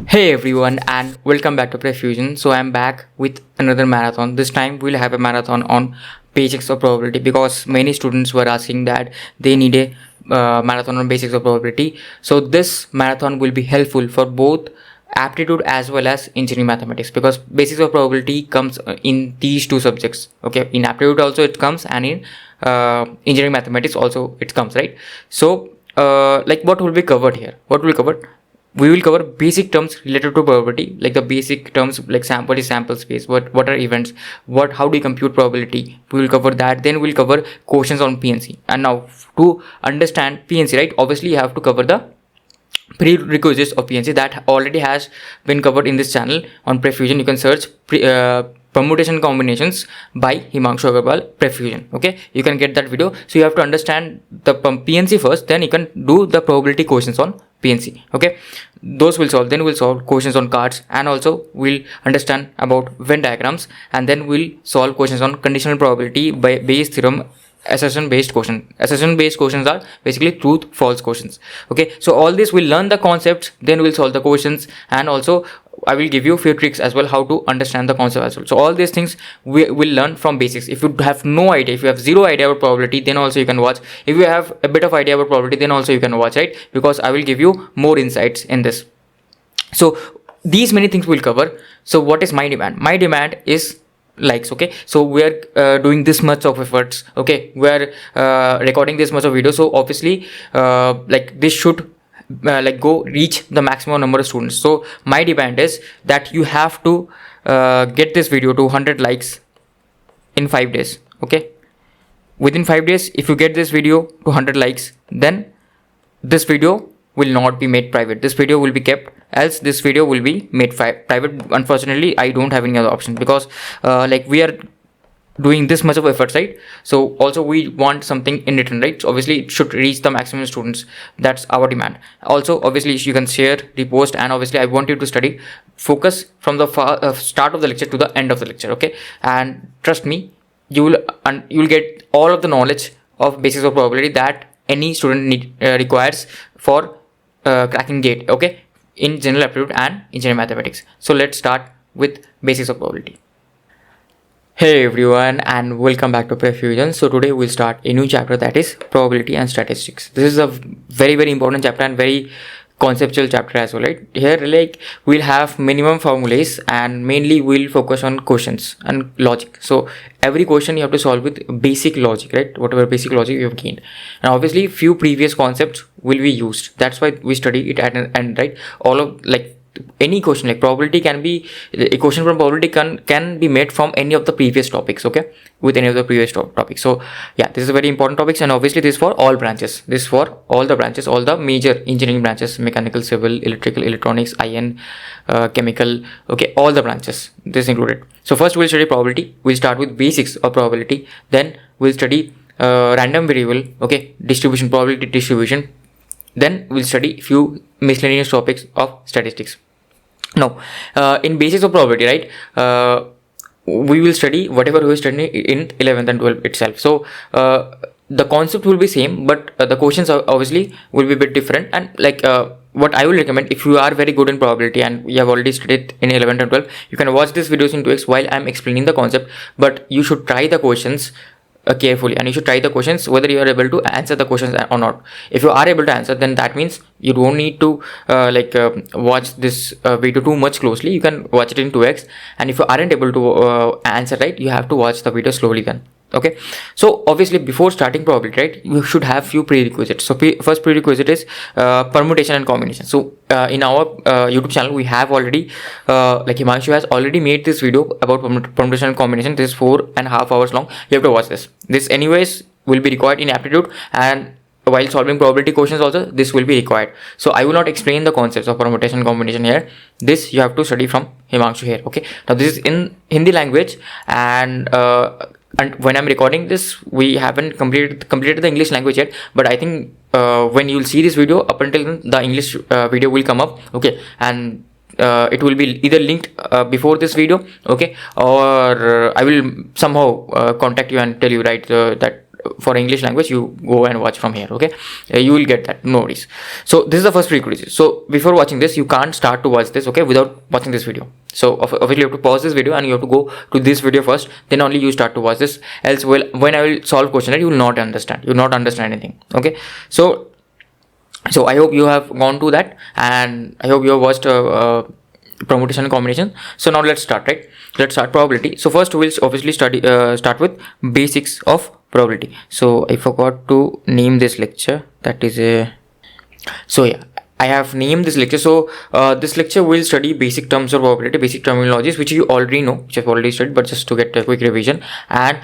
Hey everyone, and welcome back to PrepFusion. So I'm back with another marathon. This time we'll have a marathon on basics of probability because many students were asking that they need a marathon on basics of probability. So this marathon will be helpful for both aptitude as well as engineering mathematics, because basics of probability comes in these two subjects. Okay, in aptitude also it comes, and in engineering mathematics also it comes, right? So like what will be covered here? What will be covered? We will cover basic terms related to probability, like the basic terms like what is sample space, what are events, how do you compute probability. We will cover that. Then we'll cover questions on PNC. And now to understand PNC, right, obviously you have to cover the prerequisites of PNC that already has been covered in this channel on PrepFusion. You can search permutation combinations by Himanshu Agarwal PrepFusion. Okay, you can get that video. So you have to understand the PNC first, then you can do the probability questions on PNC. Okay, those will solve. Then we'll solve questions on cards, and also we'll understand about Venn diagrams, and then we'll solve questions on conditional probability by Bayes theorem. Assertion based questions are basically truth false questions. Okay, so all this we'll learn the concepts, then we'll solve the questions, and also I will give you a few tricks as well how to understand the concept as well. So all these things we will learn from basics. If you have no idea, if you have zero idea about probability, then also you can watch. If you have a bit of idea about probability, then also you can watch, right? Because I will give you more insights in this. So these many things we'll cover. So what is my demand? My demand is likes. Okay, so we are doing this much of efforts. Okay, we are recording this much of video, so obviously like this should go reach the maximum number of students. So my demand is that you have to get this video to 100 likes in 5 days. Okay, within 5 days, if you get this video to 100 likes, then this video will not be made private. This video will be kept, else this video will be made private. Unfortunately, I don't have any other option, because like we are doing this much of efforts, right? So also we want something in return, right? So obviously it should reach the maximum students. That's our demand. Also obviously you can share, repost, and obviously I want you to study. Focus from the start of the lecture to the end of the lecture. Okay, and trust me, you will get all of the knowledge of basics of probability that any student requires for cracking GATE, okay, in general aptitude and engineering mathematics. So let's start with basics of probability. Hey everyone, and welcome back to PrepFusion. So today we'll start a new chapter, that is probability and statistics. This is a very important chapter and very conceptual chapter as well, right? Here like we'll have minimum formulas, and mainly we'll focus on questions and logic. So every question you have to solve with basic logic, right? Whatever basic logic you have gained, and obviously few previous concepts will be used. That's why we study it at an end, right? All of like any question, like probability can be a question from probability can be made from any of the previous topics. Okay, with any of the previous topics. So yeah, this is a very important topics, and obviously this is for all branches. This is for all the branches, all the major engineering branches: mechanical, civil, electrical, electronics, IN, chemical. Okay, all the branches this included. So first we'll study probability. We'll start with basics of probability. Then we'll study random variable. Okay, distribution, probability distribution. Then we'll study few miscellaneous topics of statistics. Now, in basics of probability, right, we will study whatever we studied in 11th and 12th itself. So the concept will be same, but the questions obviously will be a bit different. And like what I will recommend, if you are very good in probability and you have already studied in 11th and 12th, you can watch these videos in 2x while I'm explaining the concept. But you should try the questions carefully, and you should try the questions whether you are able to answer the questions or not. If you are able to answer, then that means you don't need to watch this video too much closely. You can watch it in 2x, and if you aren't able to answer right, you have to watch the video slowly then. Okay, so obviously before starting probability, right, you should have few prerequisites. So first prerequisite is permutation and combination. So in our YouTube channel we have already like Himanshu has already made this video about permutation and combination. This is 4.5 hours long. You have to watch this. This anyways will be required in aptitude, and while solving probability questions also this will be required. So I will not explain the concepts of permutation and combination here. This you have to study from Himanshu here. Okay, now this is in Hindi language, and when I'm recording this, we haven't completed the English language yet, but I think when you'll see this video, up until then, the English video will come up. Okay, and it will be either linked before this video, okay, or I will somehow contact you and tell you, right, that for English language, you go and watch from here. Okay, you will get that, no worries. So this is the first prerequisite. So before watching this, you can't start to watch this, okay, without watching this video. So obviously you have to pause this video and you have to go to this video first, then only you start to watch this. Else, well, when I will solve question, right, you will not understand, anything. Okay, so I hope you have gone to that, and I hope you have watched permutation and combination. So now let's start, right? Let's start probability. So first we'll obviously start with basics of probability. So I forgot to name this lecture. That is a, so yeah, I have named this lecture. So this lecture will study basic terms of probability, basic terminologies, which you already know, which I've already studied, but just to get a quick revision. And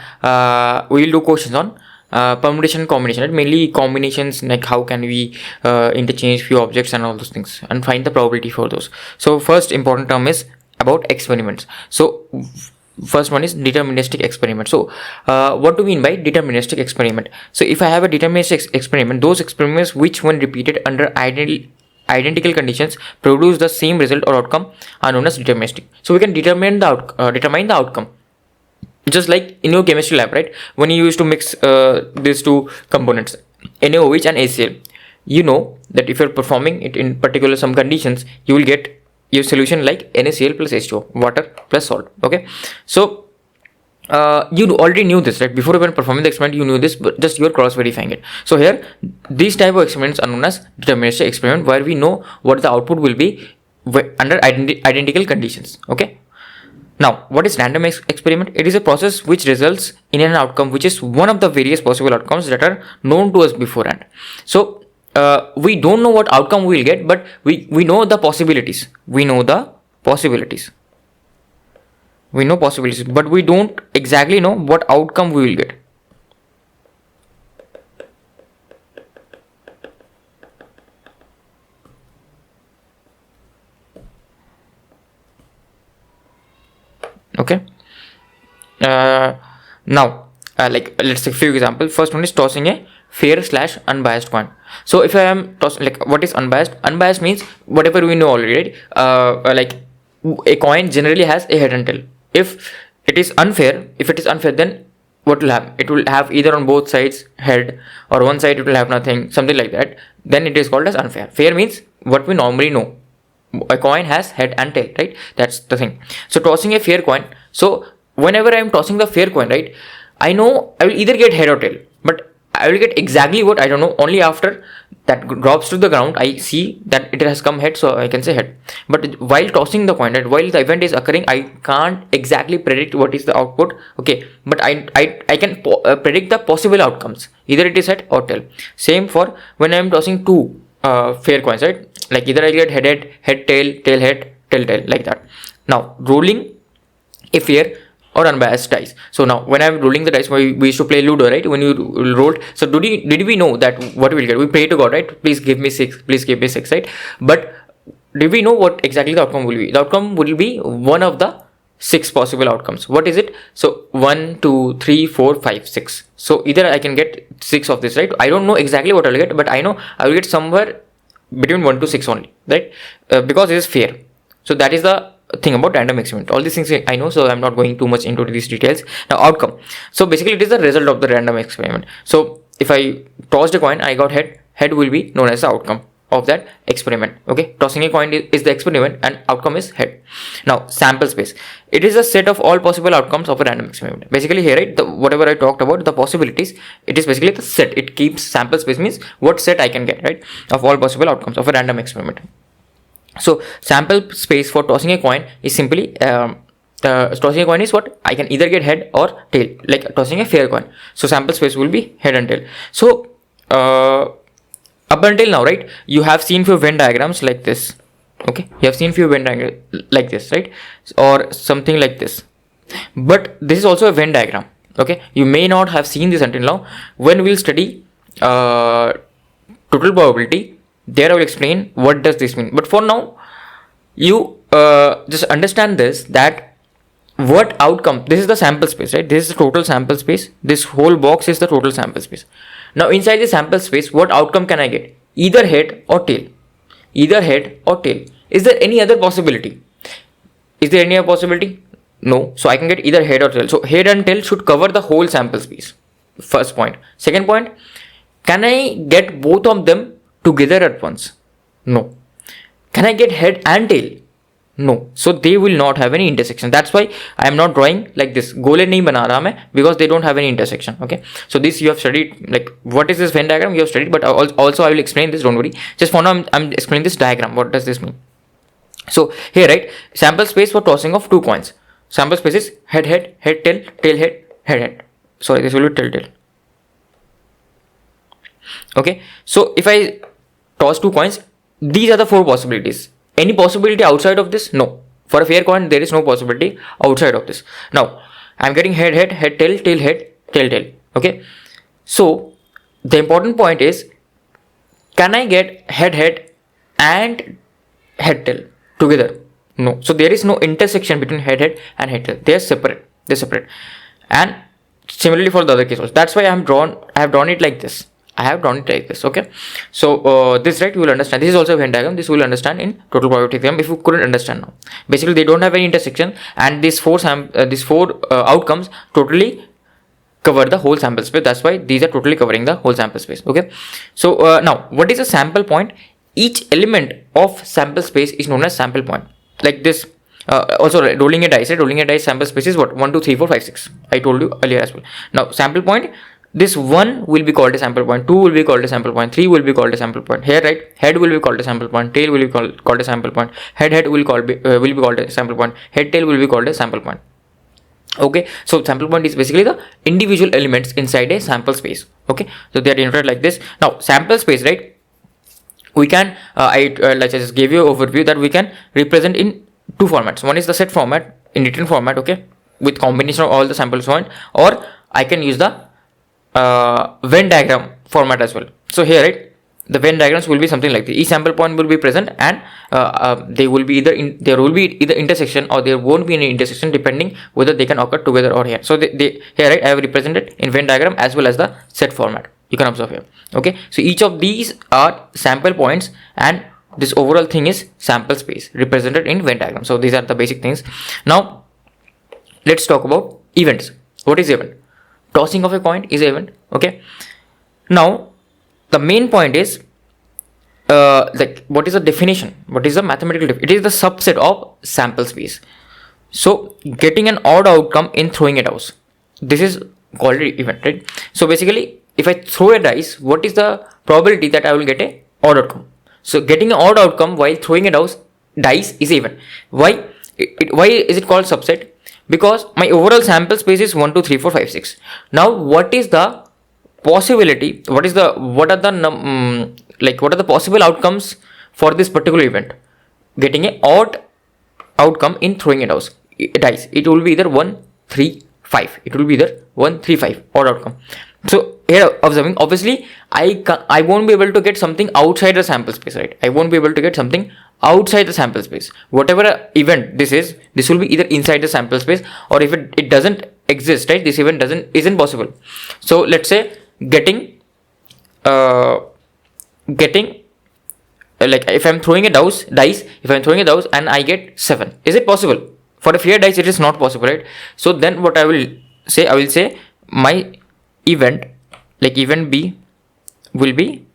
we will do questions on permutation and combination, right? Mainly combinations, like how can we interchange few objects and all those things, and find the probability for those. So first important term is about experiments. So first one is deterministic experiment. So what do we mean by deterministic experiment? So if I have a deterministic experiment, those experiments which when repeated under identical conditions produce the same result or outcome are known as deterministic. So we can determine the outcome, just like in your chemistry lab, right? When you used to mix these two components, NaOH and HCl, you know that if you're performing it in particular some conditions, you will get your solution like NaCl plus H2O, water plus salt. Okay, so you already knew this, right? Before even performing the experiment, you knew this, but just you are cross verifying it. So here, these type of experiments are known as deterministic experiment, where we know what the output will be under identical conditions. Okay. Now, what is random experiment? It is a process which results in an outcome which is one of the various possible outcomes that are known to us beforehand. So we don't know what outcome we will get, but we know the possibilities. We know possibilities, but we don't exactly know what outcome we will get. Okay. Now, like let's take a few examples. First one is tossing a fair/unbiased coin. So if I am tossing, like, what is unbiased? Unbiased means whatever we know already, right? Like a coin generally has a head and tail. If it is unfair, then what will happen? It will have either on both sides head, or one side it will have nothing, something like that. Then it is called as unfair. Fair means what we normally know. A coin has head and tail, right? That's the thing. So tossing a fair coin. So whenever I am tossing the fair coin, right, I know I will either get head or tail, but I will get exactly what I don't know only after that drops to the ground. I see that it has come head, so I can say head. But while tossing the coin, right, while the event is occurring, I can't exactly predict what is the output. Okay, but I can predict the possible outcomes. Either it is head or tail. Same for when I am tossing two fair coins, right? Like either I get head, tail, head, tail, like that. Now rolling a fair or unbiased dice. So now when I'm rolling the dice, we used to play Ludo, right? When you rolled, so did we know that what we'll get? We pray to God, right? Please give me 6, right? But did we know what exactly the outcome will be? The outcome will be one of the 6 possible outcomes. What is it? So 1, 2, 3, 4, 5, 6. So either I can get 6 of this, right? I don't know exactly what I'll get, but I know I will get somewhere between 1 to 6 only, right? Because it is fair. So that is the thing about random experiment. All these things I know, so I'm not going too much into these details. Now outcome. So basically it is the result of the random experiment. So if I tossed a coin, I got head will be known as the outcome of that experiment. Okay, tossing a coin is the experiment and outcome is head. Now sample space. It is a set of all possible outcomes of a random experiment. Basically here, right, whatever I talked about, the possibilities, it is basically the set. It keeps sample space means what set I can get, right, of all possible outcomes of a random experiment. So sample space for tossing a coin is simply tossing a coin is what I can either get head or tail, like tossing a fair coin. So sample space will be head and tail. So up until now, right, you have seen few Venn diagrams like this. Okay, you have seen few Venn diagrams like this, right, or something like this. But this is also a Venn diagram. Okay, you may not have seen this until now. When we'll study total probability, there I will explain what does this mean. But for now, you just understand this, that what outcome, this is the sample space, right? This is the total sample space. This whole box is the total sample space. Now inside the sample space, what outcome can I get? Either head or tail. Either head or tail. Is there any other possibility? Is there any other possibility? No. So I can get either head or tail. So head and tail should cover the whole sample space. first point. Second point, can I get both of them together at once? No. Can I get head and tail? No. So they will not have any intersection. That's why I am not drawing like this. Gole nahi bana raha main because they don't have any intersection. Okay. So this you have studied, like what is this Venn diagram you have studied, but also I will explain this. Don't worry. Just for now I'm explaining this diagram. What does this mean? So here, right, sample space for tossing of two coins. Sample space is head head, head tail, tail head, head head. Sorry, this will be tail tail. Okay. So if I toss two coins, these are the four possibilities. Any possibility outside of this? No. For a fair coin, there is no possibility outside of this. Now, I'm getting head, head, head, tail, tail, head, tail, tail. Okay. So, the important point is, can I get head, head and head, tail together? No. So, there is no intersection between head, head and head, tail. They are separate. They're separate. And similarly for the other case also. That's why I have drawn it like this. Okay. So this, right, you will understand. This is also a Venn diagram. This you will understand in total probability theorem if you couldn't understand now. Basically, they don't have any intersection, and these four outcomes totally cover the whole sample space. That's why these are totally covering the whole sample space. Okay. So now, what is a sample point? Each element of sample space is known as sample point. Like this. Also, rolling a dice. Right? Rolling a dice sample space is what? 1, 2, 3, 4, 5, 6. I told you earlier as well. Now, sample point. This 1 will be called a sample point, 2 will be called a sample point, 3 will be called a sample point. Here, right, head will be called a sample point, tail will be called a sample point, head will be called a sample point, head tail will be called a sample point. Okay, so sample point is basically the individual elements inside a sample space. Okay, so they are denoted like this. Now, sample space, right, we can, I just gave you an overview that we can represent in two formats. One is the set format, in written format, okay, with combination of all the sample points, or I can use the Venn diagram format as well. So here, right, the Venn diagrams will be something like this. Each sample point will be present, and they will be there will be either intersection or there won't be any intersection depending whether they can occur together or here. So they here, right, I have represented in Venn diagram as well as the set format. You can observe here. Okay, so each of these are sample points, and this overall thing is sample space represented in Venn diagram. So these are the basic things. Now let's talk about events. What is event? Tossing of a coin is an event. Okay. Now, the main point is, like, what is the definition? What is the mathematical definition? It is the subset of sample space. So, getting an odd outcome in throwing a dice. This is called an event, right? So, basically, if I throw a dice, what is the probability that I will get an odd outcome? So, getting an odd outcome while throwing a dice is event. Why? Why is it called subset? Because my overall sample space is 1, 2, 3, 4, 5, 6. Now, what is the possibility? What are the possible outcomes for this particular event? Getting an odd outcome in throwing a dice. It will be either 1, 3, 5. It will be either 1, 3, 5 odd outcome. So here, observing, obviously, I won't be able to get something outside the sample space, right? I won't be able to get something outside the sample space. Whatever event this is, this will be either inside the sample space, or if it doesn't exist, right? This event isn't possible. So let's say getting like if I'm throwing a dice, and I get 7, is it possible? For a fair dice, it is not possible, right? So then what I will say my event, like event B, will be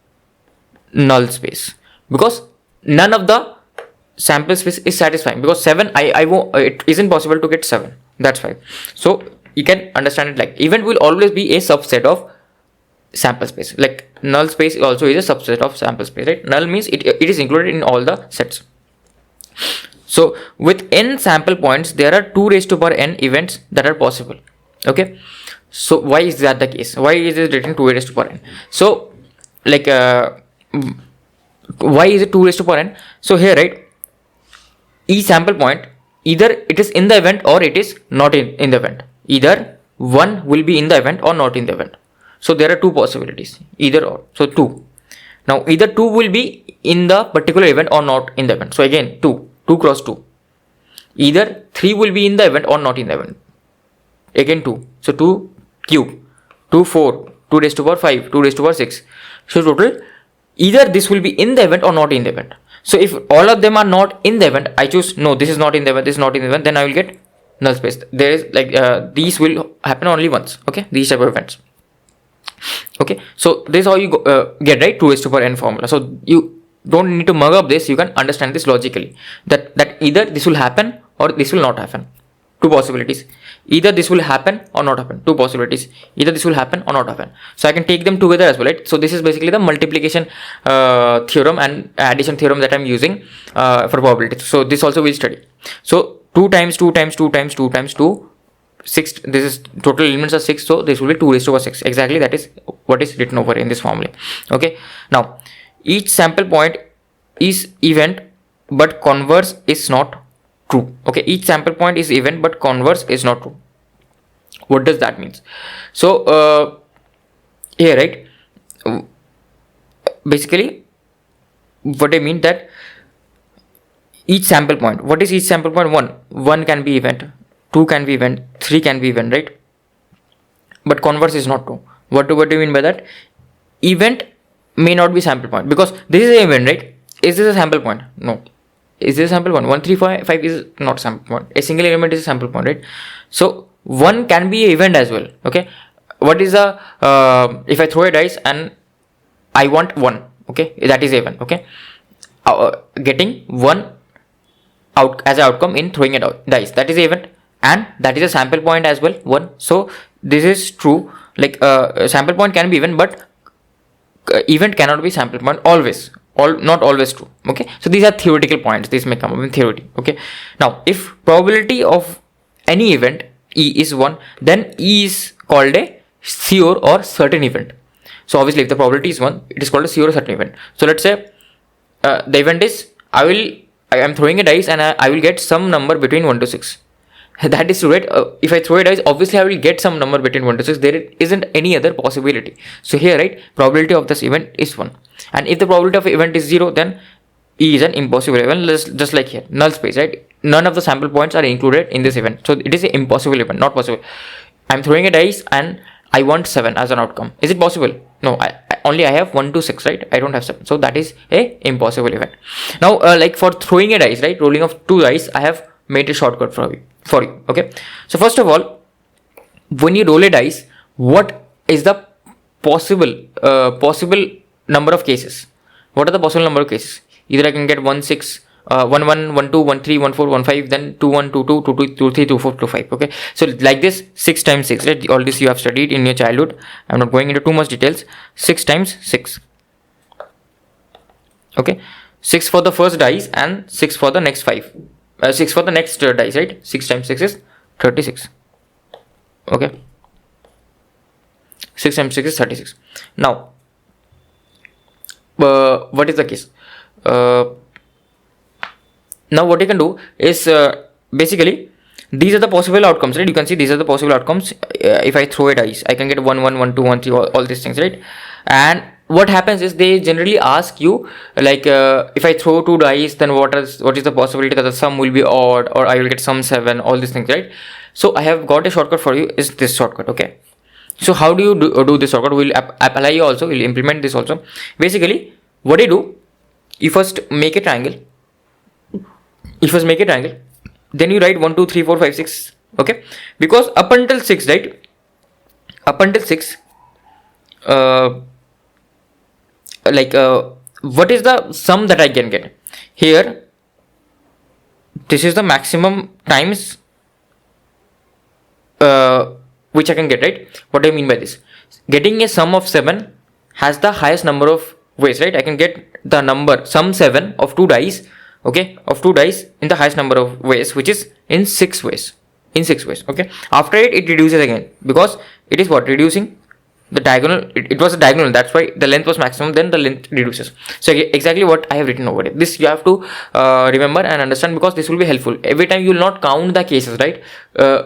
null space, because none of the sample space is satisfying, because 7 I won't, it isn't possible to get 7. That's why. So you can understand it like event will always be a subset of sample space. Like null space also is a subset of sample space, right? Null means it is included in all the sets. So with n sample points, there are 2 raised to power n events that are possible. Okay. So why is that the case? Why is it written 2 raised to power n? So like why is it 2 raised to power n? So here, right, each sample point, either it is in the event or it is not in the event. Either one will be in the event or not in the event. So there are 2 possibilities, either or. So 2. Now either 2 will be in the particular event or not in the event. So again 2 cross 2. Either 3 will be in the event or not in the event. Again 2. So 2 cube, 2 4, 2 raised to power 5, 2 raised to power 6. So total, either this will be in the event or not in the event. So if all of them are not in the event, I choose no, this is not in the event, this is not in the event, then I will get null space. There is like these will happen only once. Okay, these type of events. Okay, so this is how you get, right, 2 raised to power n formula. So you don't need to mug up this, you can understand this logically, that either this will happen or this will not happen. Two possibilities, either this will happen or not happen. Two possibilities, either this will happen or not happen. So I can take them together as well, right? So this is basically the multiplication theorem and addition theorem that I'm using for probability. So this also we'll study. So 2 times 2 times 2 times 2 times 2, 6, this is total elements are 6, so this will be 2 raised to power 6. Exactly, that is what is written over in this formula. Okay, now each sample point is event but converse is not true. Okay, each sample point is event but converse is not true. What does that mean? So here, right, basically what I mean that each sample point, what is each sample point? 1 can be event, 2 can be event, 3 can be event, right? But converse is not true. What do you mean by that? Event may not be sample point, because this is an event, right? Is this a sample point? No. Is this a sample point? 1, 3, 5 is not sample point. A single element is a sample point, right? So 1 can be an event as well. Okay, what is the if I throw a dice and I want 1, okay, that is event. Okay, getting 1 out as an outcome in throwing a dice, that is event, and that is a sample point as well, 1. So this is true, like sample point can be event, but event cannot be sample point always. Not always true. Okay, so these are theoretical points, these may come up in theory. Okay, now if probability of any event E is 1, then E is called a sure or certain event. So obviously if the probability is 1, it is called a sure or certain event. So let's say the event is I am throwing a dice and I will get some number between 1 to 6. That is true, right? If I throw a dice, obviously I will get some number between 1 to 6. There isn't any other possibility. So here, right, probability of this event is 1. And if the probability of event is 0, then E is an impossible event, just like here, null space, right? None of the sample points are included in this event. So it is an impossible event, not possible. I'm throwing a dice and I want 7 as an outcome. Is it possible? No, I have 1 to 6, right? I don't have 7. So that is a impossible event. Now, like for throwing a dice, right, rolling of 2 dice, I have made a shortcut for you. Okay, so first of all, when you roll a dice, what is the possible number of cases? What are the possible number of cases? Either I can get 1 6, 1 1, 1 2, 1 3, 1 4, 1 5, then 2 1, 2 2, 2 2, 2 3, 2 4, 2 5. Okay, so like this, 6 times 6, right? All this you have studied in your childhood. I'm not going into too much details. 6 times 6. Okay, 6 for the first dice and 6 for the next 5. 6 for the next dice, right? 6 times 6 is 36. Okay, 6 times 6 is 36. Now what is the case? Now what you can do is basically these are the possible outcomes, right? You can see these are the possible outcomes. If I throw a dice, I can get 1 1, 1 2, 1 3, all these things, right? And what happens is they generally ask you, like if I throw 2 dice, then what is the possibility that the sum will be odd, or I will get sum 7, all these things, right? So I have got a shortcut for you, is this shortcut. Okay, so how do you do this shortcut? We'll apply you also, we'll implement this also. Basically what you first make a triangle, then you write 1 2 3 4 5 6. Okay, because up until 6, right, what is the sum that I can get here? This is the maximum times which I can get, right? What do I mean by this? Getting a sum of 7 has the highest number of ways, right? I can get the number sum 7 of 2 dice, okay, of 2 dice in the highest number of ways, which is in 6 ways. Okay, after it reduces again, because it is what, reducing the diagonal. It was a diagonal, that's why the length was maximum, then the length reduces. So exactly what I have written over here. This you have to remember and understand, because this will be helpful. Every time you will not count the cases, right?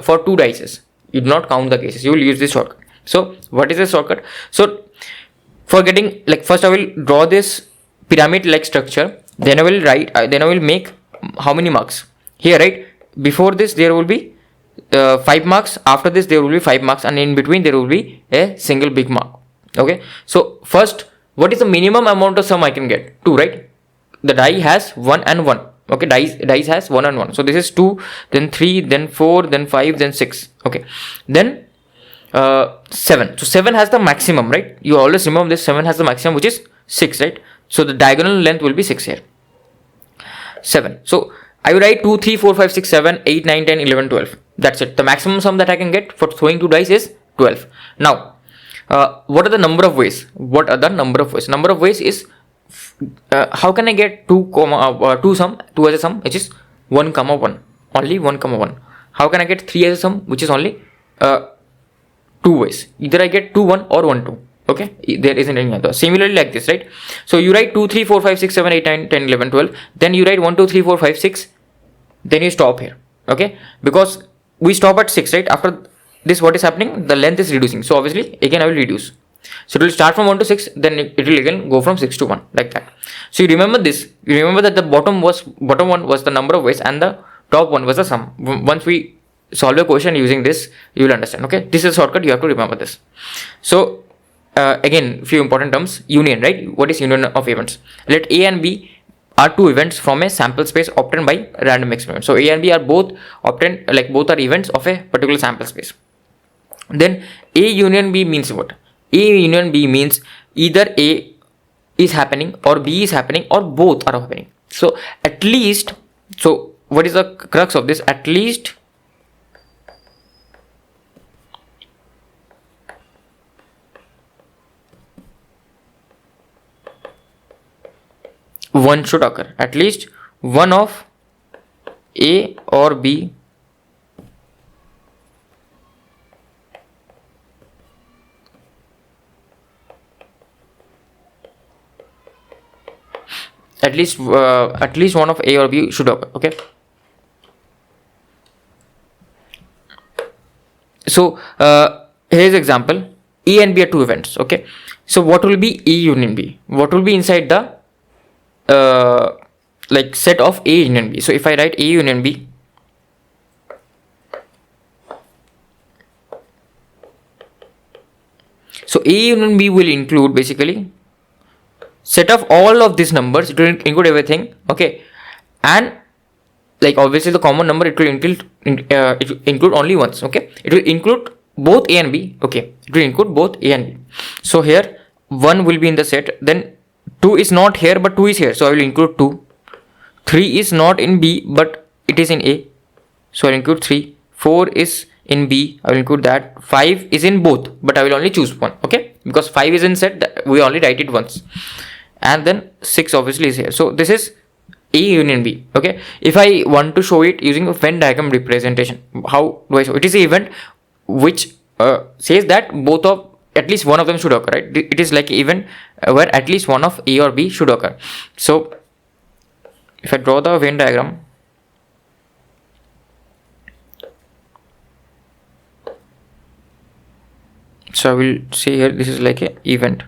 For 2 dices, you do not count the cases, you will use this shortcut. So what is this shortcut? So for getting, like, first I will draw this pyramid like structure, then I will write, then I will make how many marks here, right? Before this there will be 5 marks, after this there will be 5 marks, and in between there will be a single big mark. Okay, so first, what is the minimum amount of sum I can get? 2, right? The die has 1 and 1. Okay, dice has 1 and 1. So this is 2, then 3, then 4, then 5, then 6. Okay, then 7. So 7 has the maximum, right? You always remember this. 7 has the maximum, which is 6, right? So the diagonal length will be 6 here. 7. So I will write 2, 3, 4, 5, 6, 7, 8, 9, 10, 11, 12. That's it. The maximum sum that I can get for throwing 2 dice is 12. Now, what are the number of ways? What are the number of ways? Number of ways is how can I get 2 as a sum, which is 1, 1. Only 1, 1. How can I get 3 as a sum, which is only 2 ways. Either I get 2, 1 or 1, 2. Okay, there isn't any other. Similarly like this, right? So you write 2, 3, 4, 5, 6, 7, 8, 9, 10, 11, 12. Then you write 1, 2, 3, 4, 5, 6. Then you stop here. Okay, because we stop at 6, right? After this, what is happening? The length is reducing. So obviously again I will reduce. So it will start from 1 to 6, then it will again go from 6 to 1, like that. So you remember this. You remember that the bottom one was the number of ways and the top one was the sum. Once we solve a question using this, you will understand. Okay, this is a shortcut. You have to remember this. So again, few important terms. Union, right? What is union of events? Let A and B are 2 events from a sample space obtained by random experiment. So A and B are both obtained, like both are events of a particular sample space. Then A union B means what? A union B means either A is happening or B is happening or both are happening. So at least, so what is the crux of this? At least one should occur. At least one of A or B at least one of A or B should occur. Okay, so here's example. A and B are 2 events. Okay, so what will be A union B? What will be inside the like set of A union B? So if I write A union B, so A union B will include basically set of all of these numbers. It will include everything. Okay, and like obviously the common number, it will include only once. Okay, it will include both A and B. Okay, it will include both A and B. So here 1 will be in the set, then 2 is not here but 2 is here, so I will include 2. 3 is not in B but it is in A, so I will include 3. 4 is in B, I will include that. 5 is in both but I will only choose one. Okay, because 5 is in set, we only write it once. And then 6 obviously is here. So this is A union B. Okay, if I want to show it using a Venn diagram representation, how do I show? It is an event which says that both of at least one of them should occur, right? It is like event where at least one of A or B should occur. So if I draw the Venn diagram, so I will say here this is like a event.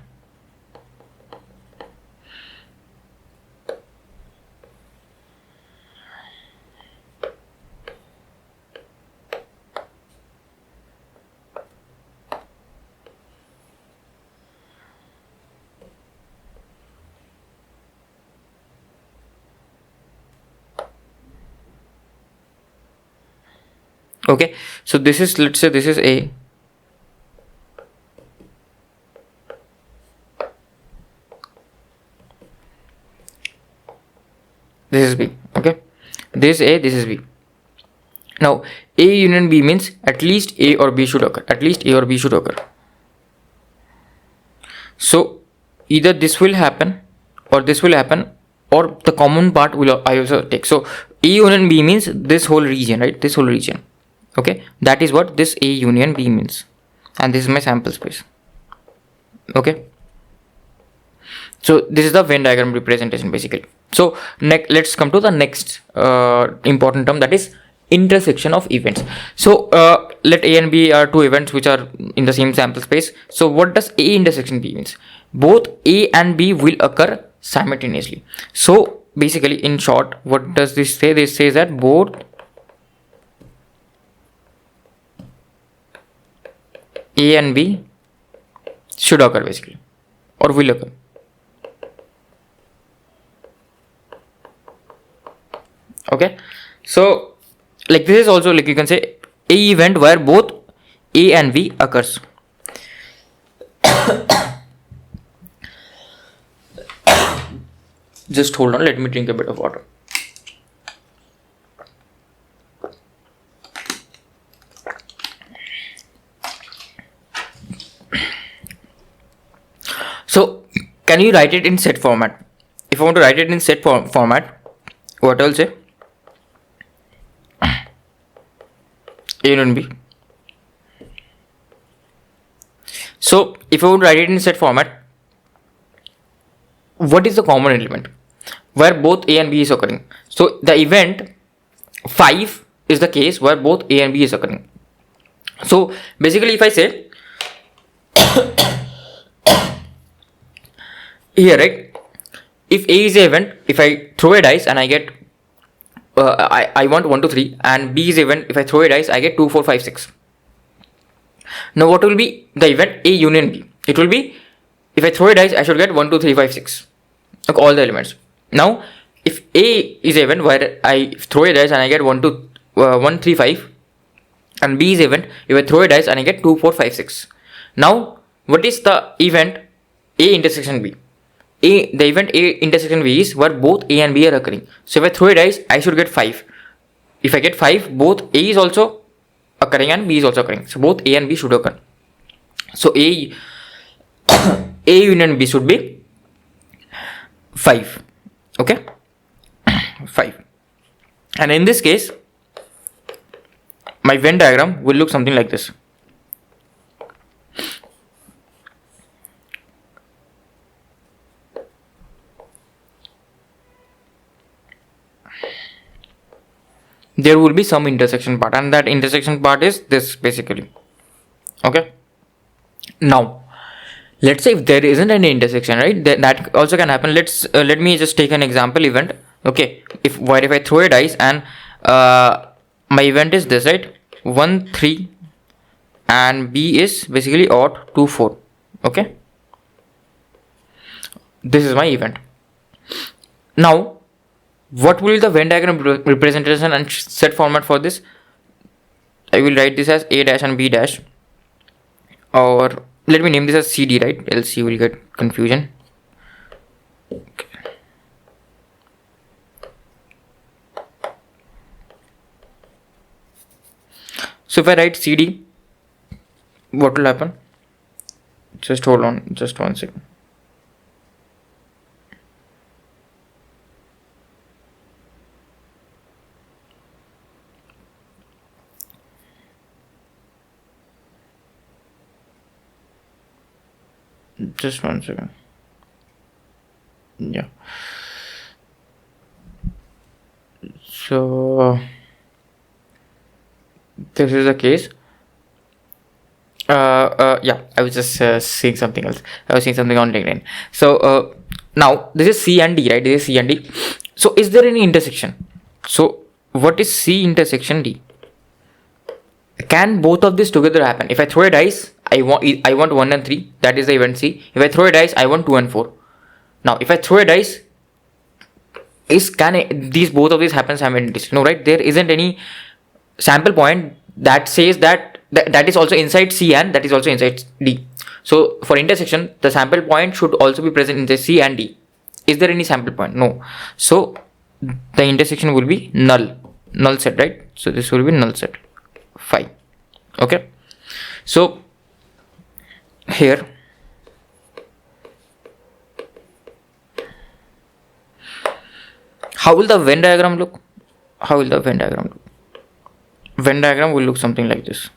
Okay, so this is, let's say this is A, this is B. Okay, this is A, this is B. Now A union B means at least A or B should occur. At least A or B should occur. So either this will happen or this will happen, or the common part will I also take. So A union B means this whole region, right? This whole region. Okay, that is what this A union B means, and this is my sample space. Okay, so this is the Venn diagram representation basically. So let's come to the next important term, that is intersection of events. So let A and B are 2 events which are in the same sample space. So what does A intersection B means? Both A and B will occur simultaneously. So basically, in short, what does this say? This says that both A and B should occur basically, or will occur. Okay, so like this is also like you can say A event where both A and B occurs. Just hold on, let me drink a bit of water. So can you write it in set format? If I want to write it in set format, what I'll say? A union B. So if I want to write it in set format, what is the common element where both A and B is occurring? So the event 5 is the case where both A and B is occurring. So basically if I say here, right, if A is the event, if I throw a dice and I get I want 1 2 3, and B is the event, if I throw a dice I get 2 4 5 6. Now what will be the event A union B? It will be, if I throw a dice I should get 1 2 3 5 6, like all the elements. Now if A is event where I throw a dice and I get 1 3 5, and B is event if I throw a dice and I get 2 4 5 6. Now what is the event A intersection B? The event A intersection B is where both A and B are occurring. So if I throw a dice I should get 5. If I get 5, both A is also occurring and B is also occurring, so both A and B should occur. So A union B should be 5. Okay, 5. And in this case my Venn diagram will look something like this. There will be some intersection part, and that intersection part is this basically. Okay, now let's say if there isn't any intersection, right, that also can happen. Let me just take an example event. Okay, if I throw a dice and my event is this, right, 1 3, and B is basically odd 2 4. Okay, this is my event. Now what will be the Venn diagram representation and set format for this? I will write this as A dash and B dash, or let me name this as CD, right, else you will get confusion. Okay. So if I write CD, what will happen? Just hold on, just 1 second. Just 1 second. Yeah. So this is the case. Yeah, I was just saying something else. I was saying something on LinkedIn. So now this is C and D, right? This is C and D. So is there any intersection? So what is C intersection D? Can both of this together happen? If I throw a dice, I want 1 and 3, that is the event C. If I throw a dice, I want 2 and 4. Now if I throw a dice, these both of these happen simultaneously? No, right? There isn't any sample point that says that is also inside C and that is also inside D. So for intersection, the sample point should also be present in the C and D. Is there any sample point? No. So the intersection will be null set, right? So this will be null set 5. Okay, so here how will the Venn diagram look? Venn diagram will look something like this.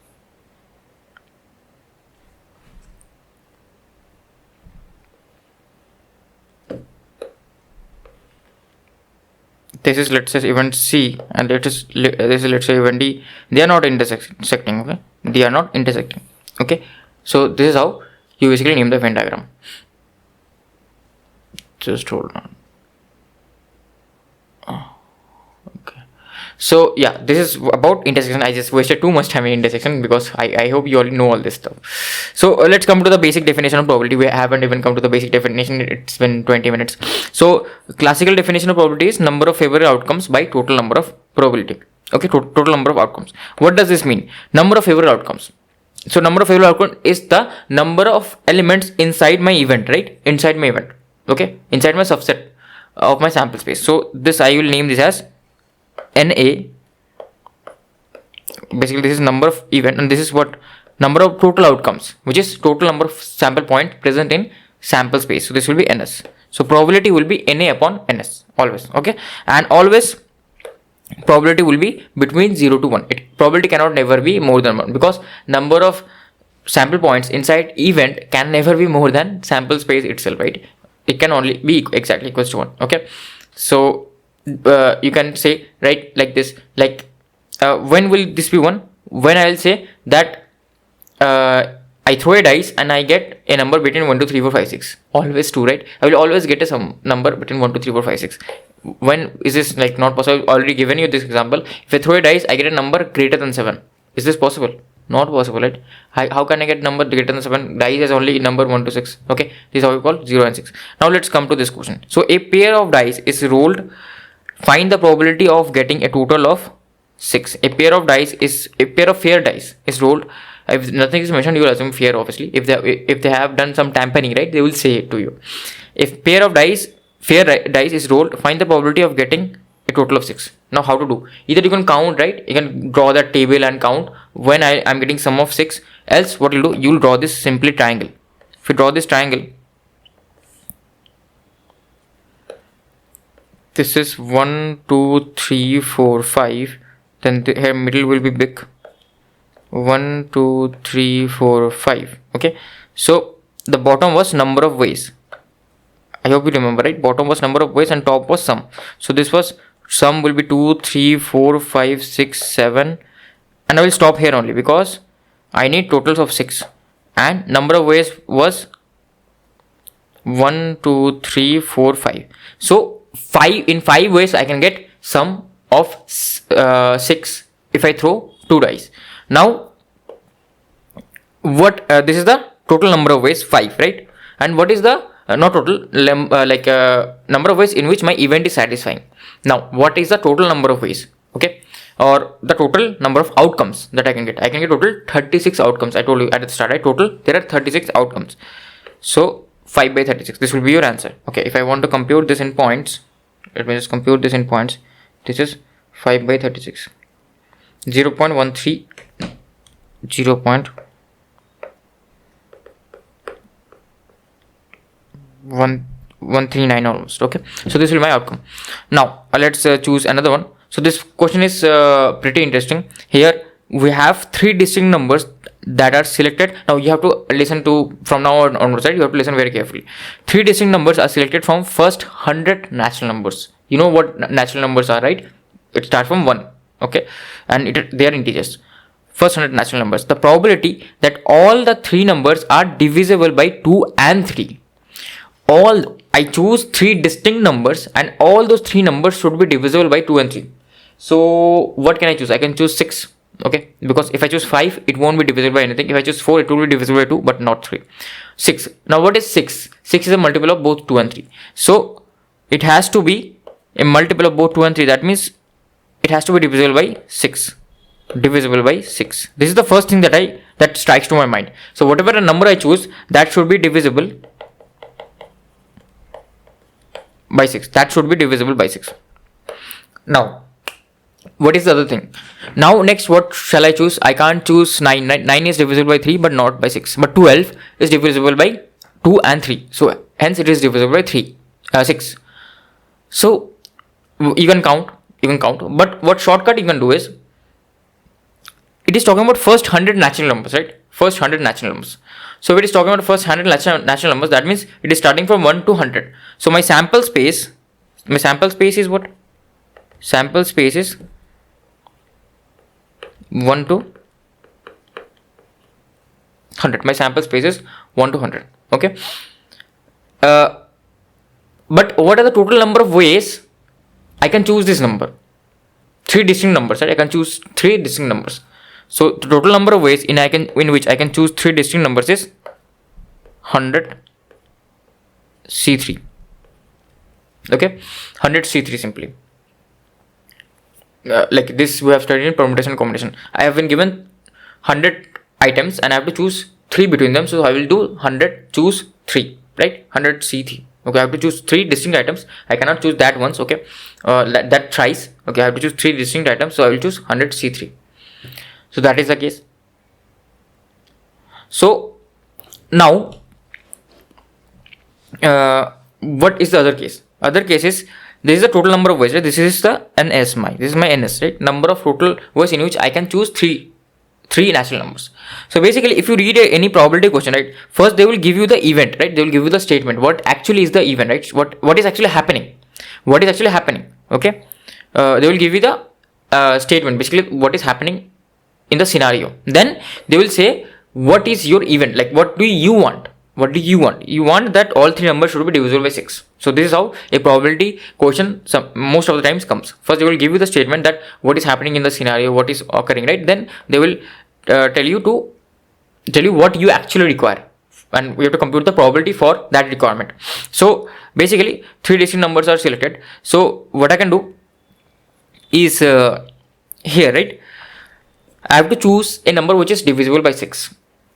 This is, let's say, event C, and this is, let's say, event D. They are not intersecting. Okay, they are not intersecting. Okay, so this is how you basically name the Venn diagram. Just hold on. Okay, so yeah, this is about intersection. I just wasted too much time in intersection because I hope you already know all this stuff. So let's come to the basic definition of probability. We haven't even come to the basic definition. It's been 20 minutes. So classical definition of probability is number of favorable outcomes by total number of probability. Okay, total number of outcomes. What does this mean? Number of favorable outcomes. So number of favorable outcome is the number of elements inside my event, right? Inside my event, okay? Inside my subset of my sample space. So this I will name this as NA. Basically this is number of event, and this is what number of total outcomes, which is total number of sample point present in sample space. So this will be NS. So probability will be NA upon NS always, okay? And always probability will be between 0 to 1. Probability cannot never be more than 1, because number of sample points inside event can never be more than sample space itself, right? It can only be exactly equals to 1, okay? So you can say, right, like this, like when will this be 1? When I will say that I throw a dice and I get a number between 1 to 3 4 5 6, always 2, right? I will always get some number between 1 to 3 4 5 6. When is this like not possible? I've already given you this example. If I throw a dice, I get a number greater than 7. Is this possible? Not possible, right? How can I get number greater than 7? Dice is only number 1 to 6. Okay, this is how we call 0 and 6. Now let's come to this question. So a pair of dice is rolled. Find the probability of getting a total of 6. A pair of fair dice is rolled. If nothing is mentioned, you will assume fair, obviously. If they have done some tampering, right, they will say it to you. If fair dice is rolled, find the probability of getting a total of 6. Now how to do? Either you can count, right? You can draw that table and count when I am getting sum of 6. Else what you'll do, you'll draw this simply triangle. If you draw this triangle, this is 1 2 3 4 5, then the here middle will be big. 1 2 3 4 5. Okay, so the bottom was number of ways. I hope you remember, right? Bottom was number of ways and top was sum. So this was sum will be 2 3 4 5 6 7, and I will stop here only because I need totals of 6, and number of ways was 1 2 3 4 5. So 5 ways I can get sum of 6 if I throw 2 dice. Now what this is the total number of ways, 5, right? And what is the not total number of ways in which my event is satisfying. Now what is the total number of ways, okay, or the total number of outcomes that I can get? I can get total 36 outcomes. I told you at the start, right? Total there are 36 outcomes. So 5 by 36, this will be your answer. Okay, if I want to compute this in points, let me just compute this in points. This is 5 by 36, 0.13, 0.139 almost. Okay, so this will be my outcome. Now let's choose another one. So this question is pretty interesting. Here we have 3 distinct numbers that are selected. Now you have to listen to from now onwards, right? You have to listen very carefully. 3 distinct numbers are selected from first 100 natural numbers. You know what natural numbers are, right? It starts from 1, okay, and they are integers. First 100 natural numbers. The probability that all the 3 numbers are divisible by 2 and 3. I choose 3 distinct numbers, and all those 3 numbers should be divisible by 2 and 3. So what can I choose? I can choose 6. Okay, because if I choose 5, it won't be divisible by anything. If I choose 4, it will be divisible by 2, but not 3. 6. Now what is 6? 6 is a multiple of both 2 and 3. So it has to be a multiple of both 2 and 3. That means it has to be divisible by 6. Divisible by 6. This is the first thing that strikes to my mind. So whatever a number I choose, that should be divisible by 6. That should be divisible by 6. Now what is the other thing? Now next, what shall I choose? I can't choose 9. 9 is divisible by 3 but not by 6. But 12 is divisible by 2 and 3. So hence it is divisible by 6. So you can count. But what shortcut you can do is, it is talking about first 100 natural numbers, right? First 100 natural numbers. So if it is talking about first 100 natural numbers, that means it is starting from 1 to 100. So my sample space is what? Sample space is 1 to 100. My sample space is 1 to 100. Okay. But what are the total number of ways I can choose this number? 3 distinct numbers, right? I can choose 3 distinct numbers. So the total number of ways in which I can choose 3 distinct numbers is 100 C3. Okay, 100 C3 simply. Like this we have studied in permutation and combination. I have been given 100 items and I have to choose 3 between them. So I will do 100 choose 3, right? 100 C3. Okay, I have to choose 3 distinct items. I cannot choose that once. Okay, that thrice. Okay, I have to choose 3 distinct items. So I will choose 100 C3. So that is the case. So now, what is the other case? Other case is, this is the total number of ways, right? This is the NS this is my NS, right? Number of total ways in which I can choose three natural numbers. So basically, if you read any probability question, right, first they will give you the event, right? They will give you the statement, what actually is the event, right? What is actually happening? What is actually happening? Okay, they will give you the statement, basically what is happening in the scenario. Then they will say, what is your event? Like, what do you want? What do you want? You want that all 3 numbers should be divisible by 6. So this is how a probability question most of the times comes. First they will give you the statement that what is happening in the scenario, what is occurring, right? Then they will tell you what you actually require, and we have to compute the probability for that requirement. So basically 3 distinct numbers are selected. So what I can do is here, right, I have to choose a number which is divisible by 6.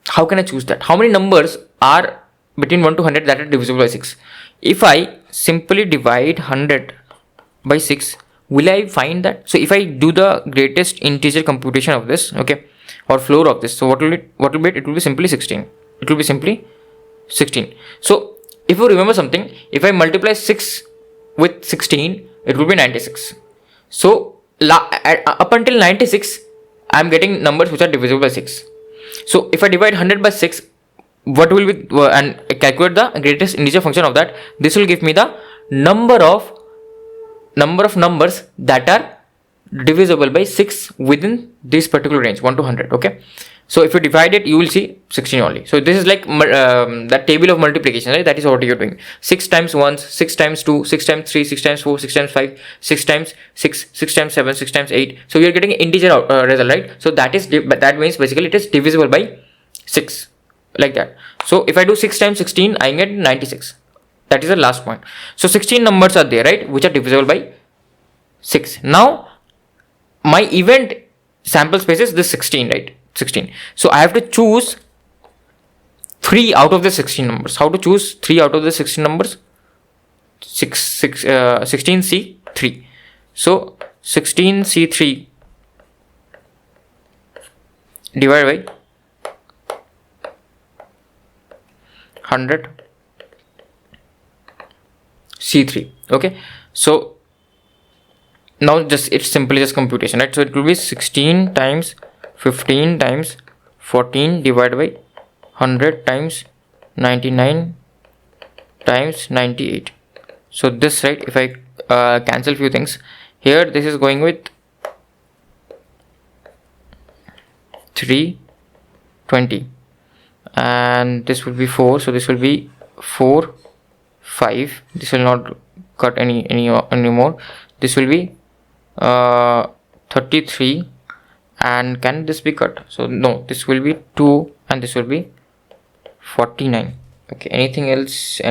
How can I choose that? How many numbers are between 1 to 100 that are divisible by 6? If I simply divide 100 by 6, will I find that? So if I do the greatest integer computation of this, okay, or floor of this, so what will be it? It will be simply 16. It will be simply 16. So if you remember something, if I multiply 6 with 16, it will be 96. So up until 96, I am getting numbers which are divisible by 6. So if I divide 100 by 6, what will be, and calculate the greatest integer function of that, this will give me the number of numbers that are divisible by 6 within this particular range, 1 to 100. Okay, so if you divide it, you will see 16 only. So this is like that table of multiplication, right? That is what you're doing. 6 times 1, 6 times 2, 6 times 3, 6 times 4, 6 times 5, 6 times 6, 6 times 7, 6 times 8. So you're getting integer result, right? So that means basically it is divisible by 6, like that. So if I do 6 times 16, I get 96. That is the last point. So 16 numbers are there, right, which are divisible by 6. Now my event sample space is this 16, right? 16. So I have to choose 3 out of the 16 numbers. How to choose 3 out of the 16 numbers? 16C3. So 16C3 divided by 100 C3. Okay, so now it's simply just computation, right? So it will be 16 times 15 times 14 divided by 100 times 99 times 98. So this, right, if I cancel few things here, this is going with 320, and this will be 4, so this will be 4 5. This will not cut anymore. This will be 33, and can this be cut? So no, this will be 2 and this will be 49. Okay, anything else?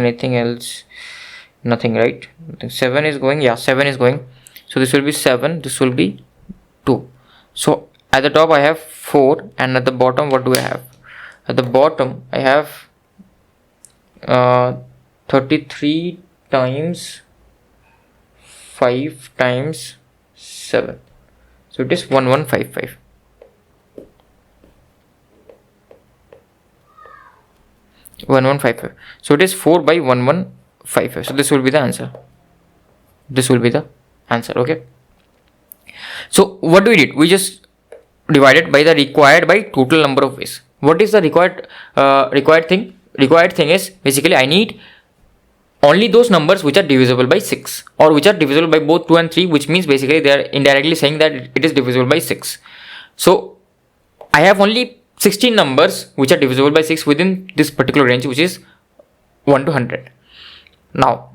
Nothing, right? 7 is going, yeah, 7 is going. So this will be 7, this will be 2. So at the top I have 4, and at the bottom what do I have? At the bottom I have 33 times 5 times 7. So it is 1155. So it is 4 by 1155. So this will be the answer. Okay, so what do we did? We just divided by the required by total number of ways. What is the required thing? Required thing is basically I need only those numbers which are divisible by 6 or which are divisible by both 2 and 3, which means basically they are indirectly saying that it is divisible by 6. So I have only 16 numbers which are divisible by 6 within this particular range, which is 1 to 100. Now,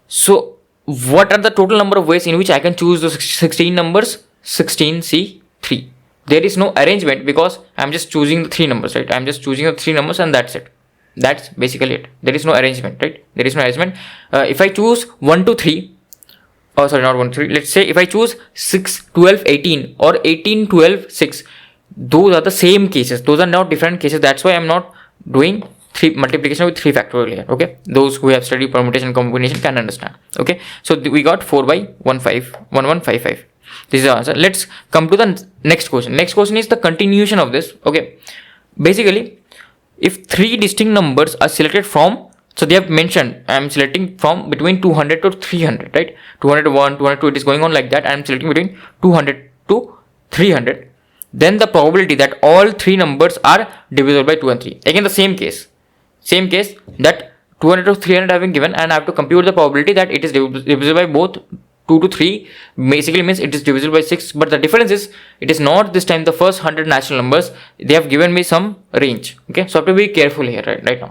so what are the total number of ways in which I can choose those 16 numbers? 16C3. There is no arrangement because I'm just choosing the 3 numbers, right? I'm just choosing the 3 numbers and that's it. That's basically it. There is no arrangement, right? There is no arrangement. If I choose 1 to 3, oh sorry, not 1 to 3. Let's say if I choose 6, 12, 18 or 18, 12, 6, those are the same cases. Those are not different cases. That's why I'm not doing multiplication with 3 factorial here. Okay, those who have studied permutation and combination can understand. Okay, so we got 4 by 1155. This is the answer. Let's come to the next question. Next question is the continuation of this. Okay, basically, if 3 distinct numbers are selected from, so they have mentioned I am selecting from between 200 to 300, right? 201, 202, it is going on like that. I am selecting between 200 to 300. Then the probability that all 3 numbers are divisible by 2 and 3. Again, the same case that 200 to 300 have been given, and I have to compute the probability that it is divisible by both 2 to 3. Basically means it is divisible by 6. But the difference is, it is not this time the first 100 natural numbers. They have given me some range. Okay, so I have to be careful here right now.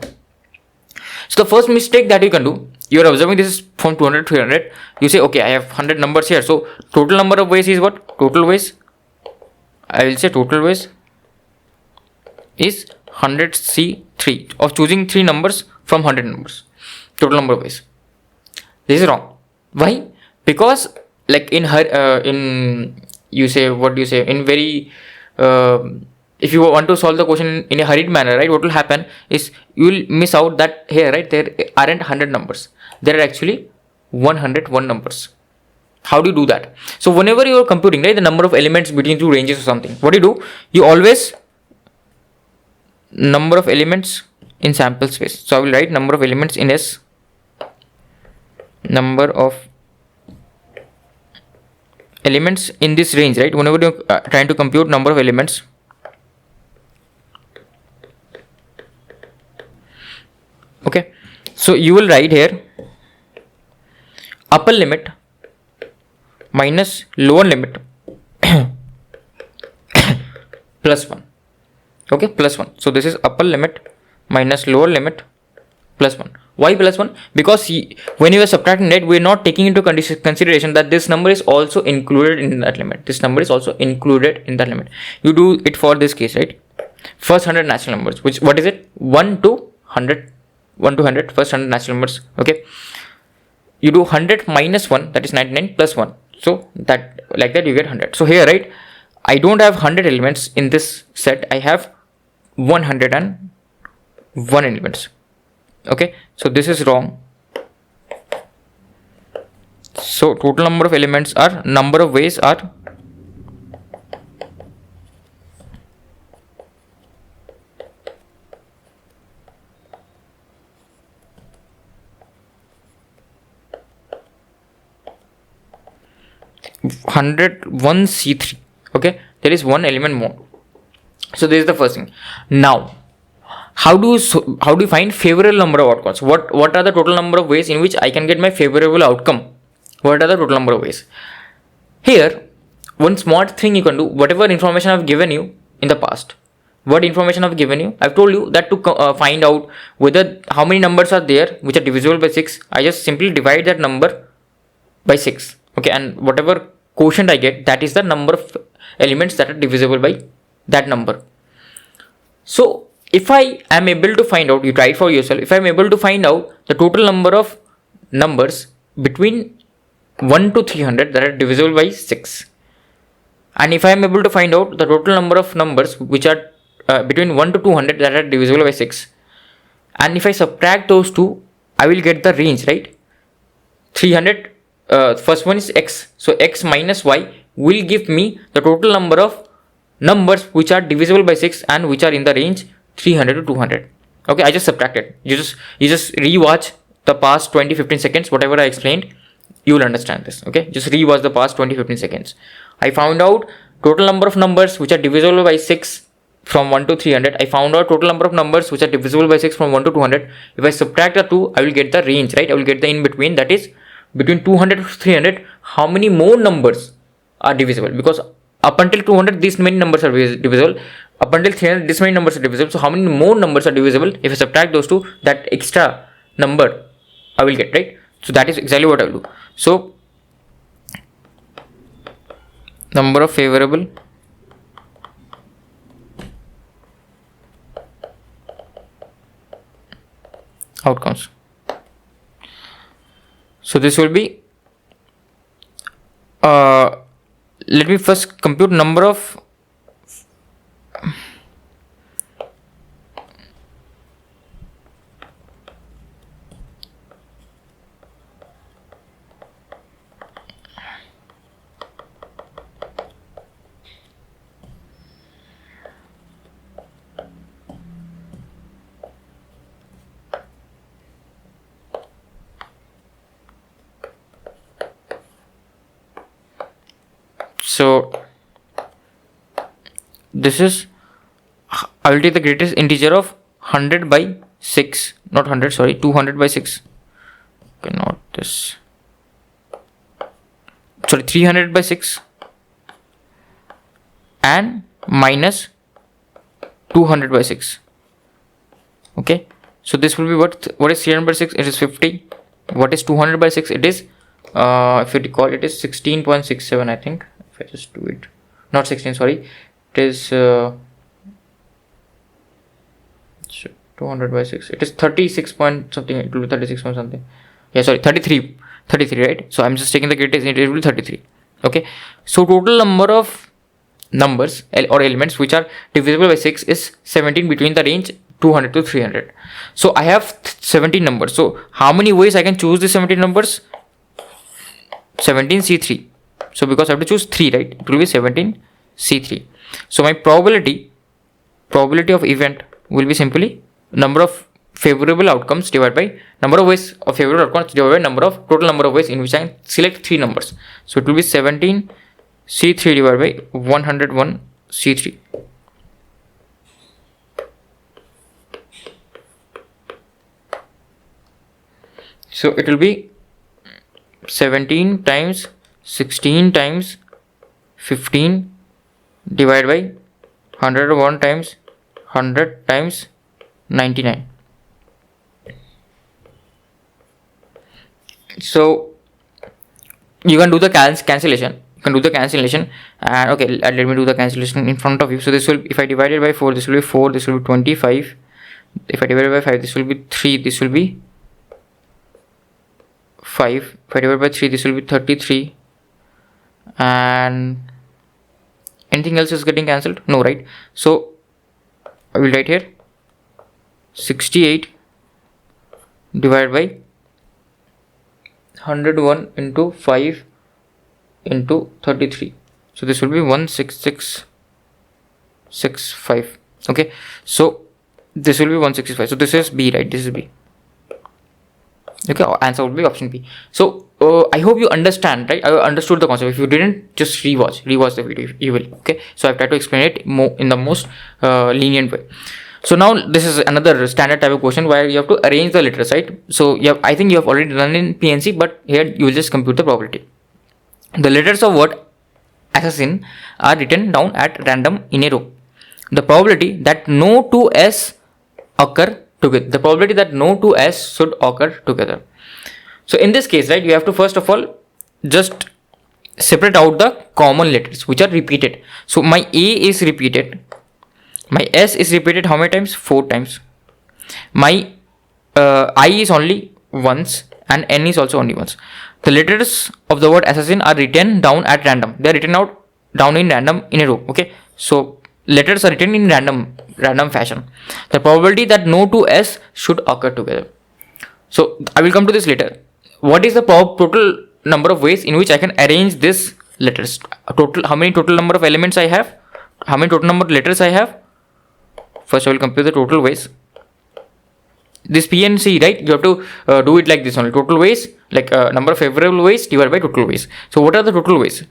So the first mistake that you can do, you are observing this is from 200 to 300. You say, okay, I have 100 numbers here. So total number of ways is what? Total ways, I will say total ways is 100C3 of choosing 3 numbers from 100 numbers. Total number of ways. This is wrong. Why? Because like in you say, what do you say, in very if you want to solve the question in a hurried manner, right, what will happen is you will miss out that here, right, there aren't 100 numbers. There are actually 101 numbers. How do you do that? So whenever you are computing, right, the number of elements between 2 ranges or something, what do? You always number of elements in sample space. So I will write number of elements in S, number of elements in this range, right? Whenever you are trying to compute number of elements, okay, so you will write here upper limit minus lower limit plus 1. Okay, plus 1. So this is upper limit minus lower limit plus 1. Why plus 1? Because when you are subtracting it, we are not taking into consideration that this number is also included in that limit. This number is also included in that limit. You do it for this case, right? First 100 natural numbers, which, what is it? 1 to 100. 1 to 100, first 100 natural numbers. Okay, you do 100 minus 1, that is 99 plus 1. So that, like that, you get 100. So here, right, I don't have 100 elements in this set. I have 101 elements. Okay, so this is wrong. So total number of elements are, number of ways are C3. Okay, there is 1 element more. So this is the first thing. Now, how do you find favorable number of outcomes? What are the total number of ways in which I can get my favorable outcome? What are the total number of ways? Here, one smart thing you can do, whatever information I've given you in the past, what information I've given you, I've told you that to find out whether how many numbers are there which are divisible by 6, I just simply divide that number by 6. Okay, and whatever quotient I get, that is the number of elements that are divisible by that number. So if I am able to find out, you try it for yourself, if I am able to find out the total number of numbers between 1 to 300 that are divisible by 6, and if I am able to find out the total number of numbers which are between 1 to 200 that are divisible by 6, and if I subtract those two, I will get the range, right? 300, first one is x, so x minus y will give me the total number of numbers which are divisible by 6 and which are in the range 300 to 200. Okay, I just subtracted. You just rewatch the past 20-15 seconds, whatever I explained, you will understand this. Okay, just rewatch the past 20-15 seconds. I found out total number of numbers which are divisible by 6 from 1 to 300. I found out total number of numbers which are divisible by 6 from 1 to 200. If I subtract the two, I will get the range, right? I will get the in between, that is between 200 to 300. How many more numbers are divisible? Because up until 200 these many numbers are divisible, up until 300 this many numbers are divisible. So how many more numbers are divisible? If I subtract those two, that extra number I will get, right? So that is exactly what I will do. So number of favorable outcomes. So this will be let me first compute number of So this is, I will take the greatest integer of 100 by 6, not 100, sorry, 200 by 6. Okay, not this. Sorry, 300 by 6 and minus 200 by 6. Okay, so this will be what is 300 by 6? It is 50. What is 200 by 6? It is if you recall, it is 16.67, I think. If I just do it, not 16, sorry, it is 200 by 6, it is 36 point something, it will be 36 point something, yeah, sorry, 33, right? So I'm just taking the greatest, it will be 33. Okay, so total number of numbers or elements which are divisible by 6 is 17 between the range 200 to 300. So I have 17 numbers. So how many ways I can choose the 17 numbers? 17C3. So because I have to choose 3, right, it will be 17C3. So my probability of event will be simply number of favorable outcomes divided by number of ways of favorable outcomes divided by total number of ways in which I can select 3 numbers. So it will be 17C3 divided by 101C3. So it will be 17 times 16 times 15 divided by 101 times 100 times 99. So you can do the cancellation. And okay, let me do the cancellation in front of you. So this will, if I divide it by 4, this will be 4, this will be 25. If I divide it by 5, this will be 3, this will be 5. If I divide by 3, this will be 33. And anything else is getting cancelled? No, right? So I will write here 68 divided by 101 into 5 into 33. So this will be 16665. Okay, so this will be 165. So this is B, right? This is B. Okay, answer would be option B. So I hope you understand, right? I understood the concept. If you didn't, just rewatch the video, you will. Okay, so I've tried to explain it more in the most lenient way. So now this is another standard type of question where you have to arrange the letters, right? So I think you have already done in PNC, but here you will just compute the probability. The letters of word assassin are written down at random in a row. The probability that no two S occur together. The probability that no two S should occur together. So in this case, right, you have to first of all just separate out the common letters which are repeated. So my A is repeated. My S is repeated how many times? 4 times. My I is only once and N is also only once. The letters of the word assassin are written down at random. They are written out down in random in a row. Okay, so letters are written in random fashion. The probability that no two S should occur together. So I will come to this later. What is the total number of ways in which I can arrange this letters? How many total number of elements I have? How many total number of letters I have? First I will compute the total ways. This PNC, right, you have to do it like this only. Total ways, like number of favorable ways divided by total ways. So what are the total ways?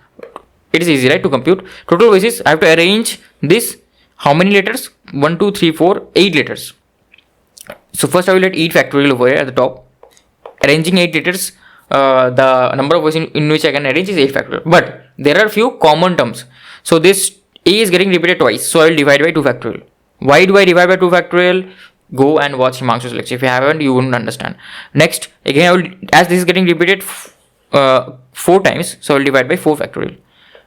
It is easy, right, to compute. Total ways is I have to arrange this. How many letters? 1, 2, 3, 4, 8 letters. So first I will let 8 factorial over here at the top. Arranging 8 letters, the number of ways in which I can arrange is 8 factorial. But there are few common terms. So this A is getting repeated twice. So I will divide by 2 factorial. Why do I divide by 2 factorial? Go and watch Himanshu's lecture. If you haven't, you wouldn't understand. Next, again, I will, as this is getting repeated 4 times, so I will divide by 4 factorial.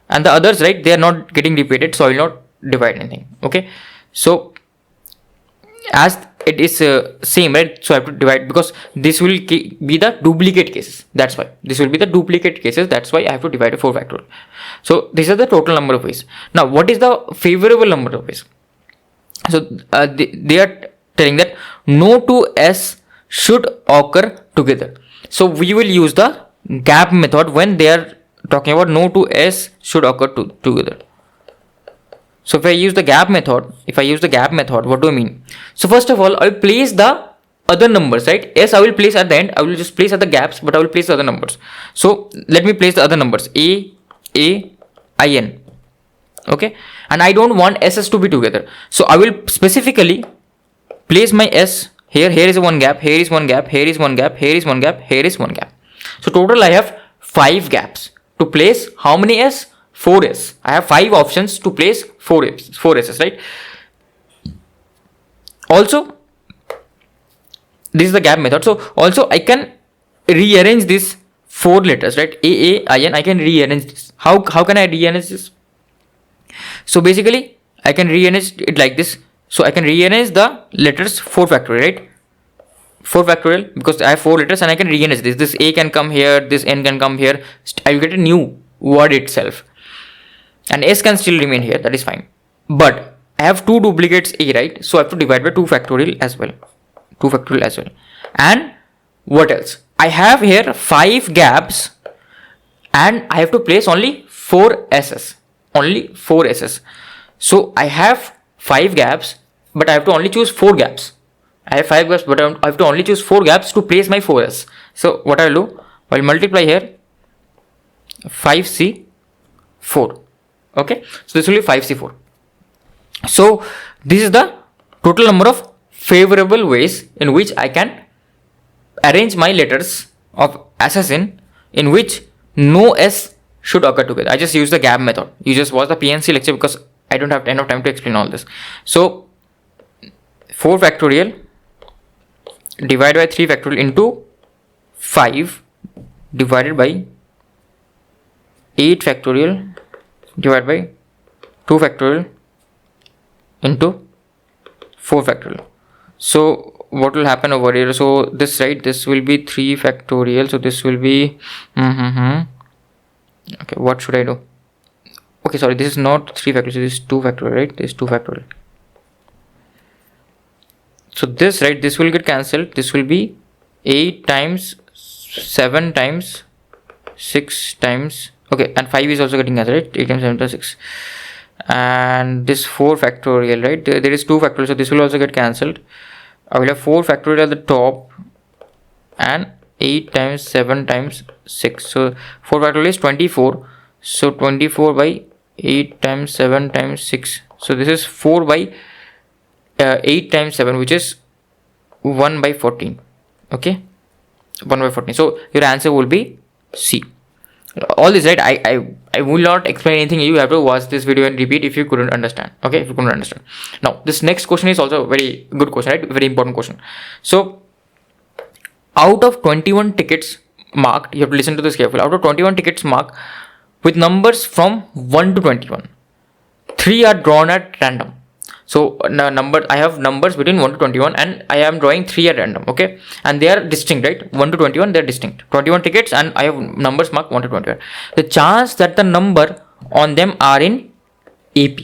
And the others, right, they are not getting repeated, so I will not divide anything. Okay, so as it is same, right, so I have to divide because this will be the duplicate cases. That's why this will be the duplicate cases. That's why I have to divide by 4 factorial. So these are the total number of ways. Now what is the favorable number of ways? So they are telling that no two S should occur together. So we will use the gap method when they are talking about no two S should occur together. So if I use the gap method, what do I mean? So first of all, I will place the other numbers, right? S I will place at the end. I will just place at the gaps, but I will place the other numbers. So let me place the other numbers A, I, N. Okay, and I don't want S's to be together. So I will specifically place my S here. Here is one gap. Here is one gap. Here is one gap. Here is one gap. Here is one gap. So total I have 5 gaps to place how many S? 4S. I have 5 options to place 4S's, right? Also, this is the gap method. So also I can rearrange these 4 letters, right? A, I, N. I can rearrange this. How can I rearrange this? So basically I can rearrange it like this. So I can rearrange the letters 4 factorial, right? 4 factorial, because I have 4 letters, and I can rearrange this. This A can come here, this N can come here. I will get a new word itself, and S can still remain here. That is fine. But I have 2 duplicates A, right? So I have to divide by 2 factorial as well. 2 factorial as well. And what else? I have here 5 gaps, and I have to place only 4 S's. Only 4 S's. So I have 5 gaps, but I have to only choose 4 gaps. I have 5 gaps, but I have to only choose 4 gaps to place my 4S. So what I will do, I will multiply here 5C4. Okay, so this will be 5C4. So this is the total number of favorable ways in which I can arrange my letters of assassin in which no S should occur together. I just use the gap method. You just watch the PNC lecture because I don't have enough time to explain all this. So 4 factorial divided by 3 factorial into 5 divided by 8 factorial divided by 2 factorial into 4 factorial. So what will happen over here? So this, right, this will be 3 factorial. So this will be okay, what should I do? Okay, sorry, this is not 3 factorial, so this is 2 factorial, right? This is 2 factorial. So this, right, this will get cancelled. This will be 8 times 7 times 6 times, okay, and 5 is also getting cancelled, right? 8 times 7 times 6. And this 4 factorial, right? There is 2 factorial, so this will also get cancelled. I will have 4 factorial at the top and 8 times 7 times 6. So 4 factorial is 24. So 24 by 8 times 7 times 6. So this is 4 by 8 times 7, which is 1 by 14. Okay, 1 by 14. So your answer will be C. All this, right, I will not explain anything. You have to watch this video and repeat if you couldn't understand. Okay, if you couldn't understand. Now this next question is also a very good question, right? Very important question. So out of 21 tickets marked, you have to listen to this carefully. Out of 21 tickets marked with numbers from 1 to 21, 3 are drawn at random. So I have numbers between 1 to 21 and I am drawing 3 at random. Okay, and they are distinct, right? 1 to 21, they are distinct. 21 tickets and I have numbers marked 1 to 21. The chance that the number on them are in AP.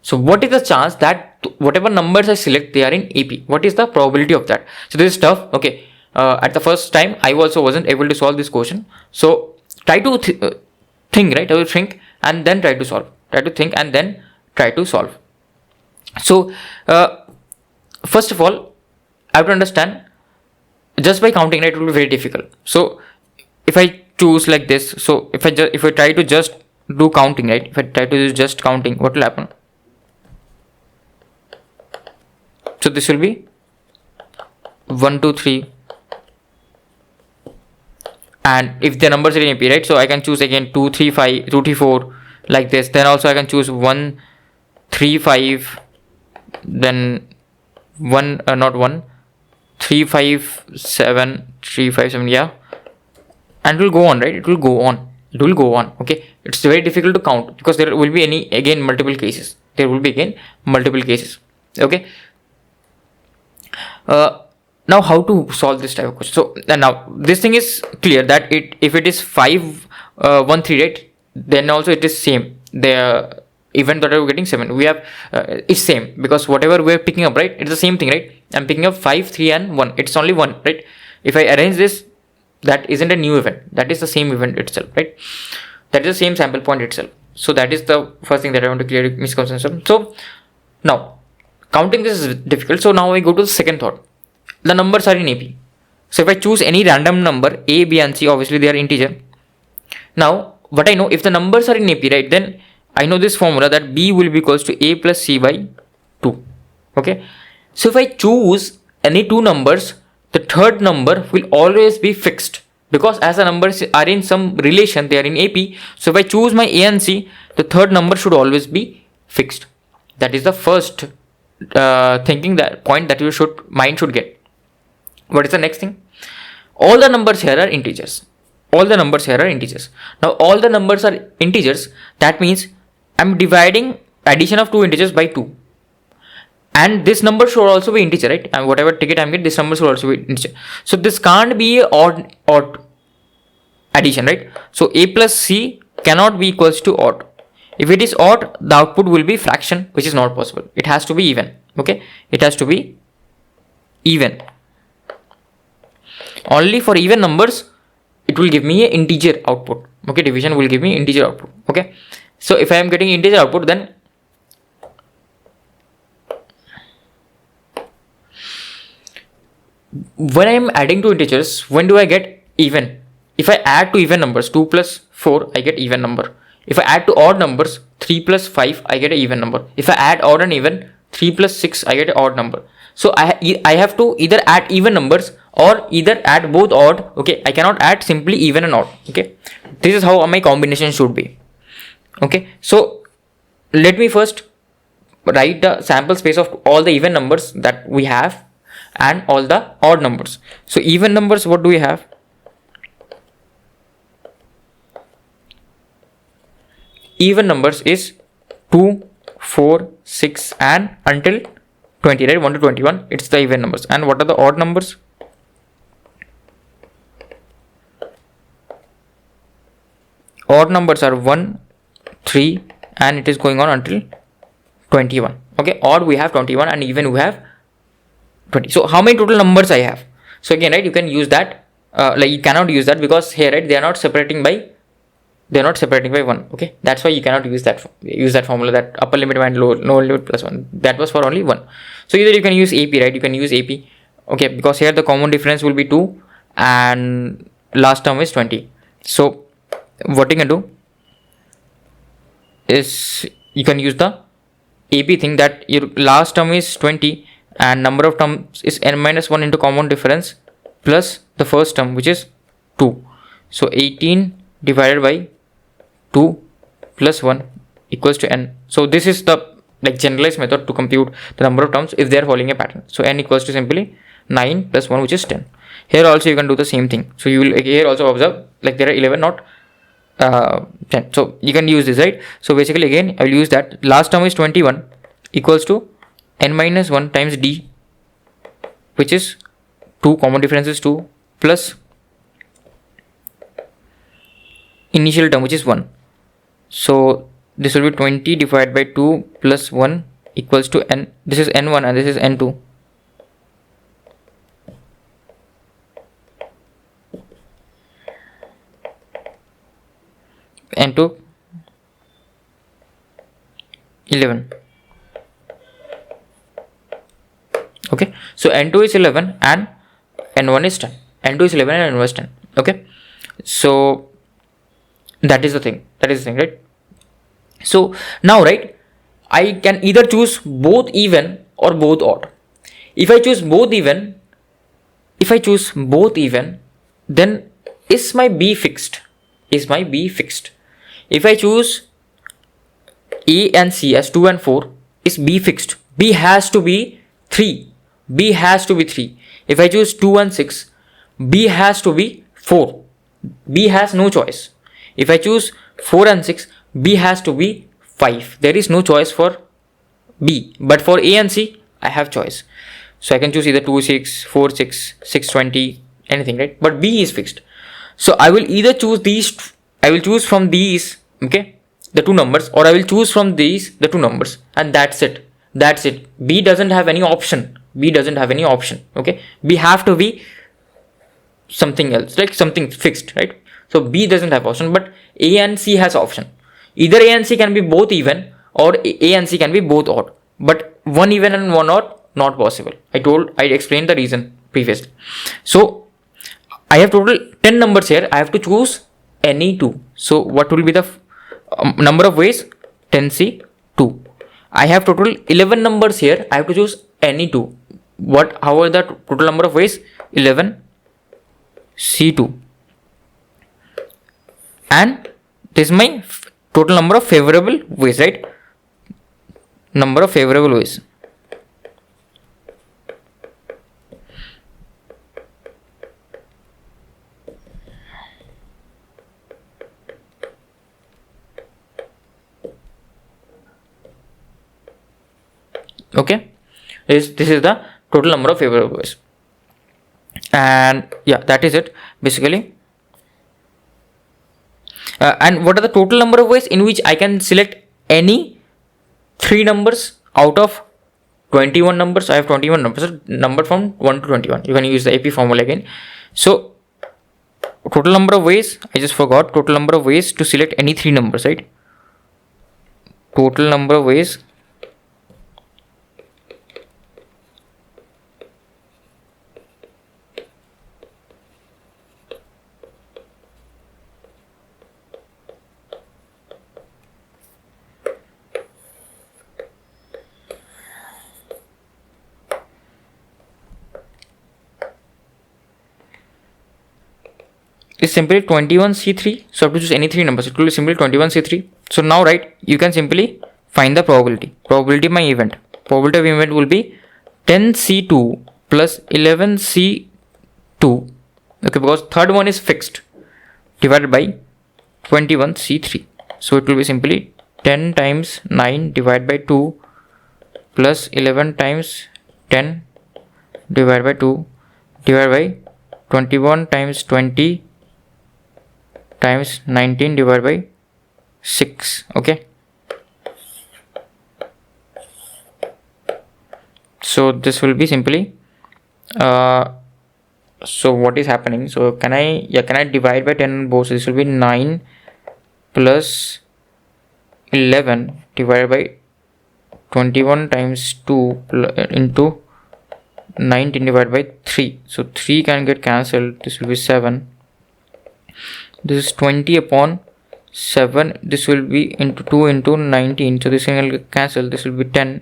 So what is the chance that whatever numbers I select, they are in AP? What is the probability of that? So this is tough. Okay, at the first time I also wasn't able to solve this question. So try to think, right? I will think and then try to solve. Try to think and then try to solve. So first of all, I have to understand, just by counting, right, it will be very difficult. So if I choose like this, so if I try to just do counting, right, if I try to do just counting, what will happen? So this will be 1 2 3, and if the numbers are in AP, right, so I can choose again 2 3 5 2 3 4 like this. Then also I can choose 1 3 5, then 1 not 1 3 5 7 3 5 7, yeah, and it will go on, right? It will go on. Okay, it's very difficult to count because there will be multiple cases. Okay, now how to solve this type of question? So now this thing is clear that if it is 5 1 3, right, then also it is same. The event that we're getting 7. We have it's same, because whatever we're picking up, right, it's the same thing, right? I'm picking up 5, 3 and 1. It's only 1, right? If I arrange this, that isn't a new event, that is the same event itself, right? That is the same sample point itself. So that is the first thing that I want to clear misconception. So now counting this is difficult. So now I go to the second thought. The numbers are in AP. So if I choose any random number, A, B and C, obviously they are integer. Now what I know, if the numbers are in AP, right, then I know this formula that B will be equals to A plus C by 2. Okay. So if I choose any two numbers, the third number will always be fixed, because as the numbers are in some relation, they are in AP. So if I choose my A and C, the third number should always be fixed. That is the first thinking that point that mind should get. What is the next thing? All the numbers here are integers. All the numbers here are integers. Now all the numbers are integers. That means I'm dividing addition of two integers by 2. And this number should also be integer, right? And whatever ticket I'm getting, this number should also be integer. So this can't be odd addition, right? So A plus C cannot be equals to odd. If it is odd, the output will be fraction, which is not possible. It has to be even. Okay, it has to be even. Only for even numbers, it will give me an integer output. Okay, division will give me integer output. Okay, so if I am getting integer output, then when I am adding two integers, when do I get even? If I add to even numbers, 2 plus 4, I get even number. If I add to odd numbers, 3 plus 5, I get an even number. If I add odd and even, 3 plus 6, I get an odd number. So I have to either add even numbers or either add both odd. Okay, I cannot add simply even and odd. Okay, this is how my combination should be. Okay, so let me first write the sample space of all the even numbers that we have and all the odd numbers. So even numbers, what do we have? Even numbers is 2, 4, 6 and until 20, right? 1 to 21, it's the even numbers. And what are the odd numbers? Odd numbers are 1, 3 and it is going on until 21. Okay, odd we have 21 and even we have 20. So how many total numbers I have? So again, right, you can use that. Like you cannot use that because here, right, they are not separating by 1. Okay, that's why you cannot use that formula, that upper limit and lower limit plus 1. That was for only 1. So either you can use AP, right? You can use AP. Okay, because here the common difference will be 2 and last term is 20. So what you can do is you can use the AP thing, that your last term is 20 and number of terms is n minus 1 into common difference plus the first term, which is 2. So 18 divided by 2 plus 1 equals to n. So this is the like generalized method to compute the number of terms if they are following a pattern. So n equals to simply 9 plus 1, which is 10. Here also you can do the same thing. So you will here also observe like there are 11, not 10. So you can use this, right? So basically again I will use that last term is 21 equals to n minus 1 times d, which is 2, common difference is 2, plus initial term, which is 1. So this will be 20 divided by 2 plus 1 equals to n. This is n1 and this is n2. N2 11. Okay, so n2 is 11 and n1 is 10. N2 is 11 and n1 is 10. Okay, so that is the thing, right? So now, right, I can either choose both even or both odd. If I choose both even, then is my B fixed? If I choose A and C as 2 and 4, is B fixed? B has to be 3. If I choose 2 and 6, B has to be 4. B has no choice. If I choose 4 and 6, B has to be 5. There is no choice for B, but for A and C, I have choice. So I can choose either 2, 6, 4, 6, 6, 20, anything, right? But B is fixed. So I will either choose these, I will choose from these, okay? the two numbers, or I will choose from these the two numbers, and that's it. That's it. B doesn't have any option. B doesn't have any option. Okay. B have to be something else, like something fixed, right? So B doesn't have option, but A and C has option. Either A and C can be both even, or A and C can be both odd. But one even and one odd, not possible. I explained the reason previously. So I have total 10 numbers here. I have to choose any two. So what will be the number of ways? 10C 2. I have total 11 numbers here. I have to choose any two. How are the total number of ways? 11 C2. And this is my total number of favorable ways, right? Number of favorable ways. Okay, this is the total number of favorable ways, and yeah, that is it basically. And what are the total number of ways in which I can select any 3 numbers out of 21 numbers? I have 21 numbers, number from 1 to 21. You can use the AP formula again. So total number of ways, I just forgot, total number of ways to select any 3 numbers, right? Total number of ways is simply 21C3. So I have to choose any 3 numbers. It will be simply 21C3. So now, right, you can simply find the probability. Probability of my event. Probability of event will be 10C2 plus 11C2. Okay, because third one is fixed, divided by 21C3. So it will be simply 10 times 9 divided by 2 plus 11 times 10 divided by 2 divided by 21 times 20 times 19 divided by 6. Okay, so this will be simply so what is happening? So can I divide by 10 on both? So this will be 9 plus 11 divided by 21 times 2 into 19 divided by 3. So 3 can get cancelled. This will be 7. This is 20 upon 7. This will be into 2 into 19. So this can get cancelled. This will be 10.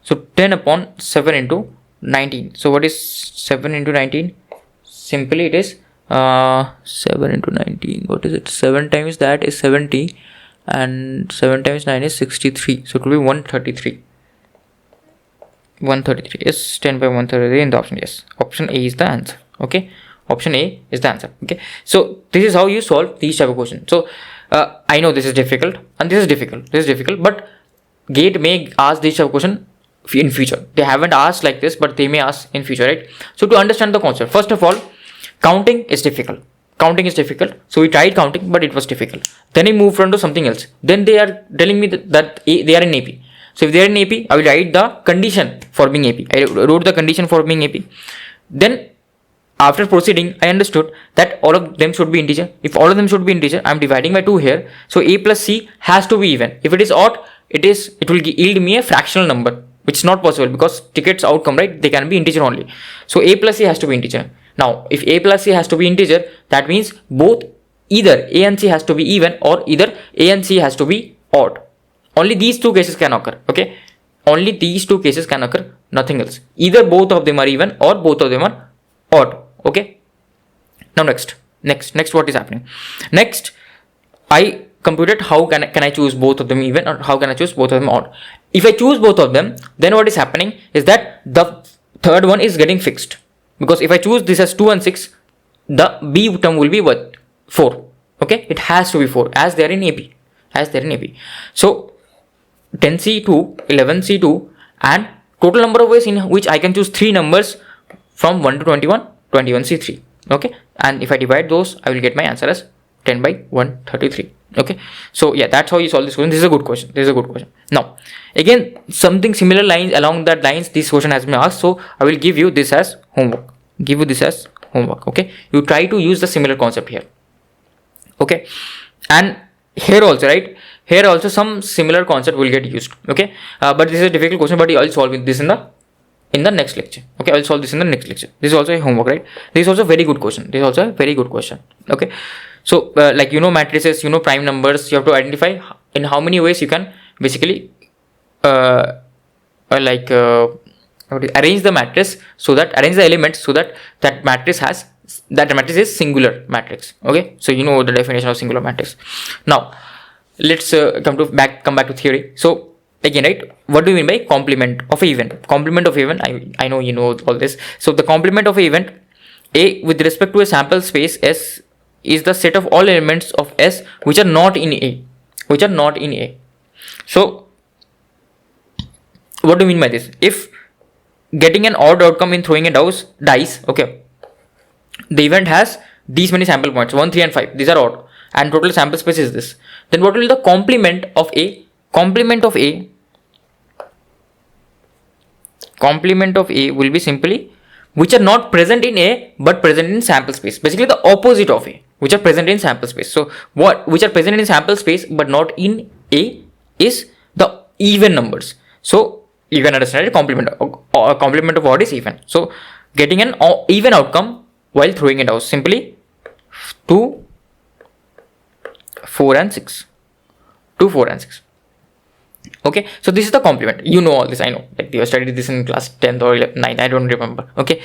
So 10 upon 7 into 19. So what is 7 into 19? Simply it is 7 into 19. What is it? 7 times that is 70. And 7 times 9 is 63. So it will be 133. 133 is 10 by 133 in the option. Yes, option A is the answer. Okay, option A is the answer. Okay, so this is how you solve these type of questions. So I know this is difficult and this is difficult, but GATE may ask this type of question in future. They haven't asked like this, but they may ask in future, right? So to understand the concept, first of all, counting is difficult. So we tried counting, but it was difficult. Then we moved on to something else. Then they are telling me that they are in AP. So if they are in AP, I will write the condition for being AP. I wrote the condition for being AP. Then after proceeding, I understood that all of them should be integer. If all of them should be integer, I am dividing by 2 here. So A plus C has to be even. If it is odd, it will yield me a fractional number, which is not possible because tickets outcome, right? They can be integer only. So A plus C has to be integer. Now, if A plus C has to be integer, that means either A and C has to be even or either A and C has to be odd. Only these 2 cases can occur. Okay, only these 2 cases can occur, nothing else. Either both of them are even or both of them are odd. Okay, now next what is happening? Next, I computed how can I choose both of them even or how can I choose both of them odd. If I choose both of them, then what is happening is that the third one is getting fixed, because if I choose this as 2 and 6, the B term will be what? 4. Okay, it has to be 4 as they are in AP. So 10C2, 11C2, and total number of ways in which I can choose 3 numbers from 1 to 21, 21C3. Okay, and if I divide those, I will get my answer as 10 by 133. Okay, so yeah, that's how you solve this question. This is a good question. This is a good question. Now, again, something similar lines along that lines, this question has been asked. So I will give you this as homework. Give you this as homework. Okay, you try to use the similar concept here. Okay, and here also, right? Here also some similar concept will get used. Okay, but this is a difficult question, but I'll solve this in the next lecture. Okay, I'll solve this in the next lecture. This is also a homework, right? This is also a very good question. This is also a very good question. Okay, so like matrices, prime numbers, you have to identify in how many ways you can basically arrange the matrix, so that arrange the elements so that that matrix is singular matrix. Okay, so you know the definition of singular matrix. Now let's come back to theory. So again, right, what do you mean by complement of an event? Complement of event, I know you know all this. So the complement of an event A with respect to a sample space S is the set of all elements of S which are not in A. So what do you mean by this? If getting an odd outcome in throwing a dice, okay, the event has these many sample points, 1, 3 and 5, these are odd, and total sample space is this, then what will be the complement of A? Complement of A will be simply which are not present in A but present in sample space. Basically the opposite of A, which are present in sample space. So which are present in sample space but not in A is the even numbers. So you can understand it, complement of odd is even. So getting an even outcome while throwing a dice, simply 2, 4 and 6. 2, 4 and 6. Okay, so this is the complement. You know all this, I know. Like you have studied this in class 10th or 9th, I don't remember. Okay,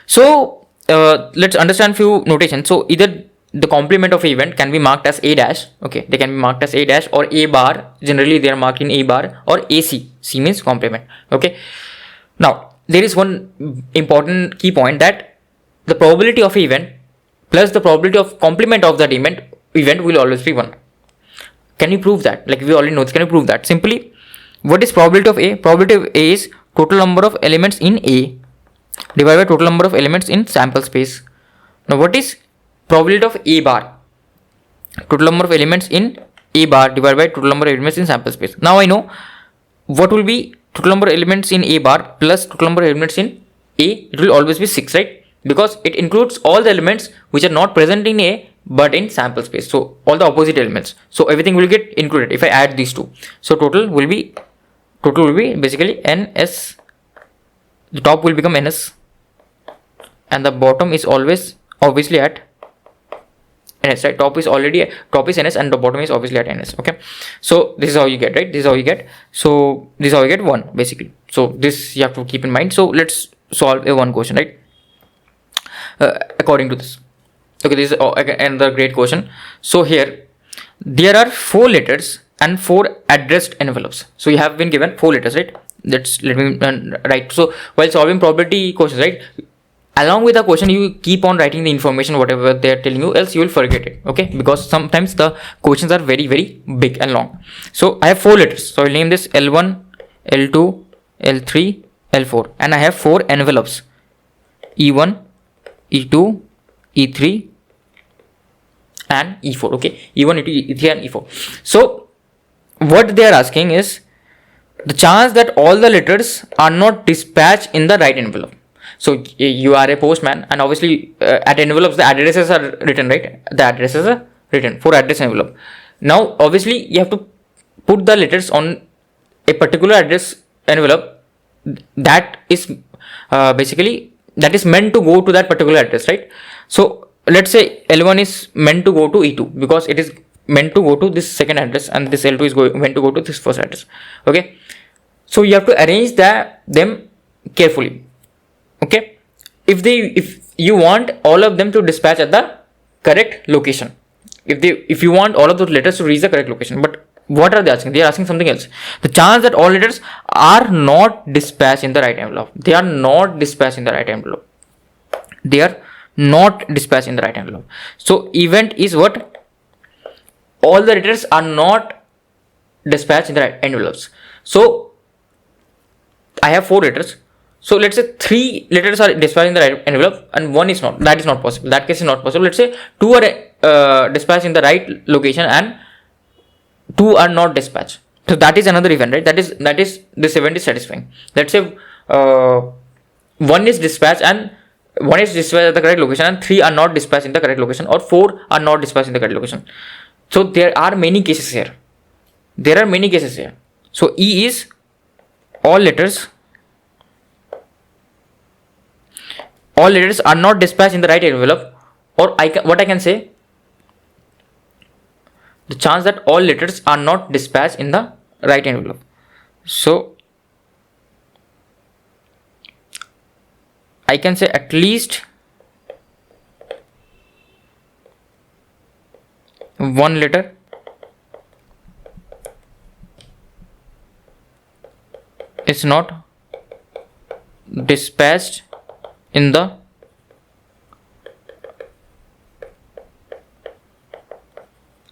so let's understand few notations. So either the complement of event can be marked as A dash. Okay, they can be marked as A dash or A bar. Generally they are marked in A bar, or AC. C means complement. Okay, now there is one important key point, that the probability of event plus the probability of complement of that event will always be 1. Can you prove that? Like we already know this. Can you prove that? Simply, what is probability of A? Probability of A is total number of elements in A divided by total number of elements in sample space. Now what is probability of A bar? Total number of elements in A bar divided by total number of elements in sample space. Now I know what will be total number of elements in A bar plus total number of elements in A. It will always be 6, right? Because it includes all the elements which are not present in A but in sample space. So all the opposite elements. So everything will get included if I add these two. So total will be basically NS. The top will become NS and the bottom is always obviously at NS, right? Top is NS and the bottom is obviously at NS. Okay, so this is how you get, right? This is how you get. So this is how you get 1 basically. So this you have to keep in mind. So let's solve a one question, right? According to this. Okay, this is another great question. So here there are 4 letters and 4 addressed envelopes. So you have been given 4 letters, right? Let me write. So while solving probability questions, right, along with the question you keep on writing the information whatever they are telling you, else you will forget it. Okay, because sometimes the questions are very big and long. So I have 4 letters. So I will name this L1, L2, L3, L4, and I have 4 envelopes: E1, E2, E3 and E4. Okay, E1, E2, E3 and E4. So what they are asking is the chance that all the letters are not dispatched in the right envelope. So you are a postman and obviously at envelopes the addresses are written, right? The addresses are written for address envelope. Now obviously you have to put the letters on a particular address envelope that is basically that is meant to go to that particular address, right? So let's say L1 is meant to go to E2 because it is meant to go to this second address, and this L2 is meant to go to this first address. Okay, so you have to arrange them carefully. Okay, if you want all of them to dispatch at the correct location, if you want all of those letters to reach the correct location, but what are they asking? They are asking something else. The chance that all letters are not dispatched in the right envelope. They are not dispatched in the right envelope. They are not dispatched in the right envelope. So event is what? All the letters are not dispatched in the right envelopes. So I have 4 letters. So let's say 3 letters are dispatched in the right envelope and 1 is not. That is not possible. That case is not possible. Let's say 2 are dispatched in the right location and two are not dispatched. So that is another event, right? That is this event is satisfying. Let's say one is dispatched and one is dispatched at the correct location and three are not dispatched in the correct location, or four are not dispatched in the correct location. So there are many cases here. So E is all letters are not dispatched in the right envelope, or what I can say, the chance that all letters are not dispatched in the right envelope. So I can say at least one letter is not dispatched in the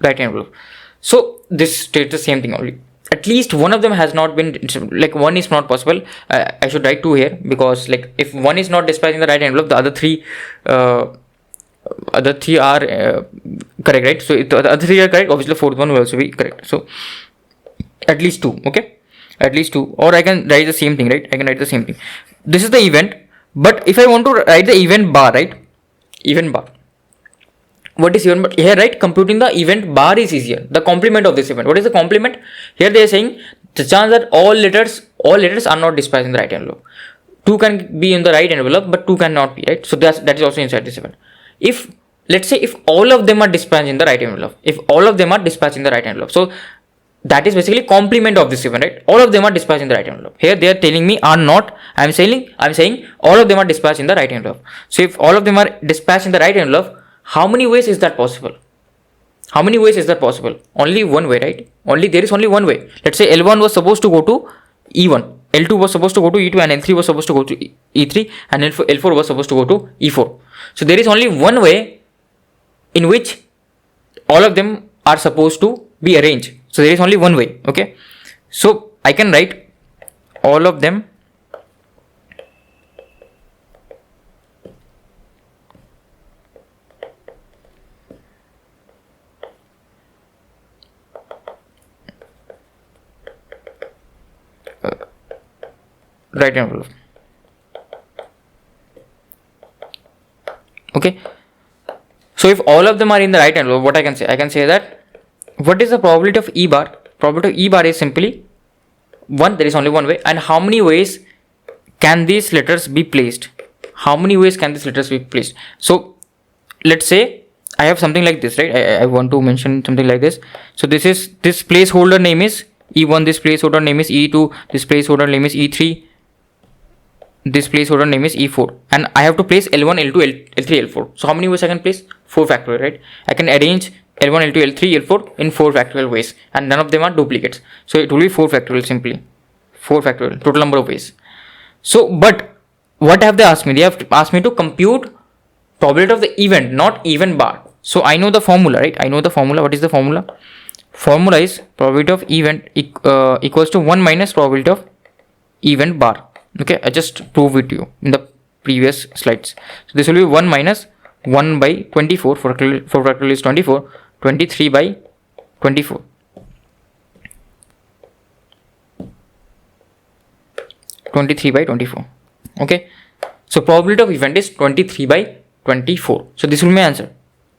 right envelope. So this states the same thing only. At least one of them has not been, like one is not possible. I should write two here, because like if one is not dispatched in the right envelope, the other three are correct, right? So if the other three are correct, obviously the fourth one will also be correct. So at least two, okay? At least two. Or I can write the same thing, right? I can write the same thing. This is the event, but if I want to write the event bar, right? Event bar. What is event bar? Here, right? Computing the event bar is easier. The complement of this event. What is the complement? Here they are saying the chance that all letters are not dispatched in the right envelope. Two can be in the right envelope, but two cannot be, right? So that is also inside this event. If let's say if all of them are dispatched in the right envelope, so that is basically complement of this event, right? All of them are dispatched in the right envelope. Here they are telling me are not. I'm saying all of them are dispatched in the right envelope. So if all of them are dispatched in the right envelope, how many ways is that possible? Only one way, right? There is only one way. Let's say L1 was supposed to go to E1, L2 was supposed to go to E2, and L3 was supposed to go to E3, and L4 was supposed to go to E4. So there is only one way in which all of them are supposed to be arranged. So there is only one way, okay? So I can write all of them right envelope, okay? So if all of them are in the right envelope, what I can say that what is the probability of E bar? Probability of E bar is simply 1. There is only one way. And how many ways can these letters be placed? So let's say I have something like this, right? I want to mention something like this. So this placeholder name is E1, this placeholder name is E2, this placeholder name is E3, this placeholder name is E4, and I have to place L1, L2, L3, L4. So how many ways I can place? 4 factorial, right? I can arrange L1, L2, L3, L4 in 4 factorial ways, and none of them are duplicates. So it will be 4 factorial simply. 4 factorial, total number of ways. So, but what have they asked me? They have asked me to compute probability of the event, not event bar. So I know the formula, right? What is the formula? Formula is probability of event equals to 1 minus probability of event bar. Okay, I just proved it to you in the previous slides. So this will be 1 minus 1 by 24, for factorial is 24, 23 by 24. Okay, so probability of event is 23 by 24. So this will be my answer.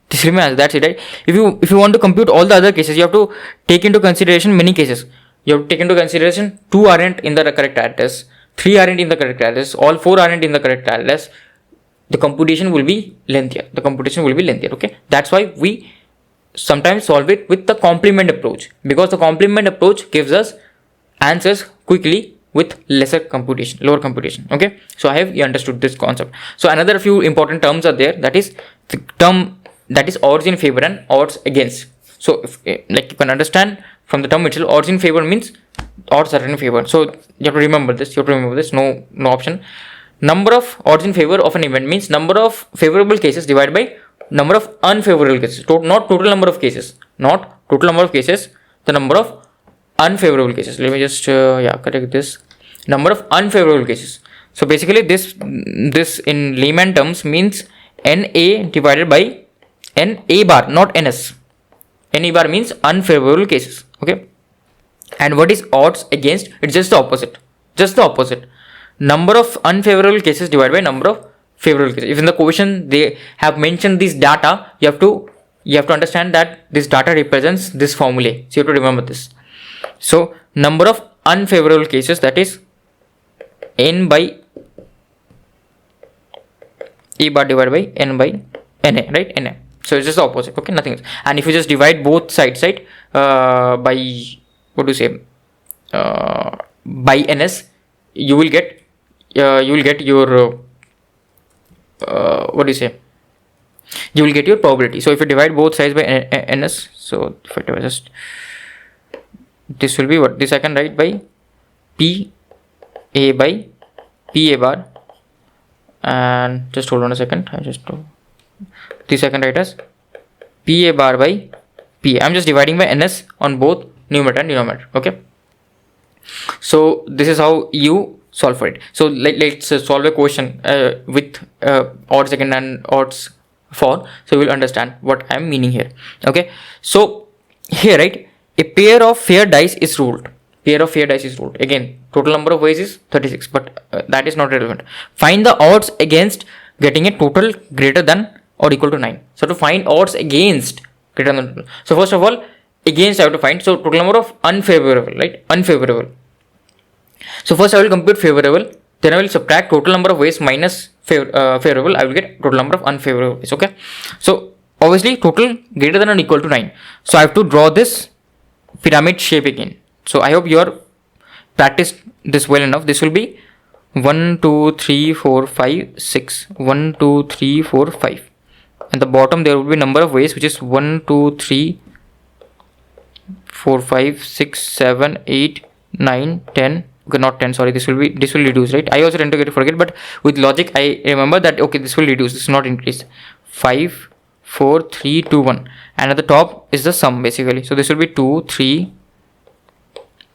That's it, right? If you want to compute all the other cases, you have to take into consideration many cases. You have to take into consideration 2 aren't in the correct address, 3 aren't in the correct address, all 4 aren't in the correct address. The computation will be lengthier. Okay, that's why we sometimes solve it with the complement approach, because the complement approach gives us answers quickly with lower computation. Okay, so I have you understood this concept. So another few important terms are there, that is the term that is odds in favor and odds against. So if, like you can understand from the term itself, odds in favor means odds are in favor. So you have to remember this. No option. Number of odds in favor of an event means number of favorable cases divided by number of unfavorable cases. Not total number of cases. The number of unfavorable cases. Let me just correct this. Number of unfavorable cases. So basically this in layman terms means NA divided by NA bar, not NS. NA bar means unfavorable cases. Okay. And what is odds against? It's just the opposite. Just the opposite. Number of unfavorable cases divided by number of favorable cases. If in the question they have mentioned this data, you have to understand that this data represents this formulae. So you have to remember this. So number of unfavorable cases, that is n by a bar divided by n by na, right? Na. So it's just the opposite. Okay, nothing else. And if you just divide both sides, right, by what do you say, by ns, you will get your what do you say, you will get your probability. So if you divide both sides by ns, so if I just, this will be what, this I can write by p a by p a bar, and just hold on a second, I just do this I can write as p a bar by p a. I'm just dividing by ns on both numerator and denominator. Okay, so this is how you solve for it. So let's solve a question with odds against and odds for, so you will understand what I am meaning here. Okay, so here, right, a pair of fair dice is ruled. Pair of fair dice is ruled. Again, total number of ways is 36, but that is not relevant. Find the odds against getting a total greater than or equal to 9. So to find odds against greater than, so first of all, against I have to find, so total number of unfavorable, right? Unfavorable. So first I will compute favorable, then I will subtract total number of ways minus favorable, I will get total number of unfavorable ways. Okay, so obviously total greater than or equal to 9. So I have to draw this pyramid shape again. So I hope you are practiced this well enough. This will be 1 2 3 4 5 6, 1 2 3 4 5, and the bottom there will be number of ways, which is 1 2 3 4 5 6 7 8 9 10. Okay, not 10, sorry, this will reduce, right? I also tend to forget, but with logic I remember that okay, this will reduce, this will not increase. 5 4 3 2 1, and at the top is the sum basically. So this will be 2 3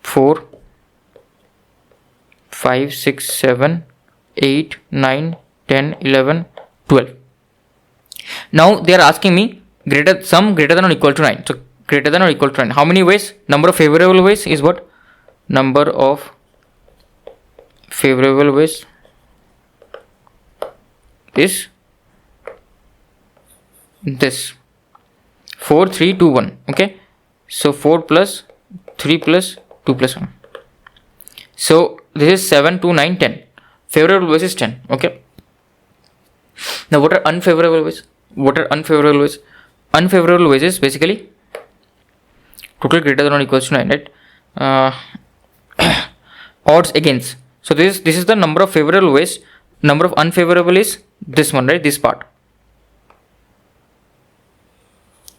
4 5 6 7 8 9 10 11 12. Now they are asking me sum greater than or equal to 9. So greater than or equal to 9, how many ways? Number of favorable ways is what? Number of favorable ways is this 4 3 2 1. Okay, so 4 plus 3 plus 2 plus 1. So this is 7 2 9 10. Favorable ways is 10. Okay, now what are unfavorable ways? What are unfavorable ways? Unfavorable ways is basically total greater than or equals to 9, right? Odds against. So this is the number of favorable ways. Number of unfavorable is this one, right? This part.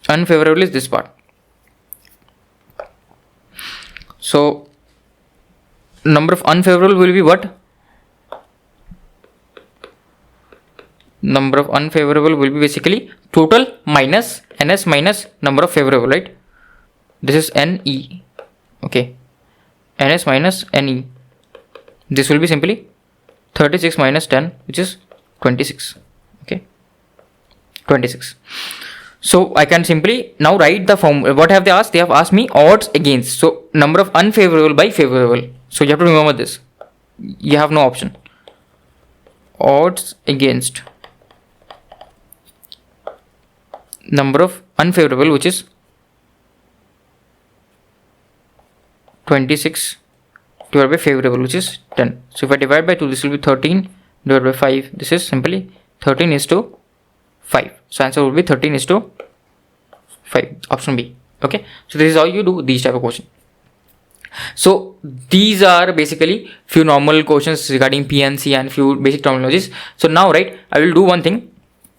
Unfavorable is this part. So number of unfavorable will be what? Number of unfavorable will be basically total minus ns minus number of favorable, right? This is ne. Okay, ns minus ne. This will be simply 36 minus 10, which is 26. Okay, 26. So I can simply now write the form. What have they asked? They have asked me odds against. So number of unfavorable by favorable. So you have to remember this. You have no option. Odds against number of unfavorable, which is 26 divided by favorable, which is 10. So if I divide by 2, this will be 13 divided by 5. This is simply 13 is to 5. So answer will be 13 is to 5. Option B. Okay. So this is how you do these type of questions. So these are basically few normal questions regarding PNC and few basic terminologies. So now, right, I will do one thing.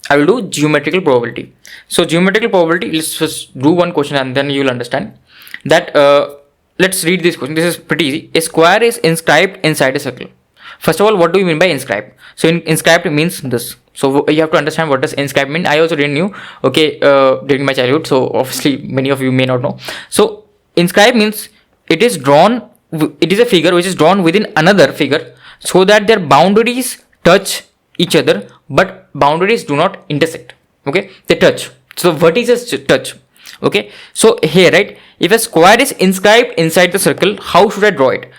I will do geometrical probability. So geometrical probability, let's just do one question and then you will understand that. Let's read this question. This is pretty easy. A square is inscribed inside a circle. First of all, what do you mean by inscribed? So inscribed means this. So you have to understand what does inscribed mean. I also didn't knew, okay, during my childhood. So obviously many of you may not know. So inscribed means it is drawn. It is a figure which is drawn within another figure so that their boundaries touch each other, but boundaries do not intersect. Okay, they touch. So the vertices touch. Okay, so here, right, if a square is inscribed inside the circle, how should I draw it?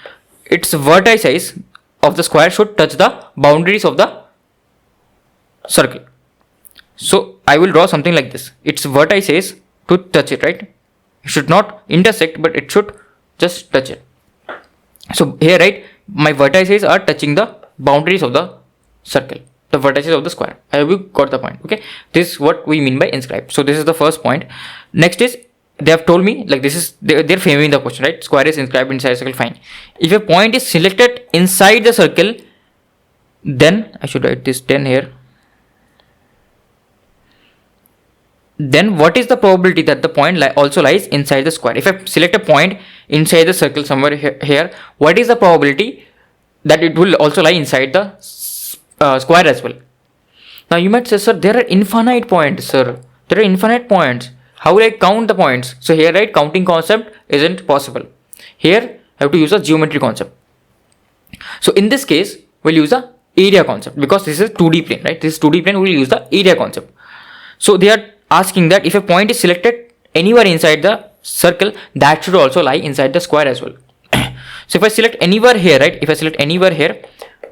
Its vertices of the square should touch the boundaries of the circle. So I will draw something like this. Its vertices to touch it, right? It should not intersect, but it should just touch it. So here, right, my vertices are touching the boundaries of the circle, the vertices of the square. I hope you got the point. Okay, this is what we mean by inscribed. So this is the first point. Next is, they have told me, like, this is they're framing the question, right? Square is inscribed inside the circle. Fine. If a point is selected inside the circle, then I should write this 10 here. Then what is the probability that the point also lies inside the square? If I select a point inside the circle somewhere here, what is the probability that it will also lie inside the square as well? Now you might say, sir, there are infinite points, sir. There are infinite points. How will I count the points? So here, right, counting concept isn't possible. Here I have to use a geometry concept. So in this case, we'll use the area concept, because this is 2D plane, right? This is 2D plane, we'll use the area concept. So they are asking that if a point is selected anywhere inside the circle, that should also lie inside the square as well. So if I select anywhere here, right, if I select anywhere here,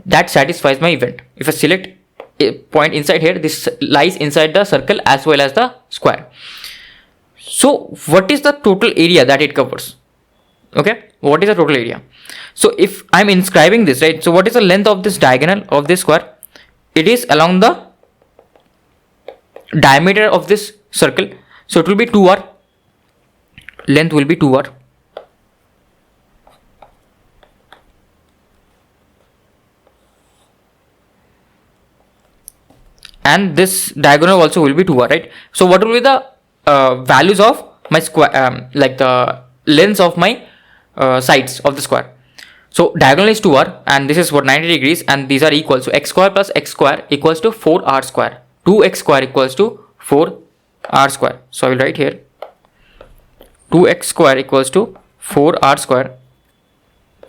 that satisfies my event. If I select a point inside here, this lies inside the circle as well as the square. So what is the total area that it covers? Okay, what is the total area? So if I'm inscribing this, right, so what is the length of this diagonal of this square? It is along the diameter of this circle, so it will be 2r. Length will be 2r. And this diagonal also will be 2r, right? So what will be the values of my square, like the lengths of my sides of the square? So diagonal is 2r, and this is what 90 degrees, and these are equal. So x square plus x square equals to 4r square. 2x square equals to 4r square. So I will write here 2x square equals to 4r square.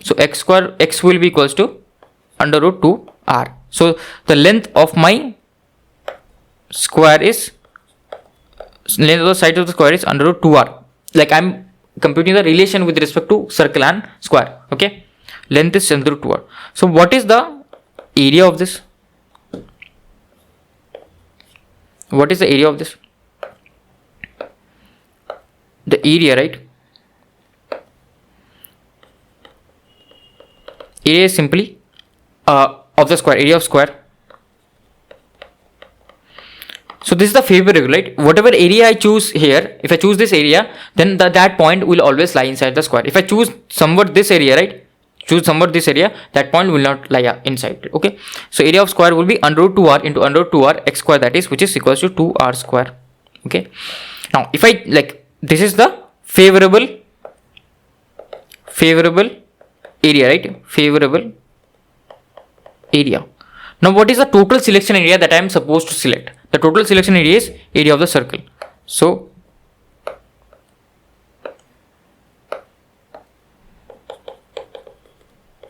So x square, x will be equals to under root 2r. So the length of my square is, length of the side of the square is under root 2r. Like I'm computing the relation with respect to circle and square. Okay, length is under root 2r. So what is the area of this? What is the area of this? The area, right? Area is simply of the square, area of square. So this is the favorable, right? Whatever area I choose here, if I choose this area, then that point will always lie inside the square. If I choose somewhat this area, right? Choose somewhat this area, that point will not lie inside. Okay, so area of square will be under root 2r into under root 2r x square, that is, which is equals to 2r square. Okay, now if I, like, this is the favorable area, right? Favorable area. Now what is the total selection area that I am supposed to select? The total selection area is area of the circle. So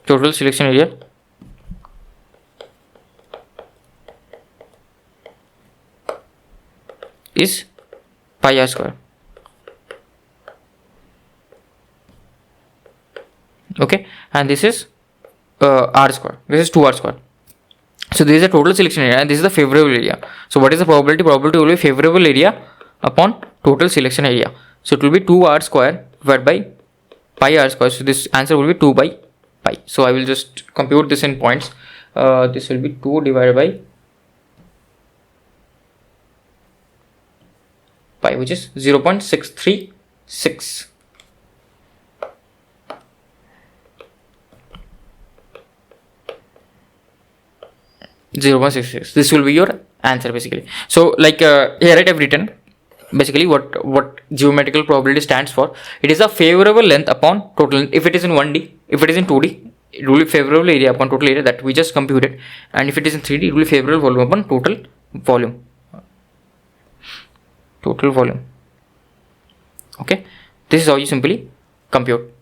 total selection area is pi r square. Okay, and this is r square. This is 2r square. So this is the total selection area, and this is the favorable area. So what is the probability? Probability will be favorable area upon total selection area. So it will be 2r square divided by pi r square. So this answer will be 2 by pi. So I will just compute this in points. This will be 2 divided by pi, which is 0.636. This will be your answer basically. So like here, right, I've written basically what geometrical probability stands for. It is a favorable length upon total length. If it is in 1D, if it is in 2D, it will be favorable area upon total area that we just computed, and if it is in 3D, it will be favorable volume upon total volume. Okay, this is how you simply compute.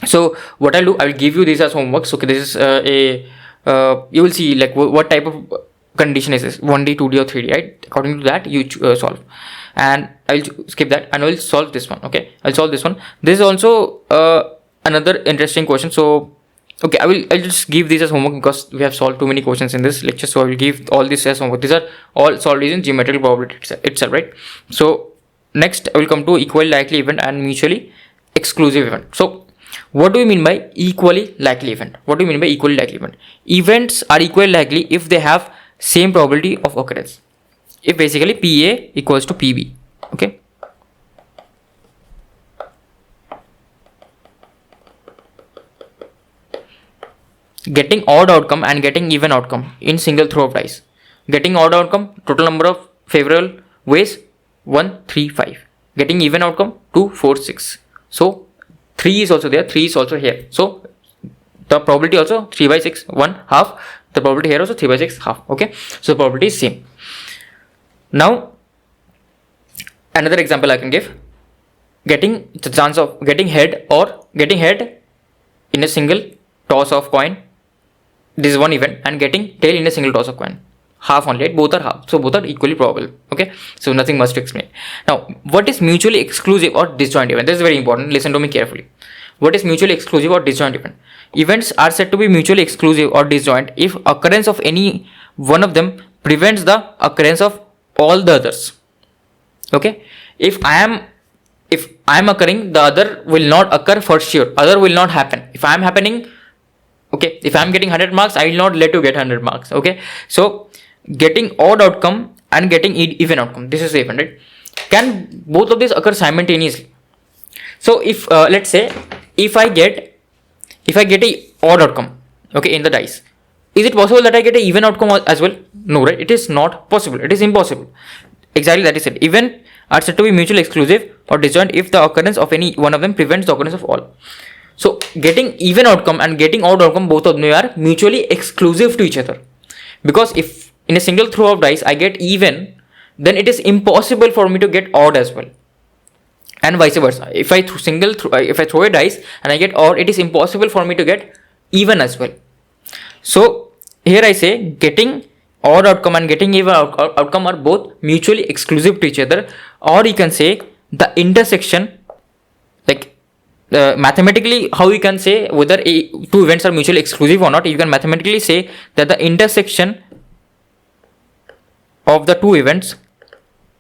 So what I'll do, I will give you this as homework. Okay, this is you will see like what type of condition is this, 1D, 2D or 3D, right? According to that you solve. and I'll skip that and I'll solve this one. Okay, I'll solve this one. This is also another interesting question. So okay, I'll just give these as homework because we have solved too many questions in this lecture. So I will give all this as homework. These are all solved in geometrical probability itself, right? So next I will come to equally likely event and mutually exclusive event. So what do we mean by equally likely event? What do you mean by equally likely event? Events are equally likely if they have same probability of occurrence. If basically PA equals to PB. Okay. Getting odd outcome and getting even outcome in single throw of dice. Getting odd outcome, total number of favorable ways 1, 3, 5. Getting even outcome 2, 4, 6. So 3 is also there, 3 is also here. So the probability also 3 by 6, 1 half. The probability here also 3 by 6 half. Okay, so the probability is same. Now another example I can give. Getting the chance of getting head in a single toss of coin. This is one event, and getting tail in a single toss of coin. Half only, right? Both are half, so both are equally probable. Okay, so nothing much to explain. Now, what is mutually exclusive or disjoint event? This is very important. Listen to me carefully. What is mutually exclusive or disjoint event? Events are said to be mutually exclusive or disjoint if occurrence of any one of them prevents the occurrence of all the others. Okay, if I am occurring, the other will not occur for sure. Other will not happen. If I am happening, okay, if I am getting 100 marks, I will not let you get 100 marks. Okay, so getting odd outcome and getting even outcome, this is the event, right? Can both of these occur simultaneously? So if let's say if I get a odd outcome, okay, in the dice, is it possible that I get a even outcome as well? No, right? It is not possible. It is impossible. Exactly, that is it. Even are said to be mutually exclusive or disjoint if the occurrence of any one of them prevents the occurrence of all. So getting even outcome and getting odd outcome, both of them are mutually exclusive to each other. Because if in a single throw of dice I get even, then it is impossible for me to get odd as well. And vice versa. If I throw a dice and I get odd, it is impossible for me to get even as well. So here I say getting odd outcome and getting even outcome are both mutually exclusive to each other, or you can say the intersection, like mathematically how you can say whether two events are mutually exclusive or not. You can mathematically say that the intersection of the two events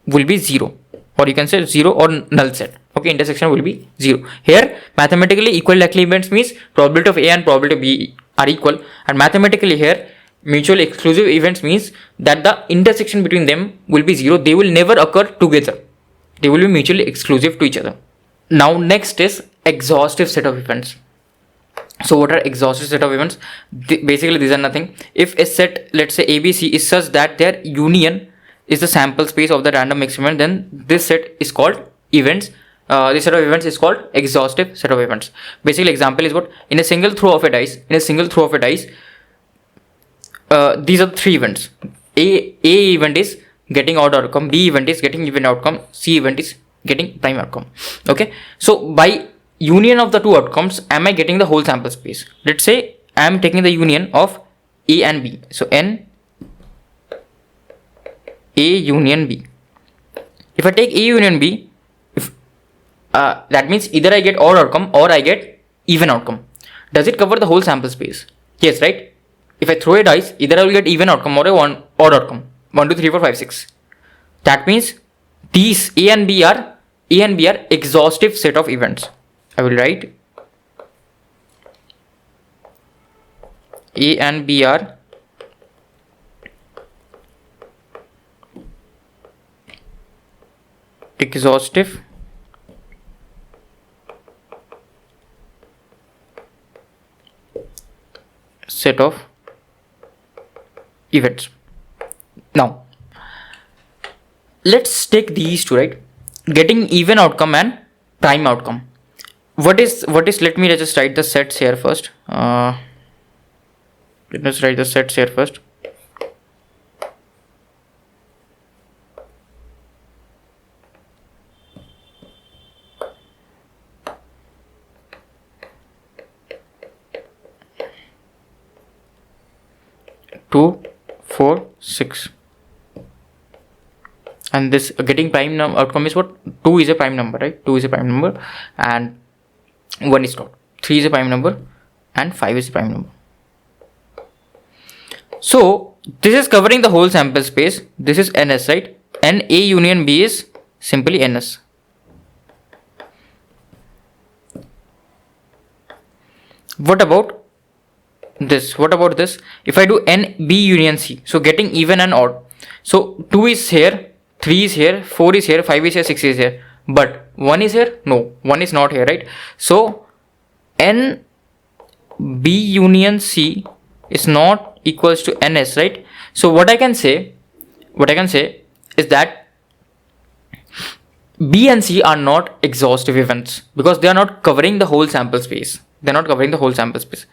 will be 0, or you can say 0 or null set. Okay, intersection will be 0. Here mathematically equal likely events means probability of A and probability of B are equal, and mathematically here mutually exclusive events means that the intersection between them will be 0. They will never occur together. They will be mutually exclusive to each other. Now next is exhaustive set of events. So what are exhaustive set of events? Basically these are nothing. If a set, let's say ABC, is such that their union is the sample space of the random maximum, then this set is called events. This set of events is called exhaustive set of events. Basically example is what? In a single throw of a dice, these are three events. A event is getting odd outcome, B event is getting even outcome, C event is getting prime outcome. Okay, so by union of the two outcomes, am I getting the whole sample space? Let's say I am taking the union of A and B. So N A union B. If I take A union B, if that means either I get odd outcome or I get even outcome. Does it cover the whole sample space? Yes, right? If I throw a dice, either I will get even outcome or odd outcome. 1, 2, 3, 4, 5, 6. That means these A and B are exhaustive set of events. I will write A and B are exhaustive set of events. Now let's take these two, right? Getting even outcome and prime outcome. What is let me just write the sets here first. Let us write the sets here first. Two, 4, 6. and this getting prime outcome is what? 2 is a prime number, right? 2 is a prime number and 1 is not. 3 is a prime number and 5 is a prime number. So this is covering the whole sample space. This is ns, right? And A union B is simply ns. What about this? What about this? If I do n B union C, so getting even and odd. So 2 is here, 3 is here, 4 is here, 5 is here, 6 is here, but 1 is here? No, 1 is not here, right? So n B union C is not equals to ns, right? So what I can say is that B and C are not exhaustive events because they are not covering the whole sample space. They're not covering the whole sample space.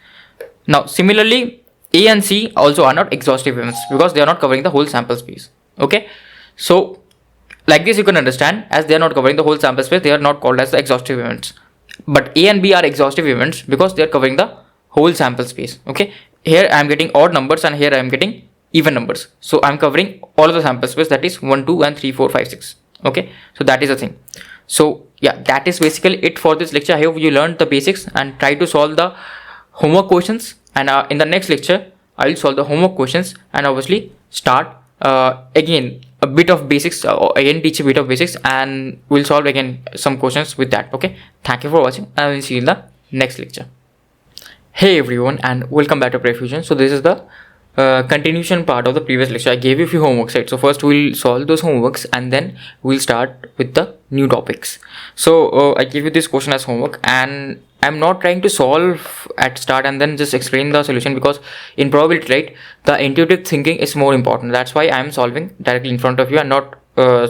Now, similarly, A and C also are not exhaustive events because they are not covering the whole sample space. Okay. So, like this, you can understand, as they are not covering the whole sample space, they are not called as the exhaustive events. But A and B are exhaustive events because they are covering the whole sample space. Okay. Here I am getting odd numbers and here I am getting even numbers. So I'm covering all of the sample space, that is 1, 2 and 3, 4, 5, 6. Okay. So that is the thing. So yeah, that is basically it for this lecture. I hope you learned the basics and try to solve the homework questions. And in the next lecture, I will solve the homework questions and obviously start again a bit of basics, again teach a bit of basics, and we'll solve again some questions with that. Okay. Thank you for watching. I will see you in the next lecture. Hey everyone, and welcome back to PrepFusion. So this is the continuation part of the previous lecture. I gave you a few homeworks, right? So first we'll solve those homeworks and then we'll start with the new topics. So I gave you this question as homework, and I'm not trying to solve at start and then just explain the solution, because in probability, right, the intuitive thinking is more important. That's why I'm solving directly in front of you and not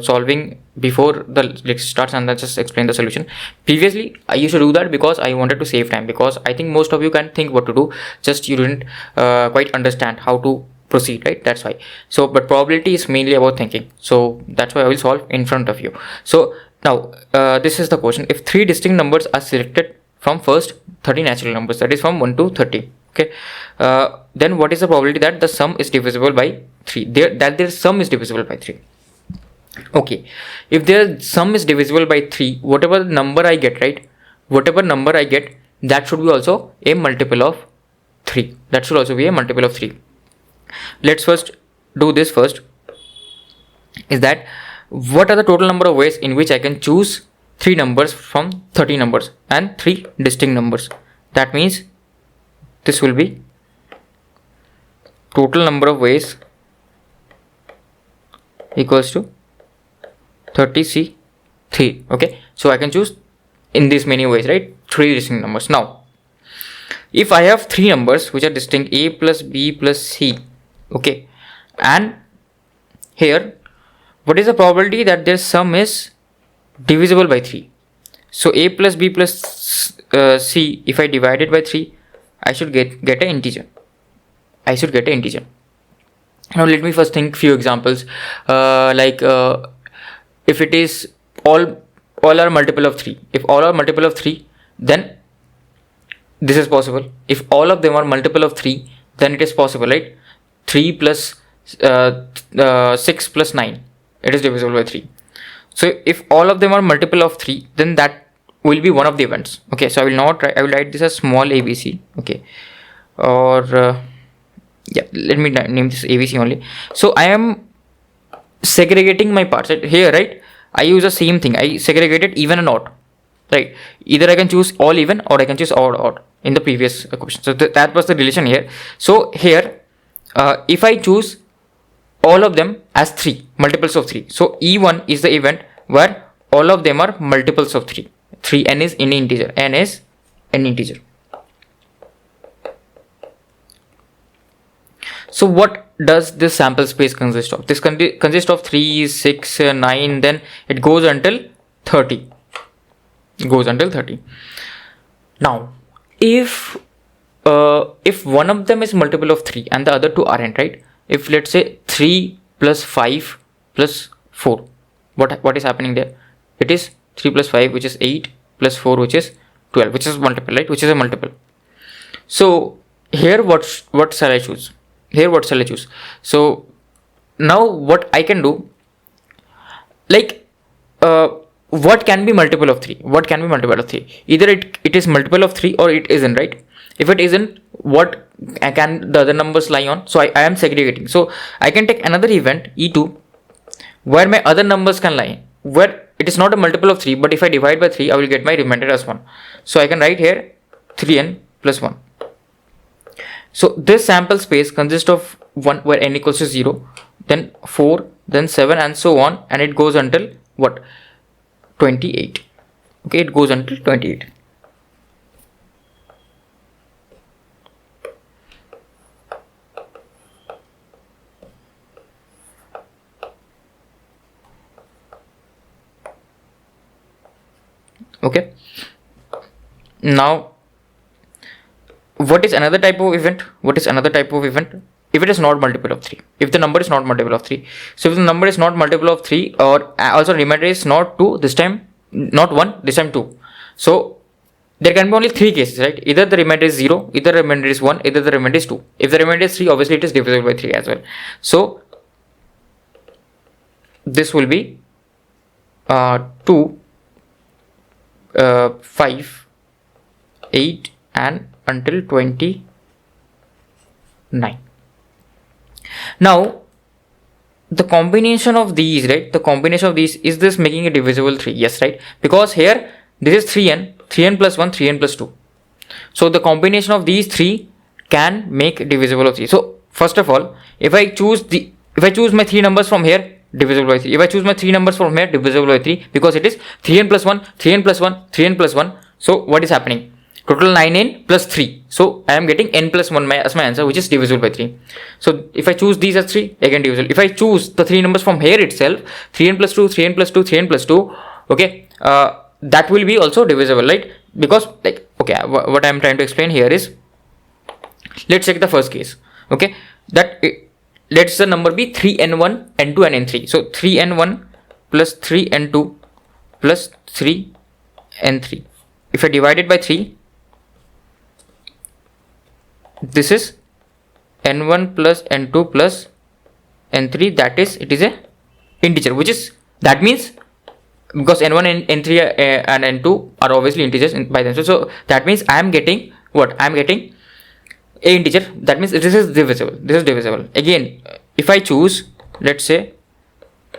solving before the lecture starts and then just explain the solution. Previously I used to do that because I wanted to save time, because I think most of you can think what to do, just you didn't quite understand how to proceed, right? That's why. So but probability is mainly about thinking, so that's why I will solve in front of you. So now this is the question: if 3 distinct numbers are selected from first 30 natural numbers, that is from 1 to 30, okay, then what is the probability that the sum is divisible by 3? Their sum is divisible by 3. Okay, if their sum is divisible by 3, whatever number I get, right, whatever number I get, that should be also a multiple of 3. That should also be a multiple of 3. Let's first do this first, is that what are the total number of ways in which I can choose 3 numbers from 30 numbers and 3 distinct numbers. That means this will be total number of ways equals to 30C3. Okay, so I can choose in these many ways, right? 3 distinct numbers. Now if I have 3 numbers which are distinct, A plus B plus C, okay, and here what is the probability that their sum is divisible by 3? So A plus B plus C, if I divide it by 3, I should get an integer. I should get an integer. Now let me first think few examples, if it is all are multiple of 3. If all are multiple of 3, then this is possible. If all of them are multiple of 3, then it is possible, right? 3 plus 6 plus 9, it is divisible by 3. So if all of them are multiple of 3, then that will be one of the events. Okay, so I will not try, I will write this as small abc. Okay, or yeah, let me name this abc only. So I am segregating my parts here, right? I use the same thing. I segregated even and odd, right? Either I can choose all even or I can choose odd in the previous question. So that was the relation here. So here if I choose all of them as 3, multiples of 3, so E1 is the event where all of them are multiples of 3. N is an integer. N is an integer. So what does this sample space consist of? This consists of 3, 6, 9, then it goes until 30. It goes until 30. Now, if one of them is multiple of 3 and the other 2 aren't, right? If let's say 3 plus 5 plus 4, what is happening there? It is 3 plus 5, which is 8, plus 4, which is 12, which is multiple, right? Which is a multiple. So here what shall I choose? Here what shall I choose? So now what I can do, like what can be multiple of 3? What can be multiple of 3? Either it is multiple of 3 or it isn't, right? If it isn't, what can the other numbers lie on? So I am segregating. So I can take another event E2 where my other numbers can lie, where it is not a multiple of 3, but if I divide by 3, I will get my remainder as 1. So I can write here 3n plus 1. So this sample space consists of 1 where n equals to 0, then 4, then 7 and so on, and it goes until what? 28. Okay, it goes until 28. Okay, now what is another type of event? What is another type of event? If it is not multiple of 3, if the number is not multiple of 3, so if the number is not multiple of 3, or also remainder is not 2, this time not 1, this time 2, so there can be only 3 cases, right? Either the remainder is 0, either the remainder is 1, either the remainder is 2. If the remainder is 3, obviously it is divisible by 3 as well. So this will be 2, 5, 8 and until 29. Now the combination of these, right? The combination of these, is this making it divisible 3? Yes, right? Because here this is 3n plus 1, 3n plus 2. So the combination of these 3 can make divisible of 3. So first of all, if I choose my 3 numbers from here, divisible by 3. If I choose my 3 numbers from here, divisible by 3, because it is 3n plus 1, 3n plus 1, 3n plus 1. So what is happening? Total 9n plus 3. So I am getting n plus 1 as my answer, which is divisible by 3. So if I choose these as 3, again divisible. If I choose the 3 numbers from here itself, 3n plus 2, 3n plus 2, 3n plus 2, okay, that will be also divisible, right? Because, like, okay, what I am trying to explain here is, let's check the first case. Okay, that let's the number be 3n1, n2 and n3. So 3n1 plus 3n2 plus 3n3. If I divide it by 3, this is n1 plus n2 plus n3, that is, it is a integer, which is, that means, because n1 and n3 and n2 are obviously integers by themselves, so that means I am getting what? I am getting a integer, that means this is divisible. This is divisible. Again, if I choose, let's say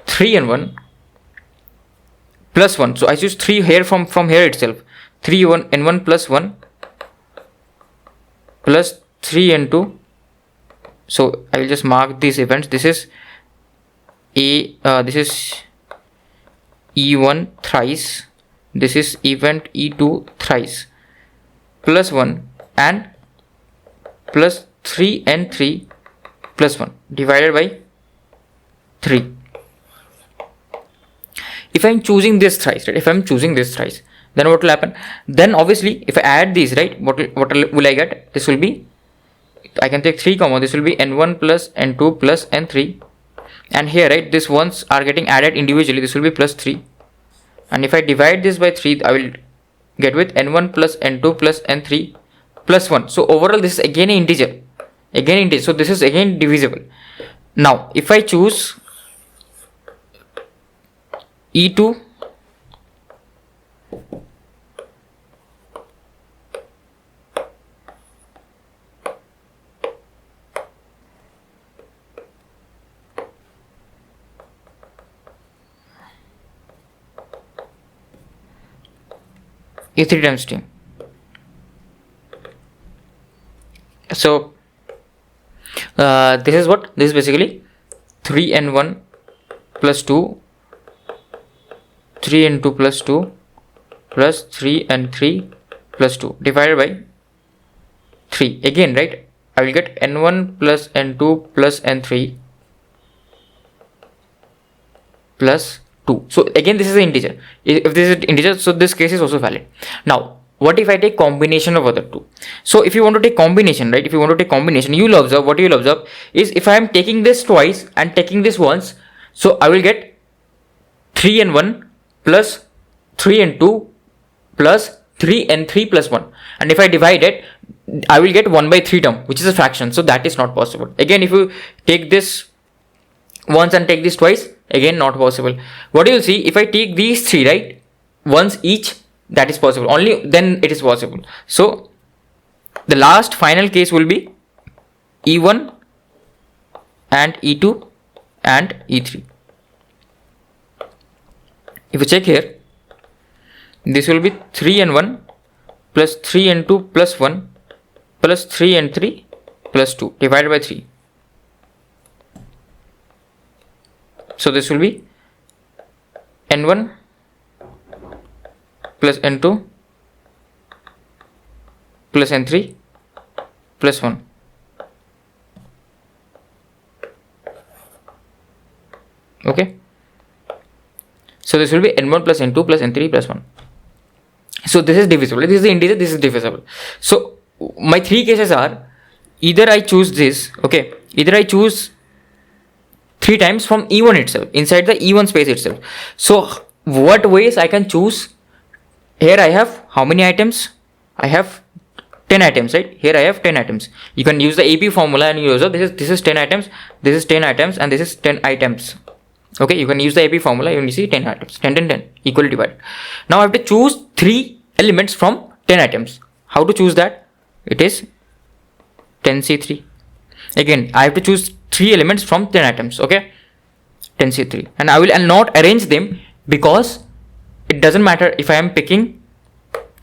3n1 plus 1, so I choose 3 here from here itself, 3n1 plus 1 plus 3n2. So I will just mark these events. This is this is e1 thrice, this is event e2 thrice, plus 1 and plus 3n3 plus 1 divided by 3. If I am choosing this thrice, right? If I am choosing this thrice, then what will happen? Then obviously if I add these, right, what will I get? This will be, I can take 3 comma, this will be n1 plus n2 plus n3, and here, right, these ones are getting added individually, this will be plus 3, and if I divide this by 3, I will get with n1 plus n2 plus n3 plus 1. So overall this is again an integer, so this is again divisible. Now if I choose e2 e3 times t. So this is what? This is basically 3n1 plus 2, 3n2 plus 2 plus 3n3 plus 2 divided by 3. Again, right, I will get n1 plus n2 plus n3 plus 2. So again, this is an integer. If this is an integer, so this case is also valid. Now what if I take combination of other two? So if you want to take combination, right, if you want to take combination, you will observe, what you will observe is, if I am taking this twice and taking this once, so I will get 3n1 plus 3n2 plus 3n3 plus 1, and if I divide it, I will get 1 by 3 term, which is a fraction, so that is not possible. Again, if you take this once and take this twice, Again, not possible. What you will see, if I take these three, right, once each, that is possible. Only then it is possible. So the last final case will be E1 and E2 and E3. If you check here, this will be 3n1 plus 3n2 plus 1 plus 3n3 plus 2 divided by 3. So this will be n1 plus n2 plus n3 plus 1. Okay. So this will be n1 plus n2 plus n3 plus 1. So this is divisible. This is the integer, this is divisible. So my three cases are, either I choose this, okay, either I choose 3 times from E1 itself, inside the E1 space itself. So what ways I can choose? Here I have how many items? I have 10 items, right? Here I have 10 items. You can use the AP formula and use this is 10 items, this is 10 items, and this is 10 items. Okay, you can use the AP formula. You see 10 items, 10 10 10 equally divided. Now I have to choose 3 elements from 10 items. How to choose that? It is 10C3. Again, I have to choose 3 elements from 10 items. Okay, 10C3, and I will not arrange them, because it doesn't matter if I am picking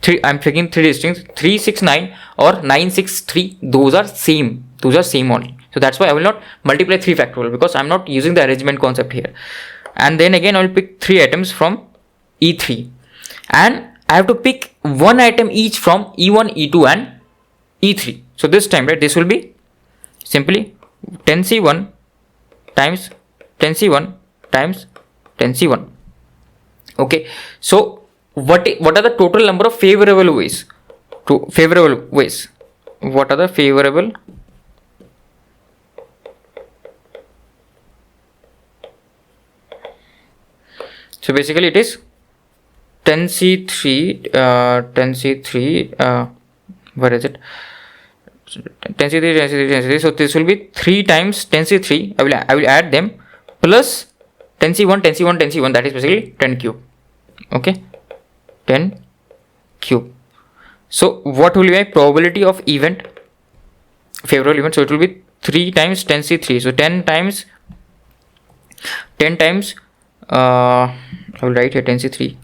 3. I'm picking 3 strings, 3 6 9 or 9 6 3. Those are same. Those are same only. So that's why I will not multiply 3 factorial, because I'm not using the arrangement concept here. And then again I will pick 3 items from E3, and I have to pick 1 item each from E1, E2 and E3. So this time, right, this will be simply 10C1 times 10C1 times 10C1. Okay, so what are the total number of favorable ways? What are the favorable? So basically it is 10C3, where is it? 10C3. So this will be 3 times 10C3. I will add them plus 10C1. That is basically 10 cube. Okay, 10 cube. So what will be my probability of event, favorable event? So it will be 3 times 10C3. So 10 times I will write here 10C3.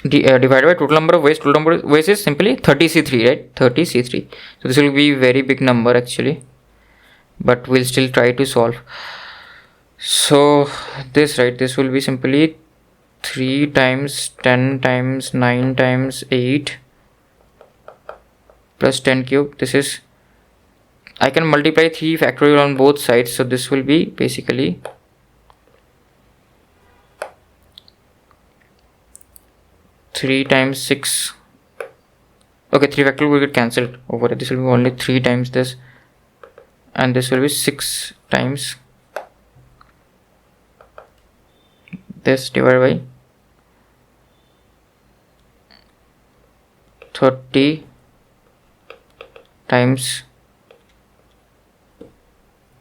Divided by total number of ways. Total number of ways is simply 30C3, right? 30C3. So this will be very big number actually, but we'll still try to solve. So this, right, this will be simply 3 times 10 times 9 times 8 plus 10 cube. This is, I can multiply 3 factorial on both sides. So this will be basically 3 times 6. Okay, 3 factorial will get cancelled over it. This will be only 3 times this, and this will be 6 times this divided by 30 times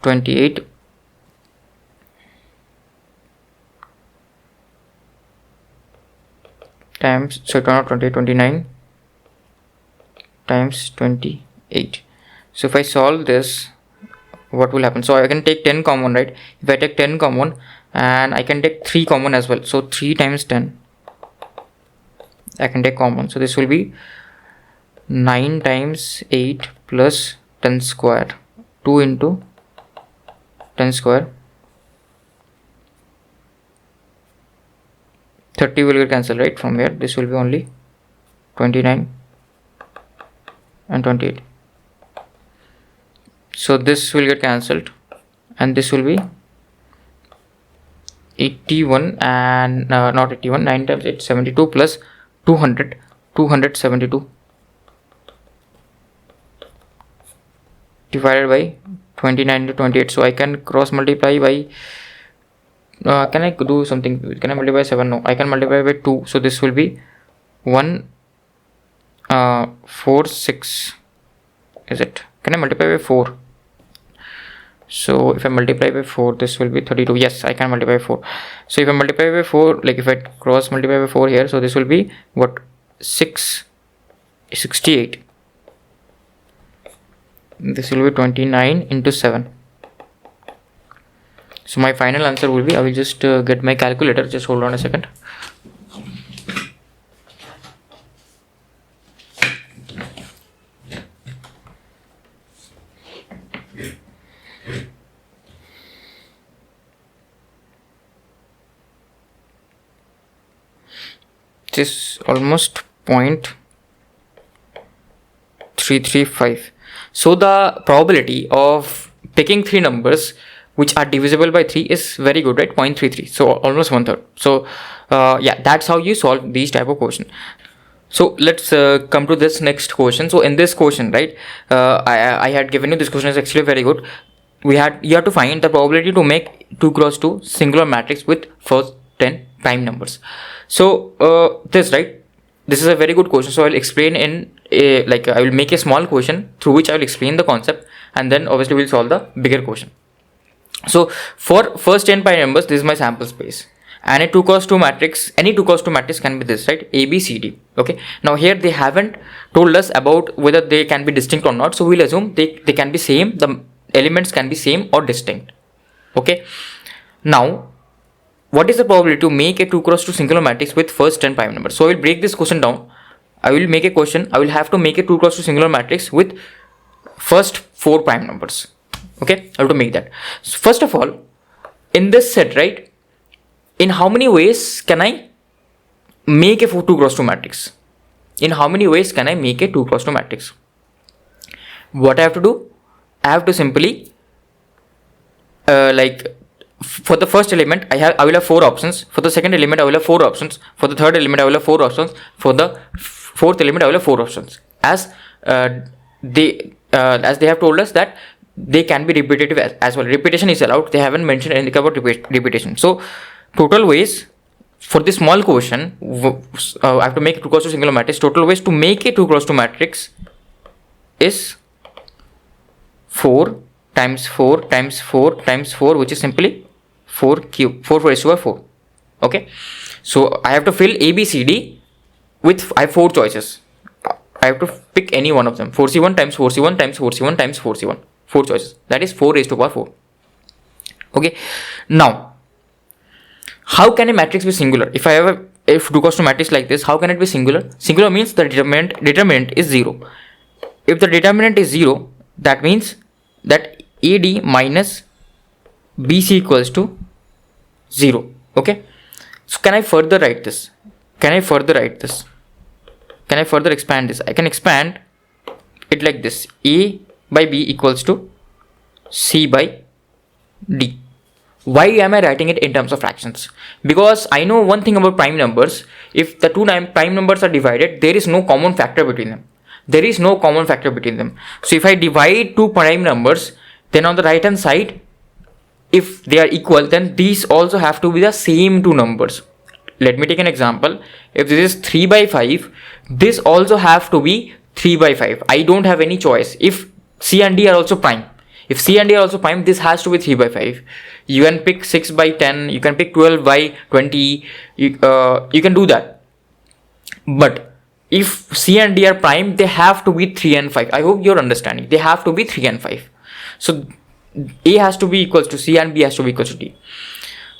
28 times, so 29 times 28. So if I solve this, what will happen? So I can take 10 common, right? If I take 10 common, and I can take 3 common as well. So 3 times 10 I can take common. So this will be 9 times 8 plus 10 square, 2 into 10 square. 30 will get cancelled, right? From here this will be only 29 and 28. So this will get cancelled, and this will be 81 and not 81, 9 times 8, 72 plus 200, 272 divided by 29 into 28. So I can cross multiply by can I do something? Can I multiply by 7? No, I can multiply by 2. So this will be 1 4 6. Is it? Can I multiply by 4? So if I multiply by 4, this will be 32. Yes, I can multiply by 4. So if I multiply by 4, like if I cross multiply by 4 here, so this will be what? 68. This will be 29 into 7. So my final answer will be, I will just get my calculator. Just hold on a second. This is almost 0.335. So the probability of picking 3 numbers which are divisible by 3 is very good, right? 0.33. So almost 1/3. So yeah, that's how you solve these type of question. So let's come to this next question. So in this question, right, I had given you this question is actually very good. You have to find the probability to make 2 cross 2 singular matrix with first 10 prime numbers. So this is a very good question. So I'll explain in I will make a small question through which I will explain the concept, and then obviously we'll solve the bigger question. So for first 10 prime numbers, this is my sample space, and any 2 cross 2 matrix can be this, right? A, B, C, D. Okay. Now here they haven't told us about whether they can be distinct or not. So we'll assume they can be same. The elements can be same or distinct. Okay. Now, what is the probability to make a 2 cross 2 singular matrix with first 10 prime numbers? So I will break this question down. I will make a question. I will have to make a 2 cross 2 singular matrix with first 4 prime numbers. Okay, I have to make that. So first of all, in this set, right, in how many ways can I make a 2 cross 2 matrix? In how many ways can I make a 2 cross 2 matrix? What I have to do? I have to simply for the first element, I will have 4 options. For the second element, I will have 4 options. For the third element, I will have 4 options. For the fourth element, I will have 4 options. As they have told us that they can be repetitive as well. Repetition is allowed. They haven't mentioned anything about repetition. So total ways for this small question, I have to make a 2 cross 2 singular matrix. Total ways to make a 2 cross 2 matrix is 4 times 4 times 4 times 4, which is simply 4 cube, 4 raised to 4. Okay, so I have to fill A, B, C, D with, I have 4 choices. I have to pick any one of them. 4C1 times 4C1 times 4C1 times 4C1. 4 choices. That is 4 raised to 4. Okay, now how can a matrix be singular? If I have a 2 cross 2 matrix like this, how can it be singular? Singular means the determinant is 0. If the determinant is 0, that means that AD minus BC equals to 0. Okay, so can I further write this? Can I further expand this? I can expand it like this: A by B equals to C by D. Why am I writing it in terms of fractions? Because I know one thing about prime numbers. If the 2 prime numbers are divided, there is no common factor between them. So if I divide 2 prime numbers, then on the right hand side, if they are equal, then these also have to be the same 2 numbers. Let me take an example. If this is 3 by 5, this also have to be 3 by 5. I don't have any choice. If C and D are also prime, this has to be 3 by 5. You can pick 6 by 10, you can pick 12 by 20, you can do that. But if C and D are prime, they have to be 3 and 5. I hope you're understanding. They have to be 3 and 5. So A has to be equals to C and B has to be equals to D.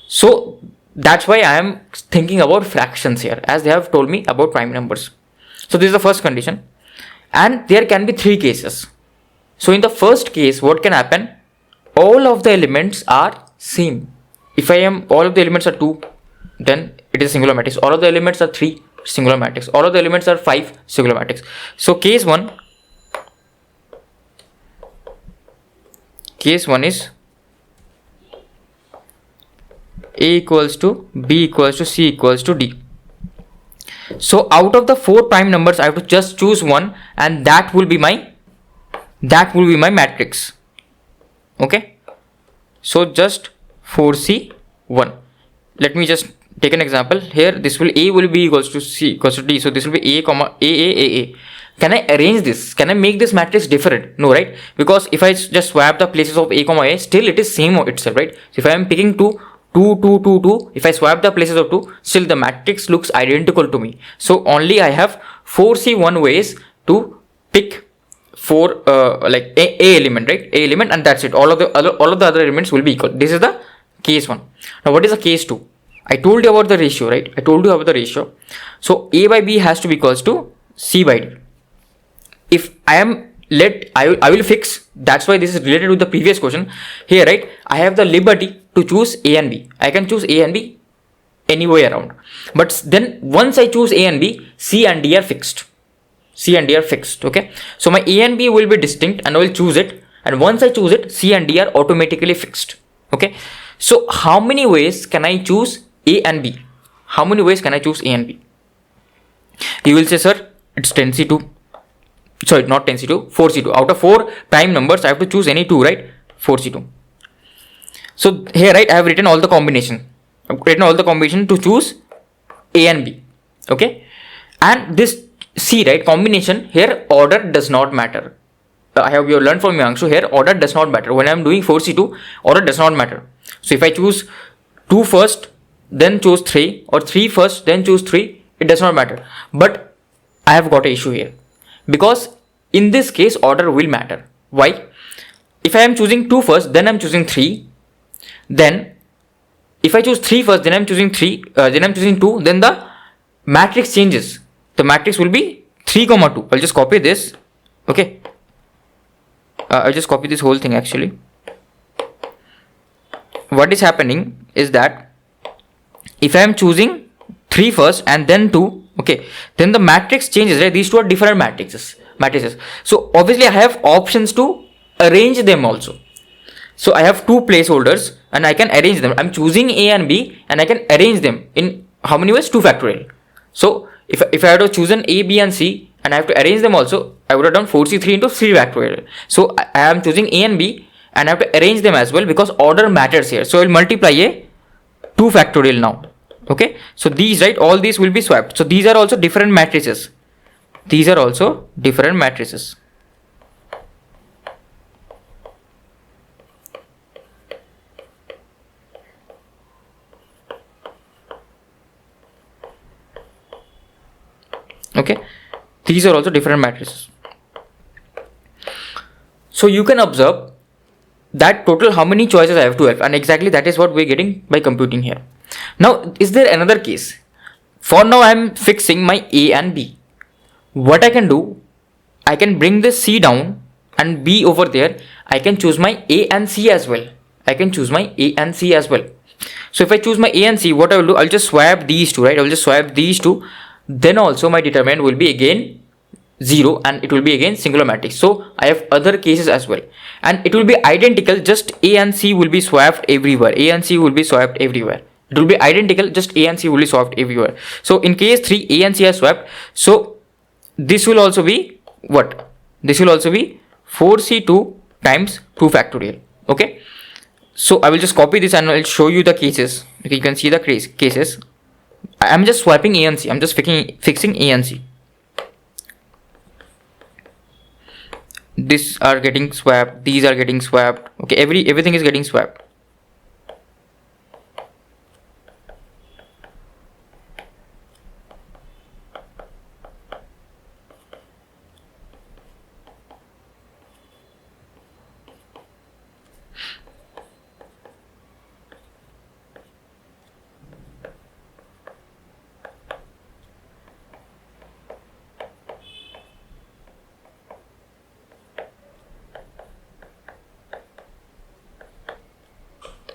So that's why I am thinking about fractions here, as they have told me about prime numbers. So this is the first condition, and there can be 3 cases. So in the first case, what can happen? All of the elements are same. If all of the elements are 2, then it is a singular matrix. All of the elements are 3, singular matrix. All of the elements are 5, singular matrix. So case 1 is A equals to B equals to C equals to D. So out of the 4 prime numbers, I have to just choose one, and that will be my matrix. Okay, so just 4C1. Let me just take an example here. This will A will be equals to C equals to D, so this will be A comma A. Can I arrange this? Can I make this matrix different? No, right? Because if I just swap the places of A comma A, still it is same itself, right? So if I am picking 2, if I swap the places of 2, still the matrix looks identical to me. So only I have 4C1 ways to pick for like a element, right? A element, and that's it. All of the other elements will be equal. This is the case 1. Now what is the case 2? I told you about the ratio, right? I told you about the ratio. So A by B has to be equals to C by D. If I am I will fix, that's why this is related with the previous question here, right? I have the liberty to choose A and B. I can choose A and B any way around. But then once I choose A and B, C and D are fixed. C and D are fixed, okay? So my A and B will be distinct and I will choose it. And once I choose it, C and D are automatically fixed, okay? So how many ways can I choose A and B? How many ways can I choose A and B? You will say, sir, it's 10C2. Sorry, not 10C2, 4C2. Out of 4 prime numbers, I have to choose any 2, right? 4C2. So here, right, I have written all the combination. I've written all the combination to choose A and B, okay? And this C, right, combination, here order does not matter. I hope you have learned from Yangshu, here order does not matter. When I am doing 4C2, order does not matter. So if I choose 2 first, then choose 3, or 3 first, then choose 3, it does not matter. But I have got an issue here, because in this case order will matter. Why? If I am choosing 2 first, then I am choosing 3, then if I choose 3 first, then I am choosing 3, then I am choosing 2, then the matrix changes. The matrix will be 3 comma 2. I'll just copy this, okay? I'll just copy this whole thing actually. What is happening is that if I am choosing 3 first and then 2, okay, then the matrix changes, right? These two are different matrices. So obviously I have options to arrange them also. So I have 2 placeholders and I can arrange them. I'm choosing A and B and I can arrange them in how many ways? 2 factorial. So if I had to choose an A, B and C and I have to arrange them also, I would have done 4C3 into 3 factorial. So I am choosing A and B and I have to arrange them as well because order matters here. So I will multiply a 2 factorial now. Okay, so these, right, all these will be swapped. So these are also different matrices. These are also different matrices. Okay, these are also different matrices. So you can observe that total how many choices I have, 12, and exactly that is what we're getting by computing here. Now, is there another case? For now, I am fixing my A and B. What I can do, I can bring this C down and B over there. I can choose my A and C as well. So if I choose my A and C, what I will do, I'll just swap these two, right? I will just swap these two. Then also my determinant will be again 0 and it will be again singular matrix. So I have other cases as well. And it will be identical, just A and C will be swapped everywhere. It will be identical, just A and C will be swapped everywhere. So in case 3, A and C are swapped. So this will also be what? This will also be 4C2 times 2 factorial. Okay. So I will just copy this and I will show you the cases. Okay, you can see the cases. I am just swapping A and C. I'm just fixing A and C. These are getting swapped. These are getting swapped. Okay, everything is getting swapped.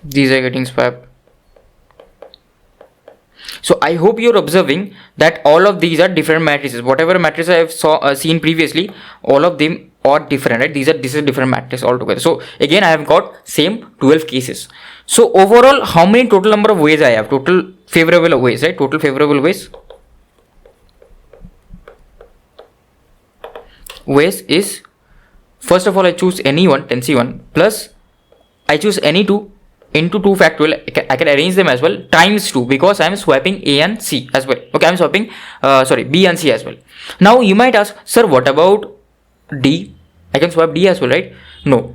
These are getting swapped. So I hope you're observing that all of these are different matrices. Whatever matrices I have seen previously, all of them are different, right? This is different matrix altogether. So again, I have got same 12 cases. So overall, how many total number of ways I have? Total favorable ways, right? Total favorable ways is, first of all, I choose any one, 10C1 plus I choose any two into 2 factorial, I can arrange them as well times 2 because I am swapping A and C as well. Okay, I am swapping B and C as well. Now you might ask, sir, what about D? I can swap D as well, right? No.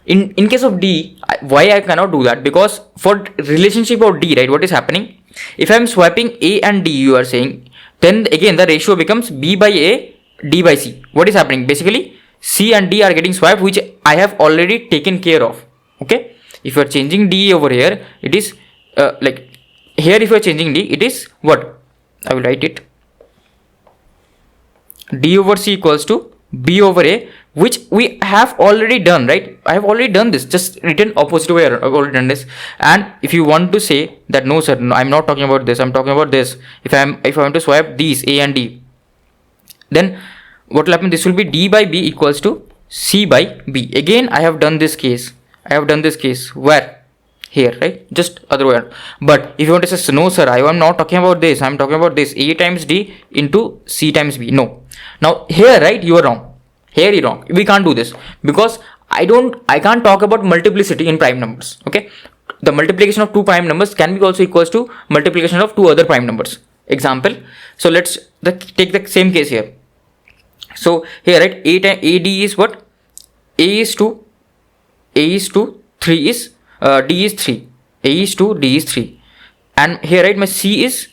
In case of D, why I cannot do that? Because for relationship of D, right, what is happening? If I am swapping A and D, you are saying, then again the ratio becomes B by A, D by C. What is happening? Basically, C and D are getting swapped, which I have already taken care of. Okay. If you are changing D over here, it is like here. If you are changing D, it is what? I will write it. D over C equals to B over A, which we have already done, right? I have already done this, just written opposite way. I've already done this. And if you want to say that no, sir, no, I'm not talking about this. I'm talking about this. If I want to swap these A and D, then what will happen? This will be D by B equals to C by B. Again, I have done this case. Where? Here, right? Just other way around. But if you want to say no, sir, I am not talking about this. I'm talking about this. A times D into C times B. No. Now here, right, you are wrong. Here you're wrong. We can't do this because I can't talk about multiplicity in prime numbers. Okay. The multiplication of two prime numbers can be also equals to multiplication of two other prime numbers. Example. So let's take the same case here. So here, right, AD is what? A is 2, D is 3. A is 2, D is 3. And here, right, my C is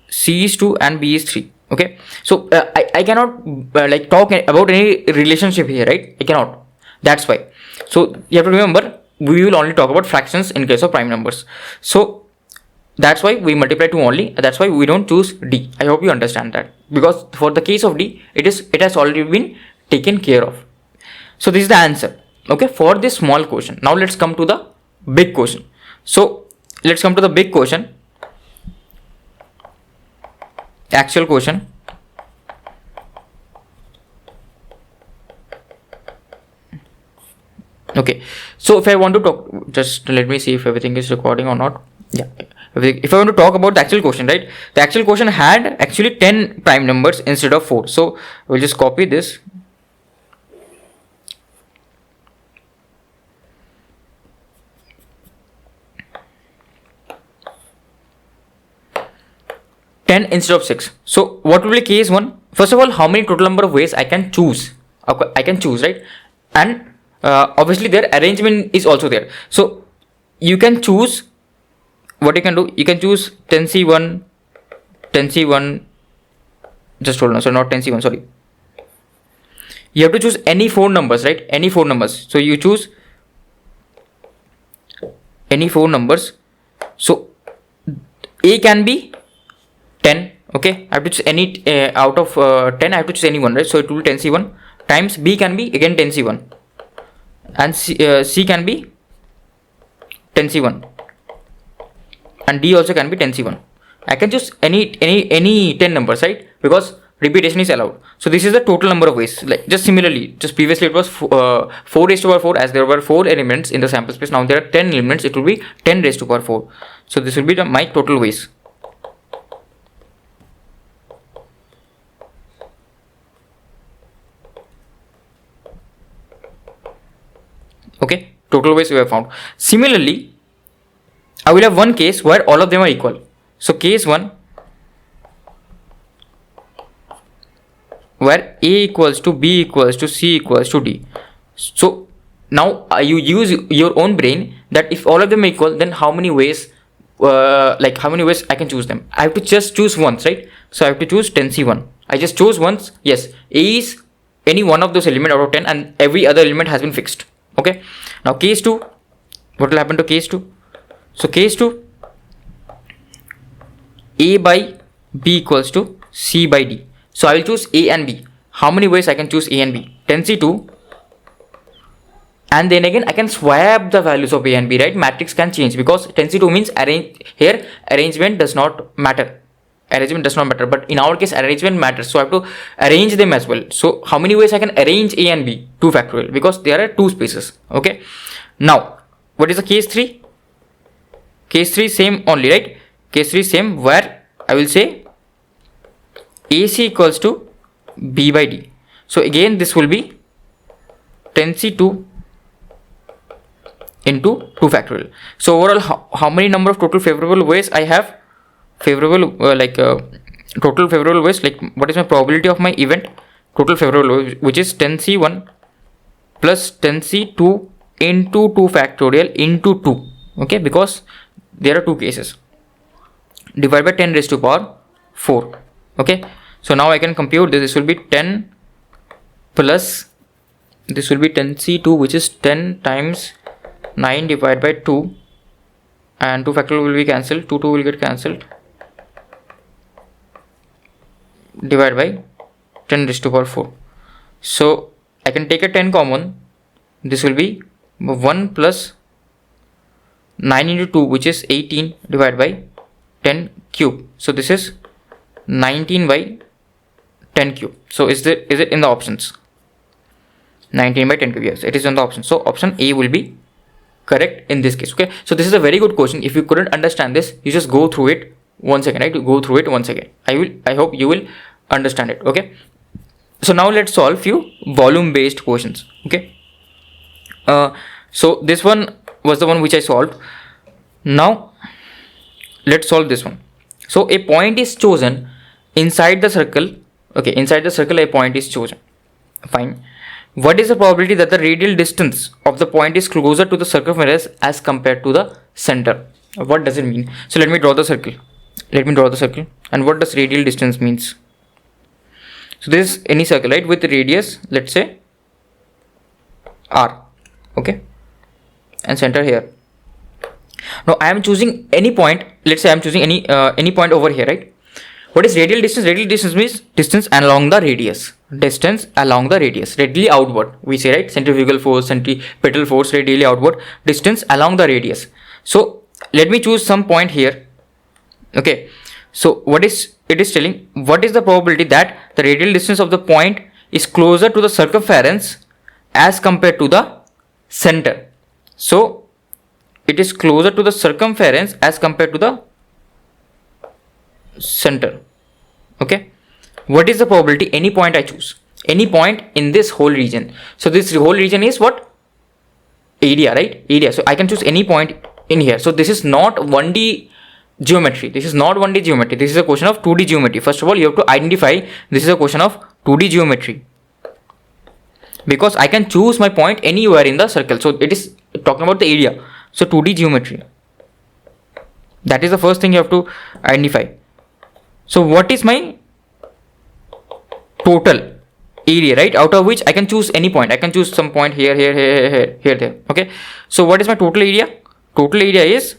2 and B is 3. Okay. So I cannot like talk about any relationship here, right? I cannot. That's why. So you have to remember, we will only talk about fractions in case of prime numbers. So that's why we multiply 2 only. That's why we don't choose D. I hope you understand that, because for the case of D, it has already been taken care of. So this is the answer. Okay, for this small question. Now let's come to the big question. So let's come to the big question. Actual question. Okay, so if I want to talk, just let me see if everything is recording or not. Yeah, if I want to talk about the actual question, right, the actual question had actually 10 prime numbers instead of 4. So we'll just copy this. Instead of 6. So what will be case 1? First of all, how many total number of ways I can choose? I can choose, right? And obviously their arrangement is also there. So you can choose, what you can do, you can choose 10C1, just hold on, so not 10C1, sorry. You have to choose any 4 numbers, right? Any 4 numbers. So you choose any 4 numbers. So A can be 10. Okay, I have to choose any out of 10. I have to choose any one, right? So it will be 10C1 times B can be again 10C1, and C can be 10C1, and D also can be 10C1. I can choose any 10 numbers, right? Because repetition is allowed. So this is the total number of ways. Like just similarly, just previously it was 4 raised to power 4, as there were 4 elements in the sample space. Now there are 10 elements. It will be 10 raised to power 4. So this will be my total ways. Okay, total ways we have found. Similarly, I will have one case where all of them are equal. So case 1, where A equals to B equals to C equals to D. So now you use your own brain that if all of them are equal, then how many ways how many ways I can choose them? I have to just choose once, right? So I have to choose 10C1. I just chose once. Yes, A is any one of those elements out of 10 and every other element has been fixed. Okay, now case 2, what will happen to case 2? So case 2, A by B equals to C by D. So I will choose A and B. How many ways I can choose A and B? 10C2, and then again I can swap the values of A and B, right? Matrix can change because 10C2 means arrangement does not matter. Arrangement does not matter, but in our case arrangement matters, so I have to arrange them as well. So how many ways I can arrange A and B? 2 factorial, because there are 2 spaces. Okay, now what is the case 3? Case 3 same only, right? Case 3 same, where I will say AC equals to B by D. So again this will be 10C2 into 2 factorial. So overall, how many number of total favorable ways I have? Favorable total favorable ways, like what is my probability of my event? Total favorable ways, which is 10c1 plus 10c2 into 2 factorial into 2. Okay, because there are 2 cases. Divided by 10 raised to power 4. Okay, so now I can compute this. This will be 10 plus, this will be 10c2, which is 10 times 9 divided by 2, and 2 factorial will be cancelled, 2 will get cancelled, divided by 10 raised to power 4. So I can take a 10 common. This will be 1 plus 9 into 2, which is 18, divided by 10 cube. So this is 19 by 10 cube. So is it in the options? 19 by 10 cube. Yes, it is in the option. So option A will be correct in this case. Okay, so this is a very good question. If you couldn't understand this, you just go through it once again, right? Go through it once again. I hope you will understand it. Okay, so now let's solve few volume based questions. Okay, so this one was the one which I solved. Now let's solve this one. So a point is chosen inside the circle. Okay, inside the circle a point is chosen. Fine. What is the probability that the radial distance of the point is closer to the circumference as compared to the center? What does it mean? So let me draw the circle. And what does radial distance means? So this is any circle, right, with radius, let's say r. Okay, and center here. Now I am choosing any point. Let's say I am choosing any point over here, right? What is radial distance? Radial distance means distance along the radius. Distance along the radius, radially outward. We say, right? Centrifugal force, centripetal force, radially outward. Distance along the radius. So let me choose some point here. Okay. So what is it is telling? What is the probability that the radial distance of the point is closer to the circumference as compared to the center? So it is closer to the circumference as compared to the center. Okay, what is the probability? Any point I choose, any point in this whole region. So this whole region is what? Area, right? Area. So I can choose any point in here. So this is not 1D geometry. This is not 1D geometry. This is a question of 2D geometry. First of all, you have to identify this is a question of 2D geometry, because I can choose my point anywhere in the circle. So it is talking about the area. So 2D geometry. That is the first thing you have to identify. So what is my total area, right? Out of which I can choose any point. I can choose some point here, there. Okay. So what is my total area? Total area is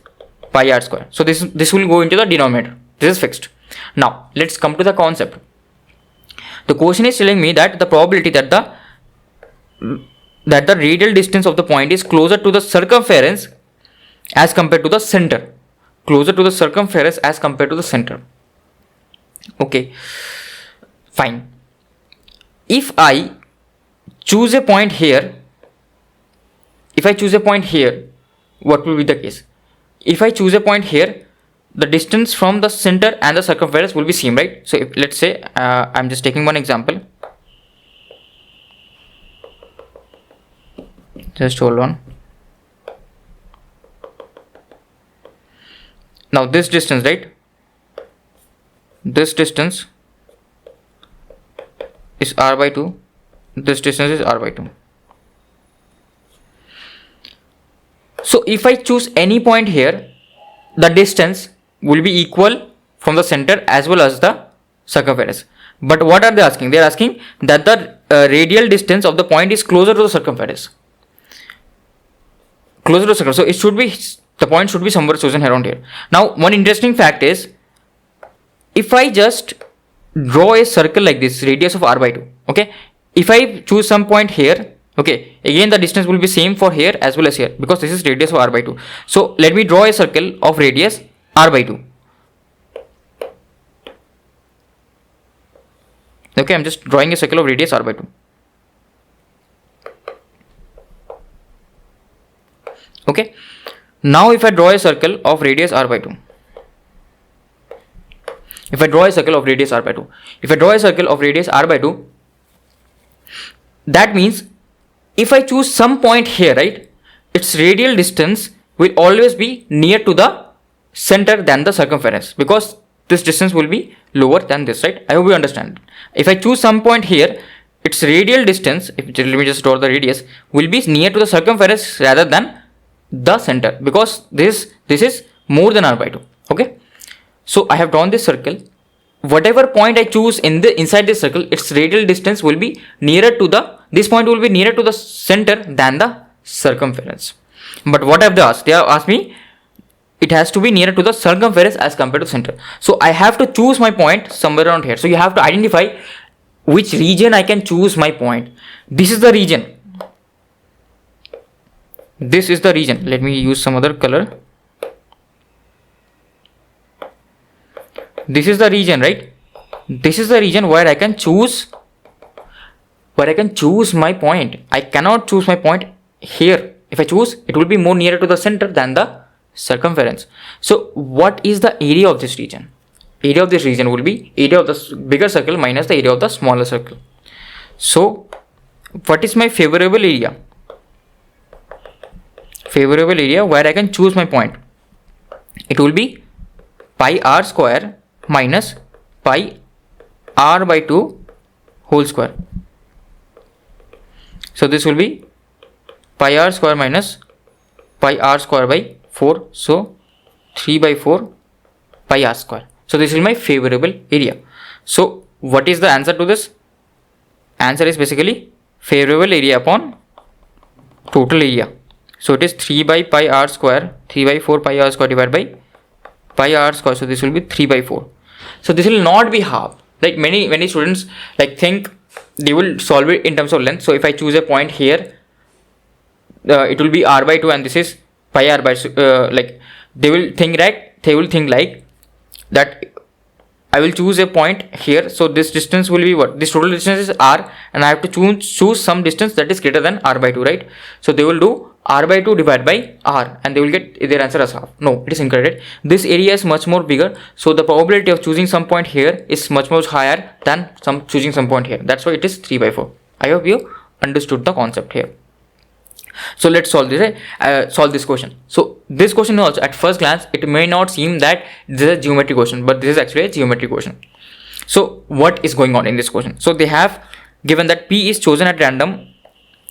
pi r square. So this will go into the denominator. This is fixed. Now let's come to the concept. The question is telling me that the probability that the radial distance of the point is closer to the circumference as compared to the center. Closer to the circumference as compared to the center. Okay, fine. If I choose a point here, what will be the case? If I choose a point here, the distance from the center and the circumference will be same, right? So if, let's say I'm just taking one example. Just hold on. Now this distance, right? This distance is r by 2. This distance is r by 2. So if I choose any point here, the distance will be equal from the center as well as the circumference. But what are they asking? They are asking that the radial distance of the point is closer to the circumference. Closer to the circumference. So it should be, the point should be somewhere chosen around here. Now one interesting fact is, if I just draw a circle like this, radius of r by 2, okay, if I choose some point here, okay, again the distance will be same for here as well as here, because this is radius of r by 2. So let me draw a circle of radius r by 2. Okay, I'm just drawing a circle of radius r by 2. Okay, now if I draw a circle of radius r by 2, if I draw a circle of radius r by 2, that means if I choose some point here, right, its radial distance will always be near to the center than the circumference, because this distance will be lower than this, right? I hope you understand. If I choose some point here, its radial distance, let me just draw the radius, will be near to the circumference rather than the center, because this is more than r by 2. Okay, so I have drawn this circle. Whatever point I choose inside this circle, its radial distance will be nearer to this point will be nearer to the center than the circumference. But what have they asked? They have asked me it has to be nearer to the circumference as compared to center. So I have to choose my point somewhere around here. So you have to identify which region I can choose my point. This is the region. This is the region. Let me use some other color. This is the region, right? This is the region where I can choose my point. I cannot choose my point here. If I choose, it will be more nearer to the center than the circumference. So what is the area of this region? Area of this region will be area of the bigger circle minus the area of the smaller circle. So what is my favorable area? Favorable area where I can choose my point. It will be pi r square minus pi r by 2 whole square. So this will be pi r square minus pi r square by 4. So 3 by 4 pi r square. So this is my favorable area. So what is the answer to this? Answer is basically favorable area upon total area. So it is 3 by pi r square, 3 by 4 pi r square divided by pi r square. So this will be 3 by 4. So this will not be half. Like many students like think they will solve it in terms of length. So if I choose a point here, it will be r by 2 and this is pi r by like they will think like that I will choose a point here. So this distance will be what? This total distance is r and I have to choose some distance that is greater than r by 2, right? So they will do r by 2 divided by r and they will get their answer as half. No, it is incorrect. This area is much more bigger, so the probability of choosing some point here is much more higher than choosing some point here. That's why it is 3 by 4. I hope you understood the concept here. So let's solve this, solve this question. So this question also, at first glance, it may not seem that this is a geometry question, but this is actually a geometry question. So what is going on in this question? So they have given that P is chosen at random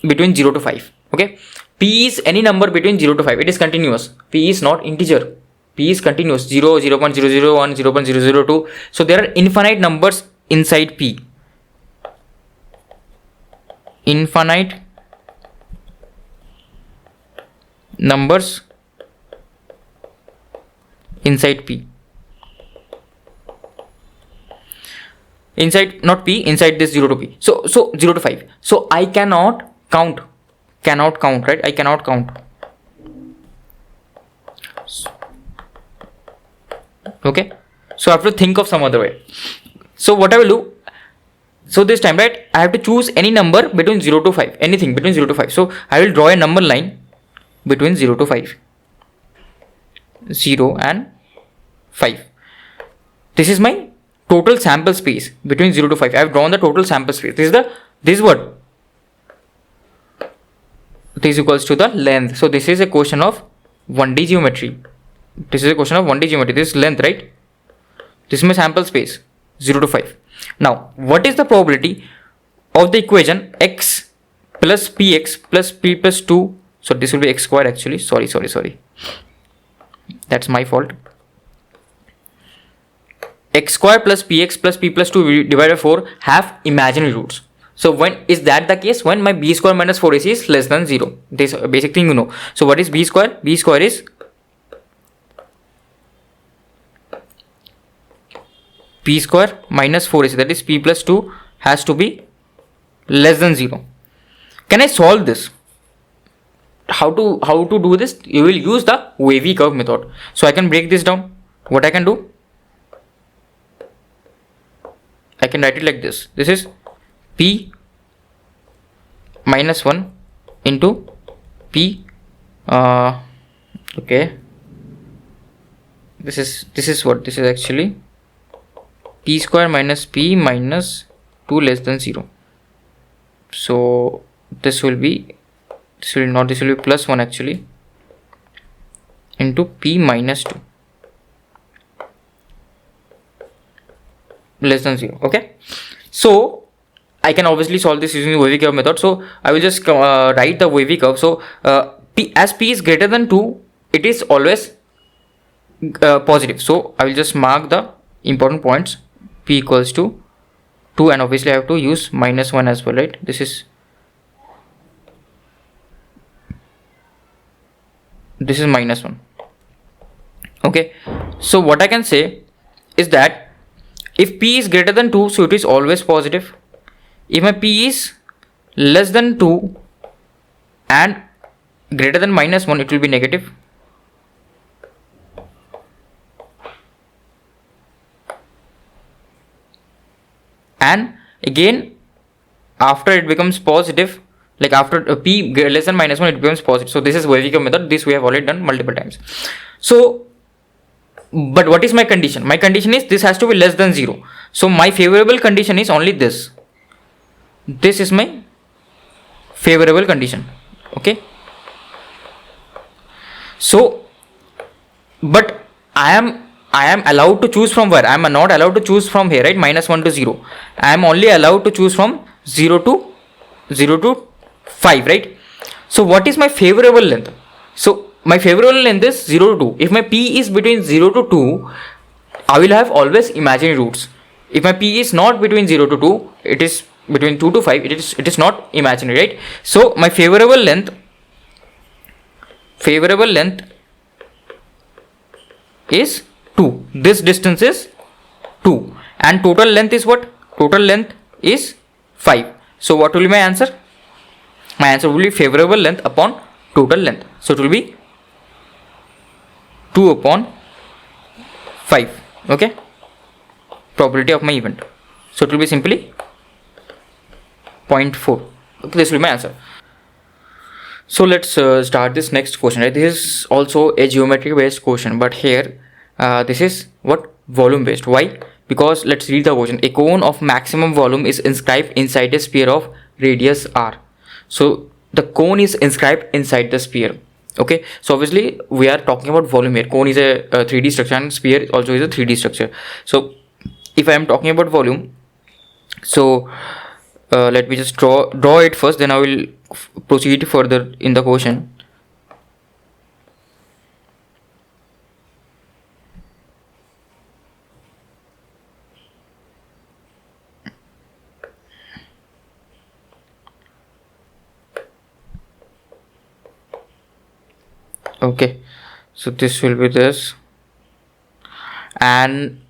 between 0 to 5. Okay, P is any number between 0 to 5. It is continuous. P is not integer. P is continuous. 0, 0.001, 0.002. So there are infinite numbers inside P. Infinite numbers inside P. Inside, not P, inside this 0 to P. So 0 to 5. So I cannot count, right? I cannot count. Okay. So I have to think of some other way. So what I will do, so this time, right, I have to choose any number between 0 to 5, anything between 0 to 5. So I will draw a number line between 0 to 5. 0 and 5. This is my total sample space between 0 to 5. I have drawn the total sample space. This is what? This equals to the length. So this is a question of 1D geometry. This is length, right? This is my sample space 0 to 5. Now what is the probability of the equation x plus px plus p plus 2? So this will be x square actually. Sorry. That's my fault. X square plus px plus p plus 2 divided by 4 have imaginary roots. So when is that the case? When my b square minus 4ac is less than 0. This basic thing you know. So what is b square? B square is p square minus 4ac, that is p plus 2 has to be less than 0. Can I solve this? How to do this? You will use the wavy curve method. So I can break this down. What I can do? I can write it like this. This is p minus 1 into p. Okay. This is what? This is actually p square minus p minus 2 less than 0. So this will be this will be plus 1 actually, into p minus 2 less than 0. Okay, so I can obviously solve this using the wavy curve method. So I will just write the wavy curve. So as p is greater than 2, it is always positive. So I will just mark the important points. P equals to 2, and obviously I have to use minus 1 as well, right? This is minus 1. Okay, so what I can say is that if p is greater than 2, so it is always positive. If my p is less than 2 and greater than minus 1, it will be negative. And again, after it becomes positive, like after p less than minus 1, it becomes positive. So this is wavy curve method. This we have already done multiple times. So, but what is my condition? My condition is this has to be less than 0. So my favorable condition is only this. This is my favorable condition. Okay. So, but I am allowed to choose from where? I am not allowed to choose from here, right? Minus 1 to 0. I am only allowed to choose from 0 to 5, right? So what is my favorable length? So my favorable length is 0 to 2. If my p is between 0 to 2, I will have always imaginary roots. If my p is not between 0 to 2, it is between 2 to 5, it is not imaginary, right? So my favorable length is 2. This distance is 2, and total length is what? Total length is 5. So what will be my answer? My answer will be favorable length upon total length. So it will be 2 upon 5. Okay, probability of my event. So it will be simply 0.4. Okay, this will be my answer. So let's start this next question, right? This is also a geometry based question, but here this is what? Volume based. Why? Because let's read the question. A cone of maximum volume is inscribed inside a sphere of radius r. So the cone is inscribed inside the sphere. Okay, so obviously we are talking about volume here. Cone is a 3D structure and sphere also is a 3D structure. So if I am talking about volume, so let me just draw it first, then I will proceed further in the question. Okay, so this will be this, and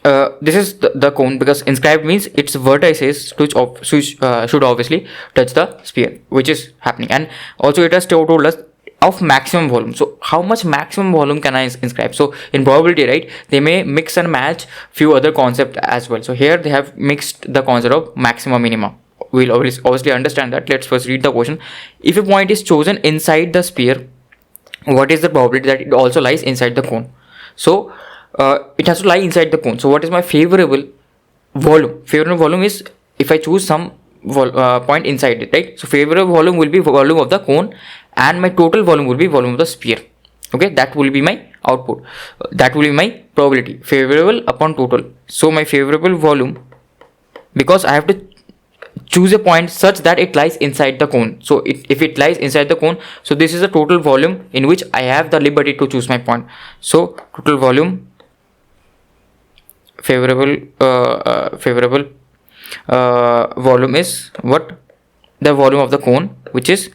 this is the cone, because inscribed means its vertices should obviously touch the sphere, which is happening. And also it has told us of maximum volume. So how much maximum volume can I inscribe? So in probability, right, they may mix and match few other concepts as well. So here they have mixed the concept of maximum minimum. We'll obviously understand that. Let's first read the question. If a point is chosen inside the sphere, what is the probability that it also lies inside the cone? So it has to lie inside the cone. So what is my favorable volume? Favorable volume is if I choose some point inside it, right? So favorable volume will be volume of the cone, and my total volume will be volume of the sphere. Okay, that will be my output. That will be my probability, favorable upon total. So my favorable volume, because I have to choose a point such that it lies inside the cone. So if it lies inside the cone, so this is the total volume in which I have the liberty to choose my point. So total volume, favorable volume is what? The volume of the cone, which is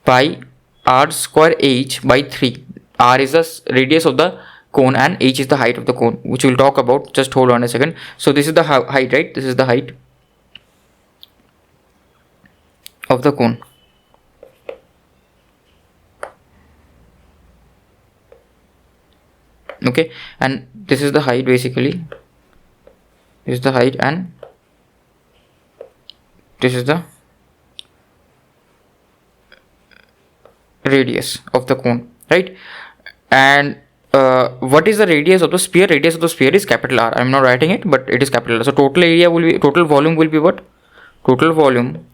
pi r square h by 3. R is the radius of the cone and h is the height of the cone, which we'll talk about. Just hold on a second. So this is the height, right? This is the height of the cone. Okay, and this is the height, basically. This is the height, and this is the radius of the cone, right? And what is the radius of the sphere? Radius of the sphere is capital R. I'm not writing it, but it is capital R. So total area will be, total volume will be what? Total volume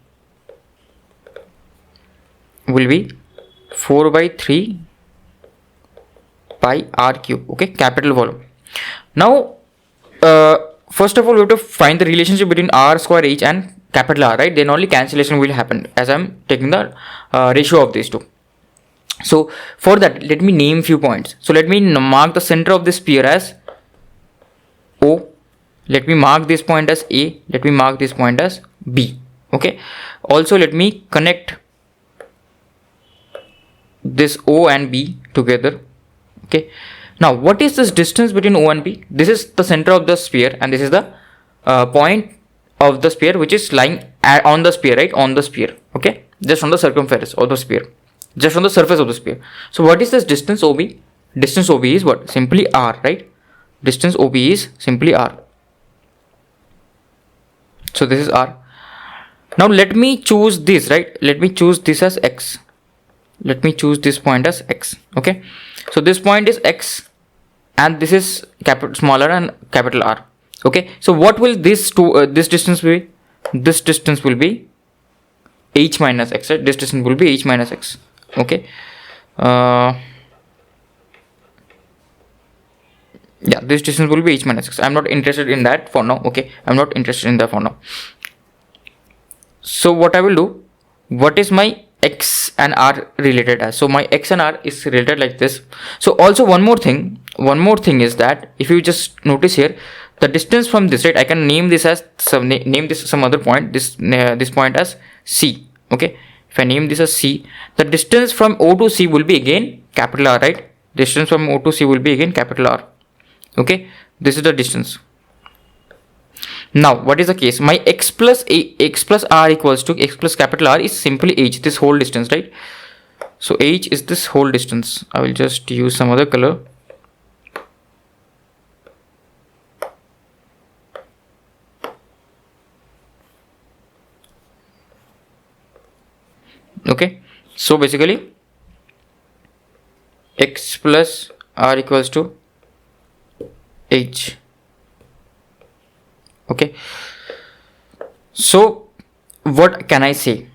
will be 4 by 3 pi r cube. Okay, capital volume. Now first of all we have to find the relationship between r square h and capital R, right? Then only cancellation will happen as I'm taking the ratio of these two. So for that, let me name few points. So let me mark the center of this sphere as O. Let me mark this point as A. Let me mark this point as B. Okay. Also let me connect this O and B together. Okay. Now what is this distance between O and B? This is the center of the sphere and this is the point of the sphere which is lying on the sphere, right? On the sphere. Okay. Just on the circumference of the sphere. Just on the surface of the sphere. So what is this distance OB? Distance OB is what? Simply R, right? Distance OB is simply R. So this is R. Now let me choose this, right? Let me choose this as X. Let me choose this point as X. Okay. So this point is X and this is smaller and capital R. Okay. So what will this distance be? This distance will be H minus X, right? This distance will be H minus X. Okay. Yeah, this distance will be H minus X. I'm not interested in that for now. Okay. I'm not interested in that for now. So what I will do, what is my X and R related as? So my X and R is related like this. So also one more thing is that if you just notice here, the distance from this, right? I can name this as some other point. This point as C. Okay. If I name this as C, the distance from O to C will be again capital R, right? Distance from O to C will be again capital R. Okay. This is the distance. Now what is the case? My X plus R equals to X plus capital R is simply H, this whole distance, right? So H is this whole distance. I will just use some other color. Okay, so basically X plus R equals to H. Okay, so what can I say?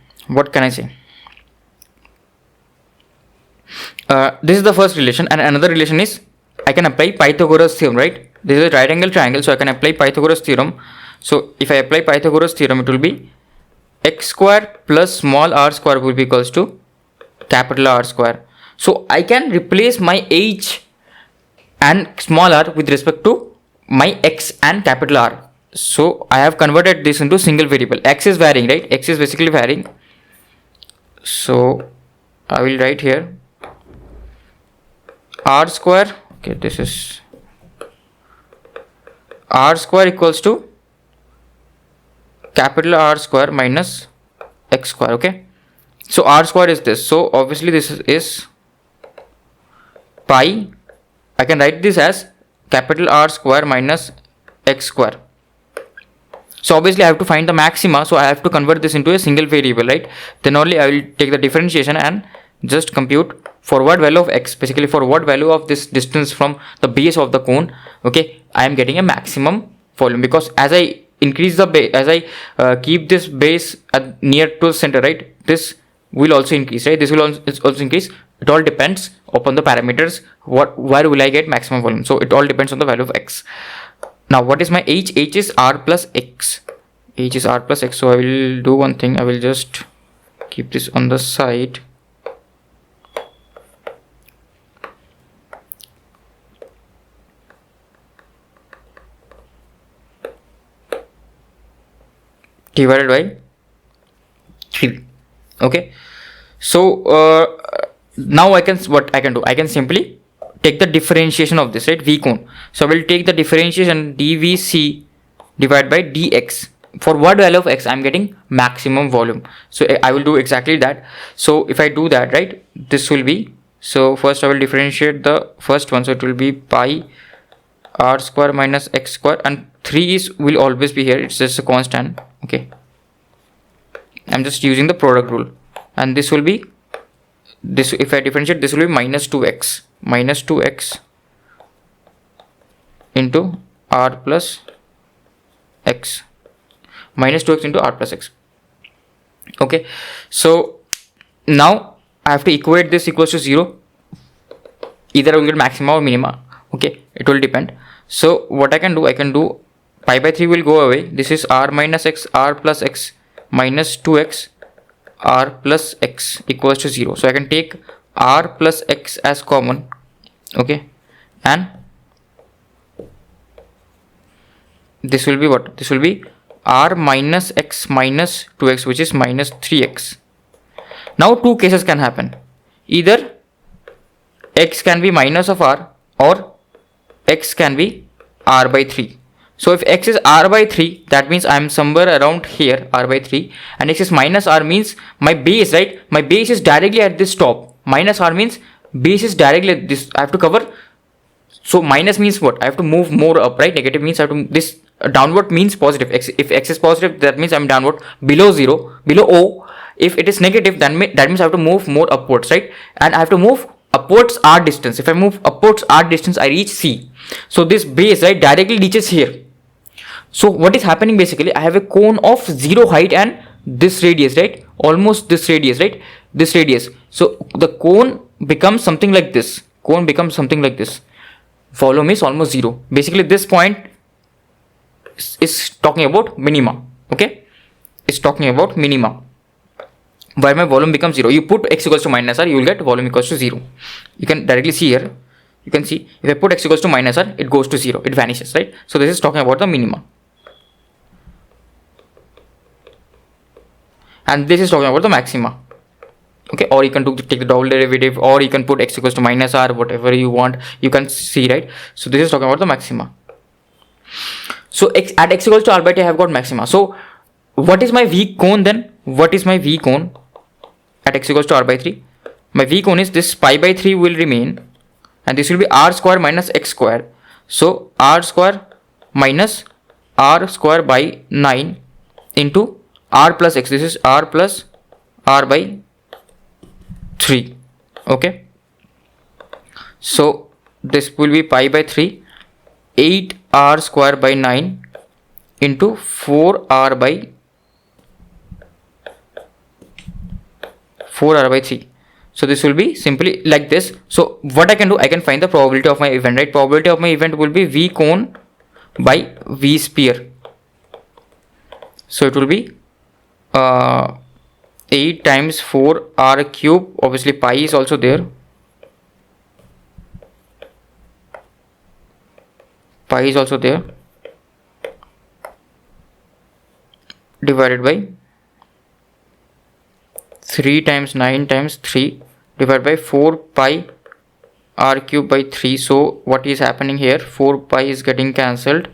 This is the first relation, and another relation is I can apply Pythagoras theorem, right? This is a right angle triangle, so I can apply Pythagoras theorem. So if I apply Pythagoras theorem, it will be X square plus small r square will be equals to capital R square. So I can replace my H and small r with respect to my X and capital R. So I have converted this into single variable. X is varying, right? X is basically varying. So I will write here R square. Okay, this is R square equals to capital R square minus X square. Okay, so R square is this. So obviously this is pi. I can write this as capital R square minus X square. So obviously I have to find the maxima, so I have to convert this into a single variable, right? Then only I will take the differentiation and just compute for what value of X, basically for what value of this distance from the base of the cone. Okay, I am getting a maximum volume, because as I increase the base, as I keep this base near to the center, right, this will also increase, right? This will also increase. It all depends upon the parameters. Where will I get maximum volume? So it all depends on the value of X. Now what is my H? H is R plus X. H is R plus X. So I will do one thing. I will just keep this on the side. Divided by 3. Okay. So now what I can do? I can simply take the differentiation of this, right? V cone. So I will take the differentiation dVc divided by dx. For what value of x I am getting maximum volume. So I will do exactly that. So if I do that, right, this will be, so first I will differentiate the first one. So it will be pi r square minus x square, and 3 will always be here. It's just a constant. Okay, I'm just using the product rule, and this will be this. If I differentiate, this will be minus 2x into r plus x, minus 2x into r plus x. Okay, so now I have to equate this equals to 0. Either I will get maxima or minima. Okay, it will depend. So what I can do pi by 3 will go away. This is r minus x, r plus x minus 2x, r plus x equals to 0. So I can take r plus x as common. Okay, and this will be what? This will be r minus x minus 2x, which is minus 3x. Now two cases can happen. Either x can be minus of r or x can be r by 3. So if x is r by 3, that means I am somewhere around here, r by 3, and x is minus r means my base, right? My base is directly at this top. Minus r means base is directly at this. I have to cover. So minus means what? I have to move more up, right? Negative means I have to, this downward means positive. If x is positive, that means I'm downward below 0, below O. If it is negative, then that means I have to move more upwards, right? And I have to move upwards r distance. If I move upwards r distance, I reach C. So this base, right, directly reaches here. So what is happening basically, I have a cone of 0 height and this radius, right? Almost this radius, right? This radius. So the cone becomes something like this. Cone becomes something like this. Volume is almost 0. Basically this point is talking about minima. Okay? It's talking about minima. Where my volume becomes 0. You put x equals to minus r, you will get volume equals to 0. You can directly see here. You can see if I put x equals to minus r, it goes to 0. It vanishes, right? So this is talking about the minima. And this is talking about the maxima. Okay, or you can take the double derivative, or you can put x equals to minus r, whatever you want. You can see, right? So this is talking about the maxima. So at x equals to r by t, I have got maxima. So what is my weak cone then? What is my weak cone at x equals to r by 3? My weak cone is this pi by 3 will remain, and this will be r square minus x square. So r square minus r square by 9 into r plus x. This is r plus r by 3. Okay, so this will be pi by 3, 8r square by 9 into 4r by 3. So this will be simply like this. So what I can do, I can find the probability of my event, right? Probability of my event will be v cone by v sphere. So it will be 8 times 4 r cube. Obviously pi is also there. Pi is also there. Divided by 3 times 9 times 3 divided by 4 pi r cube by 3. So what is happening here? 4 pi is getting cancelled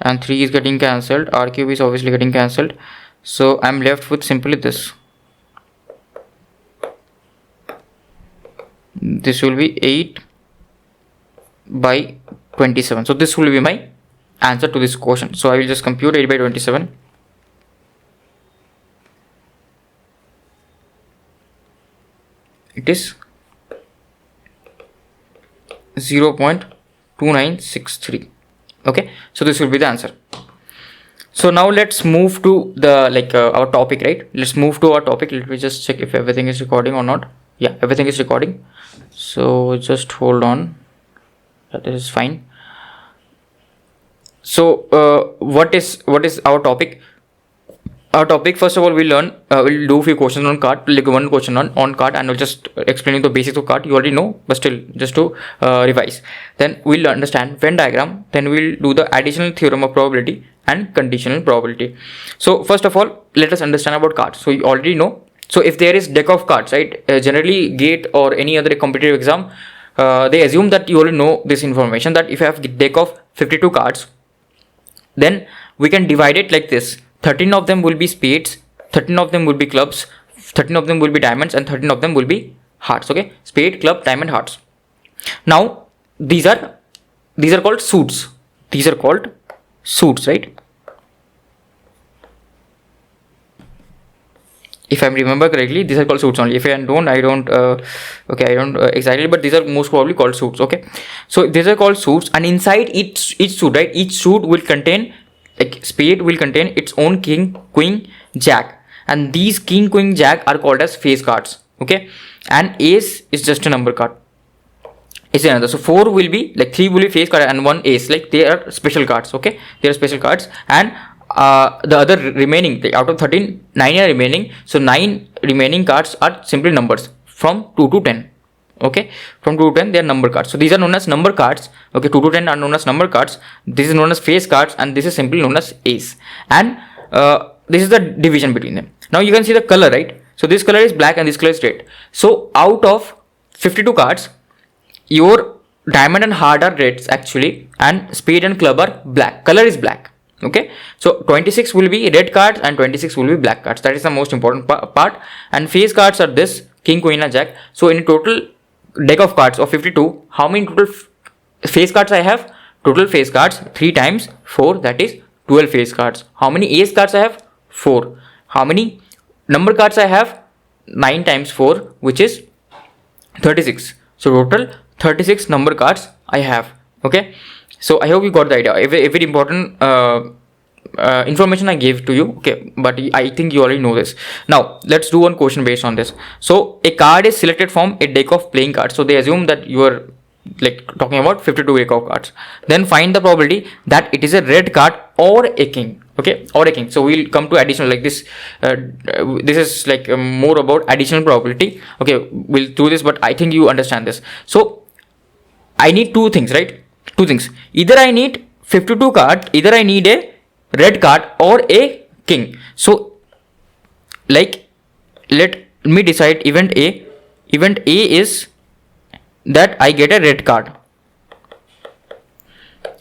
and 3 is getting cancelled. R cube is obviously getting cancelled. So I'm left with simply this. This will be 8 by 27. So this will be my answer to this question. So I will just compute 8 by 27. It is 0.2963. Okay, so this will be the answer. So now let's move to the our topic, right? Let's move to our topic. Let me just check if everything is recording or not. Yeah, everything is recording. So just hold on. This is fine. So what is our topic? Our topic, first of all, we'll do a few questions on card, like one question on card, and we'll just explain the basics of card. You already know, but still, just to revise. Then we'll understand Venn diagram. Then we'll do the additional theorem of probability and conditional probability. So first of all, let us understand about cards. So you already know. So if there is deck of cards, right? Generally, GATE or any other competitive exam, they assume that you already know this information. That if you have a deck of 52 cards, then we can divide it like this. 13 of them will be spades, 13 of them will be clubs, 13 of them will be diamonds, and 13 of them will be hearts. Okay, spade, club, diamond, hearts. Now these are called suits. These are called suits, right? If I remember correctly, these are called suits only. If I don't, I don't exactly, but these are most probably called suits. Okay, so these are called suits, and inside each suit, right? Each suit will contain, like spade will contain its own king, queen, jack, and these king, queen, jack are called as face cards. Okay, and ace is just a number card. Is another. So 4 will be like 3 will be face card and 1 ace, like they are special cards. Okay, they are special cards, and the other remaining, out of 13, 9 are remaining. So 9 remaining cards are simply numbers from 2 to 10. Okay, from 2 to 10 they are number cards. So these are known as number cards. Okay, 2 to 10 are known as number cards. This is known as face cards, and this is simply known as ace. And this is the division between them. Now you can see the color, right? So this color is black and this color is red. So out of 52 cards, your diamond and heart are reds actually, and spade and club are black. Color is black. Okay, so 26 will be red cards and 26 will be black cards. That is the most important part. And face cards are this: king, queen and jack. So in a total deck of cards of 52, how many total face cards I have? Total face cards 3 times 4, that is 12 face cards. How many ace cards I have? 4. How many number cards I have? 9 times 4, which is 36. So total 36 number cards I have. Okay, so I hope you got the idea. Every important information I gave to you. Okay, but I think you already know this. Now let's do one question based on this. So a card is selected from a deck of playing cards. So they assume that you are like talking about 52 deck of cards. Then find the probability that it is a red card or a king. Okay, or a king. So we'll come to additional, like this. This is like more about additional probability. Okay, we'll do this, but I think you understand this. So I need 2 things, right? 2 things. Either I need 52 cards, either I need a red card or a king. So like let me decide event A. Event A is that I get a red card,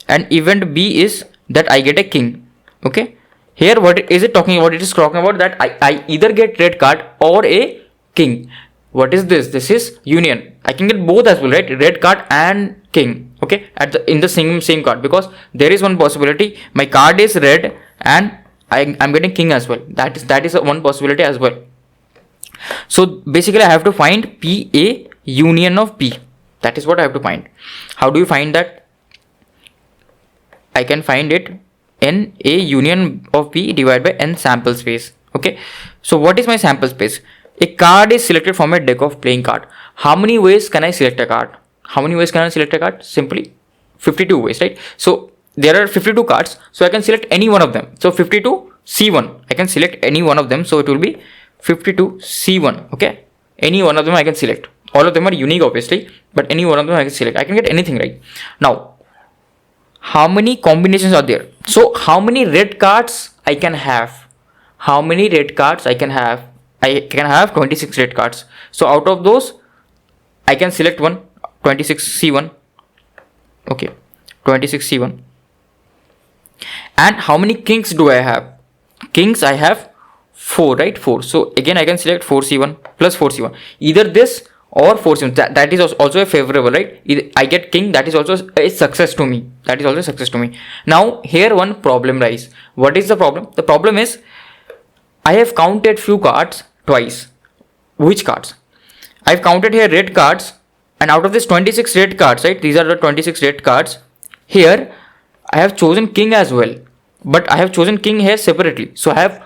and event B is that I get a king. Okay, here what is it talking about? It is talking about that I either get red card or a king. What is this? This is union. I can get both as well, right? Red card and king. Okay, in the same card, because there is one possibility my card is red and I'm getting king as well. That is one possibility as well. So basically I have to find P A union of P. That is what I have to find. How do you find that? I can find it N A union of P divided by N sample space. Okay, so what is my sample space? A card is selected from a deck of playing card. How many ways can I select a card? How many ways can I select a card? Simply 52 ways, right? So there are 52 cards, so I can select any one of them. So 52 C1, I can select any one of them. So it will be 52 C1. Okay, any one of them I can select. All of them are unique obviously, but any one of them I can select. I can get anything, right? Now how many combinations are there? So how many red cards I can have? How many red cards I can have? I can have 26 red cards. So out of those I can select one, 26 C1. Okay, 26 C1. And how many kings do I have? Kings I have 4, right? 4. So again I can select 4 C1 plus 4 C1. Either this or 4 C1. That is also a favorable, right? Either I get king, that is also a success to me. That is also a success to me. Now here one problem rises. What is the problem? The problem is I have counted few cards twice. Which cards? I have counted here red cards, and out of this 26 red cards, right? These are the 26 red cards. Here I have chosen king as well, but I have chosen king here separately. So I have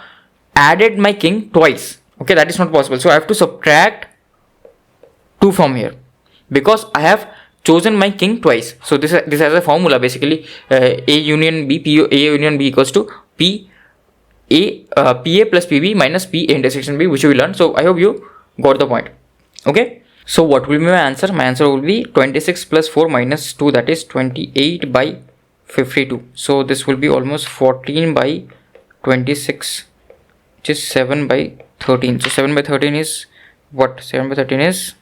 added my king twice. Okay, that is not possible. So I have to subtract 2 from here because I have chosen my king twice. So this has a formula basically. A union B, A union B equals to PA plus PB minus PA intersection B, which we learned. So I hope you got the point. Okay, so what will be my answer? My answer will be 26 plus 4 minus 2, that is 28 by 52. So this will be almost 14 by 26, which is 7 by 13. So 7 by 13 is what? 7 by 13 is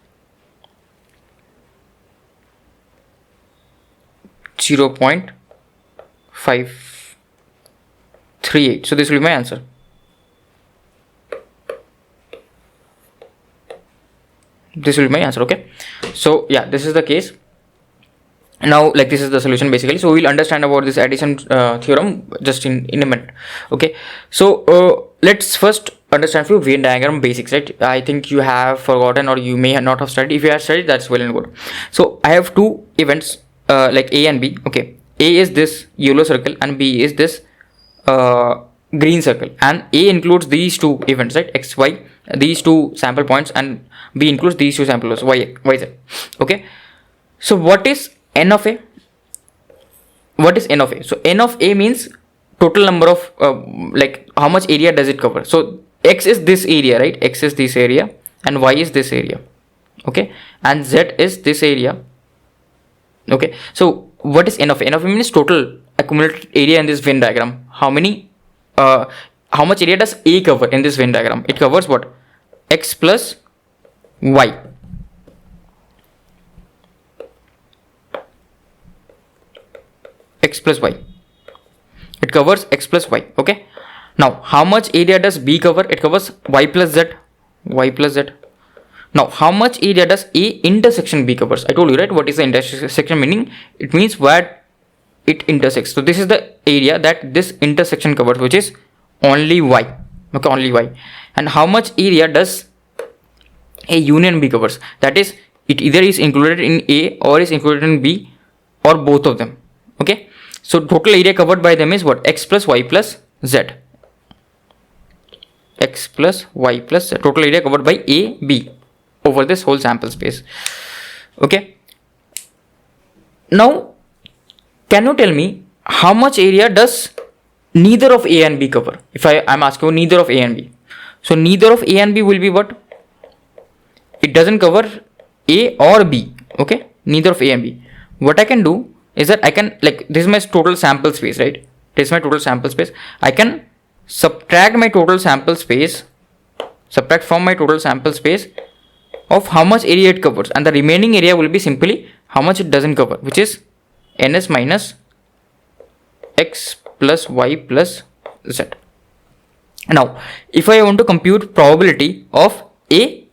0.538. So this will be my answer. This will be my answer. Okay, so yeah, this is the case. Now like this is the solution basically. So we'll understand about this addition theorem just in a minute. Okay, so let's first understand few Venn diagram basics, right? I think you have forgotten or you may not have studied. If you have studied, that's well and good. So I have 2 events like A and B. Okay, A is this yellow circle and B is this green circle, and A includes these two events, right? X, Y, these two sample points, and B includes these two sample points, Y, Z. Okay. So what is N of A? What is N of A? So N of A means total number of like how much area does it cover. So X is this area, right? X is this area, and Y is this area. Okay, and Z is this area. Okay, so what is N of A? N of A means total accumulated area in this Venn diagram. How much area does A cover in this Venn diagram? It covers what? X plus Y. X plus Y. It covers X plus Y. Okay. Now, how much area does B cover? It covers Y plus Z. Y plus Z. Now, how much area does A intersection B covers? I told you, right? What is the intersection meaning? It means where it intersects. So this is the area that this intersection covers, which is only Y. Okay, only Y. And how much area does A union B covers? That is, it either is included in A or is included in B, or both of them. Okay. So total area covered by them is what? X plus Y plus Z. X plus Y plus Z. Total area covered by A, B over this whole sample space. Okay. Now, can you tell me how much area does neither of A and B cover? If I'm asking you neither of A and B. So neither of A and B will be what? It doesn't cover A or B. Okay. Neither of A and B. What I can do is that I can, like, this is my total sample space, right? This is my total sample space. I can subtract my total sample space, subtract from my total sample space of how much area it covers, and the remaining area will be simply how much it doesn't cover, which is ns minus x plus y plus z. Now, if I want to compute probability of A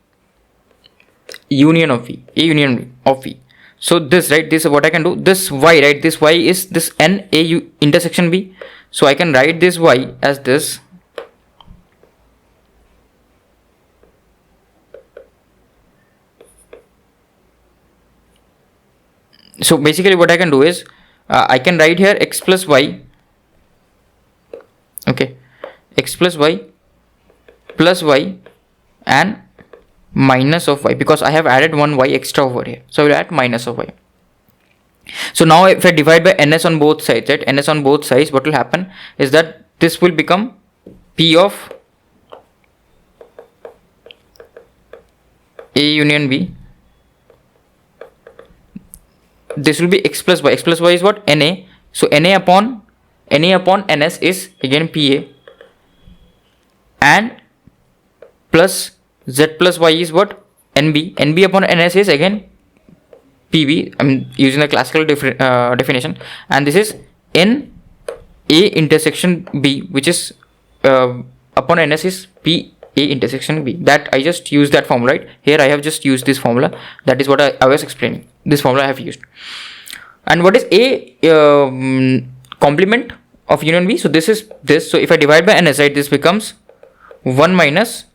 union of V, A union of V. So this, right, this is what I can do. This Y, right, this Y is this N A U intersection B. So I can write this Y as this. So basically what I can do is I can write here X plus Y. Okay, X plus Y and minus of Y, because I have added one Y extra over here. So I will add minus of Y. So now if I divide by ns on both sides, right, ns on both sides, what will happen is that this will become P of A union B. This will be X plus Y. X plus Y is what? Na. So Na upon ns is again Pa, and plus Z plus Y is what? Nb. Nb upon ns is again Pb. I'm using the classical definition, and this is N A intersection B, which is upon ns is P A intersection B. That I just used that formula, right? Here I have just used this formula. That is what I was explaining. This formula I have used. And what is A complement of union B? So this is this. So if I divide by ns, right, this becomes 1 minus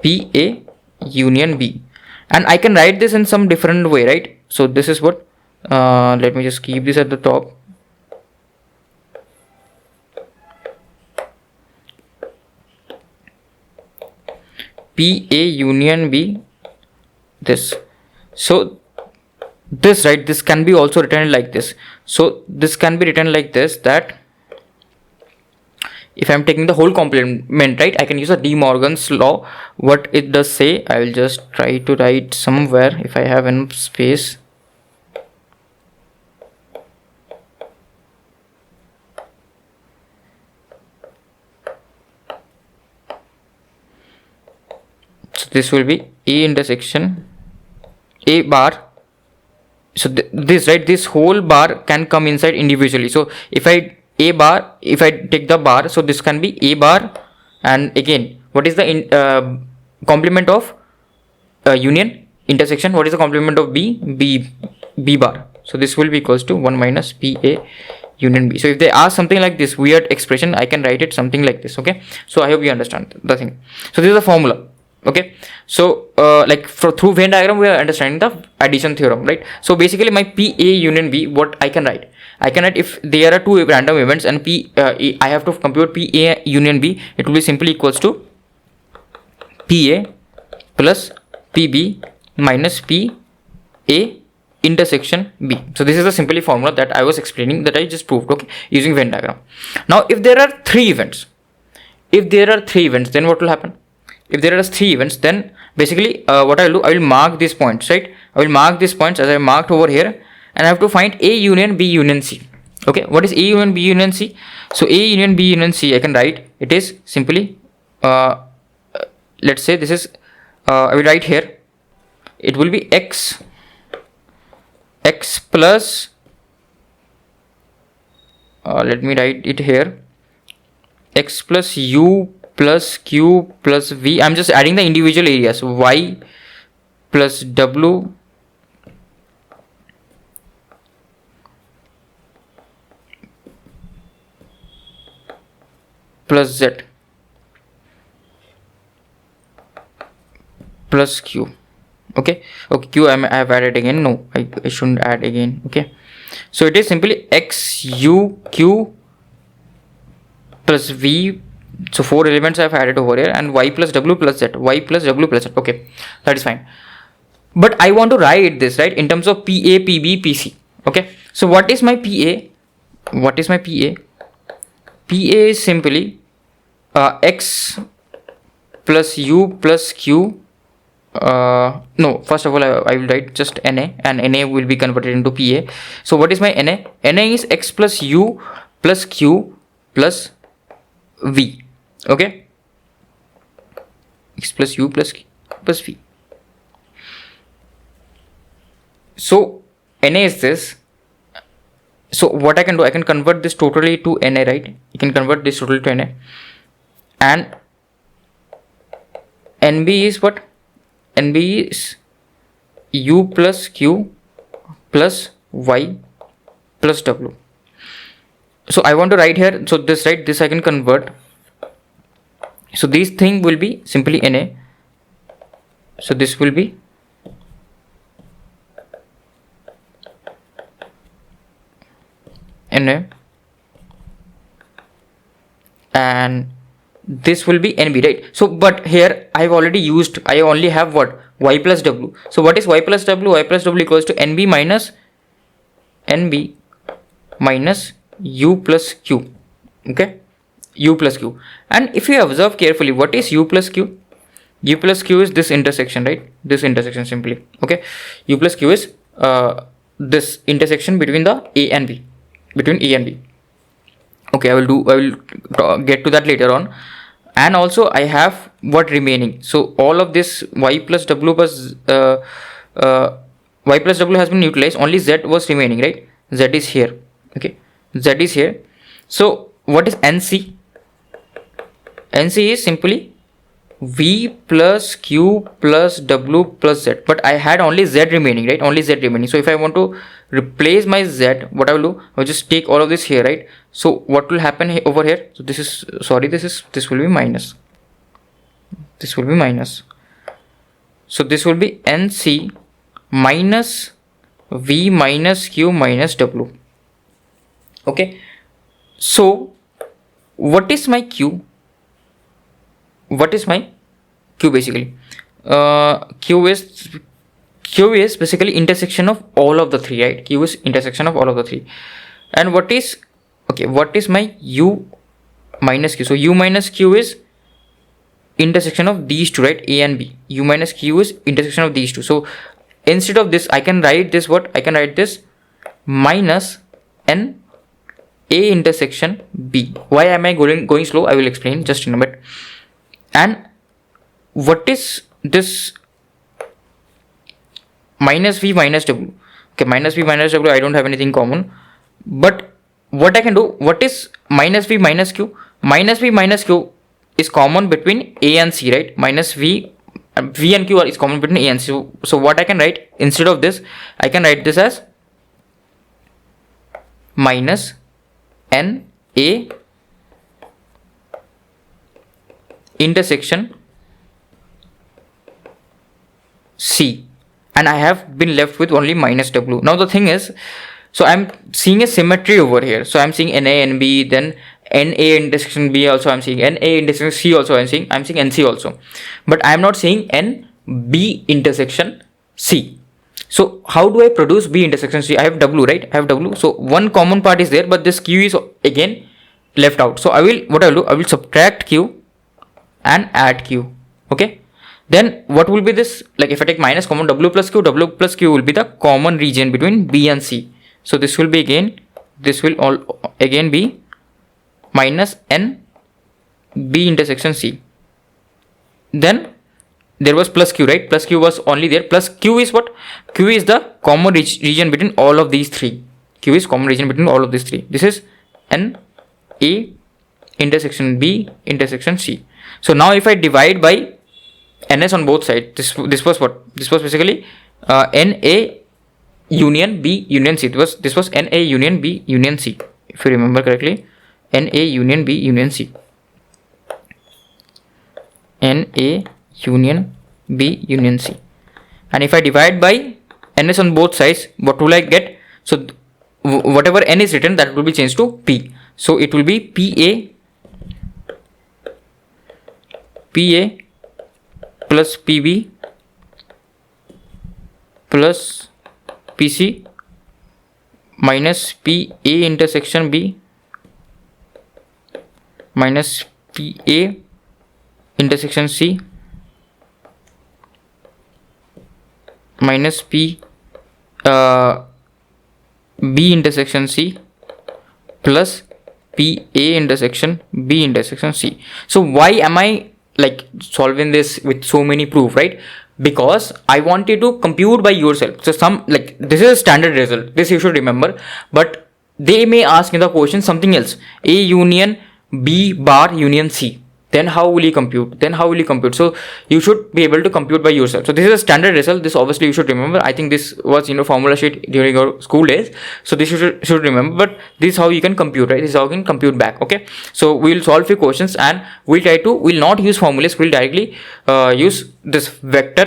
PA union B, and I can write this in some different way, right? So this is what, let me just keep this at the top. PA union B, this. So this, right, this can be also written like this. So this can be written like this, that if I'm taking the whole complement, right, I can use a De Morgan's law. What it does say, I will just try to write somewhere if I have enough space. So this will be A intersection A bar. So this, right, this whole bar can come inside individually. So if I take the bar, so this can be A bar, and again, what is the complement of union intersection? What is the complement of B bar? So this will be equals to 1 minus PA union B. So if they ask something like this weird expression, I can write it something like this. Okay, so I hope you understand the thing. So this is the formula. Okay, so like through Venn diagram we are understanding the addition theorem, right? So basically my PA union B, what I can write, I can write, if there are two random events and I have to compute PA union B, it will be simply equals to PA plus PB minus PA intersection B. So this is the simple formula that I was explaining, that I just proved, okay, using Venn diagram. Now if there are three events, then what will happen? If there are three events, then basically what I will do, I will mark these points, right? I will mark these points as I marked over here, and I have to find A union B union C. Okay, what is A union B union C? So A union B union C, I can write, it is simply let's say this is I will write here, it will be x plus let me write it here, x plus u plus q plus v. I'm just adding the individual areas, y plus w plus z plus q. Okay, q I have added again, no, I shouldn't add again. Okay, so it is simply x u q plus v. So 4 elements I have added over here, and y plus w plus z, y plus w plus z. Okay, that is fine. But I want to write this, right, in terms of PA, PB, PC. Okay, so what is my PA? What is my PA? PA is simply x plus u plus q. No, first of all I will write just NA, and NA will be converted into PA. So what is my NA? NA is x plus u plus q plus v. Okay, x plus u plus q plus v. So NA is this. So what I can do, I can convert this totally to NA, right? You can convert this totally to NA, and NB is what? NB is u plus q plus y plus w. So I want to write here, so this, right, this I can convert. So this thing will be simply NA. So this will be NA, and this will be NB, right? So but here I have already used, I only have what? Y plus w. So what is y plus w? Y plus w equals to NB minus u plus q. Okay, u plus q. And if you observe carefully, what is u plus q? U plus q is this intersection, right? This intersection simply. Okay, u plus q is this intersection between the A and B, between A and B. Okay, I will get to that later on. And also I have what remaining. So all of this y plus w plus y plus w has been utilized. Only z was remaining, right? Z is here. Okay, z is here. So what is NC? NC is simply v plus q plus w plus z. But I had only z remaining, right? Only z remaining. So if I want to replace my z, what I will do, I will just take all of this here, right? So what will happen over here? So this is, sorry, this will be minus. This will be minus. So this will be NC minus v minus q minus w. Okay, so what is my q? What is my q basically? Q is basically intersection of all of the three, right? Q is intersection of all of the three. And what is, okay, what is my u minus q? So u minus q is intersection of these two, right? A and B. U minus q is intersection of these two. So instead of this, I can write this, what? I can write this minus n A intersection B. Why am I going slow? I will explain just in a bit. And what is this minus v minus w? Okay, minus v minus w, I don't have anything common. But what I can do, what is minus v minus q? Minus v minus q is common between A and C, right? Minus v and q is common between A and C. So what I can write instead of this, I can write this as minus n A intersection C, and I have been left with only minus w. Now the thing is, So I'm seeing a symmetry over here. So I'm seeing NA, NB, then NA intersection B also I'm seeing, NA intersection C also I'm seeing NC also. But I'm not seeing NB intersection C. So how do I produce B intersection C? I have W, right? I have W. So one common part is there, but this Q is again left out. So I will subtract Q and add Q. Okay. Then what will be this? Like if I take minus common, W plus Q will be the common region between B and C. So this will be again, this will all again be minus N B intersection C. Then there was plus Q, right? Plus Q was only there. Plus Q is what? Q is the common region between all of these three. Q is common region between all of these three. This is N A intersection B intersection C. So now if I divide by NS on both sides, this was what? This was basically NA union B union C. This was NA union B union C. If you remember correctly, NA union B union C. NA union B union C. And if I divide by NS on both sides, what will I get? So whatever N is written, that will be changed to P. So it will be PA plus PB plus PC minus PA intersection B minus PA intersection C minus B intersection C plus PA intersection B intersection C. So why am I like solving this with so many proof, right? Because I want you to compute by yourself. So some like this is a standard result, this you should remember, but they may ask in the question something else, A union B bar union C. Then how will you compute? So you should be able to compute by yourself. So this is a standard result. This obviously you should remember. I think this was formula sheet during your school days. So this you should remember. But this is how you can compute, right? This is how you can compute back. Okay. So we'll solve few questions and we'll not use formulas. We'll directly use this Venn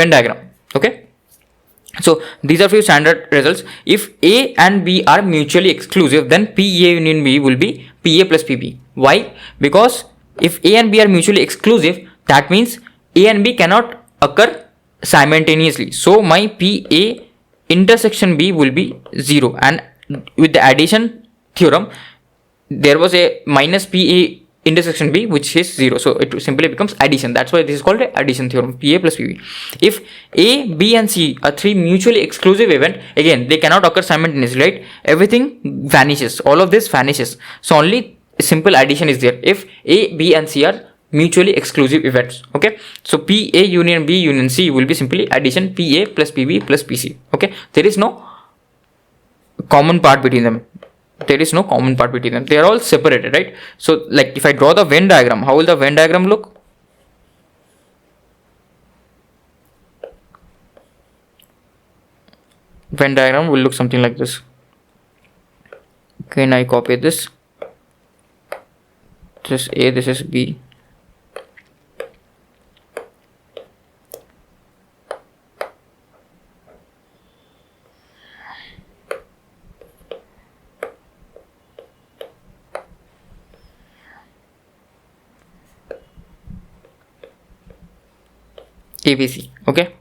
diagram. Okay. So these are few standard results. If A and B are mutually exclusive, then PA union B will be PA plus PB. Why? Because if A and B are mutually exclusive, that means A and B cannot occur simultaneously. So my PA intersection B will be 0. And with the addition theorem, there was a minus PA intersection B which is 0. So it simply becomes addition. That's why this is called a addition theorem, PA plus PB. If A, B and C are three mutually exclusive events, again they cannot occur simultaneously, right? Everything vanishes. All of this vanishes. So only simple addition is there if A, B and C are mutually exclusive events. Okay. So PA union B union C will be simply addition PA plus PB plus PC. Okay. There is no common part between them. They are all separated, right? So like if I draw the Venn diagram, how will the Venn diagram look? Venn diagram will look something like this. Can I copy this? This is A, this is B. ABC. Okay.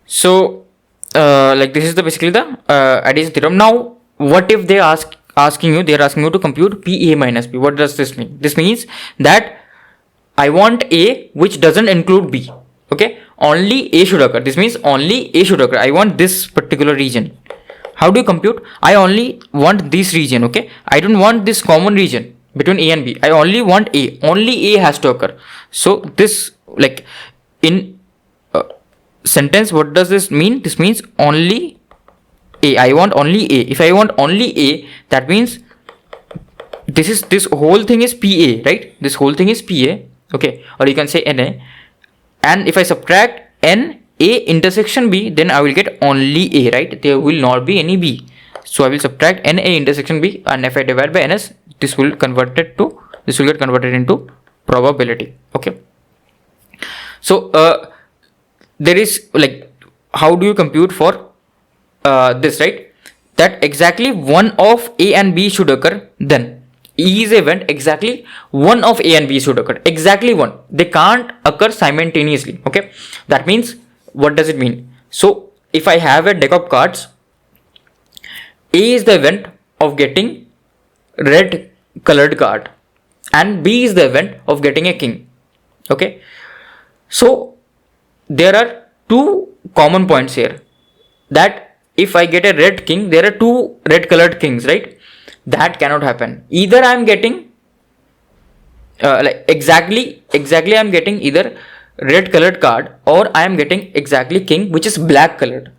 So like this is basically the addition theorem. Now what if they are asking you to compute PA minus B? What does this mean? This means that I want A which doesn't include B. Okay, only A should occur. This means only A should occur. I want this particular region. How do you compute? I only want this region. Okay, I don't want this common region between A and B. I only want A. Only A has to occur. So this like in sentence, what does this mean? This means only A. I want only A. If I want only A, that means this whole thing is PA, right? This whole thing is PA. Okay, or you can say NA. And if I subtract NA intersection B, then I will get only A, right? There will not be any B. So I will subtract NA intersection B, and if I divide by NS, this will get converted into probability. Okay. So there is like, how do you compute for this, right? That exactly one of A and B should occur, then E is a event, exactly one of A and B should occur, exactly one. They can't occur simultaneously. Okay, that means, what does it mean? So if I have a deck of cards, A is the event of getting red colored card and B is the event of getting a king. Okay, so there are two common points here, that if I get a red king, there are two red colored kings, right? That cannot happen. Either I am getting like exactly I am getting either red colored card, or I am getting exactly king which is black colored.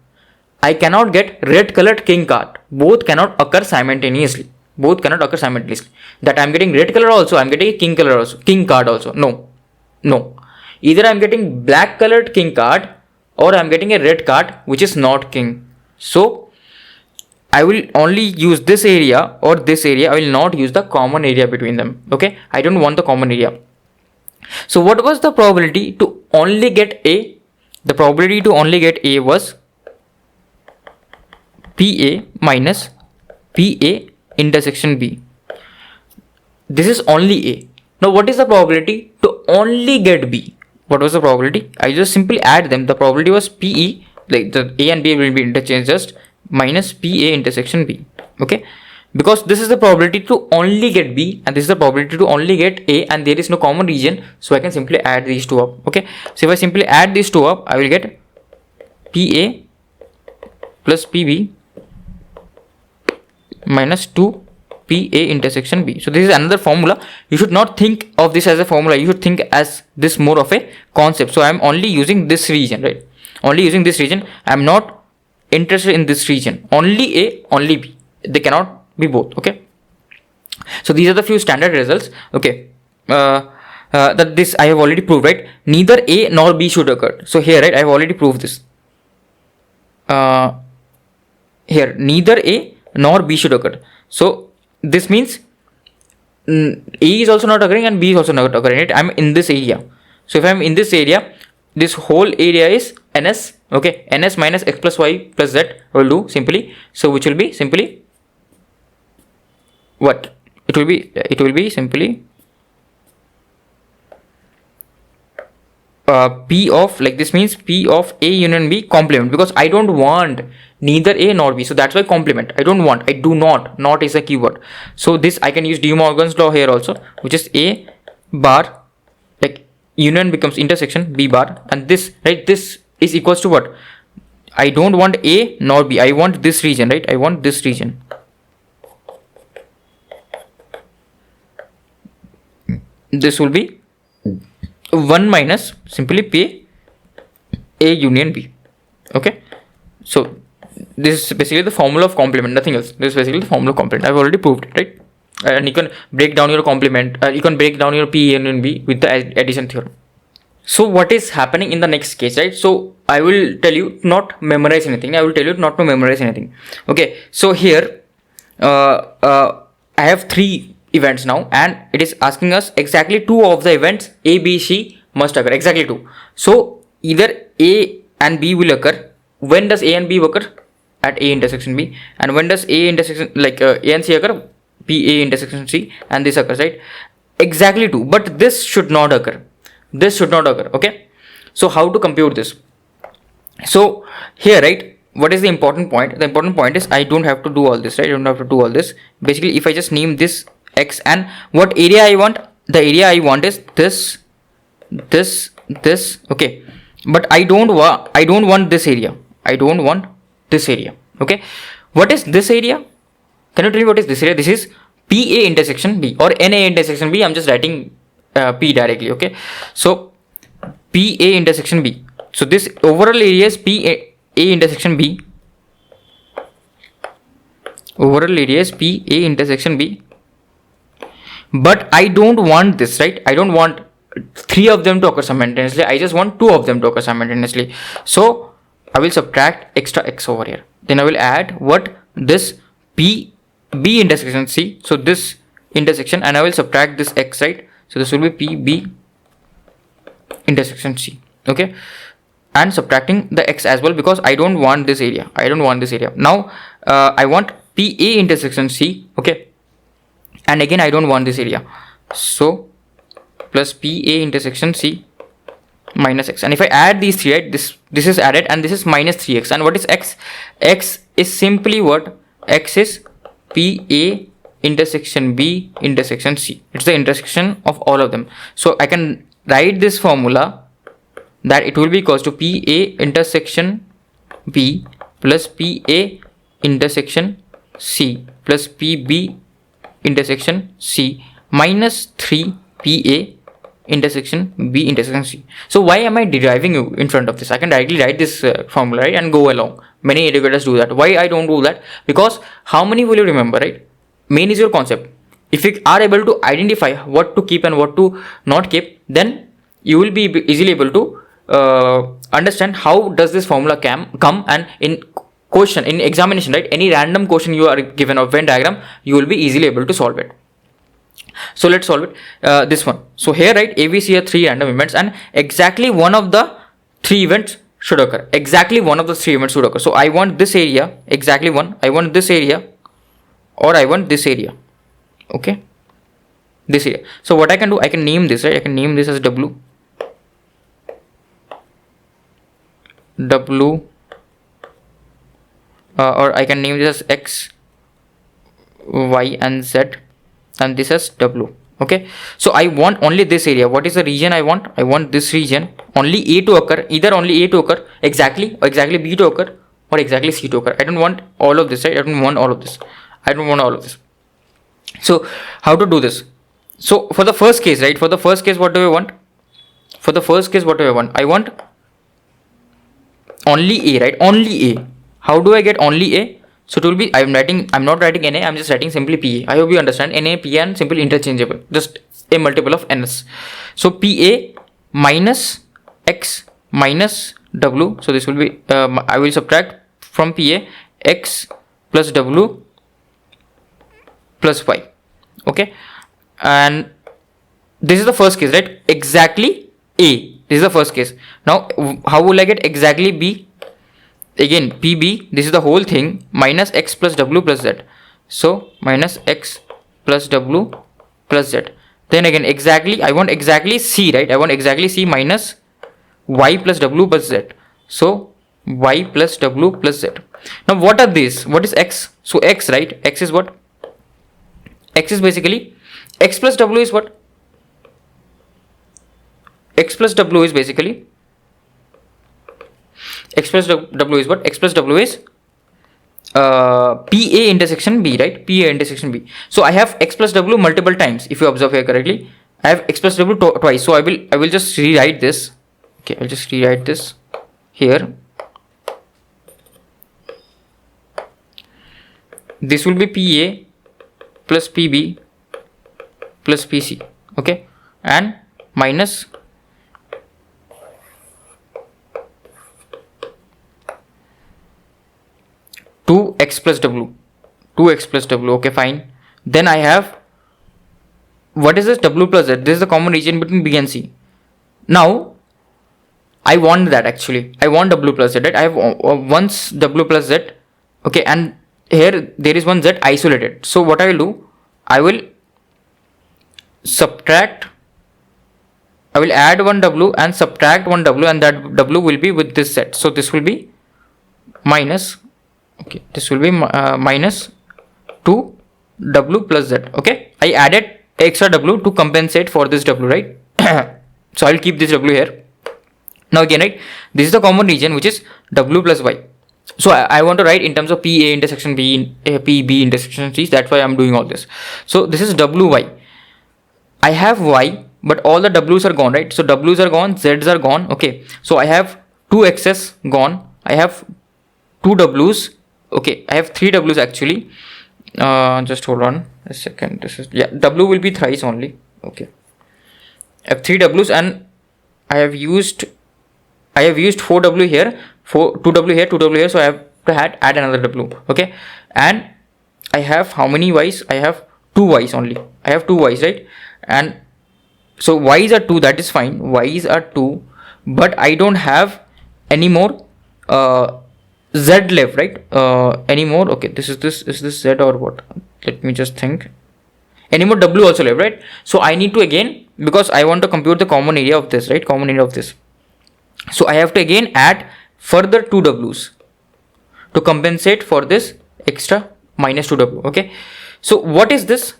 I cannot get red colored king card. Both cannot occur simultaneously. That I am getting red color also, I am getting king color also, king card also. No. Either I am getting black colored king card, or I am getting a red card which is not king. So I will only use this area or this area. I will not use the common area between them. Okay, I don't want the common area. So what was the probability to only get A? The probability to only get A was PA minus PA intersection B. This is only A. Now what is the probability to only get B? What was the probability? I just simply add them. The probability was PE, like the A and B will be interchanged, just minus PA intersection B. Okay, because this is the probability to only get B and this is the probability to only get A, and there is no common region, so I can simply add these two up. Okay, so if I simply add these two up, I will get PA plus PB minus 2 PA intersection B. So this is another formula. You should not think of this as a formula, you should think as this more of a concept. So I am only using this region, right? Only using this region. I am not interested in this region. Only A, only B. They cannot be both. Okay, so these are the few standard results. Okay, that this I have already proved, right? Neither A nor B should occur. So here, right, I have already proved this. Here neither A nor B should occur. So this means A is also not occurring and B is also not occurring, right? I'm in this area. So if I'm in this area, this whole area is ns. Okay, ns minus x plus y plus z will do simply. So which will be simply what? It will be simply P of, like this means P of A union B complement, because I don't want neither A nor B, so that's why complement. I don't want, I do not is a keyword. So this I can use De Morgan's law here also, which is A bar, like union becomes intersection B bar, and this, right, this is equals to what? I don't want A nor B, I want this region, right? I want this region. This will be 1 minus simply P A union B. Okay, so this is basically the formula of complement, nothing else. This is basically the formula of complement. I've already proved it, right? And you can break down your complement, you can break down your P union B with the addition theorem. So what is happening in the next case, right? So I will tell you not memorize anything. I will tell you not to memorize anything. Okay, so here I have 3 events now, and it is asking us exactly 2 of the events A, B, C must occur, exactly 2. So either A and B will occur. When does A and B occur? At A intersection B. And when does A intersection, like A and C occur? P A intersection C, and this occurs, right? Exactly 2, but this should not occur. This should not occur. Okay, so how to compute this? So here, right, what is the important point? The important point is I don't have to do all this, right? I don't have to do all this. Basically, if I just name this X, and what area I want, the area I want is this, okay, but I don't want this area. I don't want this area. Okay, what is this area? Can you tell me what is this area? This is PA intersection B or NA intersection B. I'm just writing P directly. Okay, so PA intersection B. So this overall area is PA intersection B. Overall area is PA intersection B. But I don't want this, right? I don't want 3 of them to occur simultaneously. I just want 2 of them to occur simultaneously. So I will subtract extra x over here. Then I will add what? This P B intersection C. So this intersection, and I will subtract this x, right? So this will be P B intersection C. Okay. and subtracting the x as well, because I don't want this area. Now I want PA intersection C, okay, and again I don't want this area, so plus PA intersection C minus x. And if I add these three, right, this is added and this is minus 3x. And what is x? X is simply what? X is PA intersection B intersection C. It's the intersection of all of them. So I can write this formula that it will be equals to PA intersection B plus PA intersection C plus PB intersection C minus 3 PA intersection B intersection C. So why am I deriving in front of this? I can directly write this formula, right, and go along. Many educators do that. Why I don't do that? Because how many will you remember, right? Main is your concept. If you are able to identify what to keep and what to not keep, then you will be easily able to understand how does this formula come, and in question, in examination, right, any random question you are given of Venn diagram, you will be easily able to solve it. So let's solve it. This one. So here, right, ABC are 3 random events, and exactly one of the 3 events should occur. Exactly one of the 3 events should occur. So I want this area, exactly one. I want this area, or I want this area. Okay, this area. So what I can do, I can name this, right? I can name this as W. Or I can name this as X, Y, and Z, and this as W. Okay, so I want only this area. What is the region I want? I want this region, only A to occur, either only A to occur exactly, or exactly B to occur, or exactly C to occur. I don't want all of this, right? I don't want all of this. So how to do this? So for the first case, right, what do I want? I want only A, right? Only A. How do I get only A? So it will be, I'm not writing NA, I'm just writing simply PA. I hope you understand. NA, PA, and simply interchangeable, just a multiple of NS. So PA minus X minus W. So this will be, I will subtract from PA X plus W plus Y. Okay, and this is the first case, right? Exactly A. This is the first case. Now how will I get exactly B? Again PB, this is the whole thing, minus X plus W plus Z. So minus X plus W plus Z. Then again exactly, I want exactly C, right? I want exactly C minus Y plus W plus Z. So Y plus W plus Z. Now what are these? What is X? So X, right? X is what? X is basically, X plus W is what? X plus W is basically, X plus W is what? X plus W is PA intersection B, right? PA intersection B. So I have X plus W multiple times. If you observe here correctly, I have X plus W twice. So I will just rewrite this. Okay, I'll just rewrite this here. This will be PA plus PB plus PC. Okay, and minus X plus W, 2x plus W. Okay, fine. Then I have, what is this? W plus Z. This is the common region between B and C. Now I want that, actually I want W plus Z, right? I have once W plus Z. Okay, and here there is one Z isolated. So what I will do, I will subtract, I will add one W and subtract one W, and that W will be with this Z. So this will be minus, okay, this will be minus 2 W plus Z. Okay, I added extra W to compensate for this W, right? So I will keep this W here. Now again, right, this is the common region, which is W plus Y. So I want to write in terms of PA intersection B, PB intersection C. That's why I'm doing all this. So this is WY. I have Y, but all the W's are gone, right? So W's are gone, Z's are gone. Okay, so I have 2 X's gone. I have 2 W's. Okay, I have 3 W's actually. Just hold on a second. This is, yeah, W will be thrice only. Okay, I have 3 W's, and I have used 4 W here, 2 W here, 2 W here. So I have to add another W. Okay, and I have how many Y's? I have 2 Y's only. I have 2 Y's, right? And so Y's are 2. That is fine. Y's are 2, but I don't have any more z left, right? Any more? Okay, is this z or what? Let me just think. Any more w also left, right? So I need to again, because I want to compute the common area of this, right? Common area of this. So I have to again add further 2 w's to compensate for this extra minus 2w. Okay, so what is this?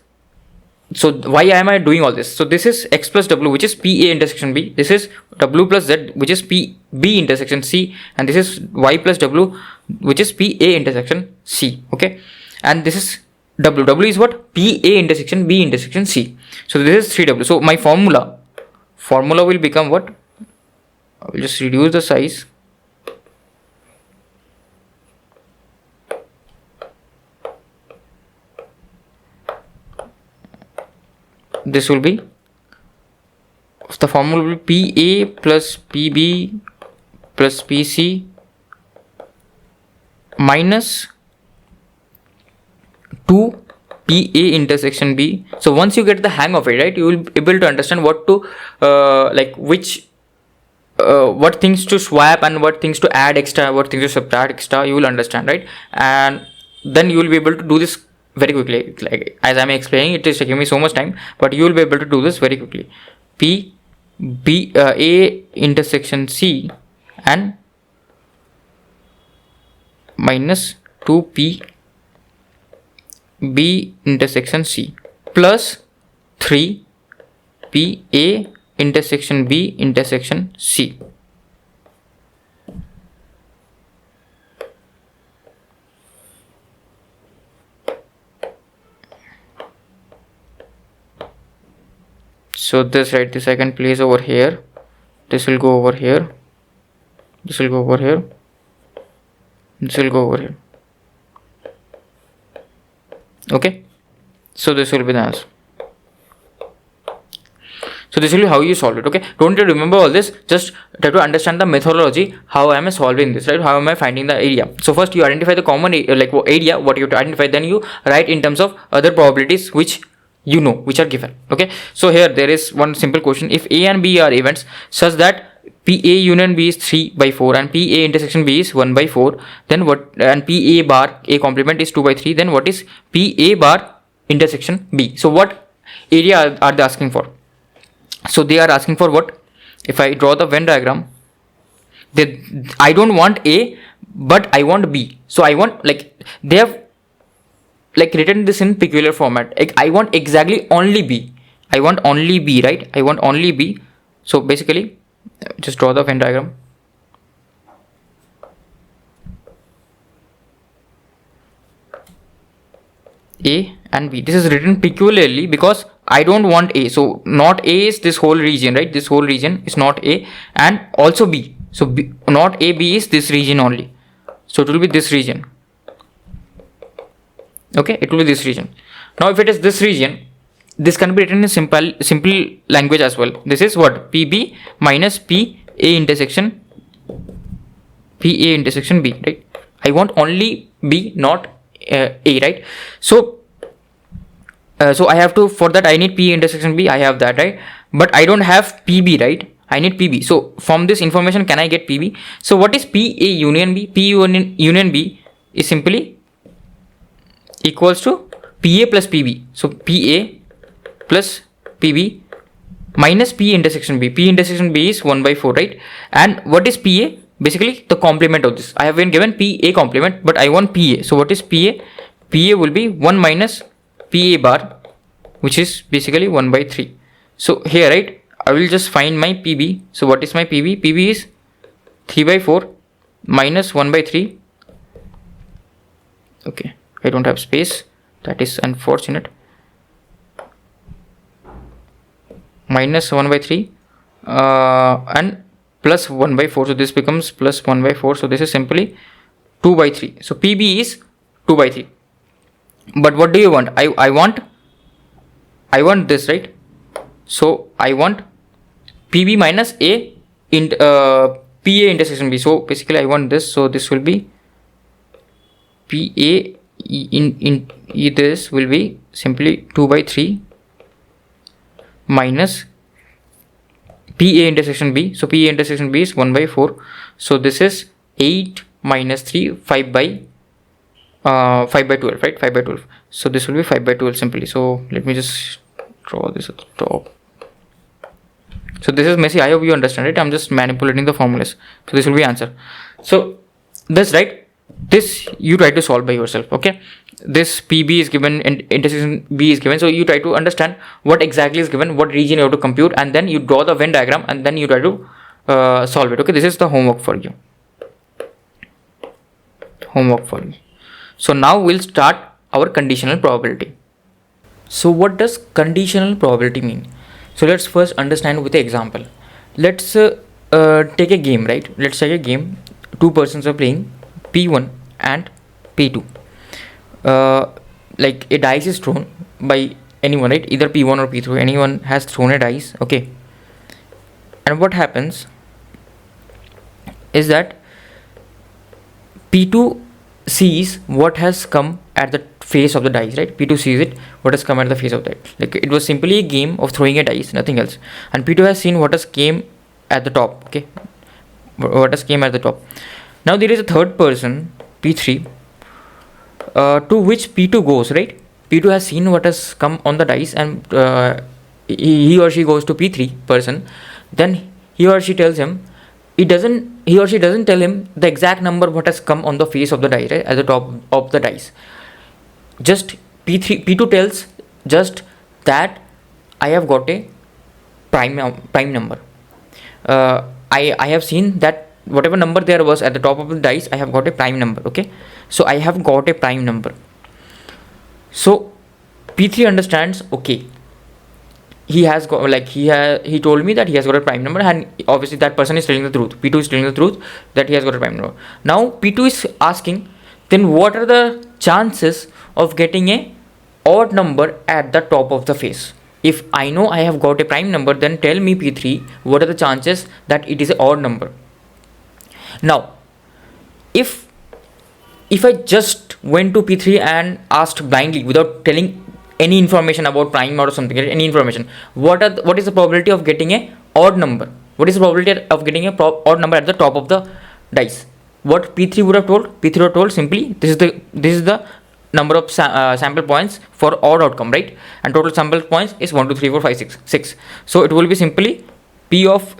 So why am I doing all this? So this is x plus w, which is PA intersection B. This is w plus z, which is PB intersection C, and this is y plus w, which is PA intersection C. Okay, and this is w is what? PA intersection B intersection C. So this is 3w. So my formula will become what? I will just reduce the size. This will be, the formula will be PA plus PB plus PC minus 2 PA intersection B. So once you get the hang of it, right, you will be able to understand what to what things to swap and what things to add extra, what things to subtract extra. You will understand, right? And then you will be able to do this very quickly. Like as I'm explaining, it is taking me so much time, but you will be able to do this very quickly. A intersection C and minus 2P B intersection C plus 3 PA intersection B intersection C. So this, right, this I can place over here. This will go over here. This will go over here. This will go over here. Okay, so this will be the answer. So this will be how you solve it. Okay, don't you remember all this, just try to understand the methodology, how am I solving this, right? How am I finding the area? So first you identify the common area, what you have to identify, then you write in terms of other probabilities which you know, which are given. Okay, so here there is one simple question. If A and B are events such that PA union B is 3/4 and PA intersection B is 1/4, then what? And PA bar A complement is 2/3, then what is PA bar intersection B? So what area are they asking for? So they are asking for what? If I draw the Venn diagram, I don't want A, but I want B. So I want, like, they have like written this in peculiar format. Like, I want exactly only B. I want only B, right? I want only B. So basically, just draw the Venn diagram. A and B. This is written peculiarly because I don't want A. So not A is this whole region, right? This whole region is not A, and also B. So B, not A, B is this region only. So it will be this region. Okay, it will be this region. Now if it is this region, this can be written in simple language as well. This is what? PB minus PA intersection B, right? I want only B, not A, right? So I have to, for that I need PA intersection B, I have that, right? But I don't have PB, right? I need PB. So from this information, can I get PB? So what is PA union B? PA union B is simply equals to PA plus PB. So PA plus PB minus PA intersection B. PA intersection B is 1/4, right? And what is PA? Basically the complement of this. I have been given PA complement, but I want PA. So what is PA? PA will be 1 minus PA bar, which is basically 1/3. So here, right, I will just find my PB. So what is my PB? PB is 3/4 minus 1/3. Okay, I don't have space, that is unfortunate. Minus 1/3 and plus 1/4. So this becomes plus 1/4. So this is simply 2/3. So PB is 2/3. But what do you want? I want this, right? So I want PB minus A in PA intersection B. So basically I want this. So this will be PA in this will be simply 2/3 minus PA intersection B. So PA intersection B is 1/4. So this is 8 minus 3, 5 by 12, right? 5 by 12. So this will be 5 by 12 simply. So let me just draw this at the top. So this is messy. I hope you understand it. I'm just manipulating the formulas. So this will be answer. So this, right? This you try to solve by yourself. Okay. This PB is given and intersection B is given. So you try to understand what exactly is given, what region you have to compute, and then you draw the Venn diagram and then you try to solve it. Okay. This is the homework for you. So now we'll start our conditional probability. So what does conditional probability mean? So let's first understand with the example. Let's take a game, right? Let's take a game. Two persons are playing, P1 and P2. Like a dice is thrown by anyone, right? Either P1 or P2. Anyone has thrown a dice, okay? And what happens is that P2 sees what has come at the face of the dice, right? P2 sees it, what has come at the face of that. Like it was simply a game of throwing a dice, nothing else. And P2 has seen what has came at the top, okay? What has came at the top. Now there is a third person, P3, to which P2 goes, right? P2 has seen what has come on the dice, and he or she goes to P3 person. Then he or she tells him, he or she doesn't tell him the exact number what has come on the face of the dice, right? At the top of the dice. Just P2 tells just that I have got a prime number. I have seen that whatever number there was at the top of the dice, I have got a prime number. Okay, so I have got a prime number. So P3 understands, okay, he has got, like he told me that he has got a prime number, and obviously that person is telling the truth. P2 is telling the truth that he has got a prime number. Now P2 is asking, then what are the chances of getting a odd number at the top of the face? If I know I have got a prime number, then tell me, P3, what are the chances that it is an odd number? Now if I just went to P3 and asked blindly without telling any information about prime or something, any information, what is the probability of getting a odd number? What is the probability of getting a odd number at the top of the dice? What P3 would have told? P3 would have told simply, this is the number of sample points for odd outcome, right? And total sample points is 1 2 3 4 5 6. So it will be simply P of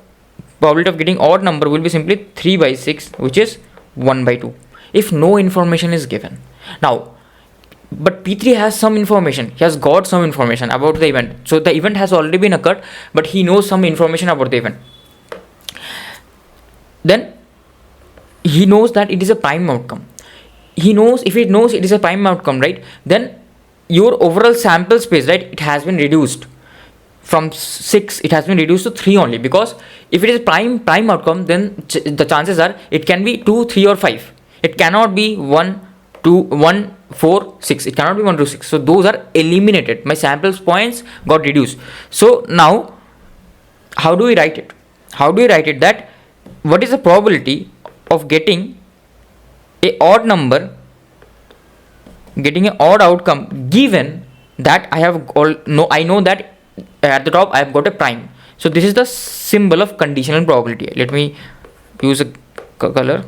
probability of getting odd number will be simply 3 by 6, which is 1 by 2, if no information is given. Now but P3 has some information. He has got some information about the event. So the event has already been occurred, but he knows some information about the event. Then he knows that it is a prime outcome. He knows, if it knows it is a prime outcome, right, then your overall sample space, right, it has been reduced from 6, it has been reduced to 3 only, because if it is prime outcome, then the chances are it can be 2, 3 or 5. It cannot be 1, 2, 1, 4, 6. It cannot be 1 to 6. So those are eliminated. My sample points got reduced. So now how do we write it? That what is the probability of getting a odd number, getting an odd outcome, given that I know that at the top I have got a prime. So this is the symbol of conditional probability. Let me use a color.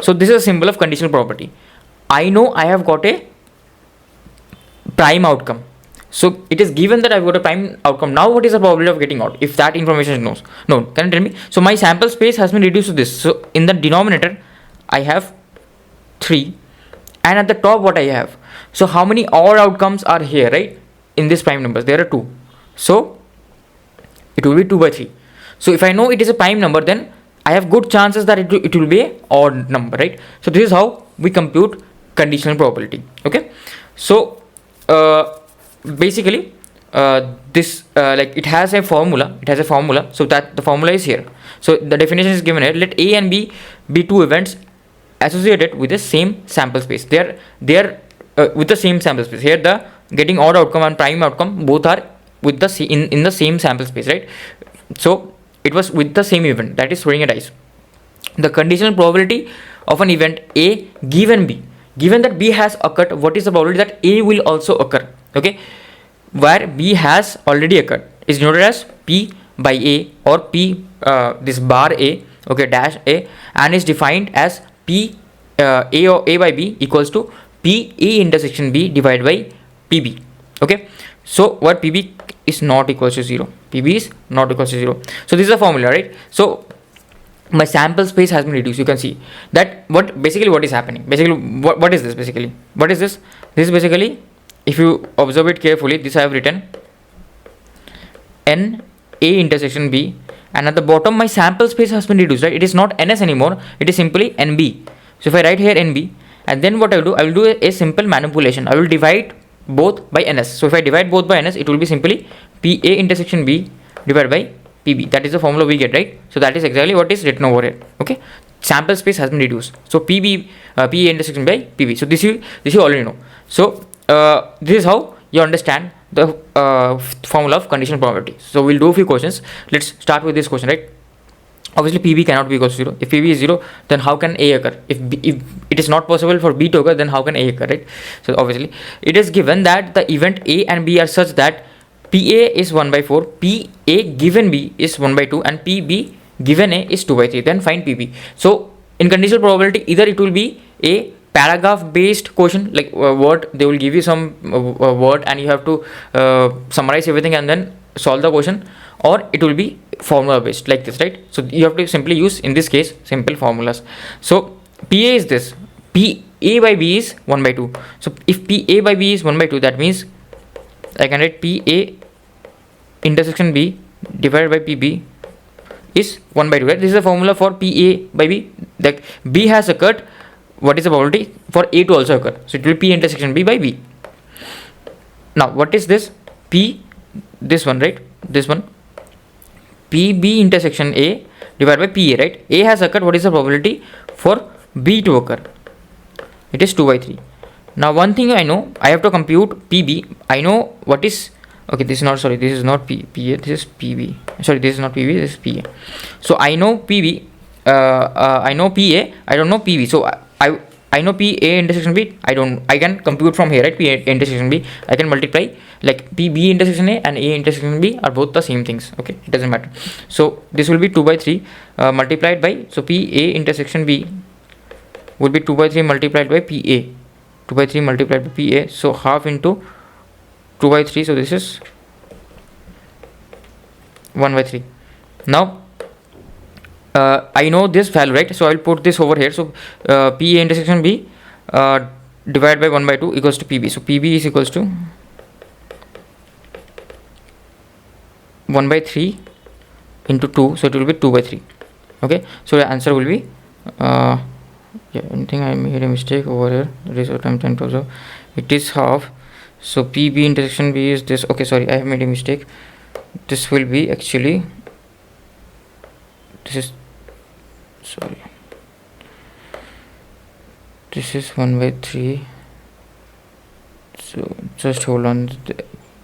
So this is a symbol of conditional probability. I know I have got a prime outcome. So it is given that I've got a prime outcome. Now what is the probability of getting odd? If that information is known, can you tell me? So my sample space has been reduced to this. So in the denominator I have 3, and at the top what I have. So how many odd outcomes are here, right? In this prime numbers there are 2. So it will be 2 by 3. So if I know it is a prime number, then I have good chances that it will be a odd number, right? So this is how we compute conditional probability. Okay, so basically this like it has a formula. So that the formula is here. So the definition is given here. Let A and B be two events associated with the same sample space. They are with the same sample space. Here the getting odd outcome and prime outcome both are with the in the same sample space, right? So it was with the same event, that is throwing a dice. The conditional probability of an event A given B, given that B has occurred, what is the probability that A will also occur? Okay, where B has already occurred is noted as P by A, or P this bar A okay, dash A, and is defined as P A by B equals to P A intersection B divided by PB. Okay, so what PB is not equals to 0, PB is not equals to 0. So this is the formula, right? So my sample space has been reduced. You can see that what is happening. Basically, what is this? Basically, what is this? This is basically, if you observe it carefully, this I have written N A intersection B, and at the bottom my sample space has been reduced, right? It is not NS anymore, it is simply NB. So if I write here NB, and then what I will do a simple manipulation. I will divide both by NS. So if I divide both by NS, it will be simply PA intersection B divided by PB. That is the formula we get, right? So that is exactly what is written over here. Okay, sample space has been reduced. So PB PA intersection by PB. So this you already know. So this is how you understand the formula of conditional probability. So we'll do a few questions. Let's start with this question, right? Obviously PB cannot be equal to 0. If PB is 0, then how can A occur? If it is not possible for B to occur, then how can A occur, right? So obviously it is given that the event A and B are such that PA is 1 by 4, PA given B is 1 by 2, and PB given A is 2 by 3. Then find PB. So in conditional probability, either it will be a paragraph based question, like word, they will give you some word and you have to summarize everything and then solve the question, or it will be formula based like this, right? So you have to simply use, in this case, simple formulas. So PA is this, PA by B is 1 by 2. So if PA by B is 1 by 2, that means I can write PA intersection B divided by PB is 1 by 2, right? This is the formula for PA by B. Like B has occurred, what is the probability for A to also occur? So it will be P intersection B by B. Now what is this? P, this one, right? This one, PB intersection A divided by PA, right? A has occurred, what is the probability for B to occur? It is 2 by 3. Now one thing I know, I have to compute PB. I know what is, okay, this is not, sorry, this is not PA, this is PB. Sorry, this is not PB, this is PA. So I know PB, I know PA, I don't know PB. So I know PA intersection B, I can compute from here, right? PA intersection B, I can multiply, like PB intersection A and A intersection B are both the same things, okay? It doesn't matter. So this will be 2 by 3 multiplied by, so PA intersection B will be 2 by 3 multiplied by PA. 2 by 3 multiplied by PA, so half into 2 by 3, so this is 1 by 3. Now I know this value, right? So I will put this over here. So PA intersection B divided by 1 by 2 equals to PB. So PB is equals to 1 by 3 into 2, so it will be 2 by 3. Okay, so the answer will be yeah, I think I made a mistake over here. That is what I'm trying to observe. It is half. So PB intersection B is this. Okay, sorry, I have made a mistake. This will be actually, this is, sorry, this is 1 by 3. So just hold on.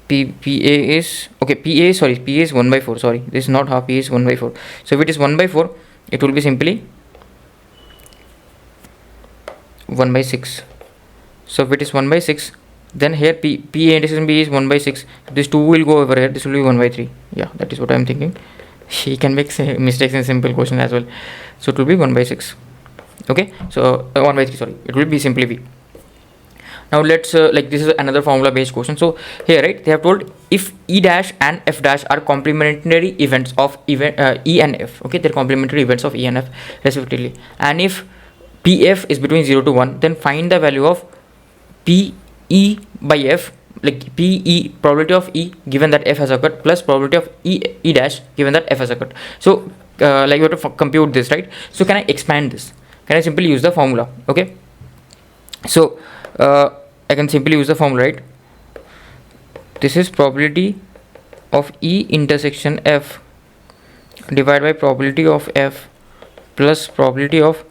PA is, okay, PA is 1 by 4. Sorry, this is not half, PA is 1 by 4. So if it is 1 by 4, it will be simply 1 by 6. So if it is 1 by 6, then here PA intersection B is 1 by 6. This 2 will go over here, this will be 1 by 3. Yeah, that is what I am thinking. He can make mistakes in simple question as well. So it will be 1 by 6. Okay, so 1 by 3, sorry, it will be simply B. Now let's like this is another formula based question. So here, right, they have told if E dash and F dash are complementary events of E and F. Okay, they're complementary events of E and F respectively, and if PF is between 0 to 1, then find the value of PE by F, like PE, probability of E given that F has occurred, plus probability of E dash given that F has occurred. So like you have to compute this, right? So can I expand this? Can I simply use the formula? Okay, so I can simply use the formula, right? This is probability of E intersection F divided by probability of F plus probability of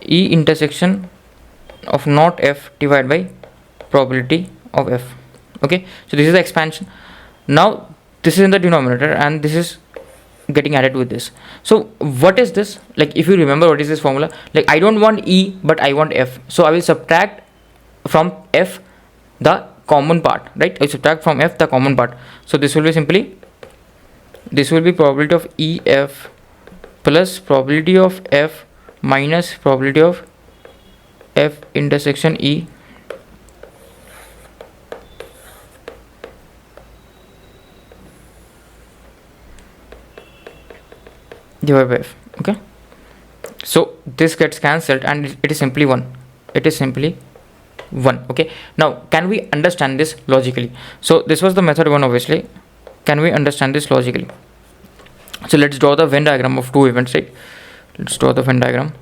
E intersection of not F divided by probability of F. Okay, so this is the expansion. Now this is in the denominator and this is getting added with this. So what is this? Like if you remember what is this formula, like I don't want E but I want F, so I will subtract from F the common part, right? I subtract from F the common part. So this will be simply, this will be probability of EF plus probability of F minus probability of F intersection E divided by F. Okay, so this gets cancelled and it is simply 1. It is simply 1. Okay, now can we understand this logically? So this was the method 1, obviously. Can we understand this logically? So let's draw the Venn diagram of two events, right? Let's draw the Venn diagram.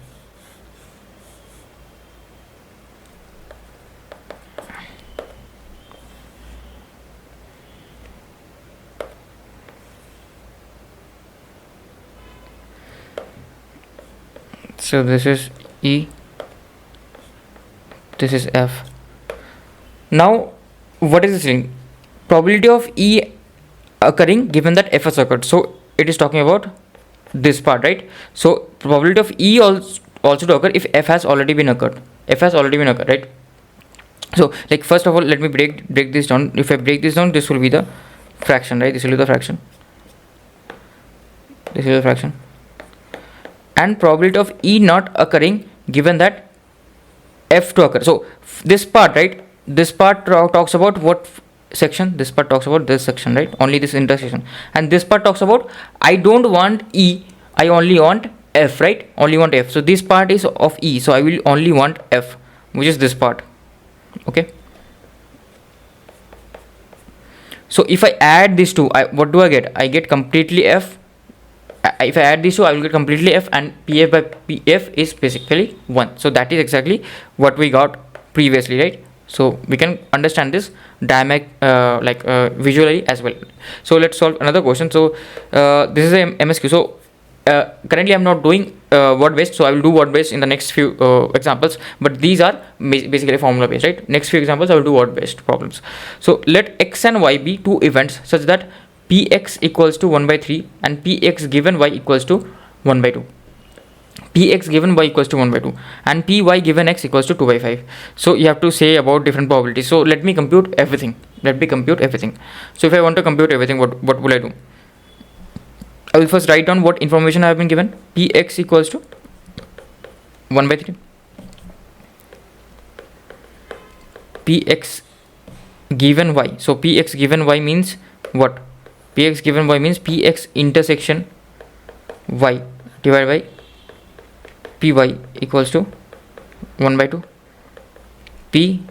So this is E, this is F. Now what is this thing? Probability of E occurring given that F has occurred. So it is talking about this part, right? So probability of E also to occur if F has already been occurred. F has already been occurred, right? So like first of all, let me break this down. If I break this down, this will be the fraction, right? This will be the fraction. This is the fraction. And probability of E not occurring given that F to occur. So this part, right? This part talks about what section? This part talks about this section, right? Only this intersection. And this part talks about I don't want E, I only want F, right? Only want F. So this part is of E, so I will only want F, which is this part. Okay. So if I add these two, what do I get? I get completely F. If I add these two, I will get completely F, and PF by PF is basically 1. So that is exactly what we got previously, right? So we can understand this visually as well. So let's solve another question. So this is a MSQ. So currently I'm not doing word based, so I will do word based in the next few examples, but these are basically formula based, right? Next few examples I will do word based problems. So let X and Y be two events such that Px equals to 1 by 3 and Px given Y equals to 1 by 2. Px given Y equals to 1 by 2 and Py given X equals to 2 by 5. So you have to say about different probabilities. So let me compute everything. So if I want to compute everything, what will I do? I will first write down what information I have been given. Px equals to 1 by 3. Px given Y. So Px given Y means what? Px given Y means Px intersection Y divided by Py equals to 1 by 2. Py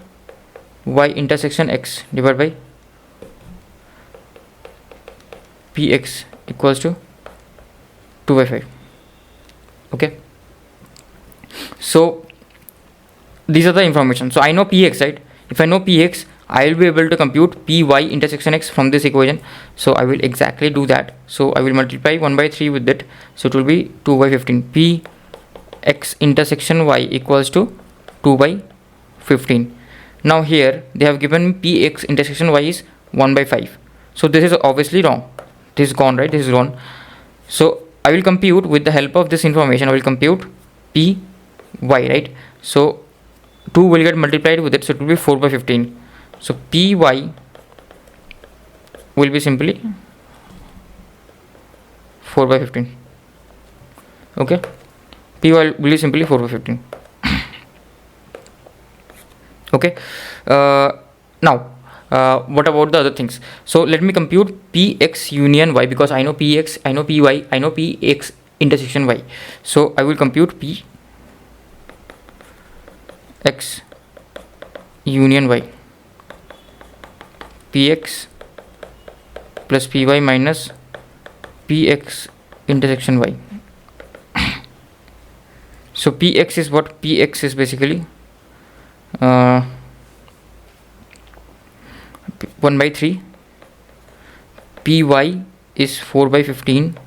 intersection X divided by Px equals to 2 by 5. Okay. So these are the information. So I know Px, right? If I know Px, I will be able to compute Py intersection X from this equation. So I will exactly do that. So I will multiply 1 by 3 with it. So it will be 2 by 15. P X intersection Y equals to 2 by 15. Now here they have given Px intersection Y is 1 by 5. So this is obviously wrong. This is gone, right? This is gone. So I will compute with the help of this information. I will compute Py, right? So 2 will get multiplied with it. So it will be 4 by 15. So Py will be simply 4 by 15. Okay. Py will be simply 4 by 15. Okay. Now what about the other things? So let me compute Px union Y, because I know Px, I know Py, I know Px intersection Y. So I will compute Px union Y. Px plus Py minus Px intersection Y. So Px is what? Px is basically 1 by 3. Py is 4 by 15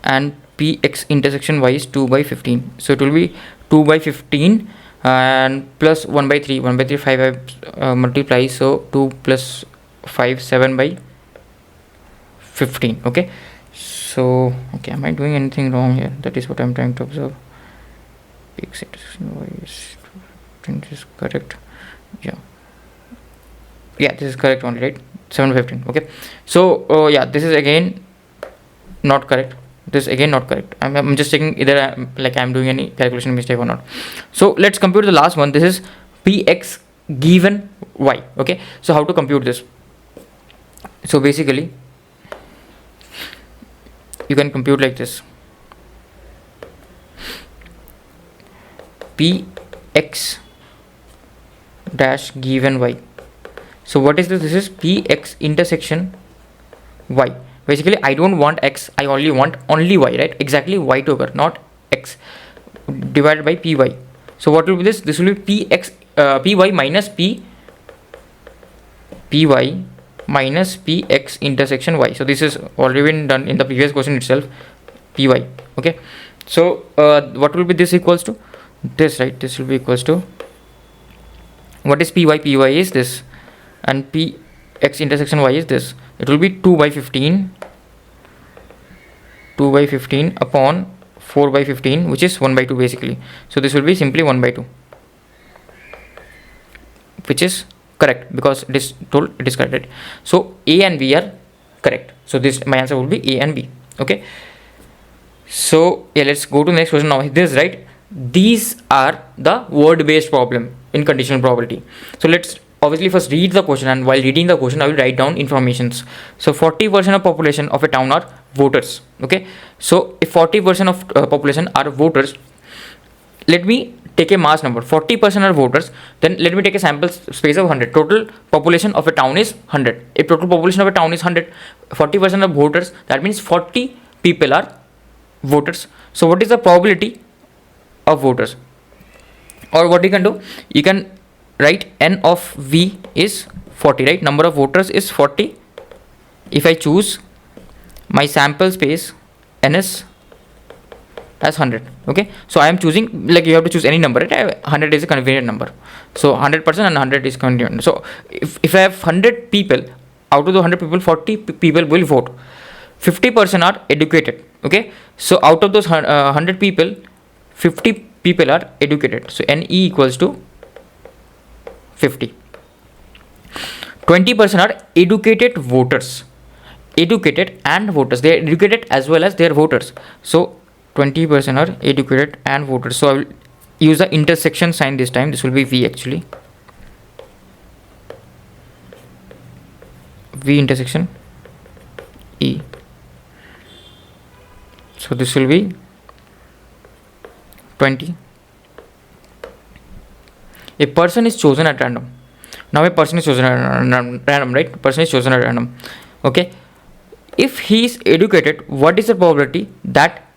and Px intersection Y is 2 by 15. So it will be 2 by 15 and plus 1 by 3. 1 by 3 5 I multiply, so 2 plus 5 7 by 15. Okay. So okay, am I doing anything wrong here? That is what I'm trying to observe. Px intersection Y is correct. Yeah, this is correct only, right? 7 by 15. Okay. So yeah, this is again not correct. This again not correct. I'm just checking either I'm doing any calculation mistake or not. So let's compute the last one. This is px given y. Okay, so how to compute this? So basically you can compute like this: px dash given y. So what is this? This is px intersection y. Basically I don't want x, I only want y, right? Exactly y to occur, not x, divided by py. So what will be this? This will be px py minus py minus px intersection y. So this is already been done in the previous question itself, py. Okay, so what will be this equals to? This, right? This will be equals to, what is py? Py is this, and px intersection y is this. It will be 2 by 15 upon 4 by 15, which is 1 by 2 basically. So this will be simply 1 by 2, which is correct because it is told it is correct, right? So A and B are correct. So this, my answer will be A and B. Okay, so yeah, let's go to the next question now. This, right? These are the word based problem in conditional probability. So let's obviously first read the question, and while reading the question I will write down informations. So 40% of population of a town are voters. Okay, so if 40% of population are voters, let me take a mass number. 40% are voters, then let me take a sample space of 100. Total population of a town is 100. If total population of a town is 100, 40% of voters, that means 40 people are voters. So what is the probability of voters? Or what you can do, you can write n of v is 40, right? Number of voters is 40. If I choose my sample space n is as 100. Okay, so I am choosing, like you have to choose any number, right? 100 is a convenient number, so 100% and 100 is convenient. So if I have 100 people, out of the 100 people 40 people will vote. 50% are educated. Okay, so out of those 100 people, 50 people are educated, so NE equals to 50. 20% are educated voters. Educated and voters, they are educated as well as they are voters. So 20% are educated and voters. So I will use the intersection sign this time. This will be V actually. V intersection E. So this will be 20. A person is chosen at random. Now a person is chosen at random, right? Person is chosen at random. Okay. If he is educated, what is the probability that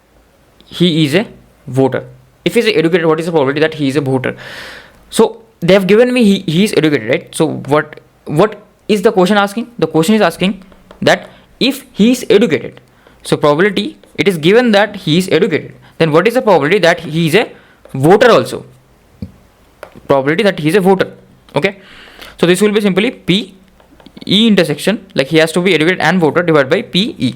he is a voter? If he is educated, what is the probability that he is a voter? So they have given me he is educated, right? So what is the question asking? The question is asking that if he is educated, so probability, it is given that he is educated, then what is the probability that he is a voter also? Probability that he is a voter. Okay, so this will be simply P E intersection, like he has to be educated and voter, divided by P E.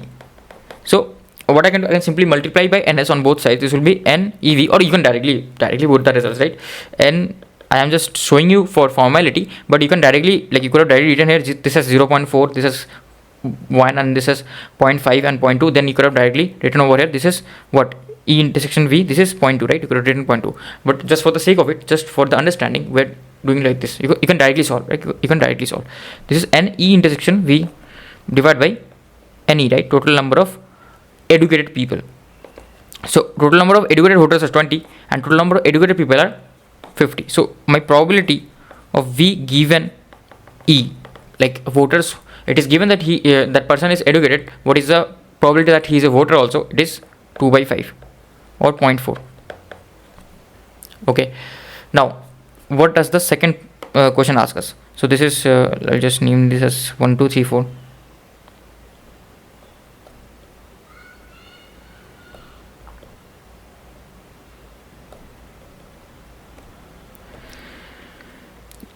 So what I can do, I can simply multiply by NS on both sides. This will be N EV, or you can directly put the results, right? And I am just showing you for formality, but you can directly, like you could have directly written here, this is 0.4, this is 1, and this is 0.5 and 0.2. Then you could have directly written over here, this is what? E intersection V, this is 0.2, right? You could have written 0.2, but just for the sake of it, just for the understanding, we're doing like this. You can directly solve, right? You can directly solve. This is N E intersection V divided by NE, right? Total number of educated people. So total number of educated voters is 20 and total number of educated people are 50. So my probability of V given E, like voters, it is given that he that person is educated. What is the probability that he is a voter also? It is 2 by 5 or 0.4. Okay, now what does the second question ask us? So this is I'll just name this as 1 2 3 4.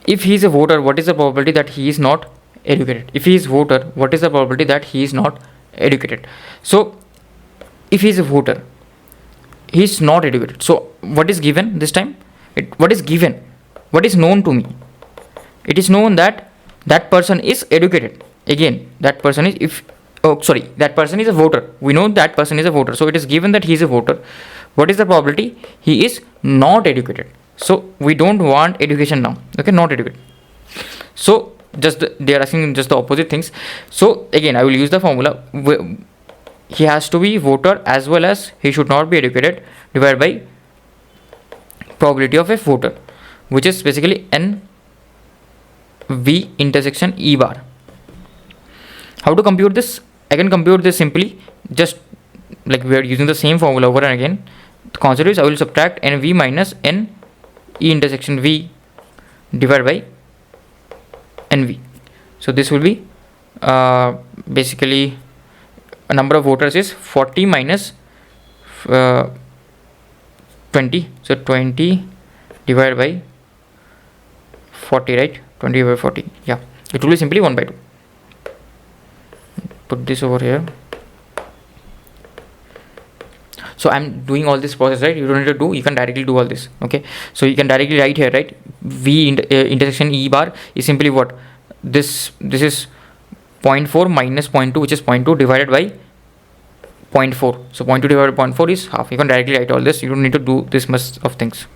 If he is a voter, what is the probability that he is not educated? If he is voter, what is the probability that he is not educated? So if he is a voter, he is not educated. So what is given this time? What is given? What is known to me? It is known that that person is educated. Again, that person is, if oh sorry, that person is a voter. We know that person is a voter, so it is given that he is a voter. What is the probability? He is not educated. So we don't want education now. Okay, not educated. So they are asking just the opposite things. So again, I will use the formula. He has to be voter as well as he should not be educated, divided by probability of a voter, which is basically n v intersection e bar. How to compute this? I can compute this simply, just like we are using the same formula over and again. The concept is I will subtract n v minus n e intersection v divided by n v. So this will be basically a number of voters is 40 minus 20. So 20 divided by 40, right? 20 by 40. Yeah, it will be simply 1 by 2. Put this over here. So I'm doing all this process, right? You don't need to do, you can directly do all this. Okay, so you can directly write here, right? V intersection e bar is simply what? This is 0.4 minus 0.2, which is 0.2 divided by 0.4. So 0.2 divided by 0.4 is half. You can directly write all this. You don't need to do this much of things.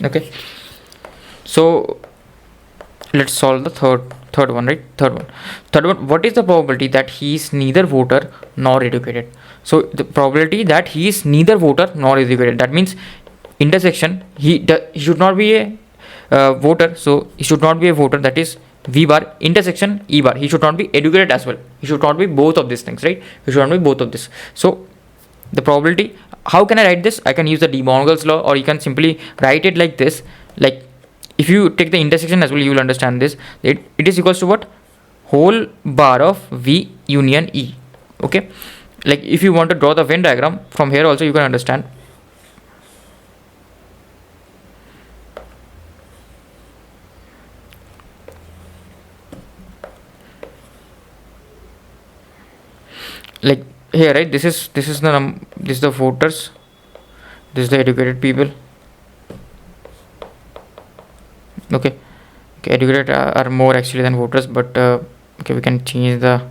Okay, so let's solve the third one, right? Third one, what is the probability that he is neither voter nor educated? So the probability that he is neither voter nor educated, that means intersection, he should not be a voter, so he should not be a voter, that is v bar intersection e bar. He should not be educated as well. He should not be both of these things, right? He should not be both of this. So the probability, how can I write this? I can use the de Montgomery's law, or you can simply write it like this. Like if you take the intersection as well, you will understand this. It is equals to what? Whole bar of v union e. Okay, like if you want to draw the Venn diagram from here also, you can understand. Like here, right? This is the voters, this is the educated people. Okay, educated are more actually than voters, but okay, we can change the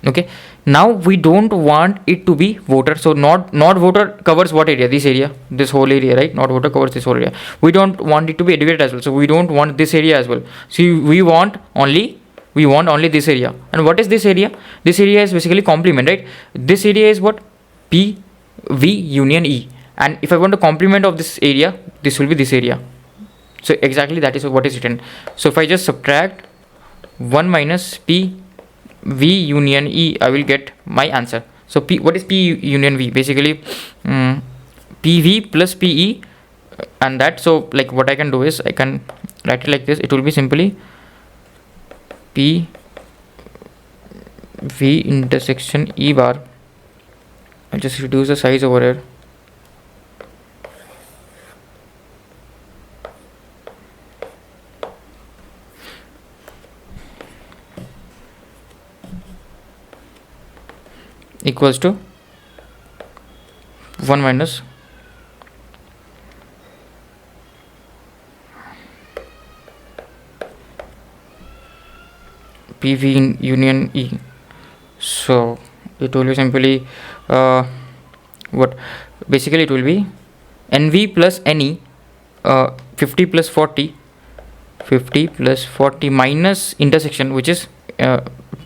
okay. Now we don't want it to be voter, so not voter covers what area? This area, this whole area, right? Not voter covers this whole area. We don't want it to be educated as well, so we don't want this area as well. See, we want only this area. And what is this area? This area is basically complement, right? This area is what? P V union E, and if I want a complement of this area, this will be this area. So exactly that is what is written. So if I just subtract 1 minus P V union E, I will get my answer. So P, what is P union V? Basically PV plus PE, and that, so like what I can do is I can write it like this. It will be simply P V intersection E bar. I'll just reduce the size over here. Equals to 1 minus PV in union E. So it will be simply what? Basically it will be NV plus NE, 50 plus 40 minus intersection, which is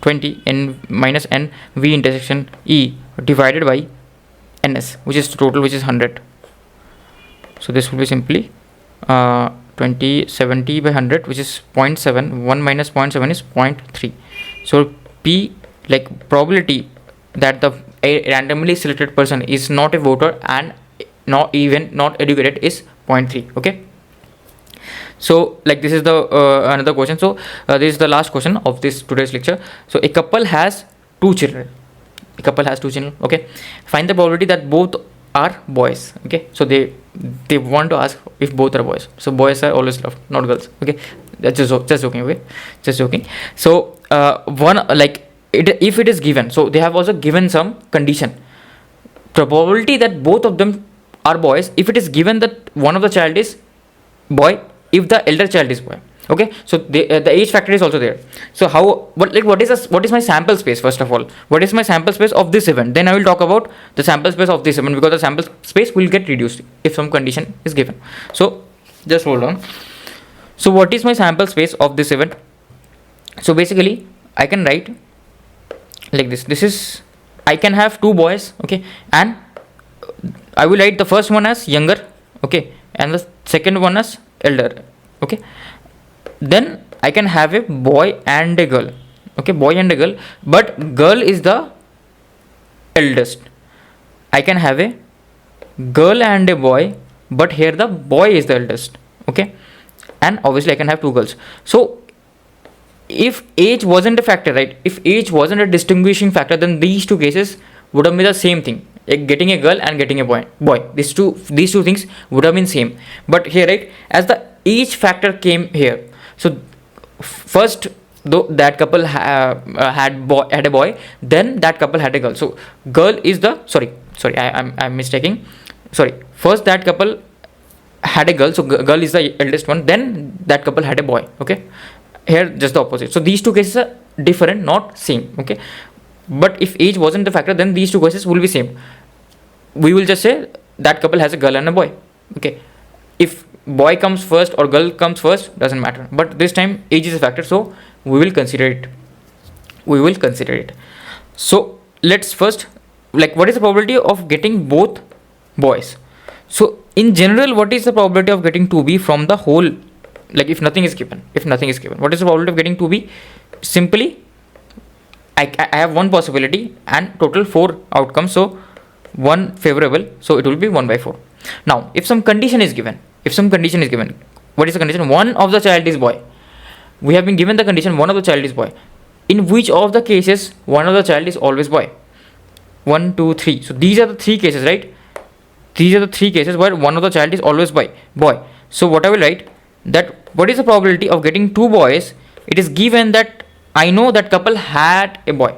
20, n minus n v intersection E divided by ns, which is total, which is 100. So this will be simply 70 by 100, which is 0.7. 1 minus 0.7 is 0.3. So P, like probability that a randomly selected person is not a voter and not educated, is 0.3. Okay, so like this is the another question. So this is the last question of this today's lecture. So a couple has two children. Okay, find the probability that both are boys. Okay, so they they want to ask if both are boys. So boys are always loved, not girls. Okay, that's just joking. Okay, just joking. So one like if it is given, so they have also given some condition. Probability that both of them are boys if it is given that one of the child is boy, if the elder child is boy. Okay, so the age factor is also there. So what is my sample space? First of all, what is my sample space of this event? Then I will talk about the sample space of this event, because the sample space will get reduced if some condition is given. So just hold on. So what is my sample space of this event? So basically I can write like this. I can have two boys, okay, and I will write the first one as younger, okay, and the second one as elder, okay. Then I can have a boy and a girl, okay, boy and a girl, but girl is the eldest. I can have a girl and a boy, but here the boy is the eldest, okay, and obviously I can have two girls. So if age wasn't a factor, right, if age wasn't a distinguishing factor, then these two cases would have been the same thing, like getting a girl and getting a boy. These two things would have been same. But here, right, as the age factor came here, so first though that couple had a boy, then that couple had a girl. So girl is the I'm mistaking. First that couple had a girl, so girl is the eldest one, then that couple had a boy, okay. Here just the opposite. So these two cases are different, not same, okay. But if age wasn't the factor, then these two cases will be same. We will just say that couple has a girl and a boy, okay. If boy comes first or girl comes first, doesn't matter, but this time age is a factor, so we will consider it. So let's first, like, what is the probability of getting both boys? So in general, what is the probability of getting 2b from the whole, like if nothing is given, what is the probability of getting 2b? Simply I have one possibility and total 4 outcomes, so one favorable, so it will be 1/4. Now if some condition is given, what is the condition? One of the child is boy. We have been given the condition one of the child is boy. In which of the cases one of the child is always boy? 1, 2, 3. So these are the three cases, right? These are the three cases where one of the child is always boy. So what I will write, that what is the probability of getting two boys? It is given that I know that couple have a boy,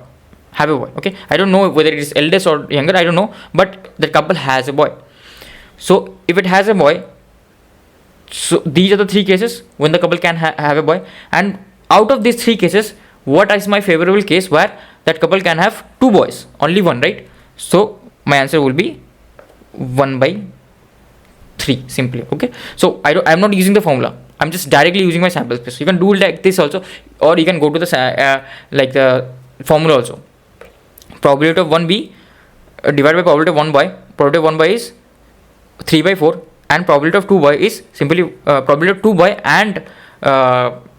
okay. I don't know whether it is eldest or younger, I don't know, but that couple has a boy. So if it has a boy, so these are the three cases when the couple can have a boy, and out of these three cases, what is my favorable case where that couple can have two boys, only one, right? So my answer will be 1/3 simply, okay. So I'm not using the formula, I'm just directly using my sample space. You can do like this also, or you can go to the like the formula also. Probability of 1b divided by probability of 1 boy. Probability of 1 boy is 3/4, and probability of 2 boy is simply probability of 2 boy and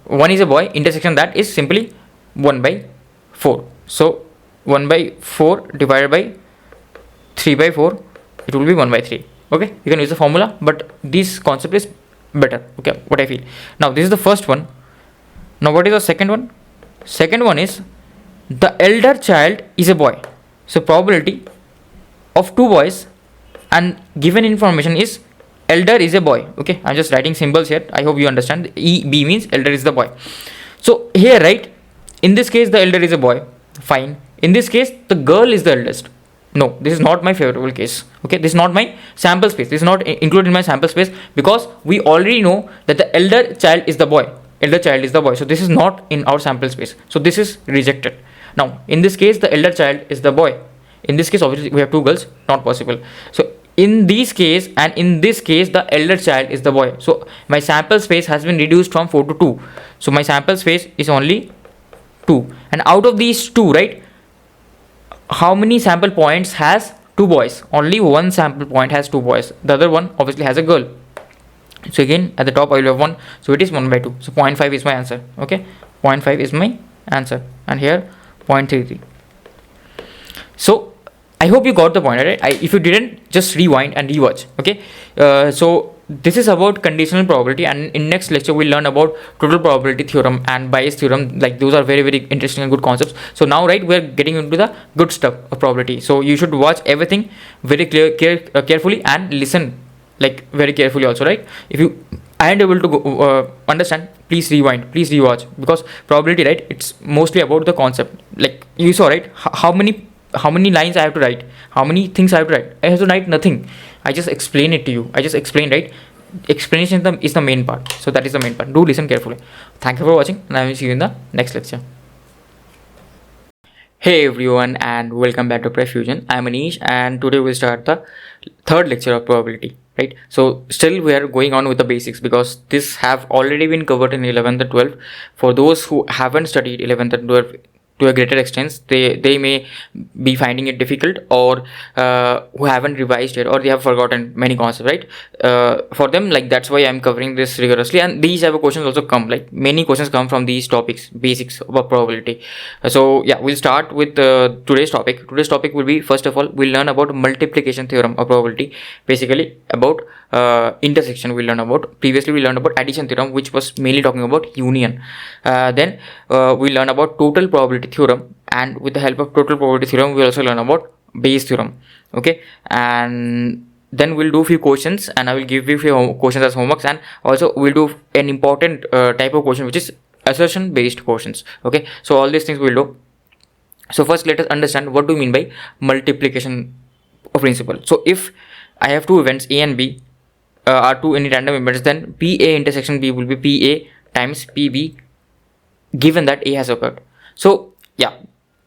1 is a boy, intersection that is simply 1/4. So 1/4 divided by 3/4, it will be 1/3. Okay, you can use the formula, but this concept is better, okay, what I feel. Now this is the first one. Now what is the second one? Second one is the elder child is a boy. So probability of two boys, and given information is elder is a boy, okay. I'm just writing symbols here, I hope you understand. EB means elder is the boy. So here, right, in this case the elder is a boy, fine. In this case the girl is the eldest. No, this is not my favorable case, okay. This is not my sample space, this is not included in my sample space, because we already know that the elder child is the boy, so this is not in our sample space, so this is rejected. Now in this case the elder child is the boy, in this case obviously we have two girls, not possible. So in this case and in this case the elder child is the boy, so my sample space has been reduced from 4 to 2, so my sample space is only 2, and out of these two, right, how many sample points has two boys? Only one sample point has two boys, the other one obviously has a girl. So again at the top I will have 1, so it is 1/2, so 0.5 is my answer, okay. 0.5 is my answer, and here 0.33. So I hope you got the point, right? If you didn't, just rewind and rewatch, okay. So this is about conditional probability, and in next lecture we'll learn about total probability theorem and Bayes theorem. Like those are very, very interesting and good concepts. So now, right, we're getting into the good stuff of probability, so you should watch everything very carefully and listen like very carefully also, right? If you aren't able to understand, please rewind, please rewatch, because probability, right, it's mostly about the concept. Like you saw, right, how many lines I have to write, how many things I have to write. I have to write nothing. I just explain it to you. I just explain, right? Explanation is the main part. So that is the main part. Do listen carefully. Thank you for watching, and I will see you in the next lecture. Hey everyone, and welcome back to PrepFusion. I'm Anish, and today we'll start the third lecture of probability, right? So still we are going on with the basics, because this have already been covered in 11th and 12th. For those who haven't studied 11th and 12th to a greater extent, they may be finding it difficult, or who haven't revised it, or they have forgotten many concepts, right? For them, like, that's why I'm covering this rigorously. And these type of questions also come, like many questions come from these topics, basics of probability. So yeah, we'll start with today's topic. Today's topic will be, first of all, we'll learn about multiplication theorem of probability, basically about intersection. We'll learn about, previously we learned about addition theorem, which was mainly talking about union. Then we learn about total probability theorem, and with the help of total probability theorem we also learn about Bayes theorem. Okay, and then we'll do few questions, and I will give you few questions as homeworks, and also we'll do an important type of question, which is assertion based questions. Okay, so all these things we'll do. So first, let us understand what do we mean by multiplication principle. So if I have two events A and B are two any random events, then PA intersection B will be PA times PB, given that A has occurred. So yeah,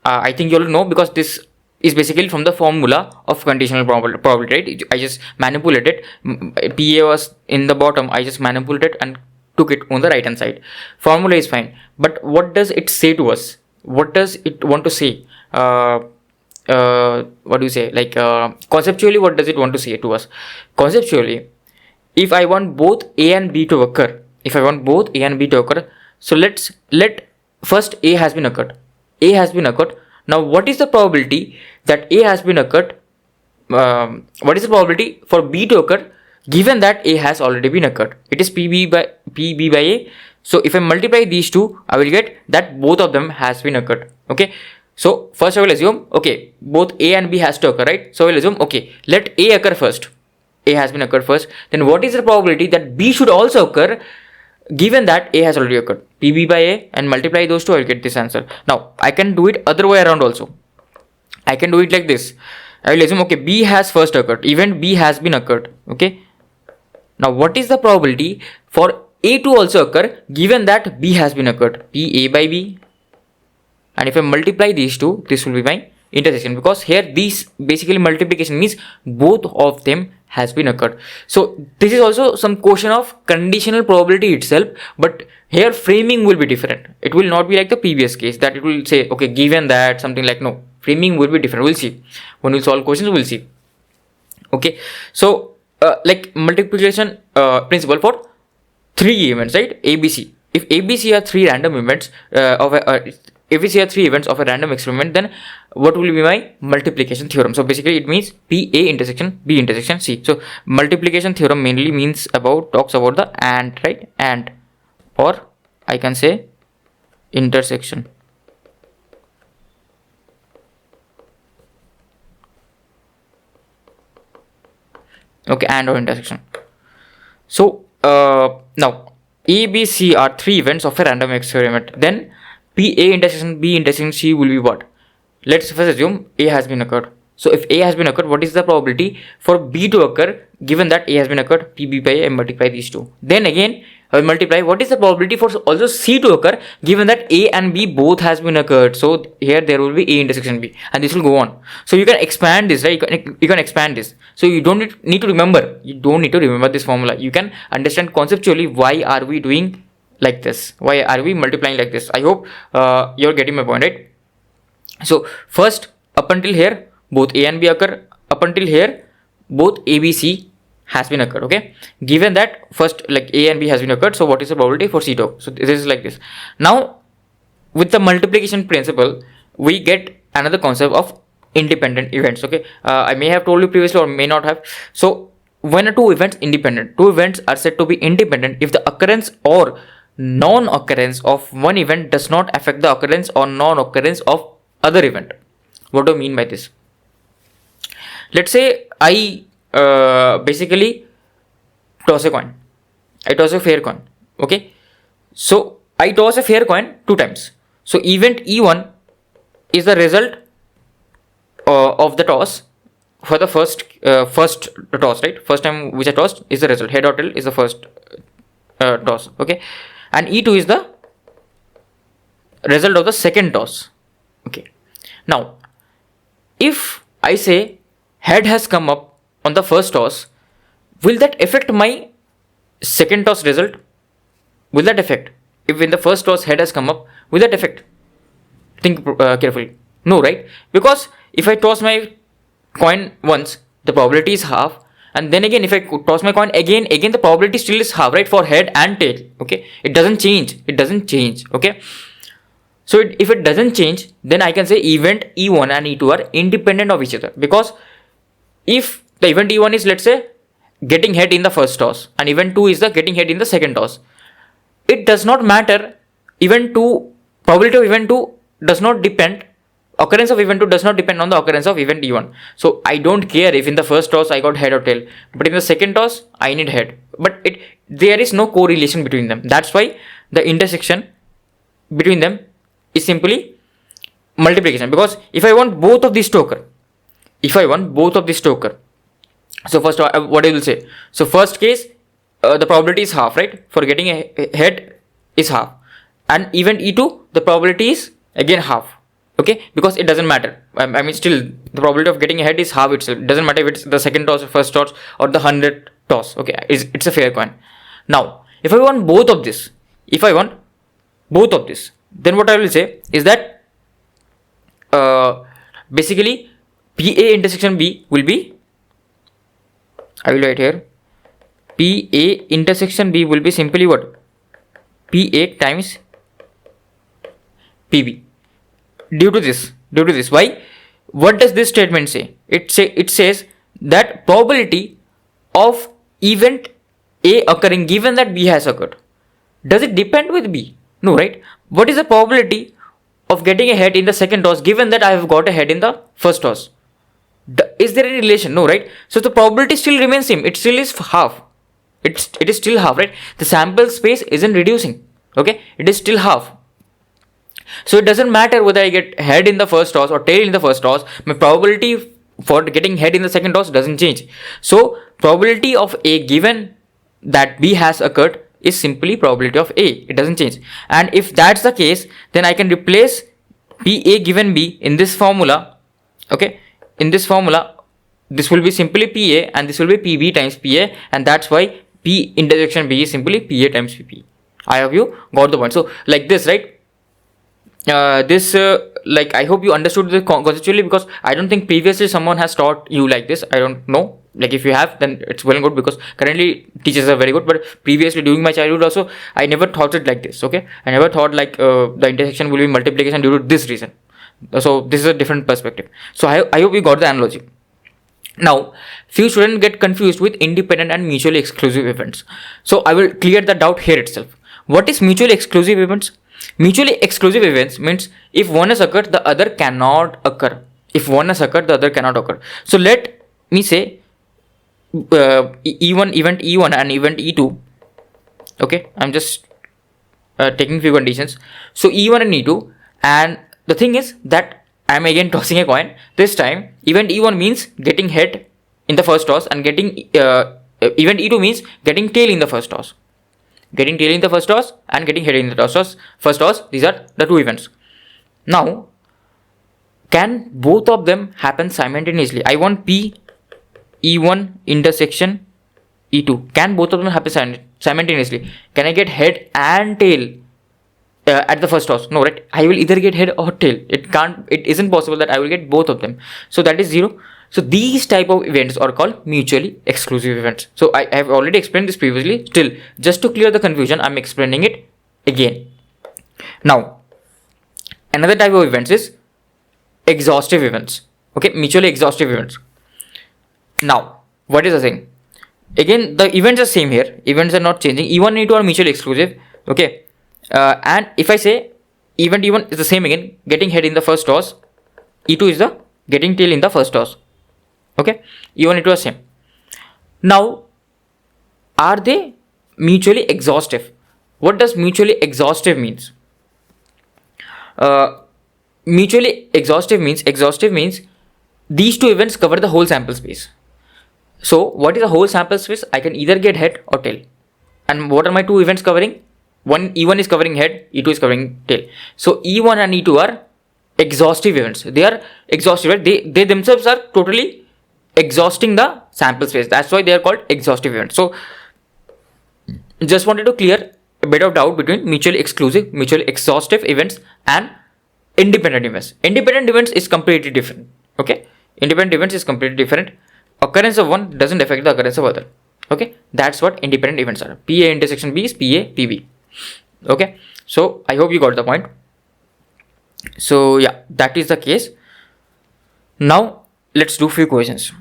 I think you all know, because this is basically from the formula of conditional probability, right? I just manipulated. PA was in the bottom, I just manipulated and took it on the right hand side. Formula is fine, but what does it say to us? What does it want to say? What do you say? Like conceptually, what does it want to say to us? Conceptually, if I want both A and B to occur, so let first A has been occurred. Now, what is the probability that A has been occurred? What is the probability for B to occur, given that A has already been occurred? It is PB by A. So if I multiply these two, I will get that both of them has been occurred. Okay. So first I will assume, okay, both A and B has to occur, right? So I will assume, okay, let A occur first. A has been occurred first. Then what is the probability that B should also occur, given that A has already occurred? PB by A, and multiply those two, I will get this answer. Now I can do it other way around also. I can do it like this. I will assume, okay, B has first occurred, event B has been occurred. Okay. Now what is the probability for A to also occur, given that B has been occurred? PA by B. And if I multiply these two, this will be my intersection, because here these basically multiplication means both of them has been occurred. So this is also some question of conditional probability itself, but here framing will be different. It will not be like the previous case that it will say, okay, given that something, like, no, framing will be different. We'll see when we solve questions, we'll see. Okay, so like multiplication principle for three events, right? ABC. If ABC are three random events if we see three events of a random experiment, then what will be my multiplication theorem? So basically it means PA intersection B intersection C. So multiplication theorem mainly means talks about the AND, right? AND, or I can say intersection. Okay, AND or intersection. So now ABC are three events of a random experiment. Then PA intersection B intersection C will be what? Let's first assume A has been occurred. So if A has been occurred, what is the probability for B to occur, given that A has been occurred? PB by A, and multiply these two. Then again I will multiply what is the probability for also C to occur, given that A and B both has been occurred. So here there will be A intersection B, and this will go on. So you can expand this, right? You can expand this. So you don't need to remember. You don't need to remember this formula. You can understand conceptually why are we doing like this, why are we multiplying like this. I hope you're getting my point, right? So first, up until here both A and B occur. Up until here both ABC has been occurred. Okay, given that first, like, A and B has been occurred, so what is the probability for C to occur? So this is like this. Now with the multiplication principle, we get another concept of independent events. Okay, I may have told you previously or may not have. So when a two events are said to be independent if the occurrence or non-occurrence of one event does not affect the occurrence or non-occurrence of other event. What do I mean by this? Let's say I basically toss a coin. I toss a fair coin. Okay. So I toss a fair coin 2 times. So event E1 is the result of the toss for the first toss, right? First time which I tossed is the result. Head or tail is the first toss. Okay. And E2 is the result of the second toss. Okay. Now, if I say head has come up on the first toss, will that affect my second toss result? Will that affect? If in the first toss head has come up, will that affect? Think carefully. No, right? Because if I toss my coin once, the probability is half, and then again if I toss my coin again the probability still is half, right? For head and tail. Okay, it doesn't change. Okay. So if it doesn't change, then I can say event E1 and E2 are independent of each other, because if the event E1 is, let's say, getting head in the first toss, and event 2 is the getting head in the second toss, it does not matter. Event 2, probability of event 2 does not depend, occurrence of event 2 does not depend on the occurrence of event E1. So I don't care if in the first toss I got head or tail, but in the second toss I need head. But there is no correlation between them. That's why the intersection between them is simply multiplication. Because if I want both of these to occur, so first what I will say, so first case the probability is half, right? For getting a head is half, and event E2 the probability is again half. Okay, because it doesn't matter. I mean, still the probability of getting a head is half itself. It doesn't matter if it's the second toss or first toss or the 100 toss. Okay, it's a fair coin. Now, if I want both of this, then what I will say is that basically PA intersection B will be, I will write here, PA intersection B will be simply what? PA times PB. Due to this, why? What does this statement say? It says that probability of event A occurring given that B has occurred. Does it depend with B? No, right? What is the probability of getting a head in the second toss given that I have got a head in the first toss? Is there any relation? No, right? So the probability still remains same. It still is half. It is still half, right? The sample space isn't reducing. Okay, it is still half. So it doesn't matter whether I get head in the first toss or tail in the first toss. My probability for getting head in the second toss doesn't change. So probability of A given that B has occurred is simply probability of A. It doesn't change. And if that's the case, then I can replace PA given B in this formula. Okay, in this formula, this will be simply PA and this will be PB times PA, and that's why P intersection B is simply PA times PP. I hope you got the point. So like this, right? Like I hope you understood this conceptually, because I don't think previously someone has taught you like this. I don't know. Like if you have, then it's well and good, because currently teachers are very good, but previously during my childhood also I never thought it like this. Okay, I never thought like the intersection will be multiplication due to this reason. So this is a different perspective. So I hope you got the analogy. Now, few students get confused with independent and mutually exclusive events. So I will clear the doubt here itself. What is mutually exclusive events? Mutually exclusive events means if one has occurred, the other cannot occur. So let me say event E1 and event E2. Okay, I'm just taking few conditions. So E1 and E2, and the thing is that I'm again tossing a coin. This time event E1 means getting head in the first toss, and getting event E2 means getting tail in the first toss. Getting tail in the first toss and getting head in the first toss. These are the two events. Now, can both of them happen simultaneously? I want P E1 intersection E2. Can both of them happen simultaneously? Can I get head and tail at the first toss? No, right? I will either get head or tail. It isn't possible that I will get both of them. So that is 0. So these type of events are called mutually exclusive events. So I have already explained this previously. Still, just to clear the confusion, I'm explaining it again. Now, another type of events is exhaustive events. Okay, mutually exhaustive events. Now, what is the thing? Again, the events are same here. Events are not changing. E1 and E2 are mutually exclusive. Okay, and if I say event E1 is the same again, getting head in the first toss. E2 is the getting tail in the first toss. Okay, E1 and E2 are same. Now, are they mutually exhaustive? What does mutually exhaustive means? Mutually exhaustive means these two events cover the whole sample space. So what is the whole sample space? I can either get head or tail. And what are my two events covering? E1 is covering head, E2 is covering tail. So E1 and E2 are exhaustive events. They are exhaustive, right? They themselves are totally exhausting the sample space. That's why they are called exhaustive events. So just wanted to clear a bit of doubt between mutually exclusive, mutually exhaustive events and independent events. Independent events is completely different. Okay, independent events is completely different. Occurrence of one doesn't affect the occurrence of other. Okay, that's what independent events are. PA intersection B is PA PB. Okay, so I hope you got the point. So yeah, that is the case. Now let's do few questions.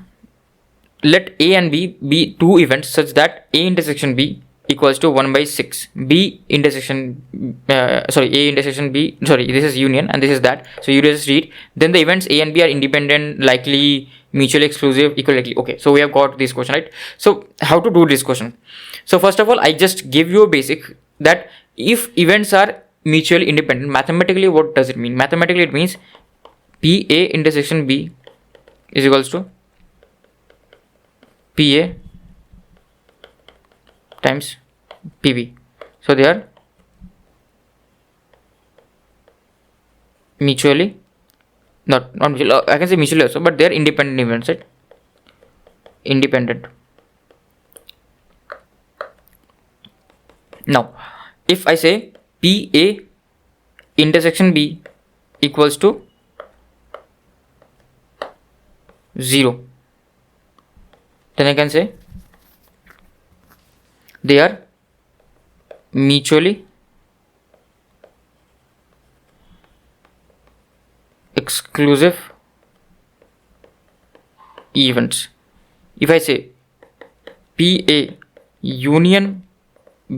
Let A and B be two events such that A intersection B equals to 1 by 6. B intersection A intersection B, this is union and this is that. So you just read. Then the events A and B are independent, likely, mutually exclusive, equally likely. Okay, so we have got this question, right? So how to do this question? So first of all, I just give you a basic that if events are mutually independent, mathematically what does it mean? Mathematically it means PA intersection B is equals to PA times PB. So they are mutually, not mutually, I can say mutually also, but they are independent events, right? Independent. Now, if I say PA intersection B equals to 0, then I can say they are mutually exclusive events. If I say PA union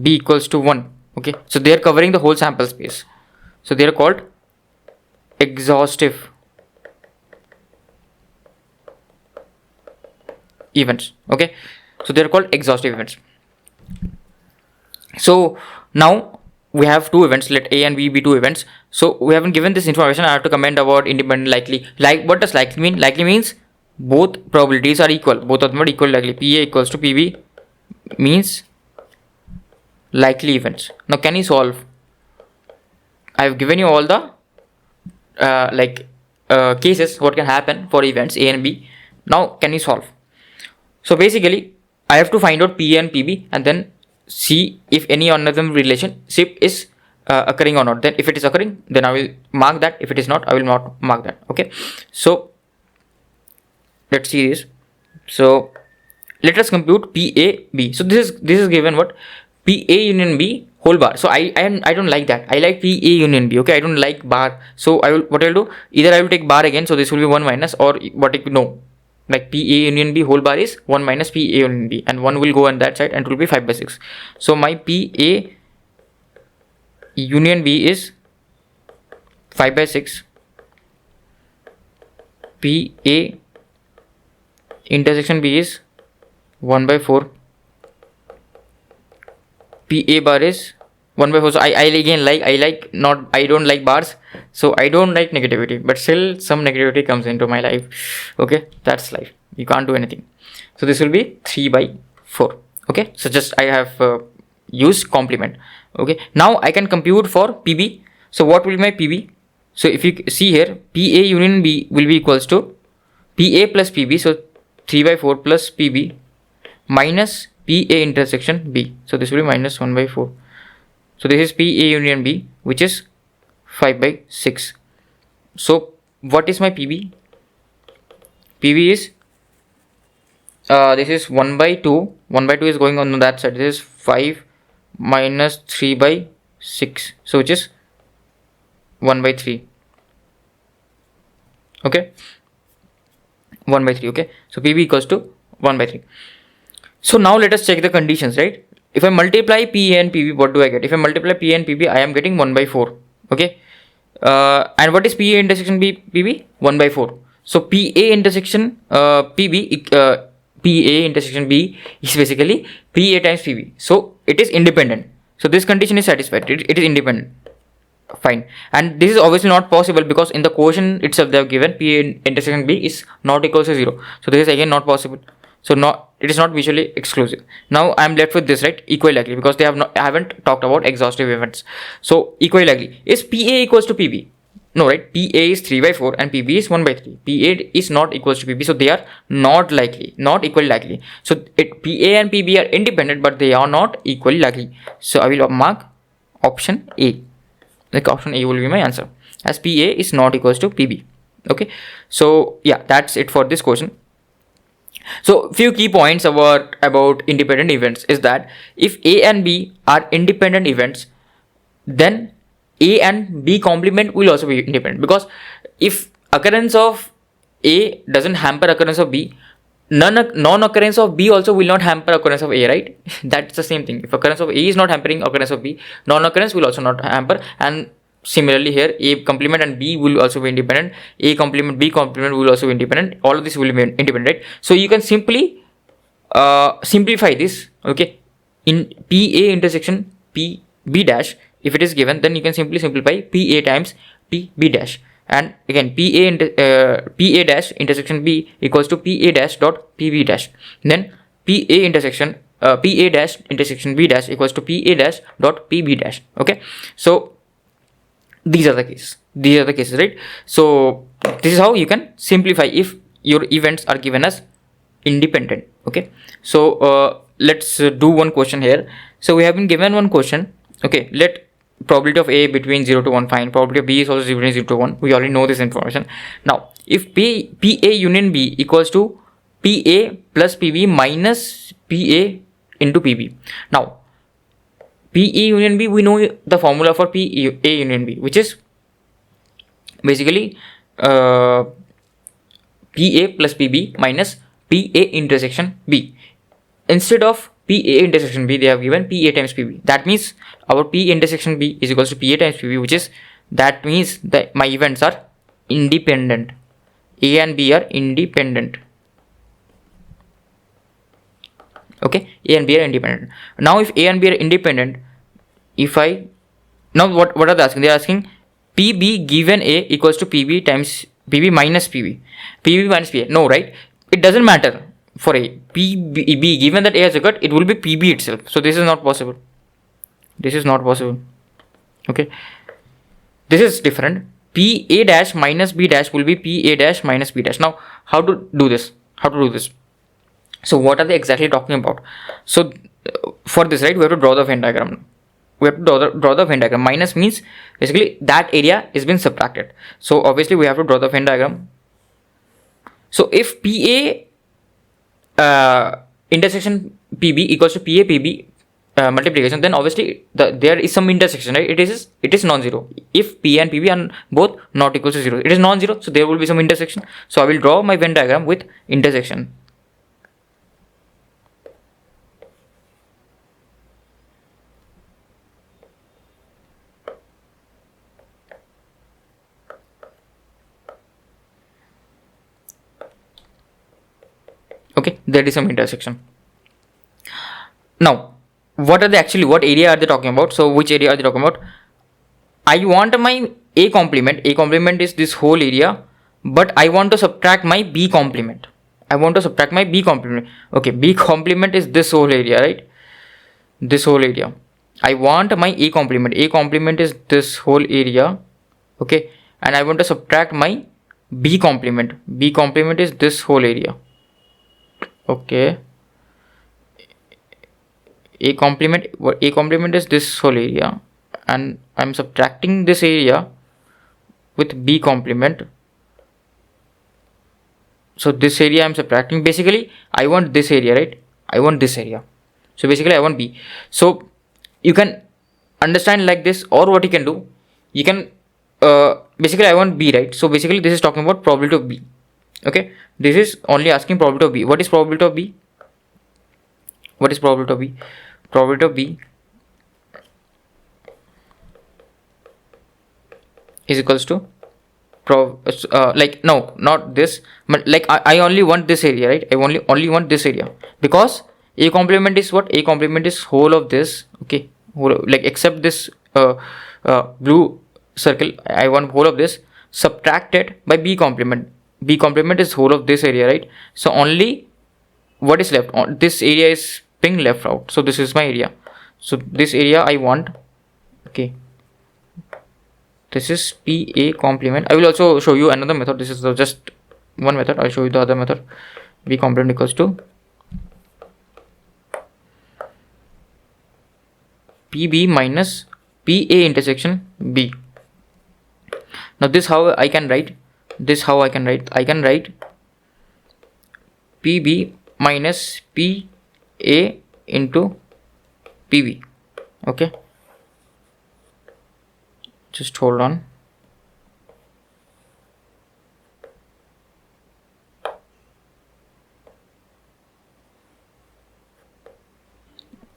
B equals to 1, okay, so they are covering the whole sample space, so they are called exhaustive events. Okay, so they are called exhaustive events. So now we have two events. Let A and B be two events. So we haven't given this information. I have to comment about independent, likely. Like, what does likely mean? Likely means both probabilities are equal. Both of them are equal likely. PA equals to PB means likely events. Now can you solve? I have given you all the cases what can happen for events A and B. Now can you solve? So basically I have to find out PA and PB and then see if any one of them relationship is occurring or not. Then if it is occurring, then I will mark that. If it is not, I will not mark that. Okay, so let's see this. So let us compute PAB. So this is given what? PA union B whole bar. So I don't like that. I like PA union B. Okay, I don't like bar. So what I'll do, either I will take bar again, so this will be 1 minus, or what if no, like PA union B whole bar is 1 minus PA union B, and 1 will go on that side and it will be 5 by 6. So my PA union B is 5 by 6. PA intersection B is 1 by 4. PA bar is 1 by 4. So I don't like bars, so I don't like negativity, but still some negativity comes into my life. Okay, that's life, you can't do anything. So this will be 3 by 4. Okay, so just I have used complement. Okay, now I can compute for PB. So what will be my PB? So if you see here, PA union B will be equals to PA plus PB, so 3 by 4 plus PB minus PA intersection B. So this will be minus 1 by 4. So this is PA union B, which is 5 by 6. So what is my PB? PB is this is 1 by 2. 1 by 2 is going on that side. This is 5 minus 3 by 6. So which is 1 by 3. Okay, 1 by 3. Okay, so PB equals to 1 by 3. So now let us check the conditions, right? If I multiply PA and PB, what do I get? If I multiply PA and PB, I am getting 1 by 4. Okay, and what is PA intersection PB? 1 by 4. So PA intersection PB PA intersection B is basically PA times PB. So it is independent. So this condition is satisfied. It is independent. Fine. And this is obviously not possible because in the quotient itself they have given PA intersection B is not equal to 0. So this is again not possible. So it is not mutually exclusive. Now I am left with this, right? Equally likely, because they haven't talked about exhaustive events. So equally likely is PA equals to PB. No, right? PA is 3/4 and PB is 1/3. PA is not equals to PB, so they are not likely, not equally likely. So PA and PB are independent, but they are not equally likely. So I will mark option A. Like option A will be my answer, as PA is not equals to PB. Okay, so yeah, that's it for this question. So few key points about independent events is that if A and B are independent events, then A and B complement will also be independent, because if occurrence of A doesn't hamper occurrence of B, non-occurrence of B also will not hamper occurrence of A, right? That's the same thing. If occurrence of A is not hampering occurrence of B, non-occurrence will also not hamper. And similarly here, A complement and B will also be independent. A complement, B complement will also be independent. All of this will be independent, right? So you can simply simplify this. Okay, in PA intersection PB dash, if it is given, then you can simply simplify PA times PB dash. And again, PA dash intersection B equals to PA dash dot PB dash. Then PA intersection PA dash intersection B dash equals to PA dash dot PB dash. Okay, so these are the cases. These are the cases, right? So this is how you can simplify if your events are given as independent. Okay, so let's do one question here. So we have been given one question. Okay, let probability of A between 0 to 1 find. Probability of B is also 0 to 1. We already know this information. Now, if PA union B equals to PA plus PB minus PA into PB. Now, PA union B, we know the formula for PA union B, which is basically PA plus PB minus PA intersection B. Instead of PA intersection B, they have given PA times PB. That means our PA intersection B is equals to PA times PB, which is, that means that my events are independent. A and B are independent. Okay, A and B are independent. Now if A and B are independent, what are they asking? They are asking PB given A equals to PB times PB minus PB. PB minus PA. No, right? It doesn't matter. For A, PB, given that A has occurred, it will be PB itself. So this is not possible. This is not possible. Okay, this is different. PA dash minus B dash will be PA dash minus B dash. Now, how to do this? So what are they exactly talking about? So for this, right, we have to draw the Venn diagram. We have to draw the Venn diagram. Minus means basically that area is been subtracted. So obviously we have to draw the Venn diagram. So if PA intersection PB equals to PA PB multiplication, then obviously there is some intersection, right? It is non-zero. If P and PB are both not equal to 0, it is non-zero, so there will be some intersection. So I will draw my Venn diagram with intersection. Okay, there is some intersection. Now, what area are they talking about? So which area are they talking about? I want my A complement. A complement is this whole area, but I want to subtract my B complement. Okay, B complement is this whole area, right? This whole area. I want my A complement. A complement is this whole area. Okay, and I want to subtract my B complement. B complement is this whole area. Okay, A complement is this whole area, and I'm subtracting this area with B complement. So this area I'm subtracting. Basically I want this area, right? I want this area. So basically I want B. So you can understand like this, or what you can do, you can basically I want B, right? So basically this is talking about probability of B. Okay, this is only asking probability of B. What is probability of B? Probability of B is equals to like no, not this, but like I only want this area, right? I only want this area, because A complement is what? A complement is whole of this, okay, like except this blue circle, I want whole of this subtracted by B complement. B complement is whole of this area, right? So only what is left on this area is being left out. So this is my area. So this area I want, okay, this is PA complement. I will also show you another method. This is just one method. I'll show you the other method. B complement equals to PB minus PA intersection B. Now this how I can write. This how I can write. I can write PB minus PA into PB. Okay. Just hold on.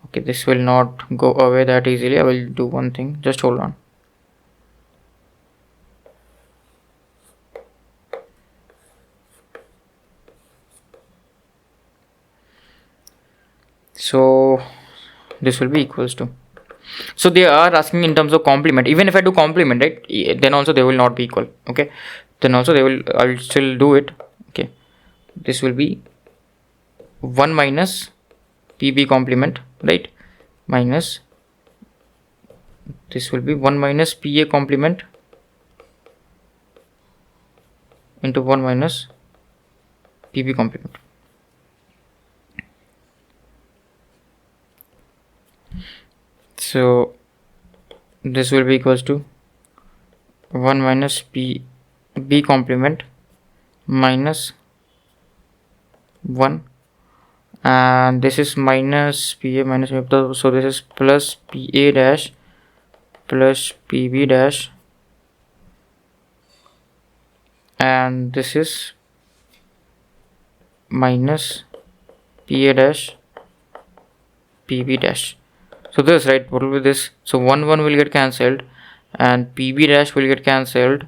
Okay, this will not go away that easily. I will do one thing. Just hold on. So this will be equals to. So they are asking in terms of complement. Even if I do complement, right, then also they will not be equal. Okay, then also they will. I will still do it. Okay, this will be 1 minus PB complement, right, minus this will be 1 minus PA complement into 1 minus PB complement. So this will be equals to 1 minus PB complement minus 1, and this is minus PA minus, so this is plus PA dash plus PB dash, and this is minus PA dash PB dash. So this, right, what will be this? So 1 will get cancelled and PB dash will get cancelled.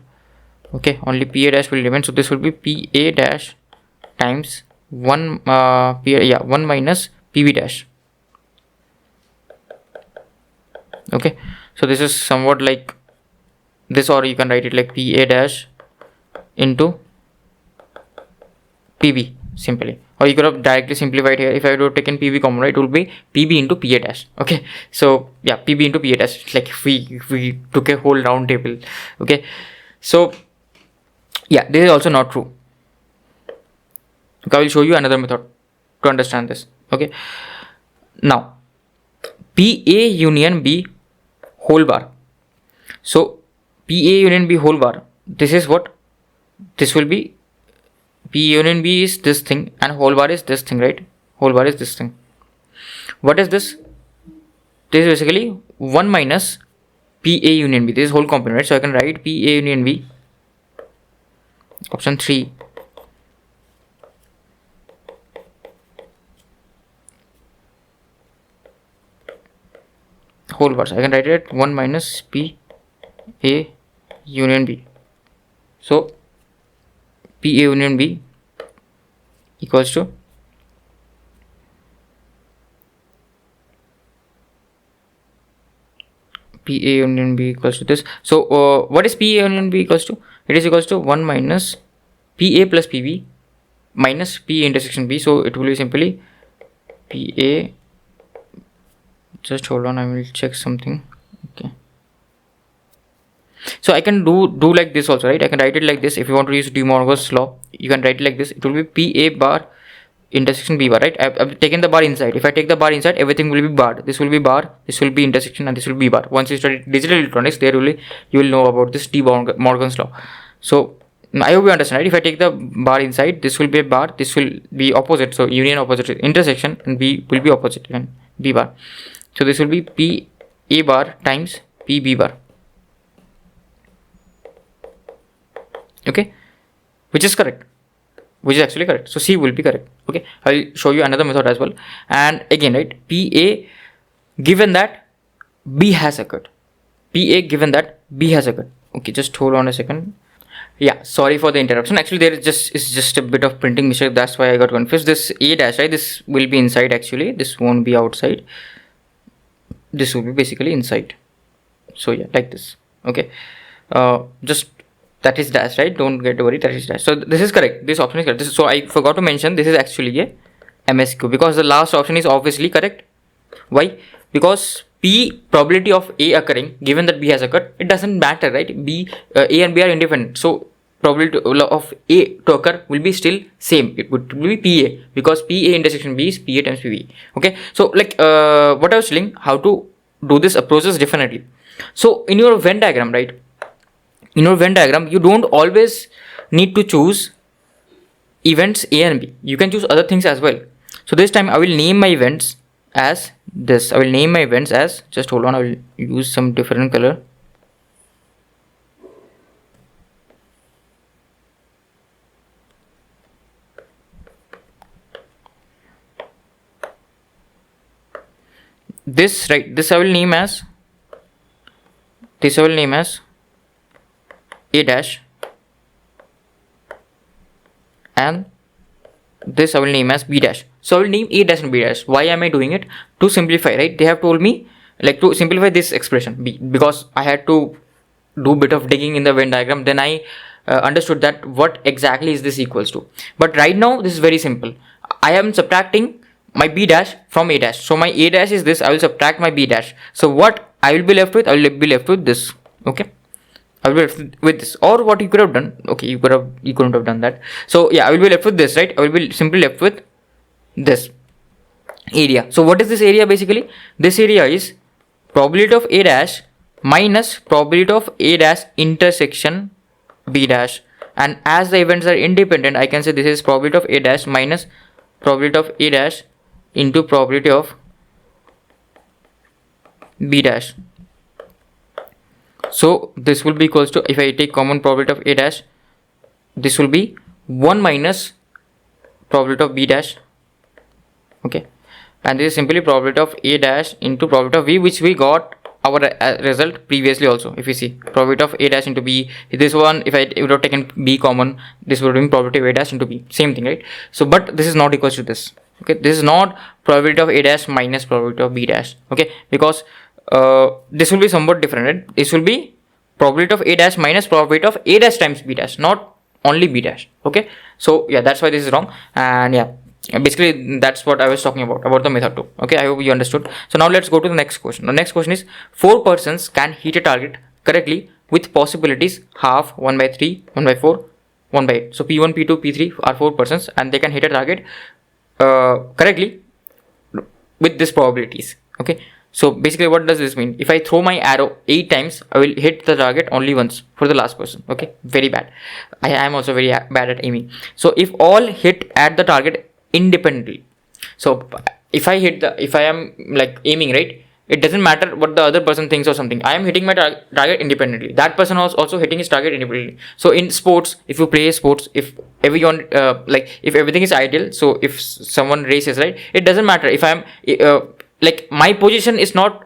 Okay, only PA dash will remain. So this will be PA dash times 1 1 minus PB dash. Okay, so this is somewhat like this, or you can write it like PA dash into PB simply, or you could have directly simplified here. If I would have taken PB common, right, it will be PB into PA dash. Okay, so yeah, PB into PA dash, like if we took a whole round table. Okay, so yeah, this is also not true. Okay, I will show you another method to understand this. Okay, now PA union B whole bar. So PA union B whole bar, this is what this will be. P union B is this thing and whole bar is this thing, right? Whole bar is this thing. What is this? This is basically 1 minus PA union B. This is whole component, right? So I can write PA union B, option 3, whole bar. So I can write it 1 minus PA union B. So PA union B equals to PA union B equals to this. So what is PA union B equals to? It is equals to 1 minus PA plus PB minus PA intersection B. So it will be simply PA. Just hold on, I will check something. Okay. So I can do like this also, right? I can write it like this. If you want to use De Morgan's law, you can write it like this. It will be PA bar intersection B bar, right? I've taken the bar inside. If I take the bar inside, everything will be barred. This will be bar, this will be intersection, and this will be bar. Once you study digital electronics, there you will know about this De Morgan's law. So I hope you understand, right? If I take the bar inside, this will be a bar, this will be opposite. So union opposite intersection, and B will be opposite and B bar. So this will be PA bar times PB bar. Okay, which is correct, which is actually correct. So C will be correct. Okay, I'll show you another method as well. And again, right, PA given that B has occurred, PA given that B has occurred. Okay, just hold on a second. Yeah, sorry for the interruption. Actually, there is just a bit of printing mistake. That's why I got confused. This A dash, right? This will be inside actually. This won't be outside. This will be basically inside. So yeah, like this. Okay. Just that is dash, right? Don't get worried. That is dash. So this is correct. This option is correct. So I forgot to mention this is actually a MSQ because the last option is obviously correct. Why? Because P probability of A occurring, given that B has occurred, it doesn't matter, right? A and B are independent, so probability of A to occur will be still same. It would be PA because PA intersection B is PA times PB. Okay, so like what I was telling, how to do this process differently. So in your Venn diagram, right? In your Venn diagram, you don't always need to choose events A and B. You can choose other things as well. So this time I will name my events as this. I will name my events as, just hold on, I will use some different color. This, right, this I will name as A dash, and this I will name as B dash. So I will name A dash and B dash. Why am I doing it? To simplify, right? They have told me like to simplify this expression B, because I had to do a bit of digging in the Venn diagram. Then I understood that what exactly is this equals to. But right now this is very simple. I am subtracting my B dash from A dash. So my A dash is this. I will subtract my B dash. So what I will be left with? I will be left with this. Okay. I will be left with this. Or what you could have done. Okay, you couldn't have done that. So yeah, I will be left with this, right? I will be simply left with this area. So what is this area basically? This area is probability of A dash minus probability of A dash intersection B dash, and as the events are independent, I can say this is probability of A dash minus probability of A dash into probability of B dash. So this will be equals to, if I take common probability of A dash, this will be 1 minus probability of B dash. Okay, and this is simply probability of A dash into probability of B, which we got our result previously also. If you see probability of A dash into B, this one, if I would have taken B common, this would have been probability of A dash into B, same thing, right? So but this is not equals to this. Okay, this is not probability of A dash minus probability of B dash. Okay, because this will be somewhat different, right? This will be probability of A dash minus probability of A dash times B dash, not only B dash. Okay, so yeah, that's why this is wrong. And yeah, basically that's what I was talking about the method 2. Okay, I hope you understood. So now let's go to the next question. The next question is 4 persons can hit a target correctly with possibilities half, 1 by 3, 1 by 4, 1 by 8. So P1, P2, P3 are 4 persons and they can hit a target correctly with these probabilities. Okay, so basically what does this mean? If I throw my arrow 8 times, I will hit the target only once for the last person. Okay, very bad. I am also very bad at aiming. So if all hit at the target independently, so if I am like aiming, right, it doesn't matter what the other person thinks or something. I am hitting my target independently. That person was also hitting his target independently. So in sports, if you play sports, if everyone if everything is ideal, so if someone races, right, it doesn't matter if I am like my position is not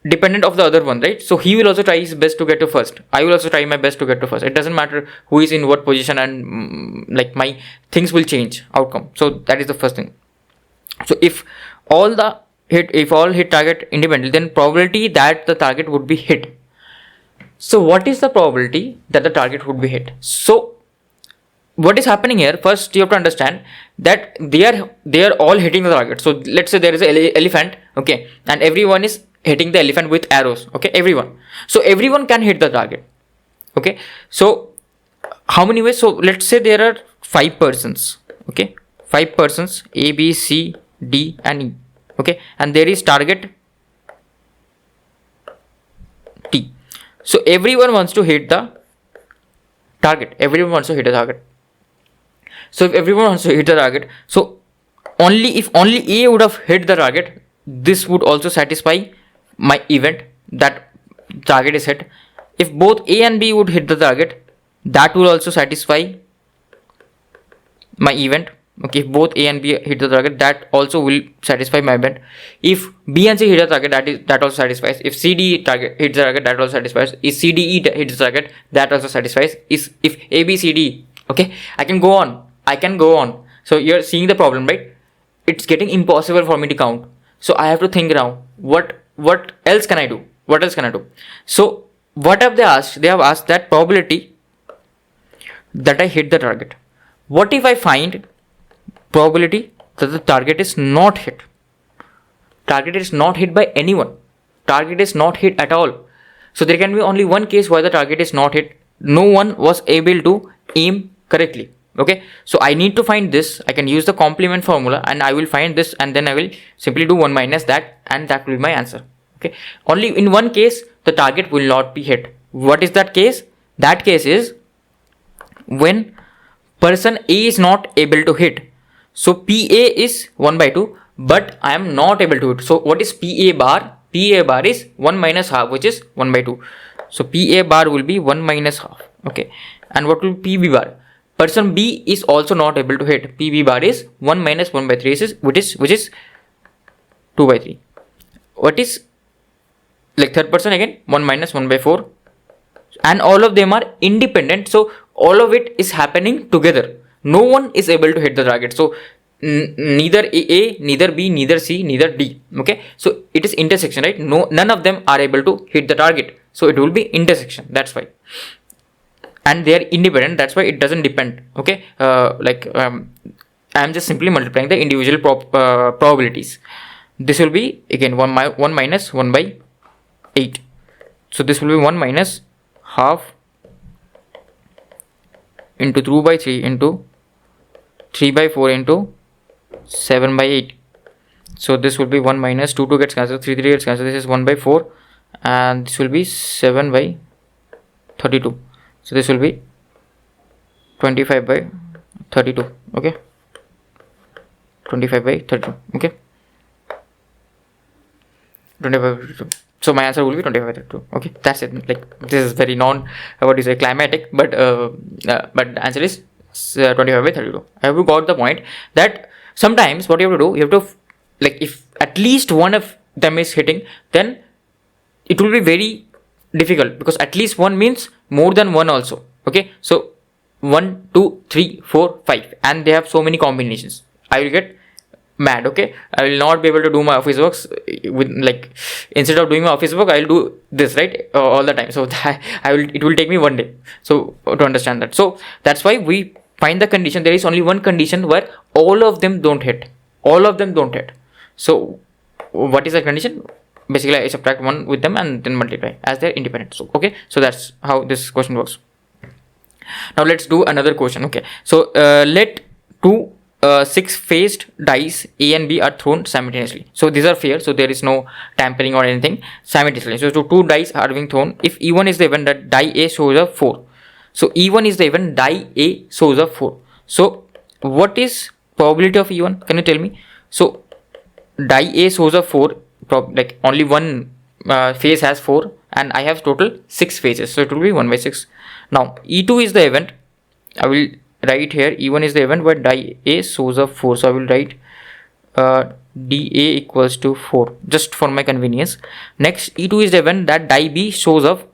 dependent of the other one, right? So he will also try his best to get to first. I will also try my best to get to first. It doesn't matter who is in what position, and like my things will change outcome. So that is the first thing. So if all hit target independently, then probability that the target would be hit. So what is the probability that the target would be hit? So what is happening here? First, you have to understand that they are all hitting the target. So let's say there is an elephant, okay, and everyone is hitting the elephant with arrows. Okay, everyone. So everyone can hit the target. Okay, so how many ways? So let's say there are 5 persons. Okay, 5 persons, A, B, C, D and E. Okay, and there is target T. So everyone wants to hit the target. Everyone wants to hit a target. So if everyone wants to hit the target, so if only A would have hit the target, this would also satisfy my event that target is hit. If both A and B would hit the target, that will also satisfy my event Okay, if both A and B hit the target, that also will satisfy my bend. If B and C hit the target, that also satisfies. If CD target hits the target, that also satisfies. If CDE hits the target, that also satisfies. If ABCD, okay, I can go on. So you're seeing the problem, right? It's getting impossible for me to count. So I have to think now. What else can I do? So what have they asked? They have asked that probability that I hit the target. What if I find probability that the target is not hit? Target is not hit by anyone. Target is not hit at all. So there can be only one case where the target is not hit. No one was able to aim correctly. Okay, so I need to find this. I can use the complement formula and I will find this, and then I will simply do 1 minus that, and that will be my answer. Okay, only in one case the target will not be hit. What is that case? That case is when person A is not able to hit. So PA is 1 by 2, but I am not able to hit. So what is PA bar? PA bar is 1 minus half, which is 1 by 2. So PA bar will be 1 minus half. Okay, and what will PB bar? Person B is also not able to hit. PB bar is 1 minus 1 by 3, which is 2 by 3. What is like third person again? 1 minus 1 by 4. And all of them are independent. So all of it is happening together. No one is able to hit the target. So neither A, neither B, neither C, neither D. Okay. So it is intersection, right? None of them are able to hit the target. So it will be intersection. That's why. And they are independent, that's why it doesn't depend. Okay, I am just simply multiplying the individual probabilities. This will be again 1 minus 1 by 8. So this will be 1 minus half into 2 by 3 into 3 by 4 into 7 by 8. So this will be 1 minus 2 gets cancelled, 3 gets cancelled. This is 1 by 4, and this will be 7 by 32. So this will be 25 by 32. Okay, 25 by 32. Okay, 25 by 32. So my answer will be 25 by 32. Okay, that's it. Like, this is very climatic, but the answer is 25 by 32. I have got the point that sometimes what you have to do, you have to, like, if at least one of them is hitting, then it will be very difficult, because at least one means more than one also. Okay, so 1, 2, 3, 4, 5, and they have so many combinations. I will get mad. Okay, I will not be able to do my office works with, like, instead of doing my office work, I will do this, right, all the time. So it will take me 1 day so to understand that. So that's why we find the condition. There is only one condition where all of them don't hit. So what is the condition? Basically, I subtract 1 with them and then multiply, as they're independent. So okay, so that's how this question works. Now let's do another question. Okay, so let two 6-faced dice A and B are thrown simultaneously. So these are fair, so there is no tampering or anything. Simultaneously, so two dice are being thrown. If E1 is the event that die A shows up 4, so E1 is the event die A shows up 4. So what is probability of E1? Can you tell me? So die A shows up 4. Like, only one phase has 4, and I have total 6 phases, so it will be 1 by 6. Now E2 is the event. I will write here E1 is the event where die A shows up 4, so I will write dA equals to 4 just for my convenience. Next, E2 is the event that die B shows up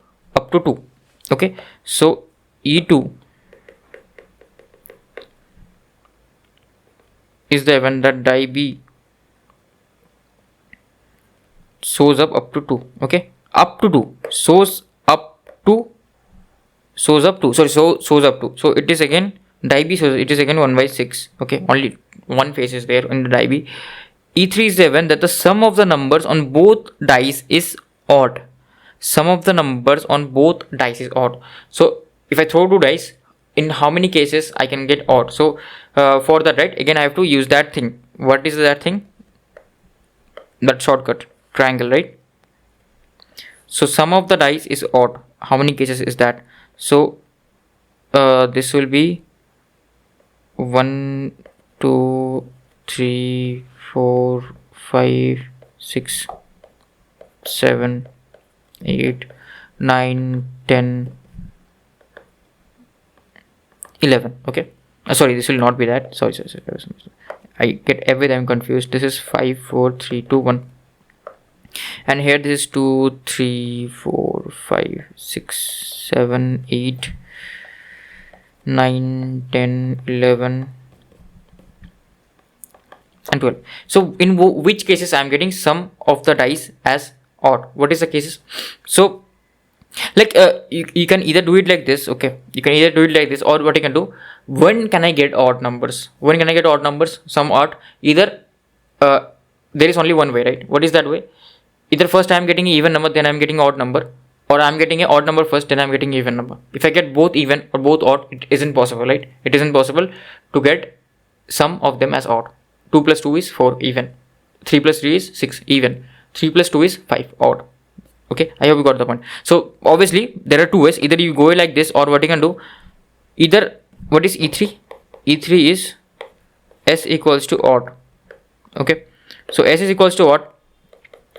to 2. Okay, so E2 is the event that die B shows up to 2. Okay, up to 2, shows up to, so it is again die B, so it is again 1 by 6. Okay, only one phase is there in the die B. E3 is the event that the sum of the numbers on both dice is odd. So if I throw 2 dice, in how many cases I can get odd? So for that, right, again I have to use that thing. What is that thing? That shortcut, triangle, right? So sum of the dice is odd. How many cases is that? So this will be 1, 2, 3, 4, 5, 6, 7, 8, 9, 10, 11. Okay, Sorry, this will not be that. Sorry. I get everything confused. This is 5, 4, 3, 2, 1. And here this is 2, 3, 4, 5, 6, 7, 8, 9, 10, 11, and 12. So in which cases I am getting sum of the dice as odd? What is the cases? So like you can either do it like this. Okay, you can either do it like this, or what you can do, when can I get odd numbers? When can I get odd numbers? Some odd. Either there is only one way, right? What is that way? Either first I am getting an even number, then I am getting odd number, or I am getting an odd number first, then I am getting even number. If I get both even or both odd, it isn't possible, right? It isn't possible to get sum of them as odd. 2 plus 2 is 4 even. 3 plus 3 is 6 even. 3 plus 2 is 5 odd. Okay, I hope you got the point. So obviously there are two ways. Either you go like this, or what you can do, either what is E3? E3 is S equals to odd. Okay, so S is equals to odd.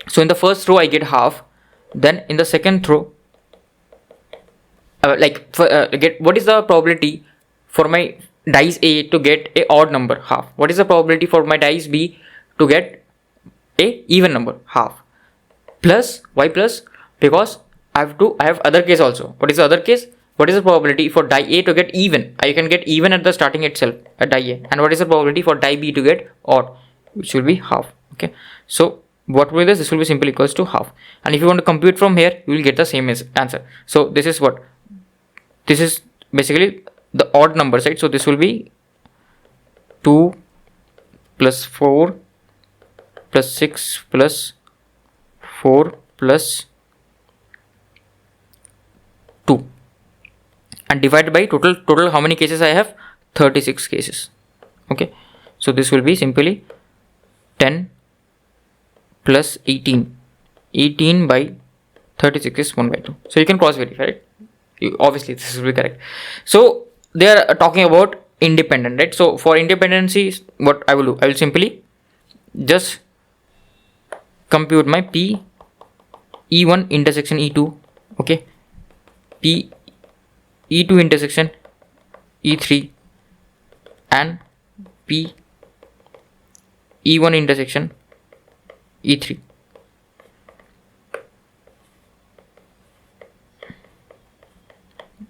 So in the first row I get half, then in the second row get what is the probability for my dice A to get a odd number? Half. What is the probability for my dice B to get a even number? Half. Plus, why plus? Because I have other case also. What is the other case? What is the probability for die A to get even? I can get even at the starting itself at die A. And what is the probability for die B to get odd? Which will be half. Okay, so what will this will be simply equals to half. And if you want to compute from here, you will get the same answer. So this is what, this is basically the odd numbers, right? So this will be 2 plus 4 plus 6 plus 4 plus 2, and divided by total how many cases I have? 36 cases. Okay, so this will be simply 10 plus 18 by 36 is 1 by 2. So you can cross verify, right? Obviously this will be correct. So they are talking about independent, right? So for independency, what I will do, I will simply just compute my P E1 intersection E2, okay, P E2 intersection E3, and P E1 intersection E3.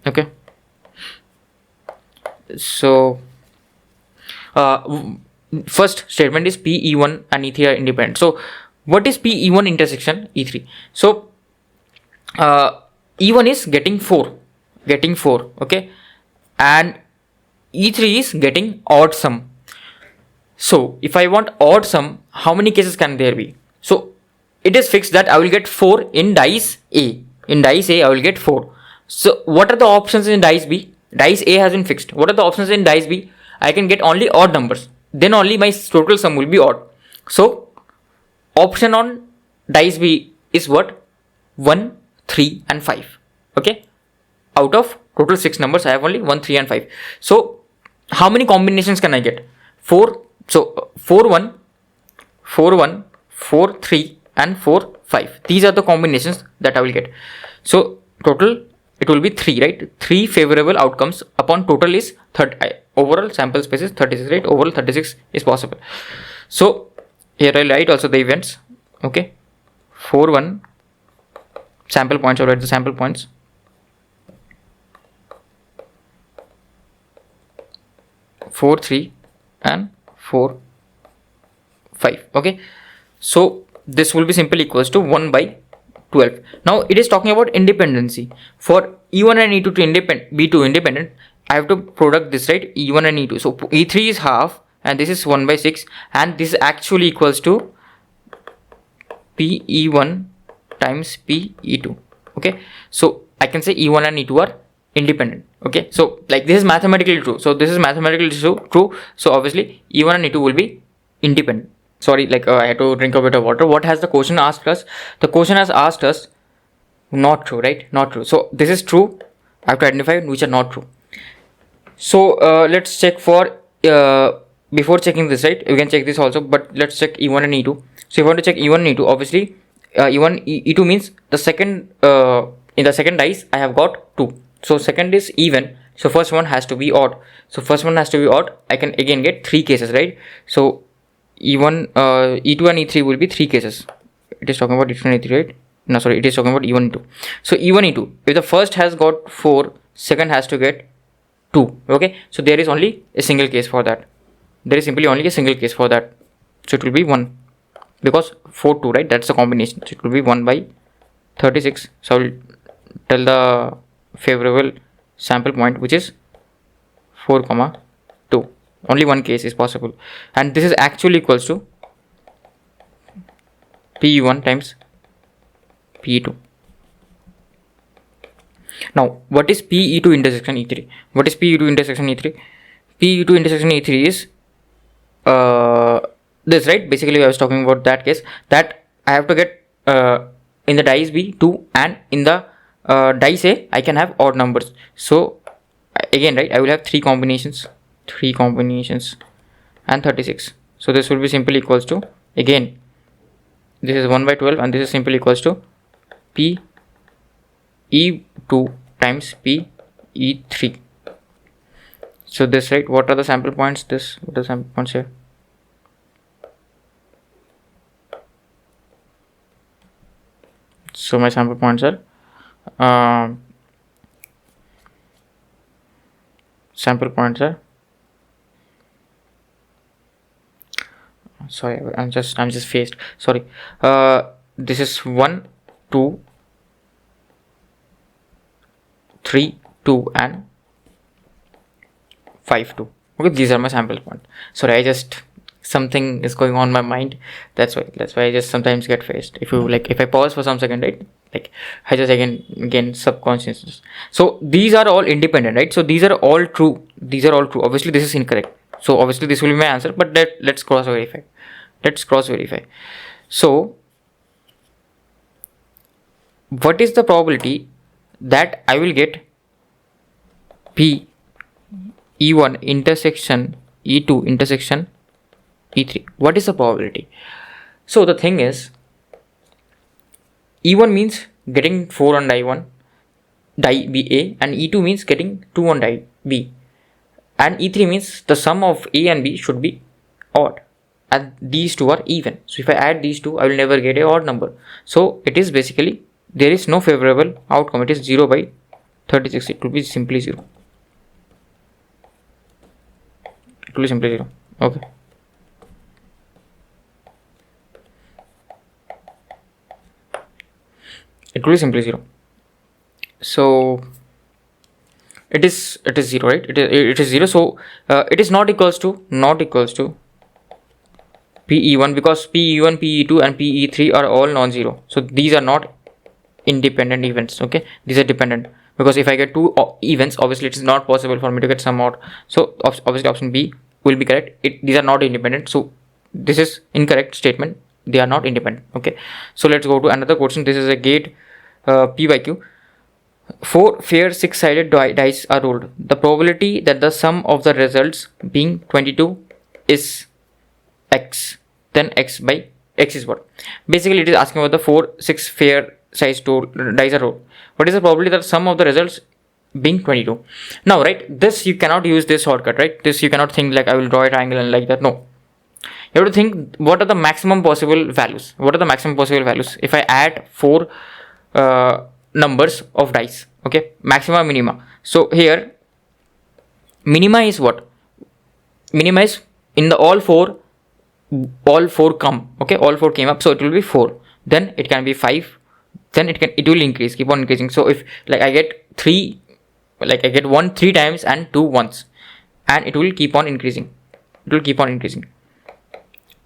Okay, so first statement is P E1 and E3 are independent. So what is P E1 intersection E3? So E1 is getting 4, okay, and E3 is getting odd sum. So if I want odd sum, how many cases can there be? So it is fixed that I will get 4 in dice A. In dice A I will get 4. So what are the options in dice B? Dice A has been fixed. What are the options in dice B? I can get only odd numbers. Then only my total sum will be odd. So option on dice B is what? 1, 3 and 5. Okay. Out of total 6 numbers, I have only 1, 3 and 5. So how many combinations can I get? 4. So 4, 1, 4, 1, 4, 3 and 4, 5. These are the combinations that I will get. So total it will be 3, right? 3 favorable outcomes upon total is 30. Overall sample space is 36, right? Overall 36 is possible. So here I'll write also the events. Okay, 4, 1 sample points. I'll write the sample points. 4, 3 and 4, 5. Okay, so this will be simply equals to 1 by 12. Now it is talking about independency. For E1 and E2 to be independent, I have to product this, right? E1 and E2. So E3 is half and this is 1 by 6, and this actually equals to P E1 times P E2. Okay, so I can say E1 and E2 are independent. Okay, so like this is mathematically true. So this is mathematically true. So obviously E1 and E2 will be independent. Sorry, like I had to drink a bit of water. What has the question asked us? The question has asked us not true, right? Not true. So this is true. I have to identify which are not true. So let's check for before checking this, right? We can check this also, but let's check E1 and E2. So if you want to check E1 and E2, obviously E1 E2 means the second in the second dice I have got 2. So second is even. So first one has to be odd. So first one has to be odd. I can again get 3 cases, right? So E1, E2 and E3 will be 3 cases. It is talking about E2 and E3, right? No, sorry, it is talking about E1, E2. So E1, E2. If the first has got 4, second has to get 2. Okay. So there is only a single case for that. There is simply only a single case for that. So it will be 1. Because 4, 2, right? That's the combination. So it will be 1 by 36. So I will tell the favorable sample point, which is 4, 2. Only one case is possible, and this is actually equals to PE1 times PE2. Now, what is PE2 intersection E3? What is PE2 intersection E3? PE2 intersection E3 is this, right? Basically, I was talking about that case that I have to get in the dice B 2, and in the dice A I can have odd numbers. So again, right, I will have 3 combinations and 36. So this will be simply equals to, again, this is 1 by 12, and this is simply equals to P E2 times P E3. So this, right, what are the sample points? This, what are the sample points here? So my sample points are sorry, I'm just phased. Sorry. This is 1, 2, 3, 2, and 5, 2. Okay, these are my sample points. Sorry, I just, something is going on in my mind. That's why I just sometimes get phased. If you like, if I pause for some second, right, like I just again subconscious. So these are all independent, right? So these are all true. Obviously this is incorrect. So obviously this will be my answer, but let's cross verify. So what is the probability that I will get P E1 intersection E2 intersection E3? What is the probability? So the thing is, E1 means getting 4 on die 1, die BA, and E2 means getting 2 on die B, and E3 means the sum of A and B should be odd, and these two are even. So if I add these two, I will never get a odd number. So it is basically, there is no favorable outcome. It is 0 by 36. It will be simply 0. It will be simply 0. Okay. It will be simply 0. So it is 0, right? It is 0. So it is not equals to PE1, because PE1, PE2 and PE3 are all non-zero. So these are not independent events. Okay, these are dependent, because if I get 2 events, obviously it is not possible for me to get some odd. So obviously option B will be correct. These are not independent. So this is incorrect statement. They are not independent. Okay, so let's go to another question. This is a gate P by Q. 4 fair 6-sided dice are rolled. The probability that the sum of the results being 22 is X, then X by X is what? Basically it is asking about the 4, 6 fair size dice are rolled. What is the probability that sum of the results being 22? Now, right, this you cannot use this shortcut, right? This you cannot think like I will draw a triangle and like that. No, you have to think what are the maximum possible values. If I add 4 numbers of dice, okay, maxima, minima. So here minima is what? Minima is in the all four come, okay, all 4 came up, so it will be 4, then it can be 5, then it will increase, keep on increasing. So if like I get 3, like I get 1 3 times and 2 once, and it will keep on increasing.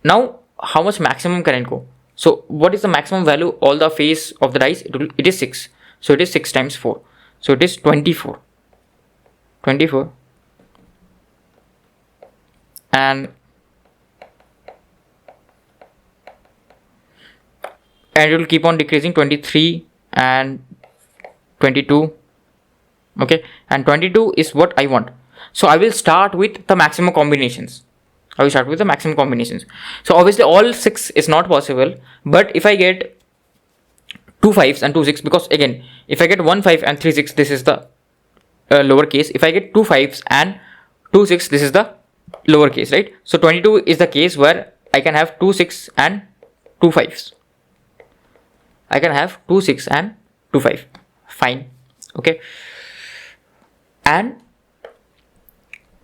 Now how much maximum can it go? So what is the maximum value? All the face of the dice, it is 6. So it is 6 times 4. So it is 24. And it will keep on decreasing, 23 and 22. Okay, and 22 is what I want. So I will start with the maximum combinations. So obviously all 6 is not possible, but if I get 2 5s and 2 6, because again if I get 1 5 and 3 6, this is the lower case. If I get 2 5s and 2 6, this is the lower case, right? So 22 is the case where I can have 2 6 and 2 5s. I can have 2 6 and 2 5. Fine. Okay. And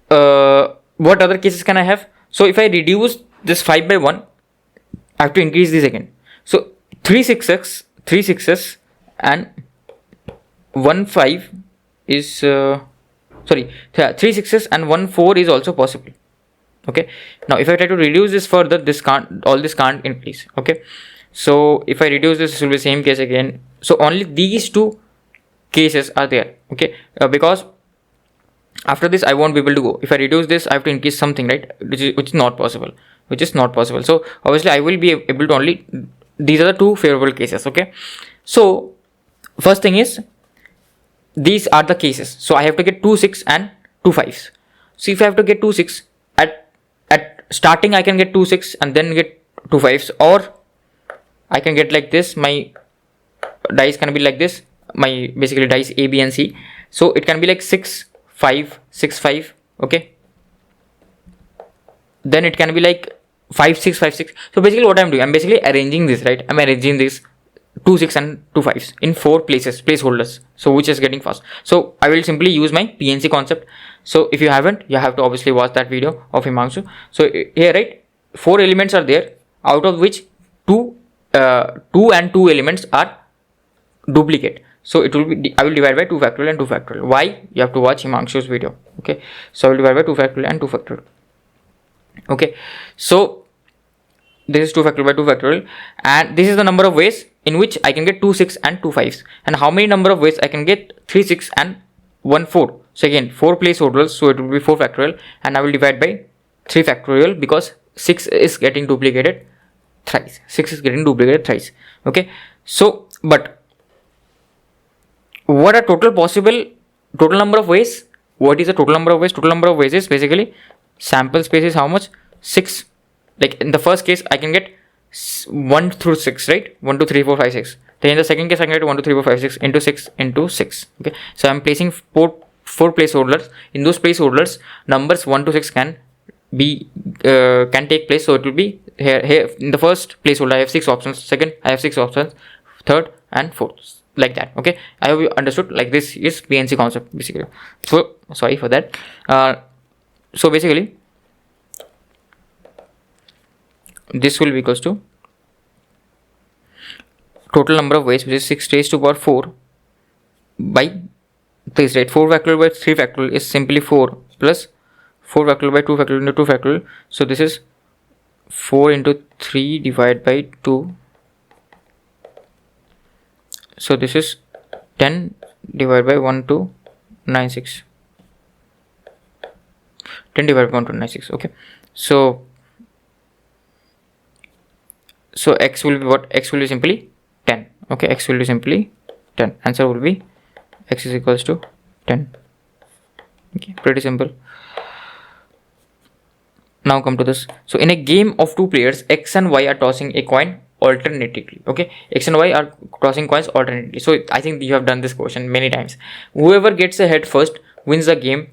what other cases can I have? So if I reduce this 5 by 1, I have to increase this again. So 3 6s and 1 5 is 3 6s and 1 4 is also possible. Okay. Now if I try to reduce this further, this can't increase. Okay. So if I reduce this, it will be the same case again. So only these two cases are there. Okay. Because after this I won't be able to go. If I reduce this, I have to increase something, right? Which is not possible. So obviously I will be able to only, these are the two favorable cases. Okay. So first thing is, these are the cases. So I have to get 2 6 and 2 5s. So if I have to get 2 6 at starting, I can get 2 6 and then get 2 5s, or I can get like this. My dice can be like this. My basically dice A, B and C. So it can be like 6 5 6 5. Okay. Then it can be like 5 6 5 6. So basically what I'm doing, I'm basically arranging this, right? I'm arranging this 2 6 and 2 5s in 4 placeholders, so which is getting fast. So I will simply use my PNC concept. So if you haven't, you have to obviously watch that video of Himanshu. So here, right, 4 elements are there, out of which 2 and 2 elements are duplicate. So it will be, I will divide by 2 factorial and 2 factorial. Why? You have to watch Himanshu's video. Okay. So I will divide by 2 factorial and 2 factorial. Okay. So this is 2 factorial by 2 factorial, and this is the number of ways in which I can get 2 6 and 2 5s. And how many number of ways I can get 3 6 and 1 4. So again, 4 placeholders, so it will be 4 factorial, and I will divide by 3 factorial because 6 is getting duplicated thrice. 6 is getting duplicated thrice. Okay. So, but what are total number of ways? What is the total number of ways? Total number of ways is basically sample space is how much? 6. Like in the first case, I can get 1 through 6, right? 1 2 3 4 5 6. Then in the second case, I can get 1 2 3 4 5 6 into 6 into 6. Okay. So I'm placing four placeholders. In those placeholders, numbers 1 to 6 can take place. So it will be here in the first placeholder I have 6 options. Second I have 6 options. Third and fourth, like that. Okay. I hope you understood. Like this is PNC concept basically. So sorry for that. So basically, this will be equals to total number of ways, which is 6 raised to power 4 by this, right? 4 factorial by 3 factorial is simply 4 plus 4 factorial by 2 factorial into 2 factorial. So this is 4 into 3 divided by 2. So this is 10 divided by 1 to 96. 10 divided by 1 to 96. Okay. So x will be what? X will be simply 10. Okay. X will be simply 10. Answer will be x is equals to 10. Okay. Pretty simple. Now come to this. So in a game of 2 players, X and Y are tossing a coin alternately. Okay. X and Y are tossing coins alternately. So I think you have done this question many times. Whoever gets a head first wins the game.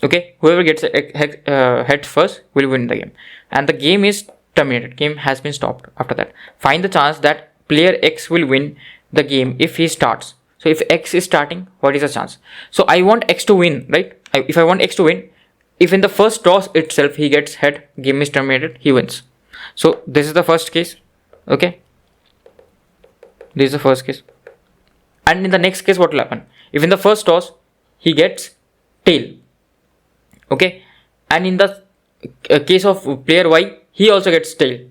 Okay. Whoever gets a head first will win the game. And the game is terminated. Game has been stopped after that. Find the chance that player X will win the game if he starts. So if X is starting, what is the chance? So I want X to win, right? If I want X to win, if in the first toss itself he gets head, game is terminated, he wins. So this is the first case. Okay. This is the first case. And in the next case, what will happen? If in the first toss he gets tail. Okay. And in the case of player Y, he also gets tail.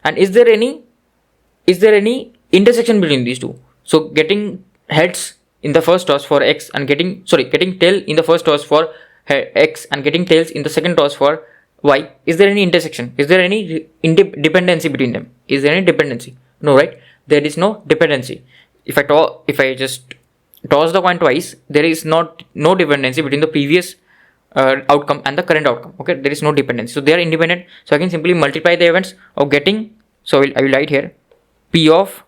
And is there any intersection between these two? So getting heads in the first toss for X and getting tail in the first toss for X and getting tails in the second toss for Y. Is there any intersection? Is there any dependency between them? Is there any dependency? No, right? There is no dependency. If I just toss the coin twice, there is no dependency between the previous outcome and the current outcome. Okay, there is no dependency. So they are independent. So I can simply multiply the events of getting. So I will write here P of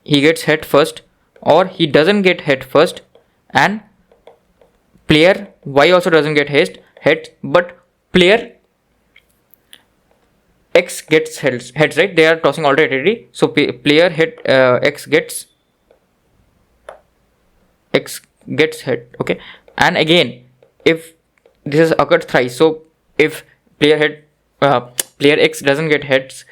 he gets head first or he doesn't get head first and player Y also doesn't get hit, but player X gets heads, right? They are tossing alternatively. So player hit X gets hit. Okay, and again, if this has occurred thrice, so if player hit player X doesn't get hits,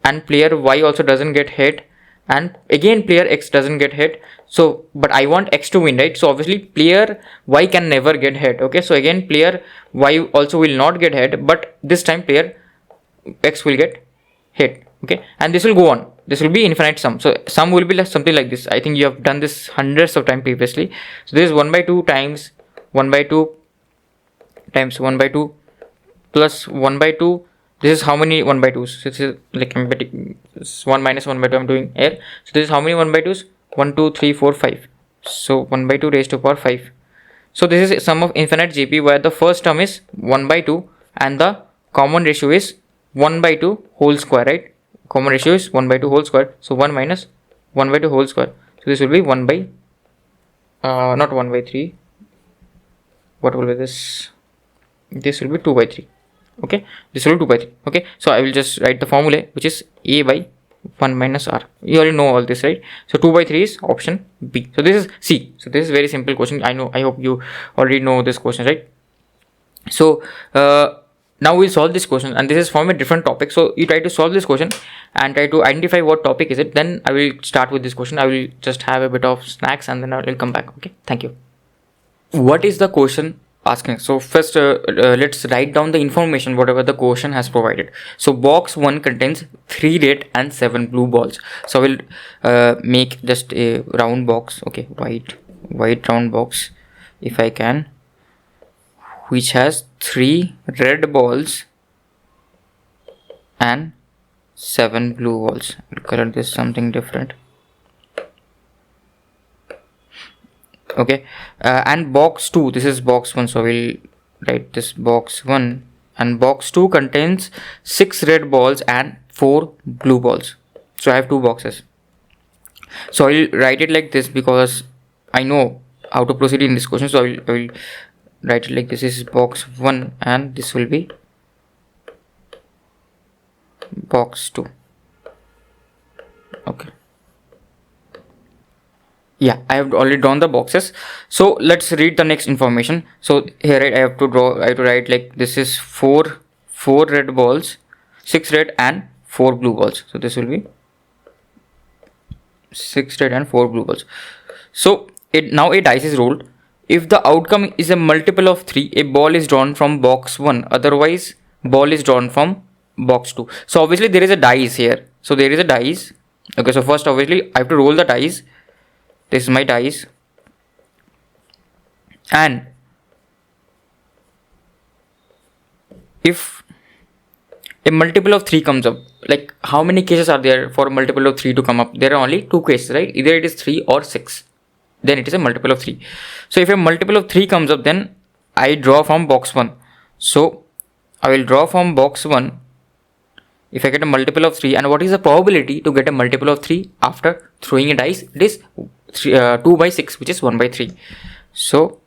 and player Y also doesn't get hit, and again player X doesn't get hit, so but I want X to win, right? So obviously player Y can never get hit. Okay, so again player Y also will not get hit, but this time player X will get hit. Okay, and this will go on. This will be infinite sum. So sum will be like something like this. I think you have done this hundreds of times previously. So this is 1 by 2 times 1 by 2 times 1 by 2 plus 1 by 2. This is how many 1 by 2s? So this is like 1 minus 1 by 2 I'm doing here. So this is how many 1 by 2s? 1, 2, 3, 4, 5. So 1 by 2 raised to power 5. So this is sum of infinite GP, where the first term is 1 by 2 and the common ratio is 1 by 2 whole square, right? Common ratio is 1 by 2 whole square. So 1 minus 1 by 2 whole square. So this will be 1 by not 1 by 3. What will be this? This will be 2 by 3. Okay, this will be 2 by 3. Okay, so I will just write the formula, which is A by 1 minus R. You already know all this, right? So 2 by 3 is option B. So this is C. So this is very simple question. I hope you already know this question, right? So now we'll solve this question, and this is from a different topic. So you try to solve this question and try to identify what topic is it. Then I will start with this question. I will just have a bit of snacks and then I will come back. Okay, thank you. What is the question asking? So first let's write down the information whatever the question has provided. So box 1 contains 3 red and 7 blue balls. So I will make just a round box. Okay, white round box if I can, which has 3 red balls and 7 blue balls. I'll color this something different. Okay, and box 2, this is box 1, so we'll write this box 1, and box 2 contains 6 red balls and 4 blue balls. So I have 2 boxes. So I'll write it like this because I know how to proceed in this question. So I will write it like this. This is box 1 and this will be box 2. Okay, yeah, I have already drawn the boxes. So let's read the next information. So here I have to write like this is 4 red balls, 6 red and 4 blue balls. So this will be 6 red and 4 blue balls. So now a dice is rolled. If the outcome is a multiple of 3, a ball is drawn from box 1. Otherwise, ball is drawn from box 2. So obviously there is a dice here. So there is a dice. Okay, so first obviously I have to roll the dice. This is my dice, and if a multiple of 3 comes up, like how many cases are there for a multiple of 3 to come up? There are only 2 cases, right? Either it is 3 or 6, then it is a multiple of 3. So if a multiple of 3 comes up, then I draw from box 1. So I will draw from box 1 if I get a multiple of 3. And what is the probability to get a multiple of 3 after throwing a dice? It is 2 by 6, which is 1 by 3. So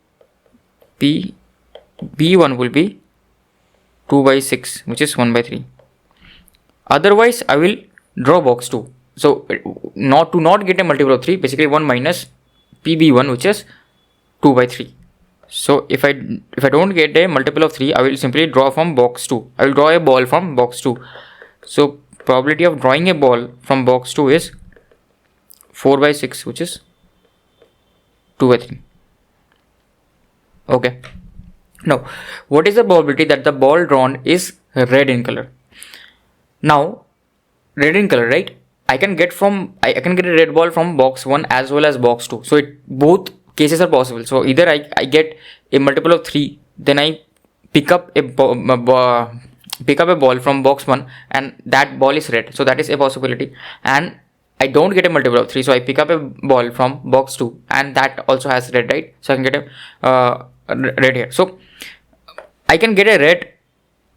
B1 will be 2 by 6, which is 1 by 3. Otherwise I will draw box 2. So not get a multiple of 3, basically 1 minus PB1, which is 2 by 3. So if I don't get a multiple of 3, I will simply draw from box 2. I will draw a ball from box 2. So probability of drawing a ball from box 2 is 4 by 6, which is 2 by 3. Okay. Now, what is the probability that the ball drawn is red in color? Now, red in color, right? I can get a red ball from box 1 as well as box 2. So both cases are possible. So either I get a multiple of 3, then I pick up a ball from box 1 and that ball is red. So that is a possibility. And I don't get a multiple of 3, so I pick up a ball from box 2 and that also has red, right? So I can get a red here. So I can get a red.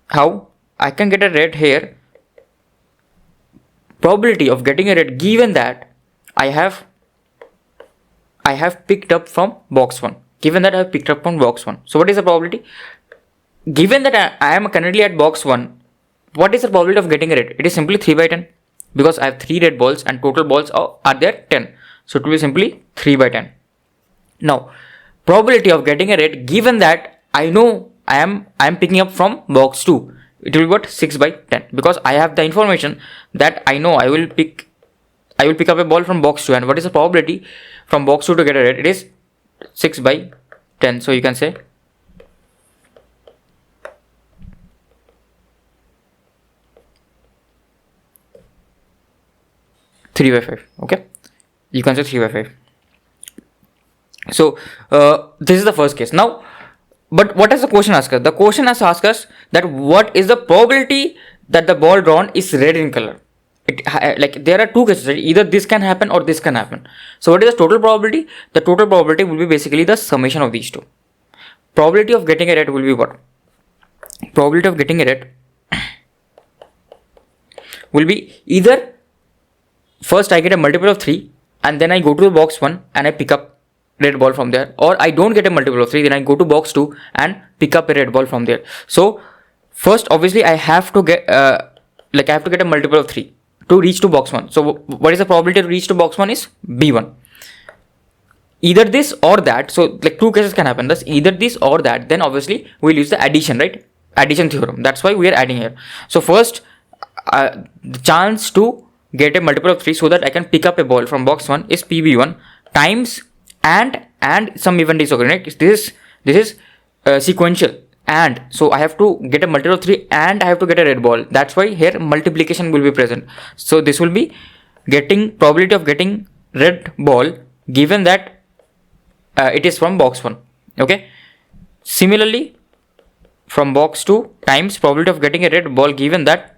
How? I can get a red here. Probability of getting a red, given that I have picked up from box 1. given that I have picked up from box 1. So what is the probability? Given that I am currently at box 1, what is the probability of getting a red? It is simply 3 by 10, because I have 3 red balls and total balls are there 10. So it will be simply 3 by 10. Now, probability of getting a red, given that I know I am picking up from box 2, it will be what? 6 by 10, because I have the information that I know I will pick up a ball from box 2, and what is the probability from box 2 to get a red? It is 6 by 10. So you can say 3 by 5. Okay, you can say 3 by 5. So this is the first case. Now, but what has the question asked us? The question has asked us that what is the probability that the ball drawn is red in color? Like there are two cases, right? Either this can happen or this can happen. So what is the total probability? The total probability will be basically the summation of these two. Probability of getting a red will be what? Probability of getting a red will be either first I get a multiple of 3 and then I go to the box 1 and I pick up red ball from there, or I don't get a multiple of 3, then I go to box 2 and pick up a red ball from there. So first obviously I have to get a multiple of 3 to reach to box 1. So what is the probability to reach to box 1 is B1. Either this or that. So like two cases can happen. Thus either this or that. Then obviously we'll use the addition, right? Addition theorem. That's why we are adding here. So first the chance to get a multiple of 3 so that I can pick up a ball from box 1 is PB1 times and some event is occurring, right? This is sequential, and so I have to get a multiple of 3 and I have to get a red ball. That's why here multiplication will be present. So this will be getting probability of getting red ball given that it is from box 1. Okay, similarly from box 2 times probability of getting a red ball given that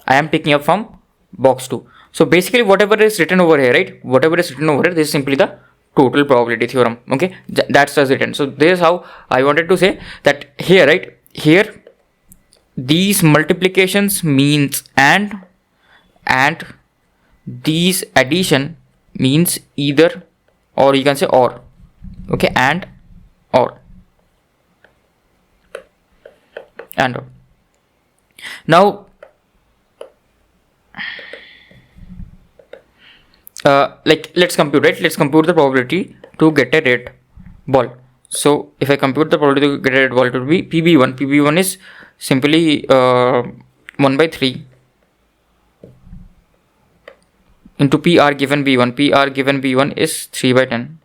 I am picking up from box 2. So basically whatever is written over here, right? Whatever is written over here, this is simply the total probability theorem. Okay, that's as written. So this is how I wanted to say that here, right? Here these multiplications means and these addition means either, or you can say or. Okay, and or. Now let's compute, right? Let's compute the probability to get a red ball. So if I compute the probability to get a red ball, it will be PB1. PB1 is simply 1 by 3 into PR given B1. PR given B1 is 3 by 10.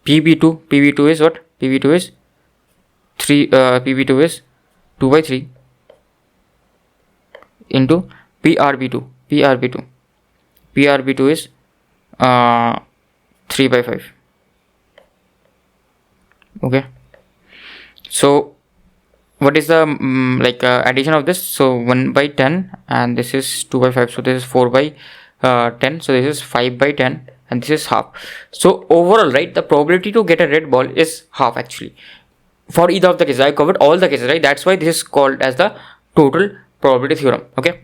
PB2 is what? PB2 is 3. PB2 is 2 by 3 into PRB2. PRB2 is 3 by 5. Okay. So what is the addition of this? So 1 by 10 and this is 2 by 5. So this is 4 by 10. So this is 5 by 10 and this is half. So overall, right, the probability to get a red ball is half actually. For either of the cases, I covered all the cases, right? That's why this is called as the total probability theorem. Okay,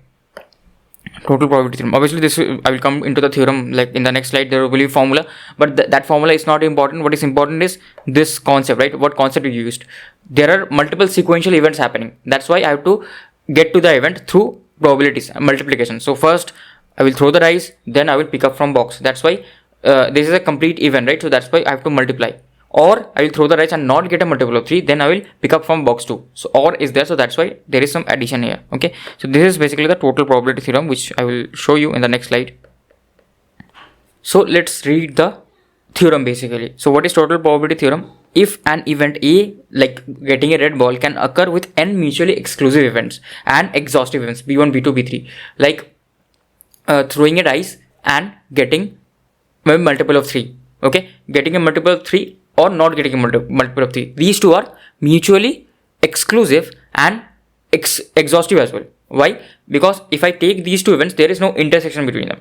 total probability theorem. Obviously I will come into the theorem like in the next slide. There will be a formula, but that formula is not important. What is important is this concept, right? What concept you used. There are multiple sequential events happening. That's why I have to get to the event through probabilities multiplication. So first I will throw the dice, then I will pick up from box. That's why this is a complete event, right? So that's why I have to multiply. Or I will throw the dice and not get a multiple of 3, then I will pick up from box 2. So or is there, so that's why there is some addition here. Okay, so this is basically the total probability theorem, which I will show you in the next slide. So let's read the theorem basically. So what is total probability theorem? If an event A, like getting a red ball, can occur with n mutually exclusive events and exhaustive events B1, B2, B3, like throwing a dice and getting a multiple of 3. Okay, getting a multiple of 3 or not getting a multiple of 3. These two are mutually exclusive and exhaustive as well. Why? Because if I take these two events, there is no intersection between them.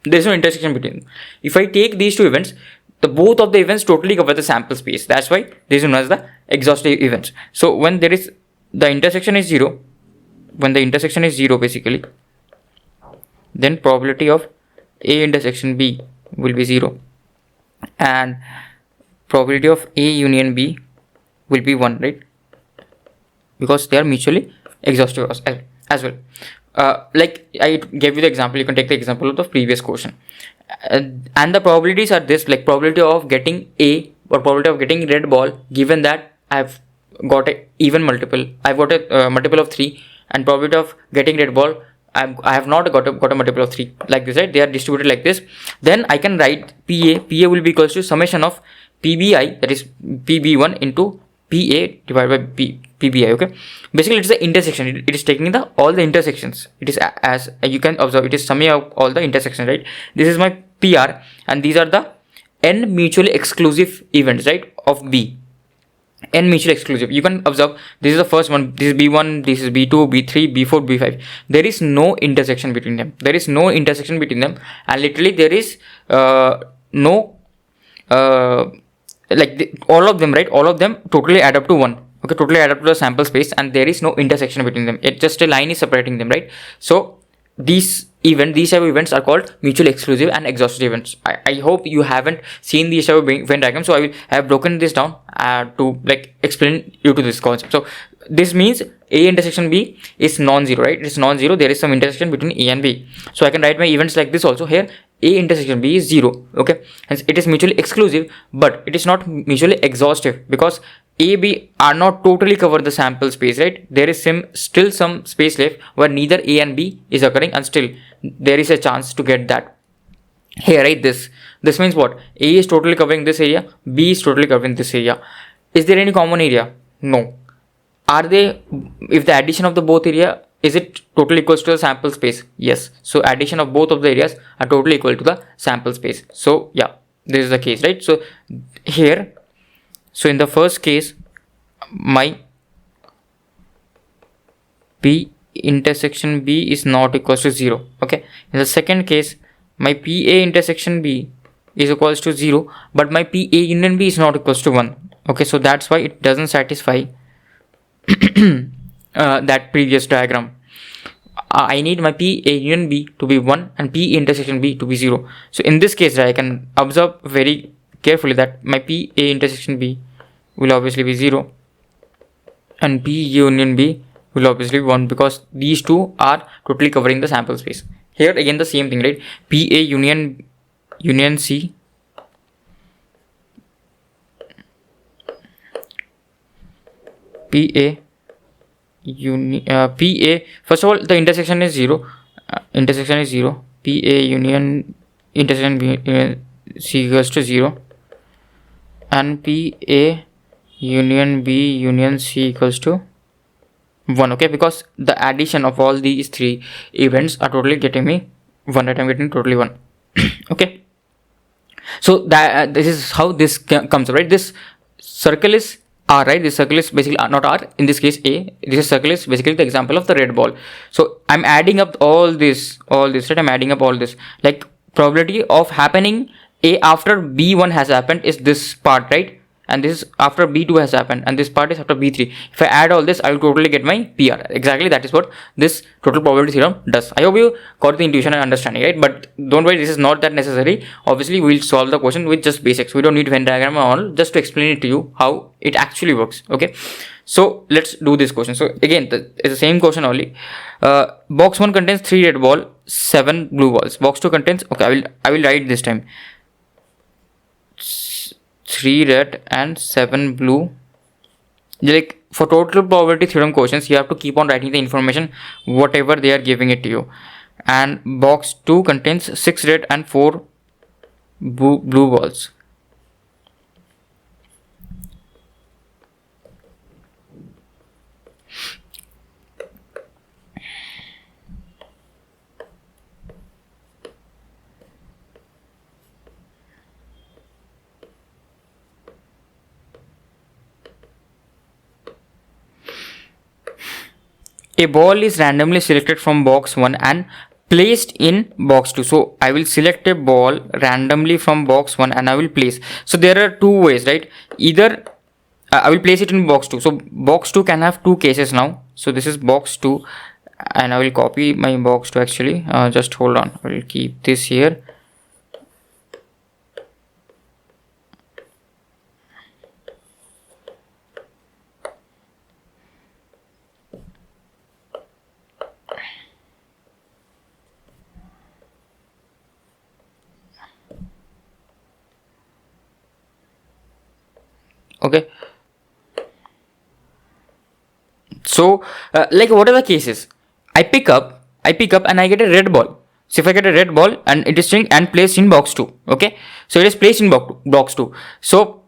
There is no intersection between them. If I take these two events, both of the events totally cover the sample space. That's why this is known as the exhaustive events. So when there is the intersection is 0, when the intersection is 0 basically, then probability of A intersection B will be 0, and probability of A union B will be 1, right? Because they are mutually exhaustive as well. Like I gave you the example, you can take the example of the previous question. And the probabilities are this, like probability of getting A or probability of getting red ball, given that I've got a even multiple, I've got a multiple of 3, and probability of getting red ball, I have not got a multiple of 3, like this, right? They are distributed like this. Then I can write PA will be equals to summation of PBI, that is PB1 into PA divided by PBI. Okay, basically it is the intersection, it is taking all the intersections. It is, as you can observe, it is summing up all the intersections, right? This is my PR, and these are the n mutually exclusive events, right, of B. N mutually exclusive. You can observe, this is the first one, this is B1, this is B2, B3, B4, B5. There is no intersection between them. There is no intersection between them, and literally there is no all of them, right? All of them totally add up to 1. Okay, totally add up to the sample space, and there is no intersection between them. It just a line is separating them, right? So these type of events are called mutually exclusive and exhaustive events. I hope you haven't seen these type of Venn diagram, so I have broken this down to like explain you to this concept. So this means A intersection B is non-zero, right? It is non-zero. There is some intersection between A and B. So I can write my events like this also. Here A intersection B is 0. Okay, hence it is mutually exclusive, but it is not mutually exhaustive, because A, B are not totally cover the sample space, right? There is still some space left where neither A and B is occurring, and still there is a chance to get that. Here, right? This means what? A is totally covering this area, B is totally covering this area. Is there any common area? No. Are they, if the addition of the both area, is it totally equals to the sample space? Yes. So addition of both of the areas are totally equal to the sample space. So yeah, this is the case, right? So here, so in the first case, my P intersection B is not equals to 0. Okay. In the second case, my PA intersection B is equals to 0, but my PA union B is not equals to 1. Okay. So that's why it doesn't satisfy that previous diagram. I need my PA union B to be 1 and PA intersection B to be 0. So in this case, I can observe very carefully that my PA intersection B will obviously be 0 and P union B will obviously be 1, because these two are totally covering the sample space. Here again the same thing, right? PA union C PA first of all the intersection is 0, PA union intersection B C equals to 0, and PA union B union C equals to 1. Okay, because the addition of all these three events are totally getting me 1, right? I'm getting totally 1. Okay, so that this is how this comes, right? This circle is R, right? This circle is basically not R, in this case A. This circle is basically the example of the red ball. So I'm adding up all this, right? I'm adding up all this, like probability of happening A after B1 has happened is this part, right? And this is after B2 has happened, and this part is after B3. If I add all this, I will totally get my PR. Exactly, that is what this total probability theorem does. I hope you got the intuition and understanding, right? But don't worry, this is not that necessary. Obviously, we will solve the question with just basics. We don't need Venn diagram and all, just to explain it to you how it actually works. Okay, so let's do this question. So again, it's the same question only. Box 1 contains 3 red ball, 7 blue balls. Box 2 contains, okay, I will write this time, 3 red and 7 blue. Like for total probability theorem questions, you have to keep on writing the information whatever they are giving it to you. And box 2 contains 6 red and 4 blue balls. A ball is randomly selected from box 1 and placed in box 2. So I will select a ball randomly from box 1 and I will place. So there are two ways, right? Either I will place it in box 2. So box 2 can have two cases now. So this is box 2 and I will copy my box 2 actually. Just hold on. I will keep this here So like what are the cases? I pick up and I get a red ball. So if I get a red ball and it is string and placed in box 2, okay, so it is placed in box 2. So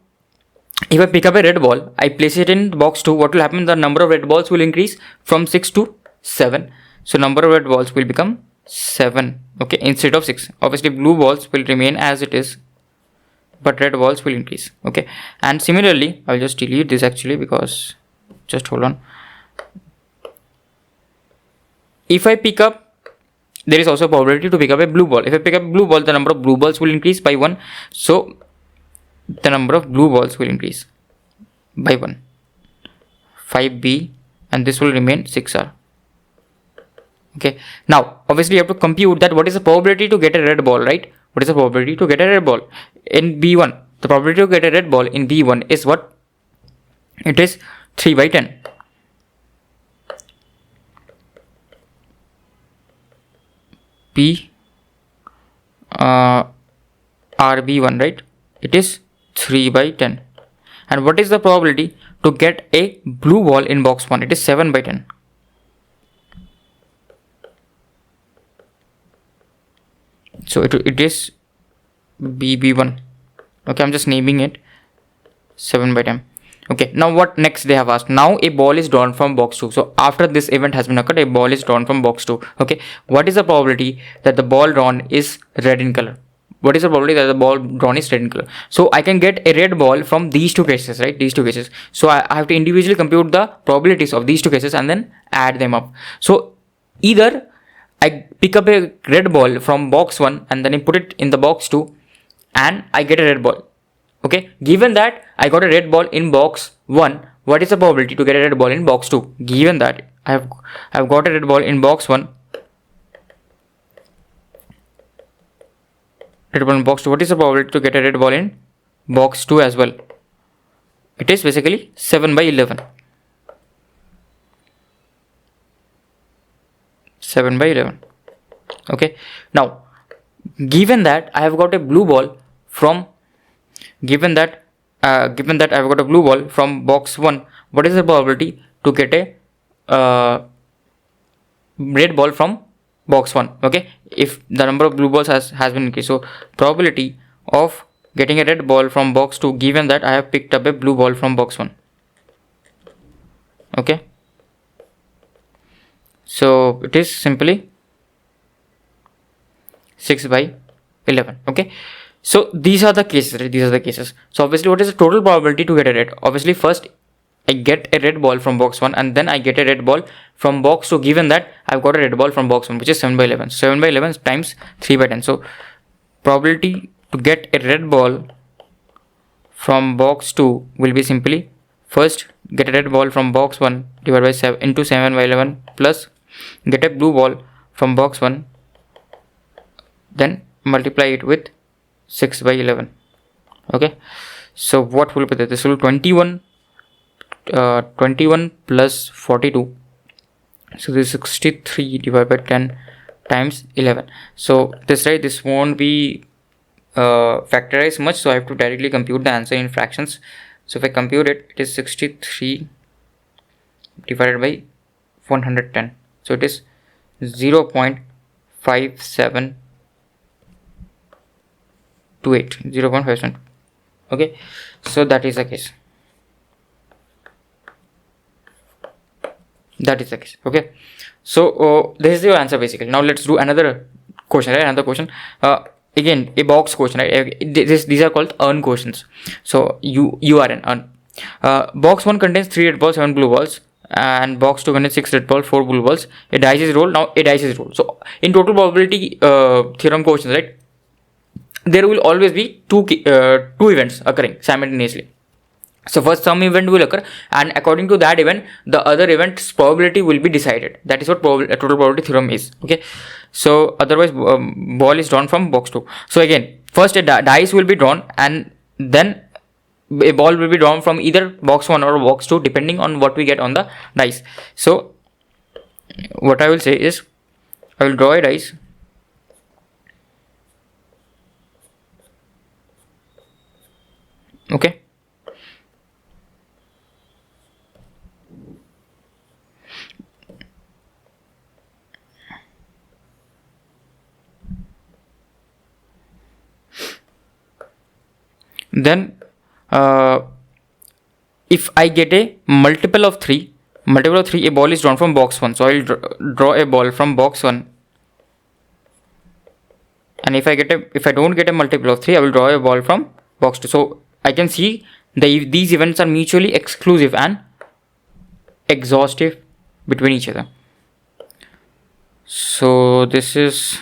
if I pick up a red ball, I place it in box 2, what will happen? The number of red balls will increase from 6 to 7. So number of red balls will become 7, okay, instead of 6. Obviously blue balls will remain as it is, but red balls will increase, okay. And similarly, I'll just delete this actually, because just hold on. If I pick up, there is also a probability to pick up a blue ball. If I pick up blue ball, the number of blue balls will increase by 1. So the number of blue balls will increase by 1. 5B, and this will remain 6R. Okay. Now, obviously, you have to compute that what is the probability to get a red ball, right? What is the probability to get a red ball in B1? The probability to get a red ball in B1 is what? It is 3 by 10. P RB1, right? It is 3 by 10. And what is the probability to get a blue ball in box 1? It is 7 by 10. So it is BB1. Okay, I'm just naming it 7 by 10. Okay, now what next they have asked? Now a ball is drawn from box 2. So after this event has been occurred, a ball is drawn from box 2. Okay, what is the probability that the ball drawn is red in color? What is the probability that the ball drawn is red in color? So I can get a red ball from these two cases, right? These two cases. So I have to individually compute the probabilities of these two cases and then add them up. So either I pick up a red ball from box 1 and then I put it in the box 2 and I get a red ball. Okay, given that I got a red ball in box 1, what is the probability to get a red ball in box 2? Given that I have got a red ball in box 1, red ball in box 2, what is the probability to get a red ball in box 2 as well? It is basically 7 by 11. 7 by 11. Okay, now given that I have got a blue ball from given that I've got a blue ball from box 1, what is the probability to get a red ball from box 1? Okay, if the number of blue balls has been increased, so probability of getting a red ball from box 2 given that I have picked up a blue ball from box 1. Okay, so it is simply 6 by 11. Okay, so these are the cases, right? These are the cases. So obviously, what is the total probability to get a red? Obviously, first I get a red ball from box 1 and then I get a red ball from box 2 given that I've got a red ball from box 1, which is 7 by 11. 7 by 11 times 3 by 10. So probability to get a red ball from box 2 will be simply first get a red ball from box 1 divided by 7 into 7 by 11 plus get a blue ball from box 1, then multiply it with 6 by 11. Okay, so what will be that? This will 21 plus 42, so this is 63 divided by 10 times 11. So this won't be factorized much, so I have to directly compute the answer in fractions. So if I compute it, it is 63 divided by 110, so it is 0.5728. 0.57. Okay, so that is the case. Okay, so this is your answer basically. Now let's do another question, right? Again a box question, right? These are called earn questions. So you are an earn. Box 1 contains 3 red balls, 7 blue balls, and box 2 contains 6 red balls, 4 blue balls. A dice is rolled. Now a dice is rolled. So in total probability theorem questions, right, there will always be two events occurring simultaneously. So first some event will occur, and according to that event the other event's probability will be decided. That is what total probability theorem is. Okay, so otherwise ball is drawn from box 2. So again, first a dice will be drawn and then a ball will be drawn from either box 1 or box 2 depending on what we get on the dice. So what I will say is I will draw a dice. Okay, then if I get a multiple of 3, a ball is drawn from box 1. So I will draw a ball from box 1. And if I don't get a multiple of 3, I will draw a ball from box 2. So I can see these events are mutually exclusive and exhaustive between each other. So this is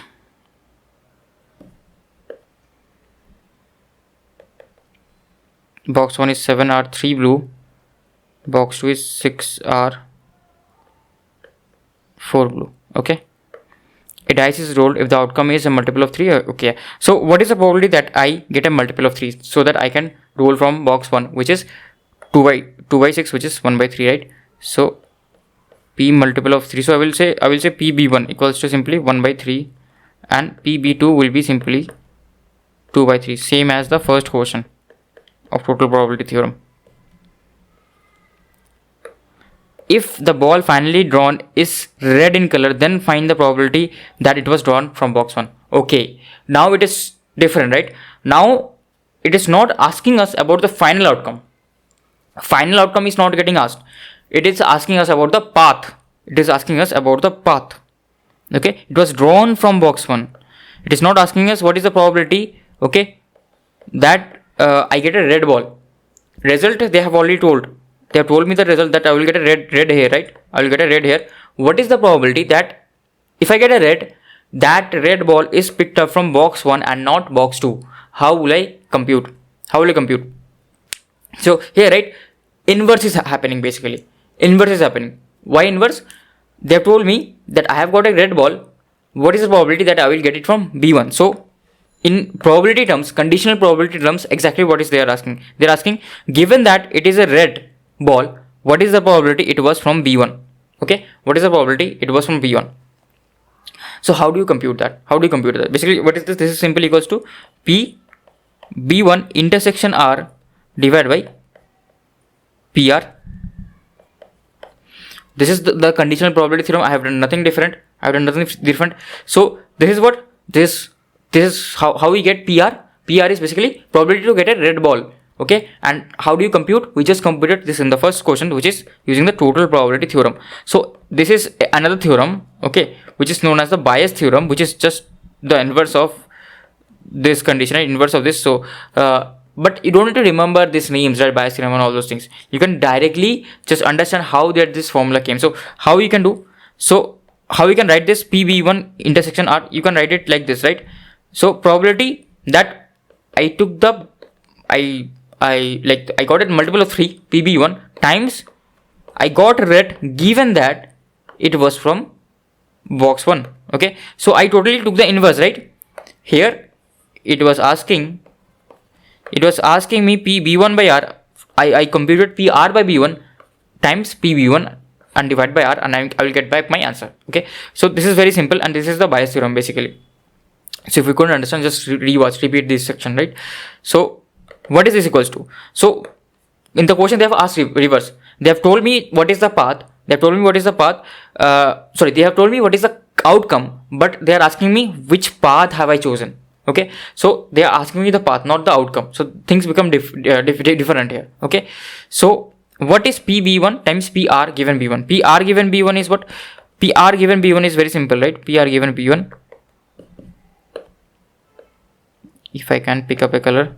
box 1 is 7R3 blue, box 2 is 6R4 blue. Okay, a dice is rolled if the outcome is a multiple of 3. Okay, so what is the probability that I get a multiple of 3, so that I can roll from box 1, which is 2 by 6, which is 1 by 3, right? So P multiple of 3, so I will say PB1 equals to simply 1 by 3, and PB2 will be simply 2 by 3, same as the first question of total probability theorem. If the ball finally drawn is red in color, then find the probability that it was drawn from box 1. Okay, now it is different, right? Now it is not asking us about the final outcome. Final outcome is not getting asked. It is asking us about the path. Okay, it was drawn from box 1. It is not asking us what is the probability, okay, that I get a red ball. Result they have already told. They have told me the result that I will get a red here, right? I will get a red here. What is the probability that if I get a red, that red ball is picked up from box 1 and not box 2? How will I compute? So here, right, inverse is happening basically. Why inverse? They have told me that I have got a red ball. What is the probability that I will get it from B1? So in probability terms, conditional probability terms, exactly what is they are asking? They are asking, given that it is a red ball, what is the probability it was from B1? Okay, what is the probability it was from B1? So how do you compute that? Basically, what is this? This is simply equals to P B1 intersection R divided by PR. This is the conditional probability theorem. I have done nothing different. So this is what this is how we get PR. PR is basically probability to get a red ball. Okay, and how do you compute? We just computed this in the first question, which is using the total probability theorem. So this is another theorem, okay, which is known as the Bayes theorem, which is just the inverse of this condition, inverse of this. So but you don't need to remember these names, right? Bayes theorem and all those things. You can directly just understand how that this formula came. So how you can do? So how you can write this PB1 intersection R? You can write it like this, right? So probability that I took the I got it multiple of 3 PB1 times I got red, given that it was from box 1. Okay, so I totally took the inverse, right? Here it was asking me PB1 by R. I computed PR by B1 times PB1 and divide by R, and I will get back my answer. Okay, so this is very simple, and this is the Bayes theorem basically. So if you couldn't understand, just repeat this section, right? So what is this equals to? So in the question they have asked reverse. They have told me what is the path. They have told me what is the outcome, but they are asking me which path have I chosen. Okay, so they are asking me the path, not the outcome. So things become different here. Okay, so what is PB1 times PR given B1? PR given B1 is what? PR given B1 is very simple, right? PR given B1. If I can pick up a color.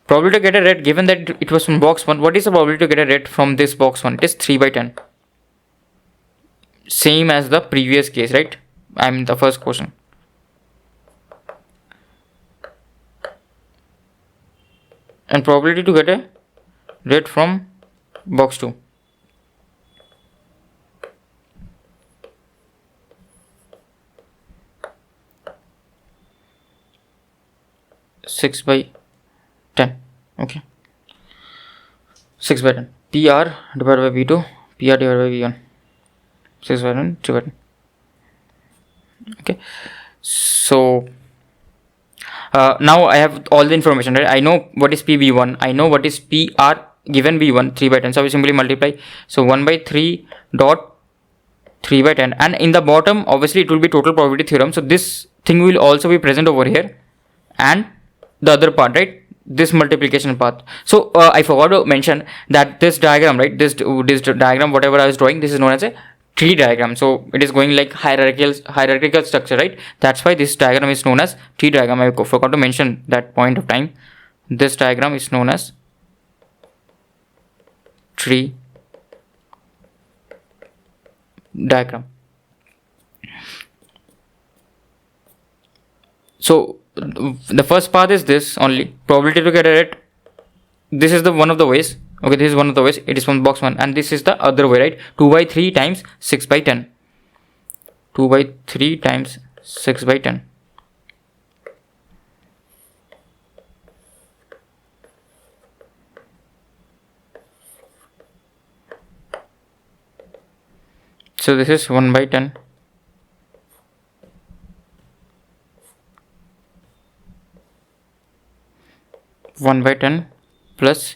Probability to get a red, given that it was from box 1. What is the probability to get a red from this box 1? It is 3 by 10. Same as the previous case, right? I mean the first question. And probability to get a red from box 2. Six by 10. Okay, 6 by 10. PR divided by B2, PR divided by B1. 6 by 10, 3 by 10. Okay, so now I have all the information, right? I know what is PB1, I know what is PR given B1, 3 by 10. So we simply multiply. So 1 by 3 dot 3 by 10, and in the bottom obviously it will be total probability theorem. So this thing will also be present over here, and the other part, right? this multiplication path. So I forgot to mention that this diagram, right, this diagram, whatever I was drawing, this is known as a tree diagram. So it is going like hierarchical structure, right? That's why this diagram is known as tree diagram. I forgot to mention that point of time. This diagram is known as tree diagram. So the first path is this only, probability to get a red. This is the one of the ways. Okay, this is one of the ways. It is from box 1, and this is the other way, right? 2 by 3 times 6 by 10. 2 by 3 times 6 by 10. So this is 1 by 10. 1 by 10 plus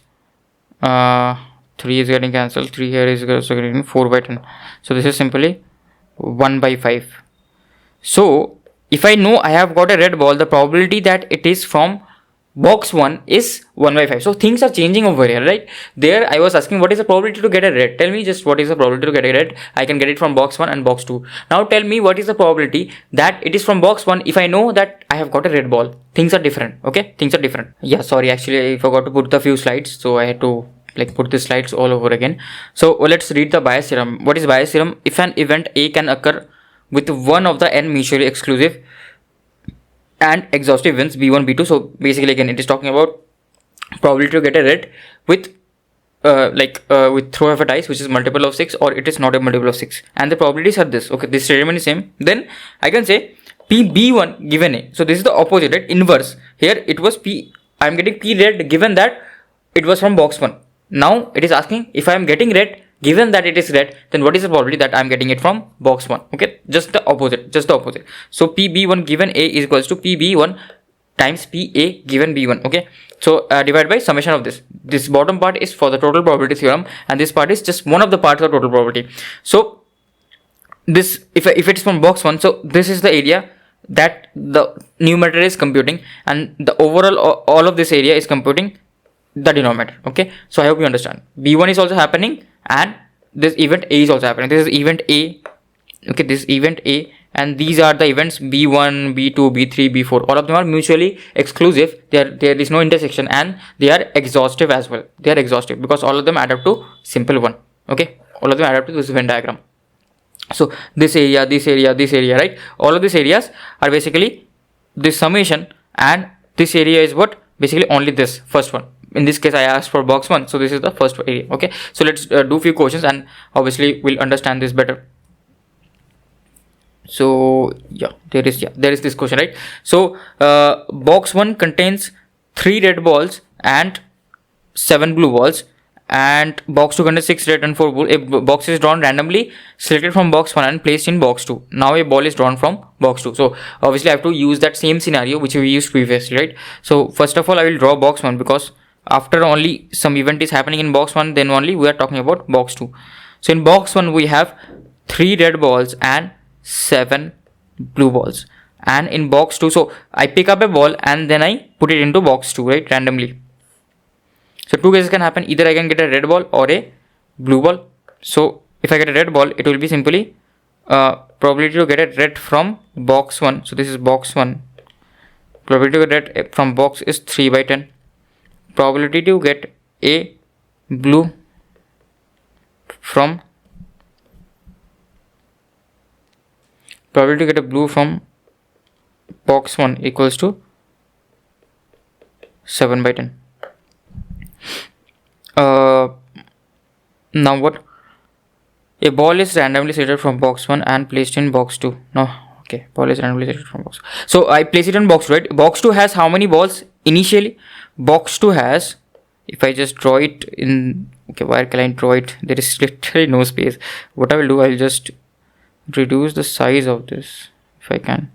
3 is getting cancelled, 3 here is also getting 4 by 10. So this is simply 1 by 5. So if I know I have got a red ball, the probability that it is from box 1 is 1 by 5. So things are changing over here, right? There I was asking what is the probability to get a red. Tell me just what is the probability to get a red. I can get it from box 1 and box 2. Now tell me what is the probability that it is from box 1 if I know that I have got a red ball. Things are different. Okay, things are different. Yeah, sorry, actually I forgot to put the few slides, so I had to like put the slides all over again. So let's read the Bayes theorem. What is Bayes theorem? If an event A can occur with one of the n mutually exclusive and exhaustive events B1, B2. So basically again it is talking about probability to get a red with with throw of a dice which is multiple of 6, or it is not a multiple of 6, and the probabilities are this. Okay, this statement is same. Then I can say P B1 given A. So this is the opposite, right? Inverse. Here it was P, I am getting P red given that it was from box 1. Now it is asking if I am getting red given that it is red, then what is the probability that I am getting it from box 1? Okay, just the opposite, So PB1 given A is equals to PB1 times PA given B1. Okay, so divided by summation of this. This bottom part is for the total probability theorem, and this part is just one of the parts of total probability. So this, if it is from box 1, so this is the area that the numerator is computing, and the overall all of this area is computing the denominator. Okay, so I hope you understand. B1 is also happening, and this event A is also happening. This is event A. Okay, this is event A, and these are the events B1, B2, B3, B4. All of them are mutually exclusive. There is no intersection, and they are exhaustive as well. They are exhaustive because all of them add up to simple 1. Okay, all of them add up to this Venn diagram. So this area, right? All of these areas are basically this summation, and this area is what? Basically only this first one. In this case I asked for box 1, so this is the first area. Okay, so let's do few questions, and obviously we'll understand this better. So yeah, there is this question, right? So box 1 contains 3 red balls and 7 blue balls, and box 2 contains 6 red and 4 blue. A box is drawn randomly, selected from box 1 and placed in box 2. Now a ball is drawn from box 2. So obviously I have to use that same scenario which we used previously, right? So first of all I will draw box 1, because after only some event is happening in box 1, then only we are talking about box 2. So in box 1 we have 3 red balls and 7 blue balls, and in box 2, so I pick up a ball and then I put it into box 2, right, randomly. So two cases can happen, either I can get a red ball or a blue ball. So if I get a red ball, it will be simply probability to get a red from box 1. So this is box 1. Probability to get red from box is 3 by 10. Probability to get a blue from box 1 equals to 7 by 10. Now what? A ball is randomly selected from box 1 and placed in box 2. No, okay, ball is randomly selected from box. So I place it in box 2, right? Box 2 has how many balls initially? Box 2 has, if I just draw it in, okay, where can I draw it? There is literally no space. What I will do, I will just reduce the size of this if I can.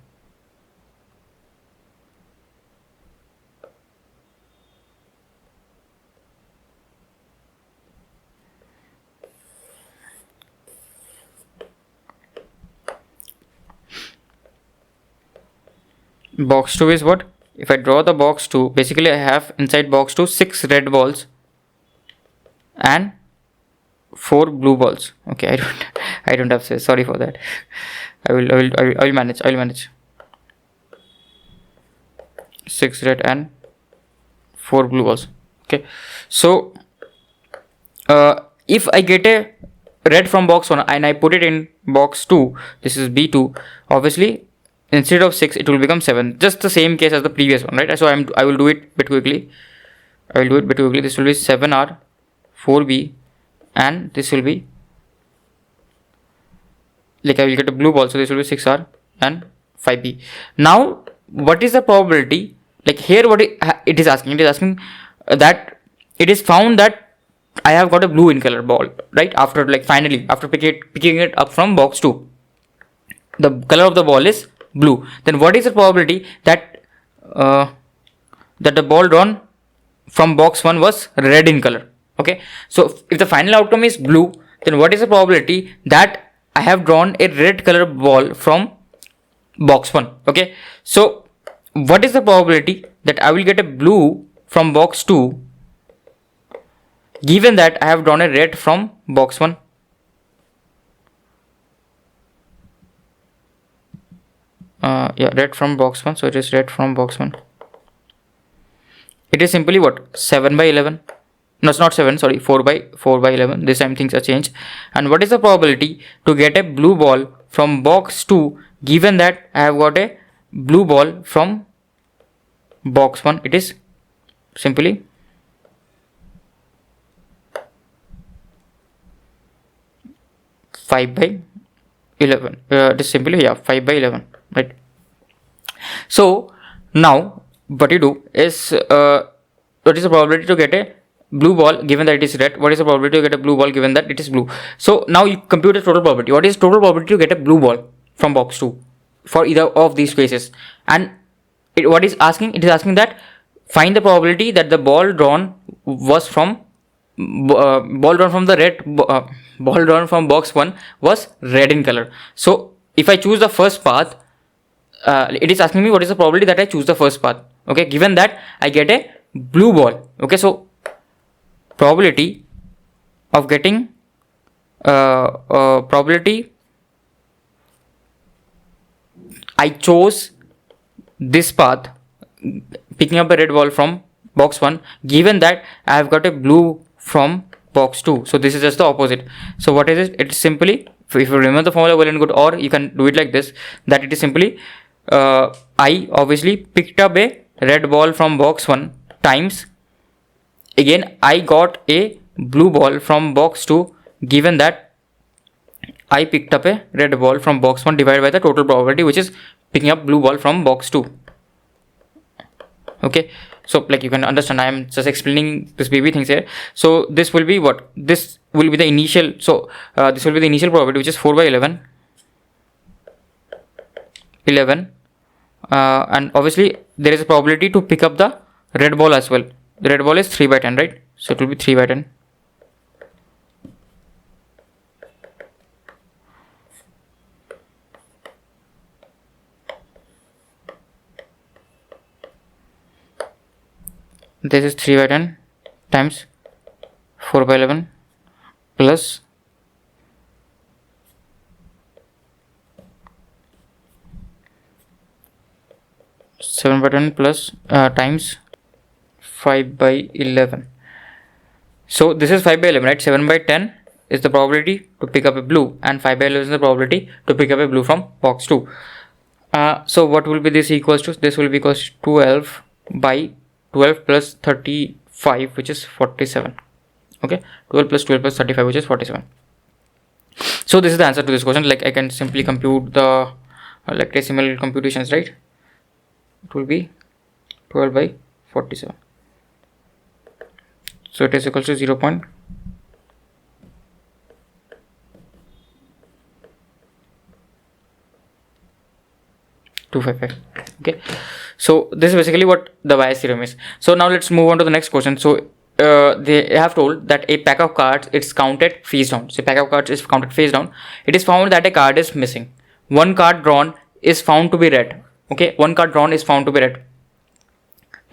Box 2 is what? if I draw the box 2, basically I have inside box 2 6 red balls and 4 blue balls. Okay, I don't have space, sorry for that. I will manage. 6 red and 4 blue balls. Okay, so if I get a red from box 1 and I put it in box 2, this is B2, obviously instead of 6 it will become 7, just the same case as the previous one, right? So I will do it a bit quickly. This will be 7R 4B and this will be, like, I will get a blue ball, so this will be 6R and 5B. Now what is the probability, like here what it is asking that it is found that I have got a blue in color ball, right? After, like, finally after picking it up from box 2, the color of the ball is blue. Then what is the probability that that the ball drawn from box 1 was red in color? Okay, so if the final outcome is blue, then what is the probability that I have drawn a red color ball from box 1? Okay, so what is the probability that I will get a blue from box 2 given that I have drawn a red from box 1? Red from box 1, so it is red from box 1. It is simply what? 7 by 11. No, it's not 7, sorry, 4 by 11. This time things are changed. And what is the probability to get a blue ball from box 2 given that I have got a blue ball from box 1? It is simply 5 by 11. It is simply 5 by 11, right? So now what you do is what is the probability to get a blue ball given that it is red? What is the probability to get a blue ball given that it is blue? So now you compute the total probability. What is total probability to get a blue ball from box 2 for either of these cases? And what is asking? It is asking that find the probability that the ball drawn was from ball drawn from the red ball drawn from box 1 was red in color. So if I choose the first path, it is asking me what is the probability that I choose the first path. Okay, given that I get a blue ball. Okay, so probability of getting probability I chose this path, picking up a red ball from box 1, given that I have got a blue from box 2. So this is just the opposite. So what is it? It's simply, if you remember the formula well and good, or you can do it like this, that it is simply I obviously picked up a red ball from box 1 times, again I got a blue ball from box 2 given that I picked up a red ball from box 1 divided by the total probability, which is picking up blue ball from box 2. Okay, so like you can understand, I am just explaining this baby things here. So this will be what? This will be the initial, so this will be the initial probability, which is 4 by 11 and obviously there is a probability to pick up the red ball as well. The red ball is 3 by 10, right? So it will be 3 by 10. This is 3 by 10 times 4 by 11 plus 7 by 10 plus times 5 by 11. So this is 5 by 11, right? 7 by 10 is the probability to pick up a blue and 5 by 11 is the probability to pick up a blue from box 2. So what will be this equals to? This will be equals to 12 by 12 plus 35, which is 47. Okay, 12 plus 12 plus 35, which is 47. So this is the answer to this question. Like I can simply compute the like decimal computations, right? It will be 12 by 47. So it is equals to 0.255. Okay, so this is basically what the Bayes theorem is. So now let's move on to the next question. So they have told that a pack of cards is counted face down. So a pack of cards is counted face down. It is found that a card is missing. One card drawn is found to be red. Okay, one card drawn is found to be red.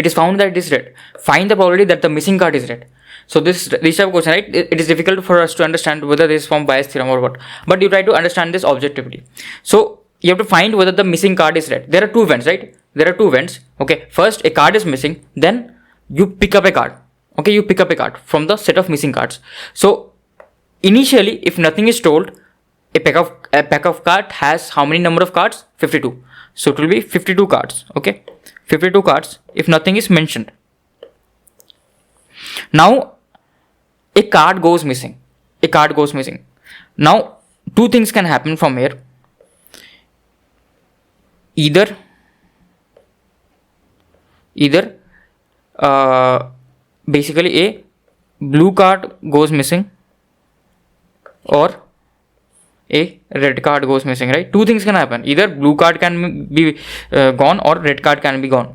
it is found that it is red. Find the probability that the missing card is red. So this type of question, right? It is difficult for us to understand whether this is from Bayes theorem or what. But you try to understand this objectively. So you have to find whether the missing card is red. There are two Venns, right? There are two Venns. Okay. First, a card is missing. Then you pick up a card. Okay. You pick up a card from the set of missing cards. So initially, if nothing is told, a pack of card has how many number of cards? 52. So it will be 52 cards. Okay. 52 cards if nothing is mentioned. Now a card goes missing. A card goes missing. Now two things can happen from here. Either basically a blue card goes missing or a red card goes missing, right? Two things can happen. Either blue card can be gone or red card can be gone.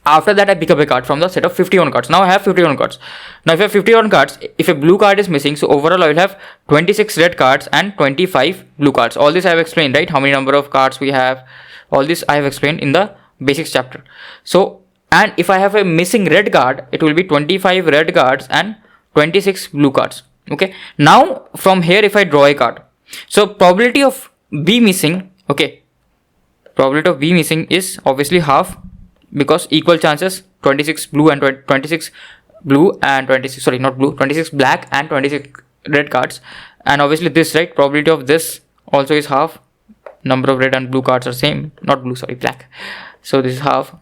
After that, I pick up a card from the set of 51 cards. Now I have 51 cards. Now if I have 51 cards, if a blue card is missing, so overall I will have 26 red cards and 25 blue cards. All this I have explained, right? How many number of cards we have. All this I have explained in the basics chapter. So, and if I have a missing red card, it will be 25 red cards and 26 blue cards. Okay. Now from here, if I draw a card, so probability of B missing, okay, probability of B missing is obviously half, because equal chances 26 blue and 26 blue and 26, sorry, not blue, 26 black and 26 red cards, and obviously this, right, probability of this also is half. Number of red and blue cards are same, not blue, sorry, black. So this is half.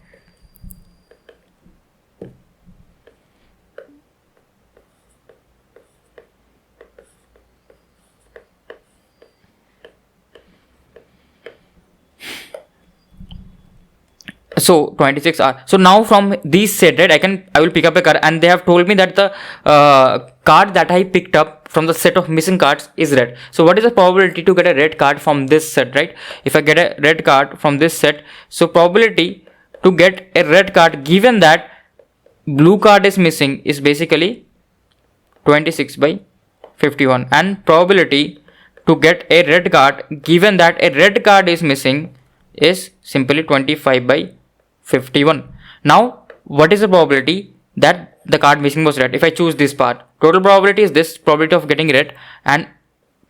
So 26 are, so now from these set, right, I will pick up a card, and they have told me that the card that I picked up from the set of missing cards is red. So what is the probability to get a red card from this set, right? If I get a red card from this set, so probability to get a red card given that blue card is missing is basically 26 by 51, and probability to get a red card given that a red card is missing is simply 25 by 51. Now what is the probability that the card missing was red? If I choose this part, total probability is this, probability of getting red, and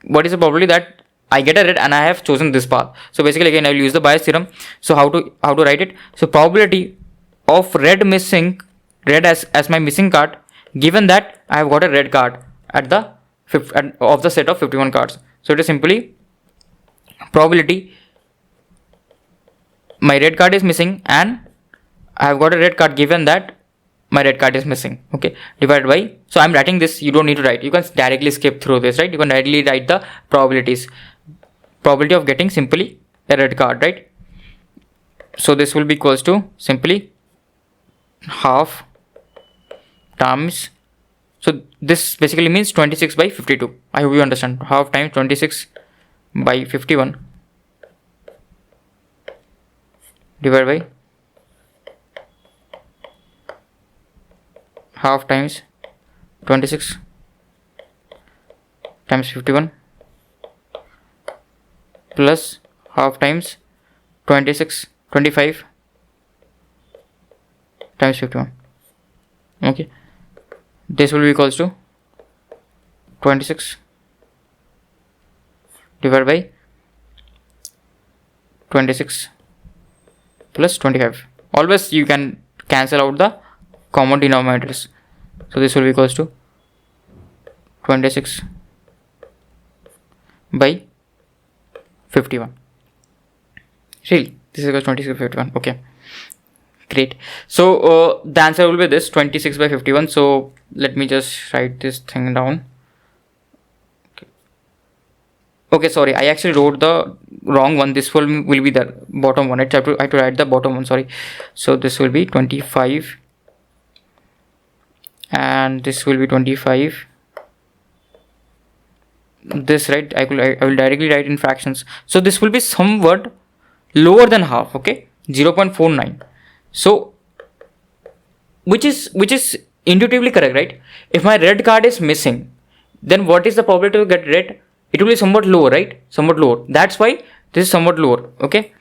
what is the probability that I get a red and I have chosen this path. So basically again I will use the Bayes theorem. So how to write it? So probability of red as my missing card given that I have got a red card at the of the set of 51 cards. So it is simply probability my red card is missing and I have got a red card given that my red card is missing, okay, divided by, so I'm writing this, you don't need to write, you can directly skip through this, right? You can directly write the probabilities, probability of getting simply a red card, right? So this will be equals to simply half times, so this basically means 26 by 52. I hope you understand. Half times 26 by 51 divided by half times 26 times 51 plus half times 25 times 51. Okay, this will be equals to 26 divided by 26 plus 25. Always you can cancel out the common denominators. So this will be equals to 26 by 51. Really, this is equals to 26 by 51. Okay, great. So the answer will be this, 26 by 51. So let me just write this thing down. Okay, sorry, I actually wrote the wrong one. This will be the bottom one. I have to write the bottom one, sorry. So this will be 25 and this will be 25. This, right, I will directly write in fractions. So this will be somewhat lower than half, okay, 0.49. So which is intuitively correct, right? If my red card is missing, then what is the probability to get red? It will be somewhat lower, right? Somewhat lower. That's why this is somewhat lower. Okay.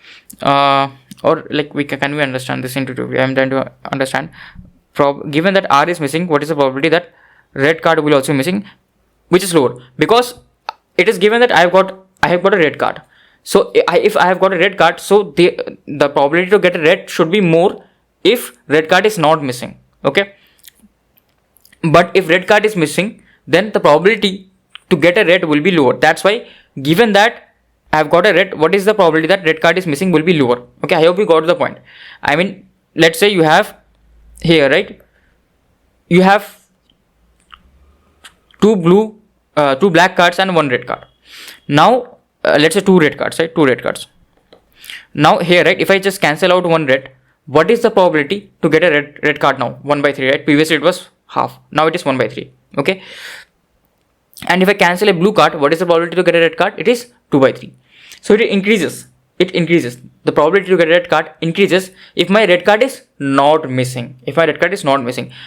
or like can we understand this intuitively? I'm trying to understand. Given that R is missing, what is the probability that red card will also be missing, which is lower? Because it is given that I have got a red card. So if I have got a red card, so the probability to get a red should be more if red card is not missing. Okay. But if red card is missing, then the probability to get a red will be lower. That's why, given that I have got a red, what is the probability that red card is missing will be lower. Okay, I hope you got the point. I mean, let's say you have here, right? You have two black cards and one red card. Now, let's say two red cards, right? Two red cards. Now here, right? If I just cancel out one red, what is the probability to get a red card now? 1/3, right? Previously it was half. Now it is 1/3. Okay. And if I cancel a blue card, what is the probability to get a red card? It is 2/3. So it increases. The probability to get a red card increases if my red card is not missing.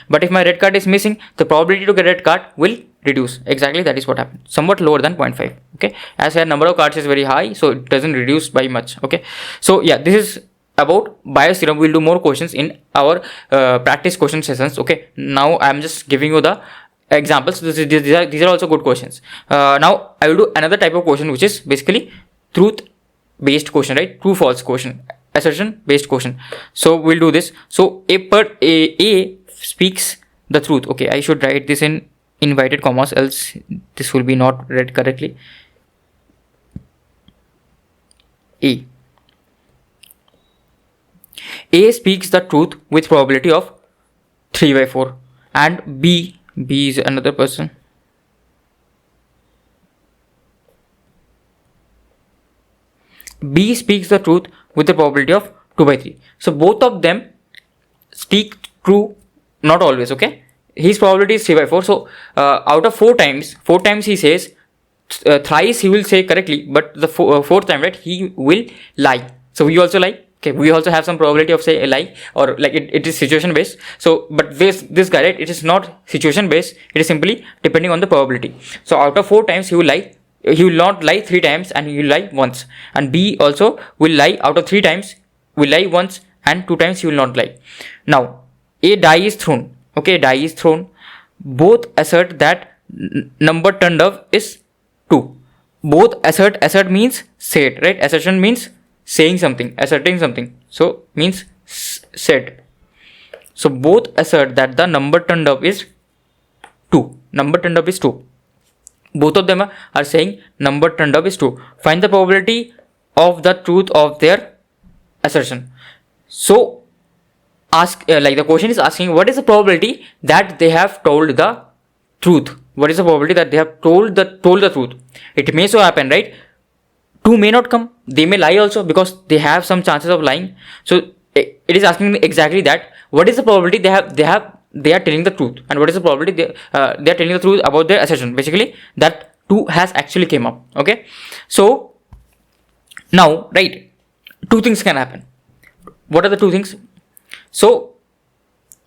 But if my red card is missing, the probability to get a red card will reduce. Exactly, that is what happened. Somewhat lower than 0.5. Okay. As our number of cards is very high, so it doesn't reduce by much. Okay. So yeah, this is about Bayes theorem. We'll do more questions in our practice question sessions. Okay. Now I'm just giving you the examples. These are also good questions. Now I will do another type of question, which is basically truth based question, right? True false question, assertion based question. So we'll do this. So A speaks the truth. Okay, I should write this in inverted commas, else this will be not read correctly. A speaks the truth with probability of 3/4, and B is another person. B speaks the truth with the probability of 2/3. So both of them speak true, not always. Okay, his probability is 3/4. So out of four times he says, thrice he will say correctly, but the fourth time, right, he will lie. So we also lie. Okay, we also have some probability of say a lie, or like it is situation based. So but this guy, right, it is not situation based. It is simply depending on the probability. So out of 4 times he will lie. He will not lie 3 times, and he will lie once. And B also will lie. Out of 3 times will lie once, and 2 times he will not lie. Now a die is thrown. Okay, die is thrown. Both assert that number turned up is 2. Both assert means said, right? Assertion means saying something, asserting something. So means said. So both assert that the number turned up is 2. Number turned up is 2. Both of them are saying number turned up is 2. Find the probability of the truth of their assertion. So ask, like the question is asking, what is the probability that they have told the truth? What is the probability that they have told the truth? It may so happen, right? 2 may not come. They may lie also, because they have some chances of lying. So it is asking exactly that. What is the probability they are telling the truth, and what is the probability they are telling the truth about their assertion? Basically, that 2 has actually came up. Okay. So now, right, 2 things can happen. What are the 2 things? So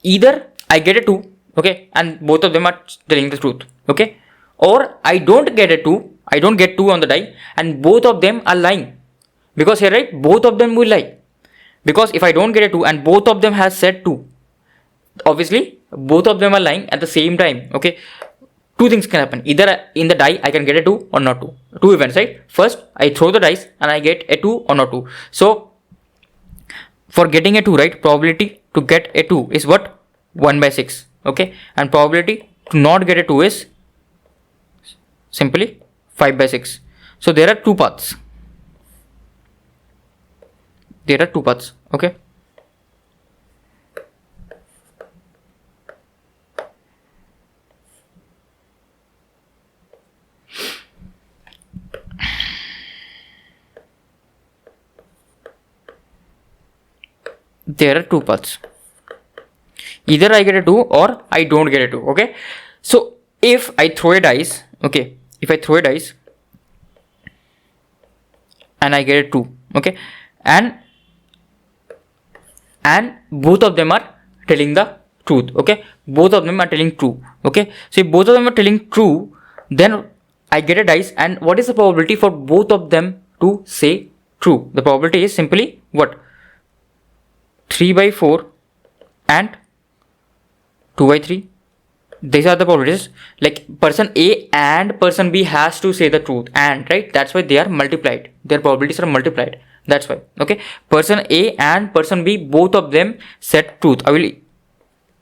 either I get a 2, okay, and both of them are telling the truth, okay, or I don't get a 2. I don't get 2 on the die, and both of them are lying. Because here, right, both of them will lie. Because if I don't get a 2 and both of them has said 2, obviously both of them are lying at the same time. Okay, 2 things can happen. Either in the die I can get a 2 or not 2. 2 events, right? First I throw the dice and I get a 2 or not 2. So for getting a 2, right, probability to get a 2 is what? 1/6. Okay, and probability to not get a 2 is simply 5/6. So there are 2 paths. Okay. There are 2 paths. Either I get a 2 or I don't get a 2. Okay. So if I throw a dice, okay, if I throw a dice and I get a 2, okay, and both of them are telling the truth, okay, both of them are telling true, okay. So if both of them are telling true, then I get a dice, and what is the probability for both of them to say true? The probability is simply what? 3 by 4 and 2 by 3. These are the probabilities. Like person A and person B has to say the truth, and right, that's why they are multiplied. Their probabilities are multiplied. That's why. Okay, person A and person B, both of them said truth. I will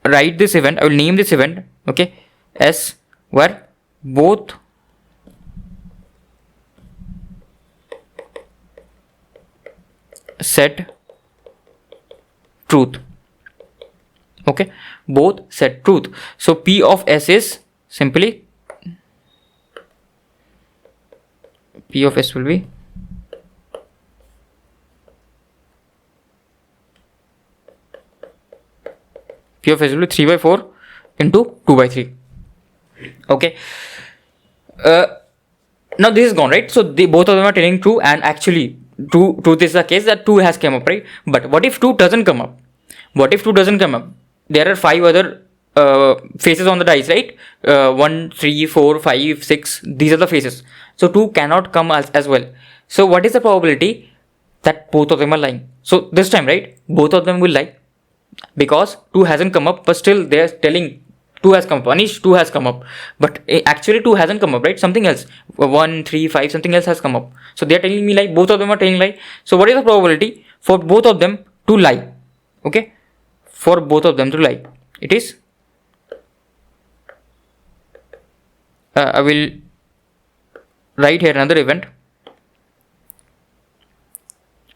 write this event. I will name this event. Okay, S, where both said truth. Okay, both said truth. So P of S is simply, P of S will be P of S will be 3 by 4 into 2 by 3. Okay, now this is gone, right? So both of them are telling true, and actually truth is the case that 2 has come up, right? But what if 2 doesn't come up? What if 2 doesn't come up? There are 5 other faces on the dice, right? 1, 3, 4, 5, 6. These are the faces. So 2 cannot come as well. So what is the probability that both of them are lying? So this time, right, both of them will lie, because 2 hasn't come up, but still they are telling 2 has come up. Anish, 2 has come up, but actually 2 hasn't come up, right? Something else, 1, 3, 5, something else has come up. So they are telling me lie. Both of them are telling lie. So what is the probability for both of them to lie? Okay, for both of them to lie, it is, I will write here another event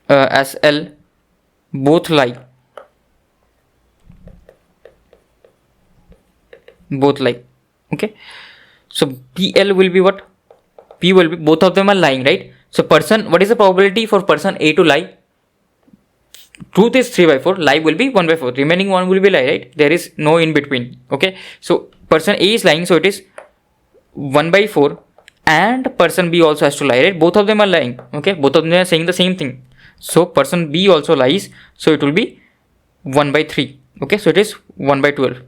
as L, both lie. Both lie. Okay, so PL will be what? P will be both of them are lying, right? So person, what is the probability for person A to lie? Truth is 3 by 4, lie will be 1 by 4, remaining 1 will be lie, right? There is no in between. Okay, so person A is lying, so it is 1 by 4, and person B also has to lie, right? Both of them are lying. Okay, both of them are saying the same thing. So person B also lies, so it will be 1 by 3. Okay, so it is 1 by 12.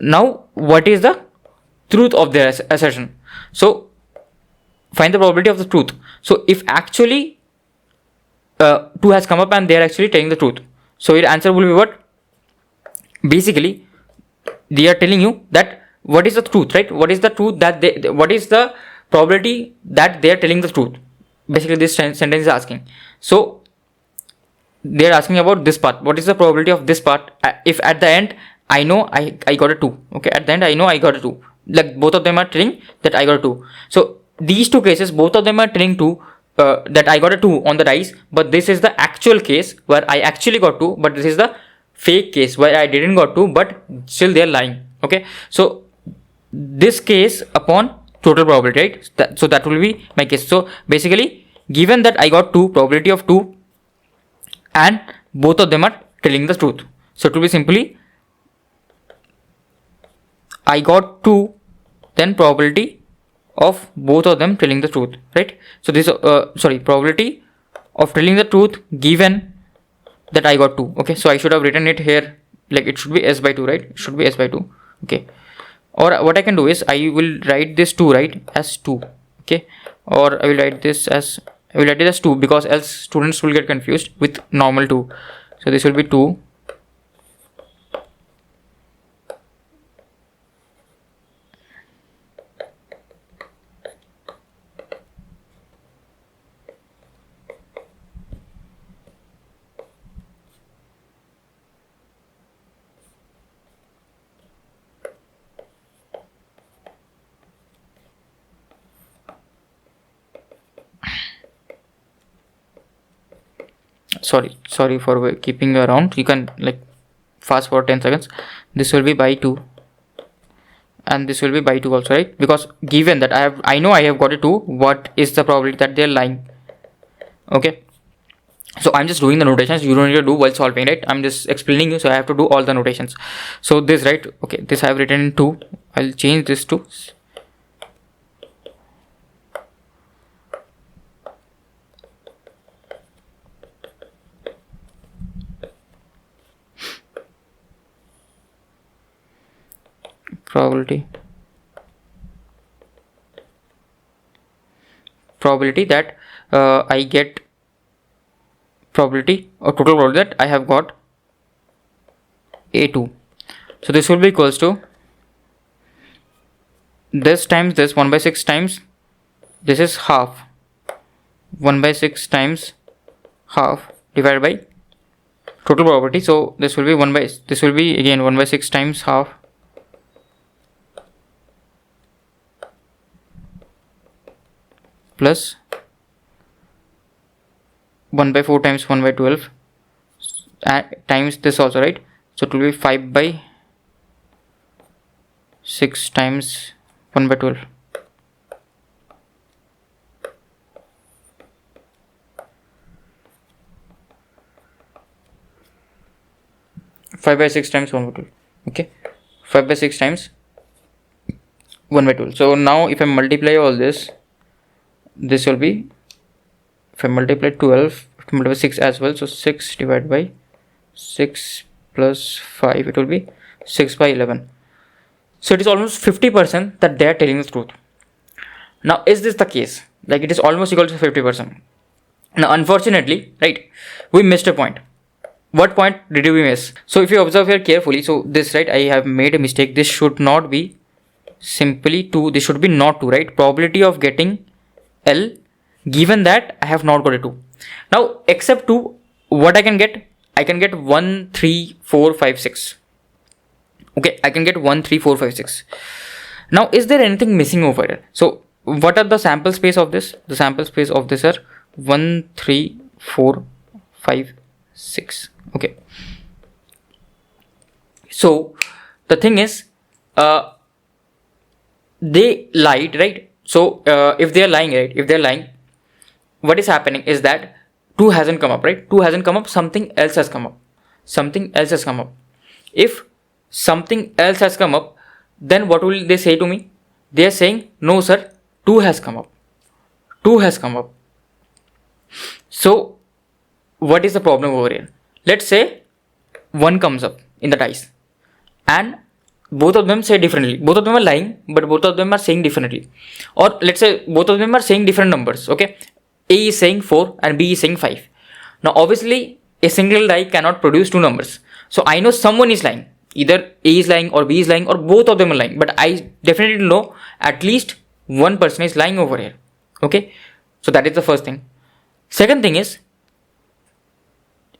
Now what is the truth of their assertion? So find the probability of the truth. So if actually 2 has come up and they are actually telling the truth, so your answer will be what? Basically they are telling you that what is the truth, right? What is the truth that they, what is the probability that they are telling the truth? Basically this sentence is asking. So they are asking about this part. What is the probability of this part? If at the end I know I got a 2. Okay, at the end I know I got a 2. Like both of them are telling that I got a 2. So these two cases, both of them are telling 2, that I got a 2 on the dice, but this is the actual case where I actually got 2, but this is the fake case where I didn't got 2, but still they are lying. Okay, so this case upon total probability, right? So that will be my case. So basically, given that I got 2, probability of 2, and both of them are telling the truth, so it will be simply I got 2, then probability of both of them telling the truth, right? So this probability of telling the truth given that I got 2. Okay, so I should have written it here, like it should be S by 2, right? It should be S by 2. Okay, or what I can do is I will write this 2, right, as 2. Okay, or I will write this as 2, because else students will get confused with normal 2. So this will be 2. Sorry for keeping you around. You can like fast forward 10 seconds. This will be by 2, and this will be by 2 also, right? Because given that I know I have got a 2, what is the probability that they are lying? Okay, so I'm just doing the notations. You don't need to do while solving, right? I'm just explaining you, so I have to do all the notations. So this, right? Okay, this I have written in 2. I'll change this to probability that I get probability or total probability that I have got A2. So this will be equals to this times this 1 by 6 times this is half 1 by 6 times half divided by total probability. So this will be this will be again 1 by 6 times half plus 1 by 4 times 1 by 12 times this also, right? So it will be 5 by 6 times 1 by 12. Five by 6 times 1 by 12. Okay, 5 by 6 times 1 by 12. So now if I multiply all this, this will be, if I multiply 12, if I multiply 6 as well, so 6 divided by 6 plus 5, it will be 6 by 11. So it is almost 50% that they are telling the truth. Now is this the case? Like it is almost equal to 50%. Now unfortunately, right, we missed a point. What point did we miss? So if you observe here carefully, so this, right, I have made a mistake. This should not be simply 2, this should be not 2, right? Probability of getting L, given that I have not got a 2. Now except 2, what I can get? I can get 1, 3, 4, 5, 6. Okay, I can get 1, 3, 4, 5, 6. Now is there anything missing over here? So what are the sample space of this? The sample space of this are 1, 3, 4, 5, 6. Okay, so the thing is they lied, right? So if they are lying, right, if they are lying, what is happening is that 2 hasn't come up, right? 2 hasn't come up, something else has come up. Something else has come up. If something else has come up, then what will they say to me? They are saying, no sir, 2 has come up. 2 has come up. So what is the problem over here? Let's say 1 comes up in the dice and both of them say differently. Both of them are lying, but both of them are saying differently. Or let's say both of them are saying different numbers. Okay, A is saying 4 and B is saying 5. Now obviously a single die cannot produce 2 numbers. So I know someone is lying. Either A is lying or B is lying or both of them are lying. But I definitely know at least one person is lying over here. Okay, so that is the first thing. Second thing is,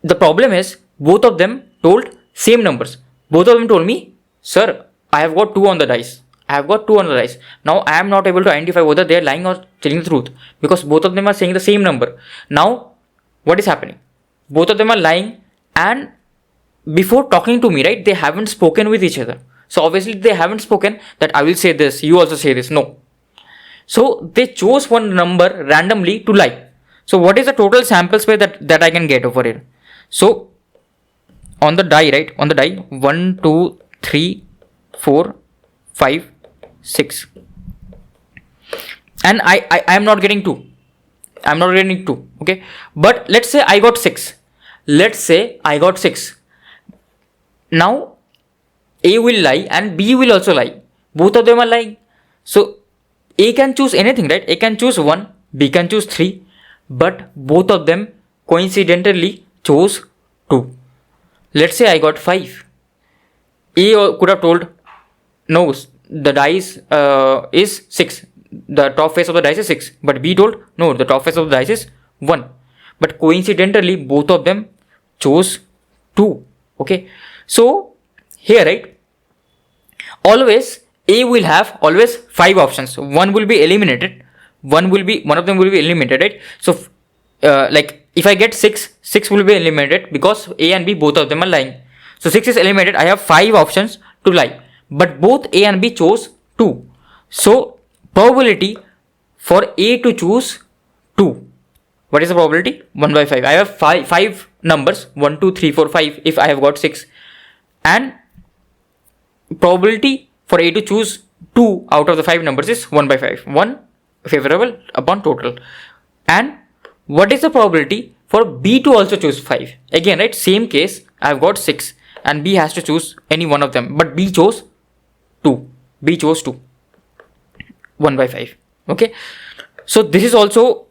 the problem is both of them told same numbers. Both of them told me, sir, I have got 2 on the dice. I have got 2 on the dice. Now I am not able to identify whether they are lying or telling the truth because both of them are saying the same number. Now what is happening? Both of them are lying, and before talking to me, right, they haven't spoken with each other. So obviously they haven't spoken that I will say this, you also say this. No. So they chose one number randomly to lie. So what is the total sample space that I can get over here? So on the die, right, on the die, 1, 2, 3, 4, 5, 6. And I am not getting 2. I'm not getting 2. Okay. But let's say I got 6. Let's say I got 6. Now A will lie and B will also lie. Both of them are lying. So A can choose anything, right? A can choose 1, B can choose 3. But both of them coincidentally chose 2. Let's say I got 5. A could have told, no, the dice is 6. The top face of the dice is 6. But B told, no, the top face of the dice is 1. But coincidentally, both of them chose 2. Okay. So here, right, always A will have always 5 options. One will be eliminated. One of them will be eliminated, right? So like if I get 6, 6 will be eliminated because A and B, both of them are lying. So 6 is eliminated. I have 5 options to lie, but both A and B chose 2. So probability for A to choose 2. What is the probability? 1 by 5. I have 5 numbers, 1, 2, 3, 4, 5 if I have got 6. And probability for A to choose 2 out of the 5 numbers is 1 by 5. 1 favorable upon total. And what is the probability for B to also choose 5? Again, right, same case, I have got 6 and B has to choose any one of them, but B chose 2. B chose 2. 1 by 5. Okay. So this is also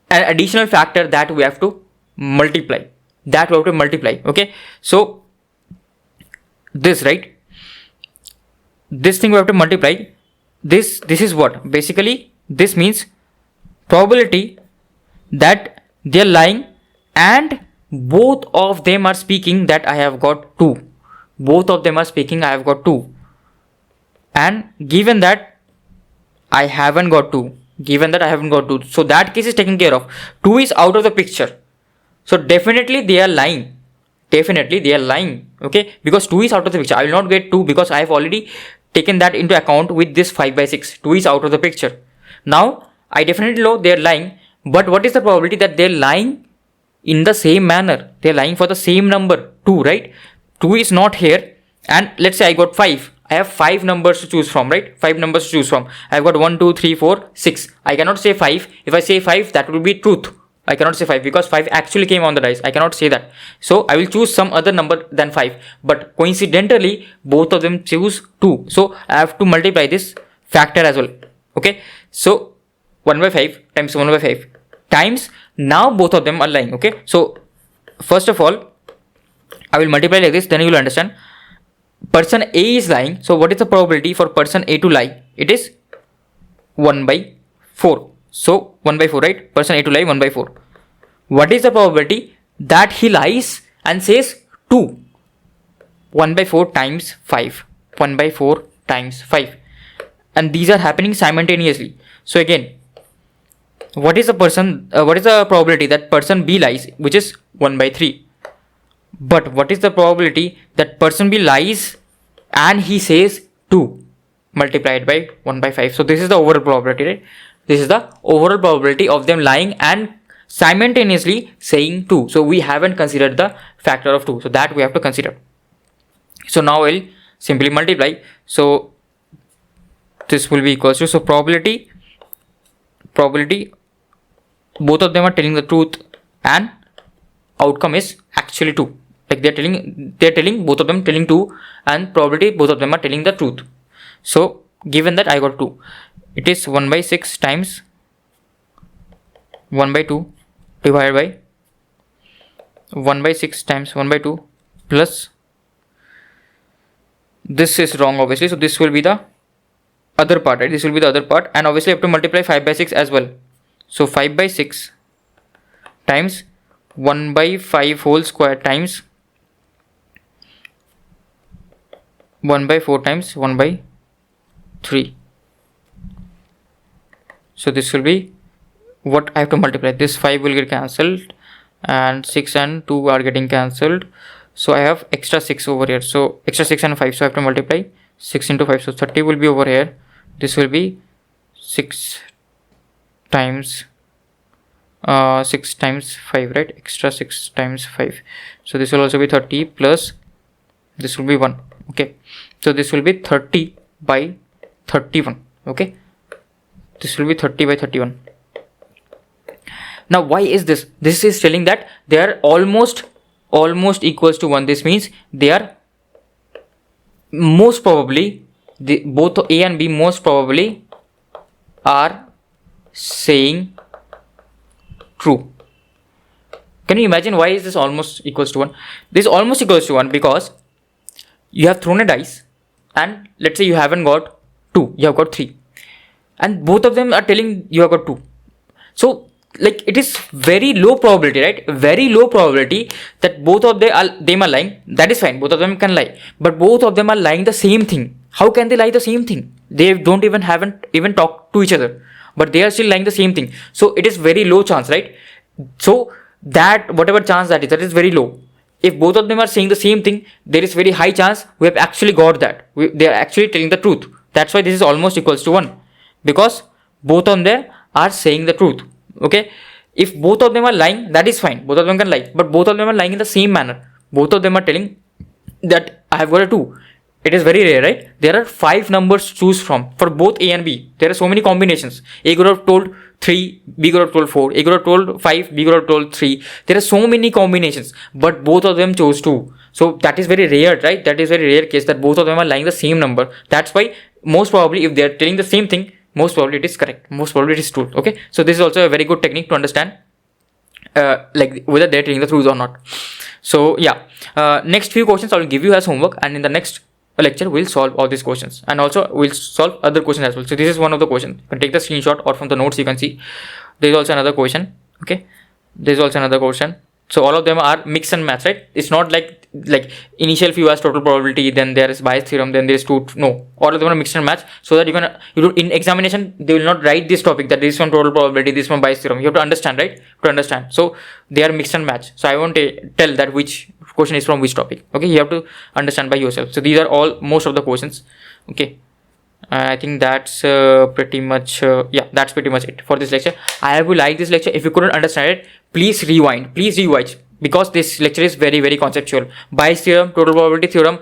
an additional factor that we have to multiply. That we have to multiply. Okay, so this, right, this thing we have to multiply. This is what basically this means, probability that they're lying and both of them are speaking that I have got 2. Both of them are speaking I have got 2, and given that I haven't got 2, so that case is taken care of. 2 is out of the picture, so definitely they are lying. Okay, because 2 is out of the picture. I will not get 2 because I have already taken that into account with this 5/6. 2 is out of the picture. Now I definitely know they are lying, but what is the probability that they are lying in the same manner? They are lying for the same number 2, right? 2 is not here, and let's say I got 5. I have 5 numbers to choose from, right? 5 numbers to choose from. I've got 1, 2, 3, 4, 6. I cannot say 5. If I say 5, that will be truth. I cannot say 5 because 5 actually came on the dice. I cannot say that. So I will choose some other number than 5. But coincidentally, both of them choose 2. So I have to multiply this factor as well. Okay. So 1/5 times 1/5 times, now both of them are lying. Okay. So first of all, I will multiply like this, then you will understand. Person A is lying. So what is the probability for person A to lie? It is 1/4. So 1/4, right? Person A to lie 1/4. What is the probability that he lies and says 2? 1/4 times 5. 1/4 times 5. And these are happening simultaneously. So again, what is the probability that person B lies, which is 1/3? But what is the probability that person B lies and he says 2 multiplied by 1/5? So this is the overall probability, right? This is the overall probability of them lying and simultaneously saying 2. So we haven't considered the factor of 2. So that we have to consider. So now we'll simply multiply. So this will be equals to, so probability, both of them are telling the truth and outcome is actually 2. Like they're telling both of them telling 2, and probability both of them are telling the truth. So given that I got 2, it is 1/6 times 1/2 divided by 1/6 times 1/2 plus, this is wrong obviously, so this will be the other part, right? This will be the other part, and obviously I have to multiply 5/6 as well. So 5/6 times 1/5 whole square times 1/4 times 1/3. So this will be what I have to multiply. This 5 will get cancelled and 6 and 2 are getting cancelled. So I have extra 6 over here. So extra 6 and 5. So I have to multiply 6 into 5. So 30 will be over here. This will be 6 times 5, right? Extra 6 times 5. So this will also be 30 plus this will be 1. Okay. So this will be 30 by 31. Okay. This will be 30 by 31. Now why is this? This is telling that they are almost equals to 1. This means they are most probably, both A and B most probably are saying true. Can you imagine why is this almost equals to 1? This is almost equals to 1 because you have thrown a dice and let's say you haven't got 2, you have got 3, and both of them are telling you have got 2. So like it is very low probability, right? Very low probability that both of them are lying. That is fine, both of them can lie, but both of them are lying the same thing. How can they lie the same thing? They haven't even talked to each other, but they are still lying the same thing. So it is very low chance, right? So that whatever chance that is very low. If both of them are saying the same thing, there is very high chance we have actually got that. They are actually telling the truth. That's why this is almost equals to 1, because both of them are saying the truth. Okay. If both of them are lying, that is fine. Both of them can lie, but both of them are lying in the same manner. Both of them are telling that I have got a 2. It is very rare, right? There are 5 numbers to choose from for both A and B. There are so many combinations. A could have told 3, B could have told 4, A could have told 5, B could have told 3. There are so many combinations, but both of them chose 2. So that is very rare, right? That is very rare case that both of them are lying the same number. That's why most probably if they are telling the same thing, most probably it is correct. Most probably it is true. Okay. So this is also a very good technique to understand. like whether they're telling the truth or not. So yeah, next few questions I will give you as homework, and in the next lecture we'll solve all these questions, and also we'll solve other questions as well. So this is one of the questions. You can take the screenshot, or from the notes you can see there is also another question. Okay, there is also another question. So all of them are mix and match, right? It's not like initial few as total probability, then there is Bayes theorem, then there is two. No, all of them are mix and match, so that you do in examination they will not write this topic that this one total probability, this one Bayes theorem. You have to understand, right? To understand. So they are mix and match. So I won't tell that which question is from which topic. Okay, you have to understand by yourself. So these are all most of the questions. Okay. I think that's pretty much that's pretty much it for this lecture. I hope you like this lecture. If you couldn't understand it, please rewind, please rewatch, because this lecture is very, very conceptual. Bayes theorem, total probability theorem,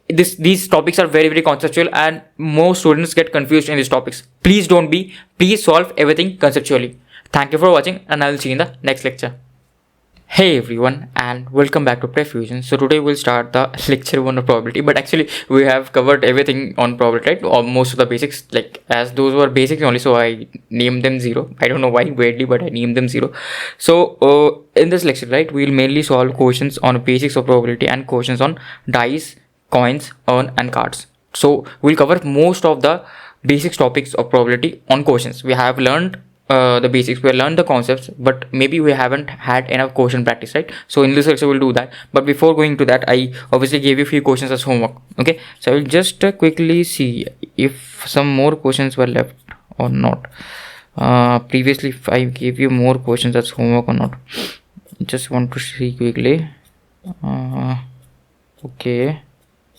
these topics are very, very conceptual, and most students get confused in these topics. Please don't be. Please solve everything conceptually. Thank you for watching, and I will see you in the next lecture. Hey everyone, and welcome back to PrepFusion. So today we'll start the lecture 1 of probability, but actually we have covered everything on probability, right? Or most of the basics, like as those were basics only, so I named them 0. I don't know why weirdly, but I named them 0. So in this lecture, right, we'll mainly solve questions on basics of probability and questions on dice, coins, urn, and cards. So we'll cover most of the basics topics of probability on questions. We have learned the basics, we have learned the concepts, but maybe we haven't had enough question practice, right? So in this lecture we'll do that, but before going to that, I obviously gave you a few questions as homework. Okay, so I will just quickly see if some more questions were left or not. Previously if I gave you more questions as homework or not, just want to see quickly. Okay,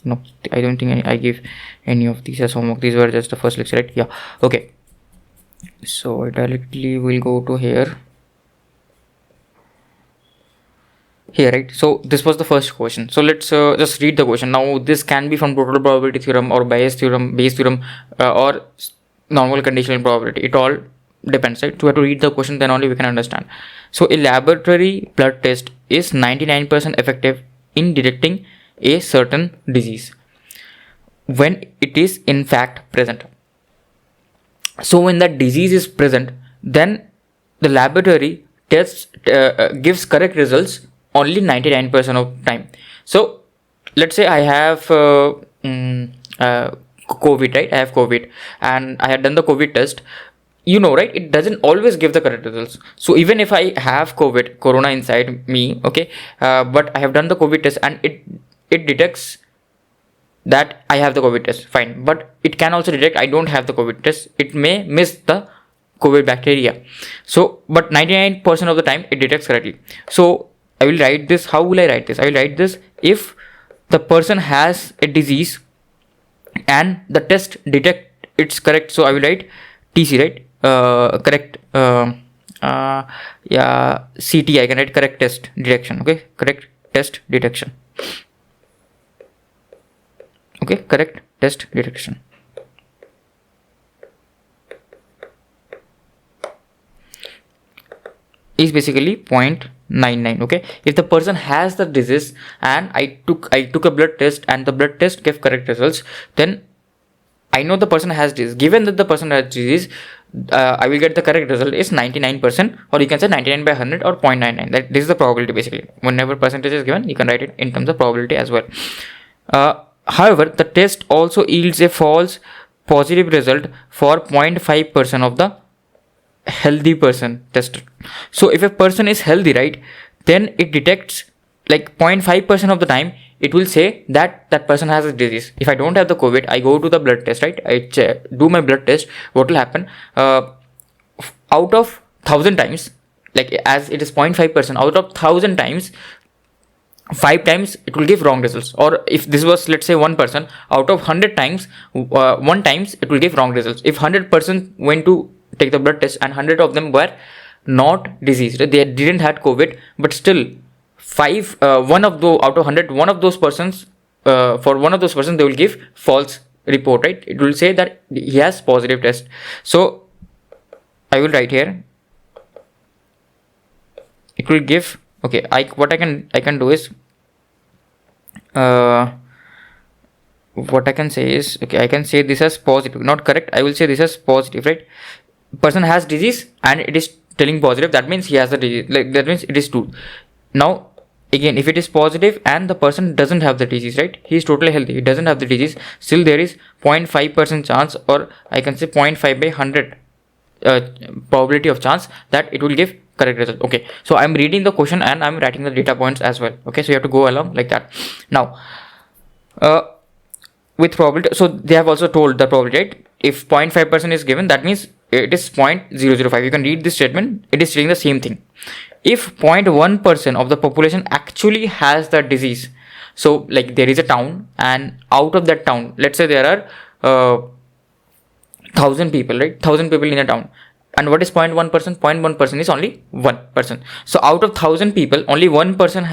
no, I don't think I gave any of these as homework. These were just the first lecture, right? Yeah, okay. So I directly will go to here, right? So this was the first question. So let's just read the question. Now this can be from total probability theorem or Bayes theorem, or normal conditional probability. It all depends, right? So we have to read the question, then only we can understand. So a laboratory blood test is 99% effective in detecting a certain disease when it is in fact present. So when that disease is present, then the laboratory tests gives correct results only 99% of time. So let's say I have COVID, right? I have COVID and I had done the COVID test. You know, right? It doesn't always give the correct results. So even if I have corona inside me, okay, but I have done the COVID test and it detects that I have the COVID test, fine, but it can also detect I don't have the COVID test. It may miss the COVID bacteria. So but 99% of the time it detects correctly. So I will write this. How will I write this? I will write this: if the person has a disease and the test detect it's correct, so I will write TC, right? Correct, CT, I can write correct test detection. Okay, correct test detection. Okay, correct test detection. Is basically 0.99. okay, if the person has the disease and I took a blood test and the blood test gave correct results, then I know the person has disease. Given that the person has disease, I will get the correct result is 99%, or you can say 99 by 100 or 0.99. That this is the probability basically. Whenever percentage is given, you can write it in terms of probability as well. However, the test also yields a false positive result for 0.5% of the healthy person tested. So if a person is healthy, right, then it detects like 0.5% of the time it will say that that person has a disease. If I don't have the COVID, I go to the blood test, right? I do my blood test. What will happen? Out of 1,000 times, like as it is 0.5%, out of 1,000 times, 5 times it will give wrong results. Or if this was, let's say, 1%, out of 100 times, 1 times it will give wrong results. If 100% went to take the blood test and 100 of them were not diseased, they didn't had COVID, but still one of those out of 100, one of those persons, for one of those persons they will give false report, right? It will say that he has positive test. So I will write here, it will give, okay, what I can do is, what I can say is, okay, I can say this as positive, not correct. I will say this as positive, right? Person has disease and it is telling positive, that means he has the disease. Like that means it is true. Now again, if it is positive and the person doesn't have the disease, right? He is totally healthy. He doesn't have the disease. Still there is 0.5% chance, or I can say 0.5 by 100 probability of chance that it will give correct result. Okay, so I'm reading the question and I'm writing the data points as well. Okay, so you have to go along like that. Now with probability, so they have also told the probability, right? If 0.5% is given, that means it is 0.005. You can read this statement, it is saying the same thing. If 0.1% of the population actually has the disease, so like there is a town, and out of that town, let's say there are 1,000 people, right? 1,000 people in a town. And what is 0.1%? 0.1% is only 1%. So out of 1,000 people, only one person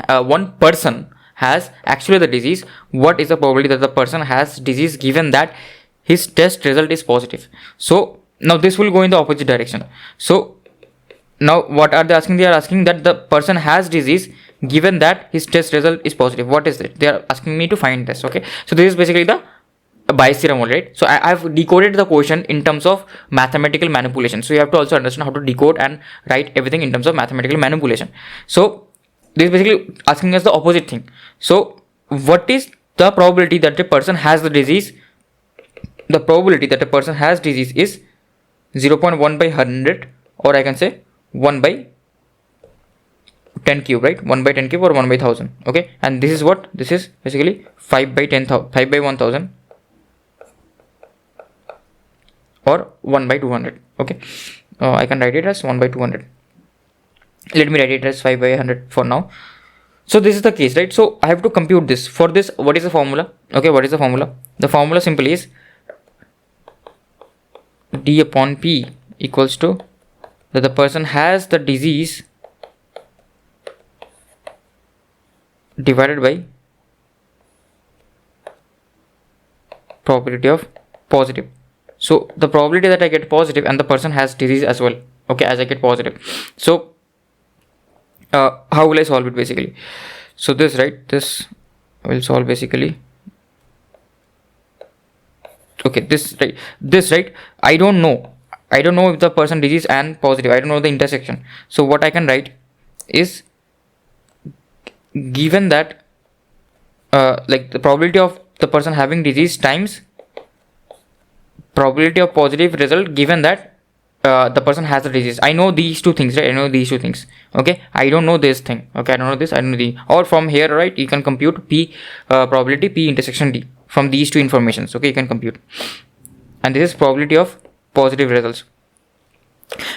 has actually the disease. What is the probability that the person has disease given that his test result is positive? So now this will go in the opposite direction. So now what are they asking? They are asking that the person has disease given that his test result is positive. What is it? They are asking me to find this. Okay, so this is basically the Bayes theorem, right? So I've decoded the question in terms of mathematical manipulation. So you have to also understand how to decode and write everything in terms of mathematical manipulation. So this is basically asking us the opposite thing. So what is the probability that a person has the disease? The probability that a person has disease is 0.1 by 100, or I can say 1 by 10 cube, right? 1 by 10 cube or 1 by 1000. Okay, and this is what? This is basically 5 by 10,000, 5 by 1000, or 1 by 200. Okay, I can write it as 1 by 200. Let me write it as 5 by 100 for now. So this is the case, right? So I have to compute this. For this, what is the formula? Okay, what is the formula? The formula simply is D upon P equals to that the person has the disease divided by probability of positive. So the probability that I get positive and the person has disease as well. Okay, as I get positive. So how will I solve it basically? So this, right? This will solve basically. Okay, this right? I don't know if the person disease and positive. I don't know the intersection. So what I can write is, given that like the probability of the person having disease times probability of positive result given that the person has the disease. I know these two things, right? I know these two things. Okay, I don't know this thing. Okay, I don't know this. I don't know the. Or from here, right? You can compute P probability P intersection D from these two informations. Okay, you can compute, and this is probability of positive results.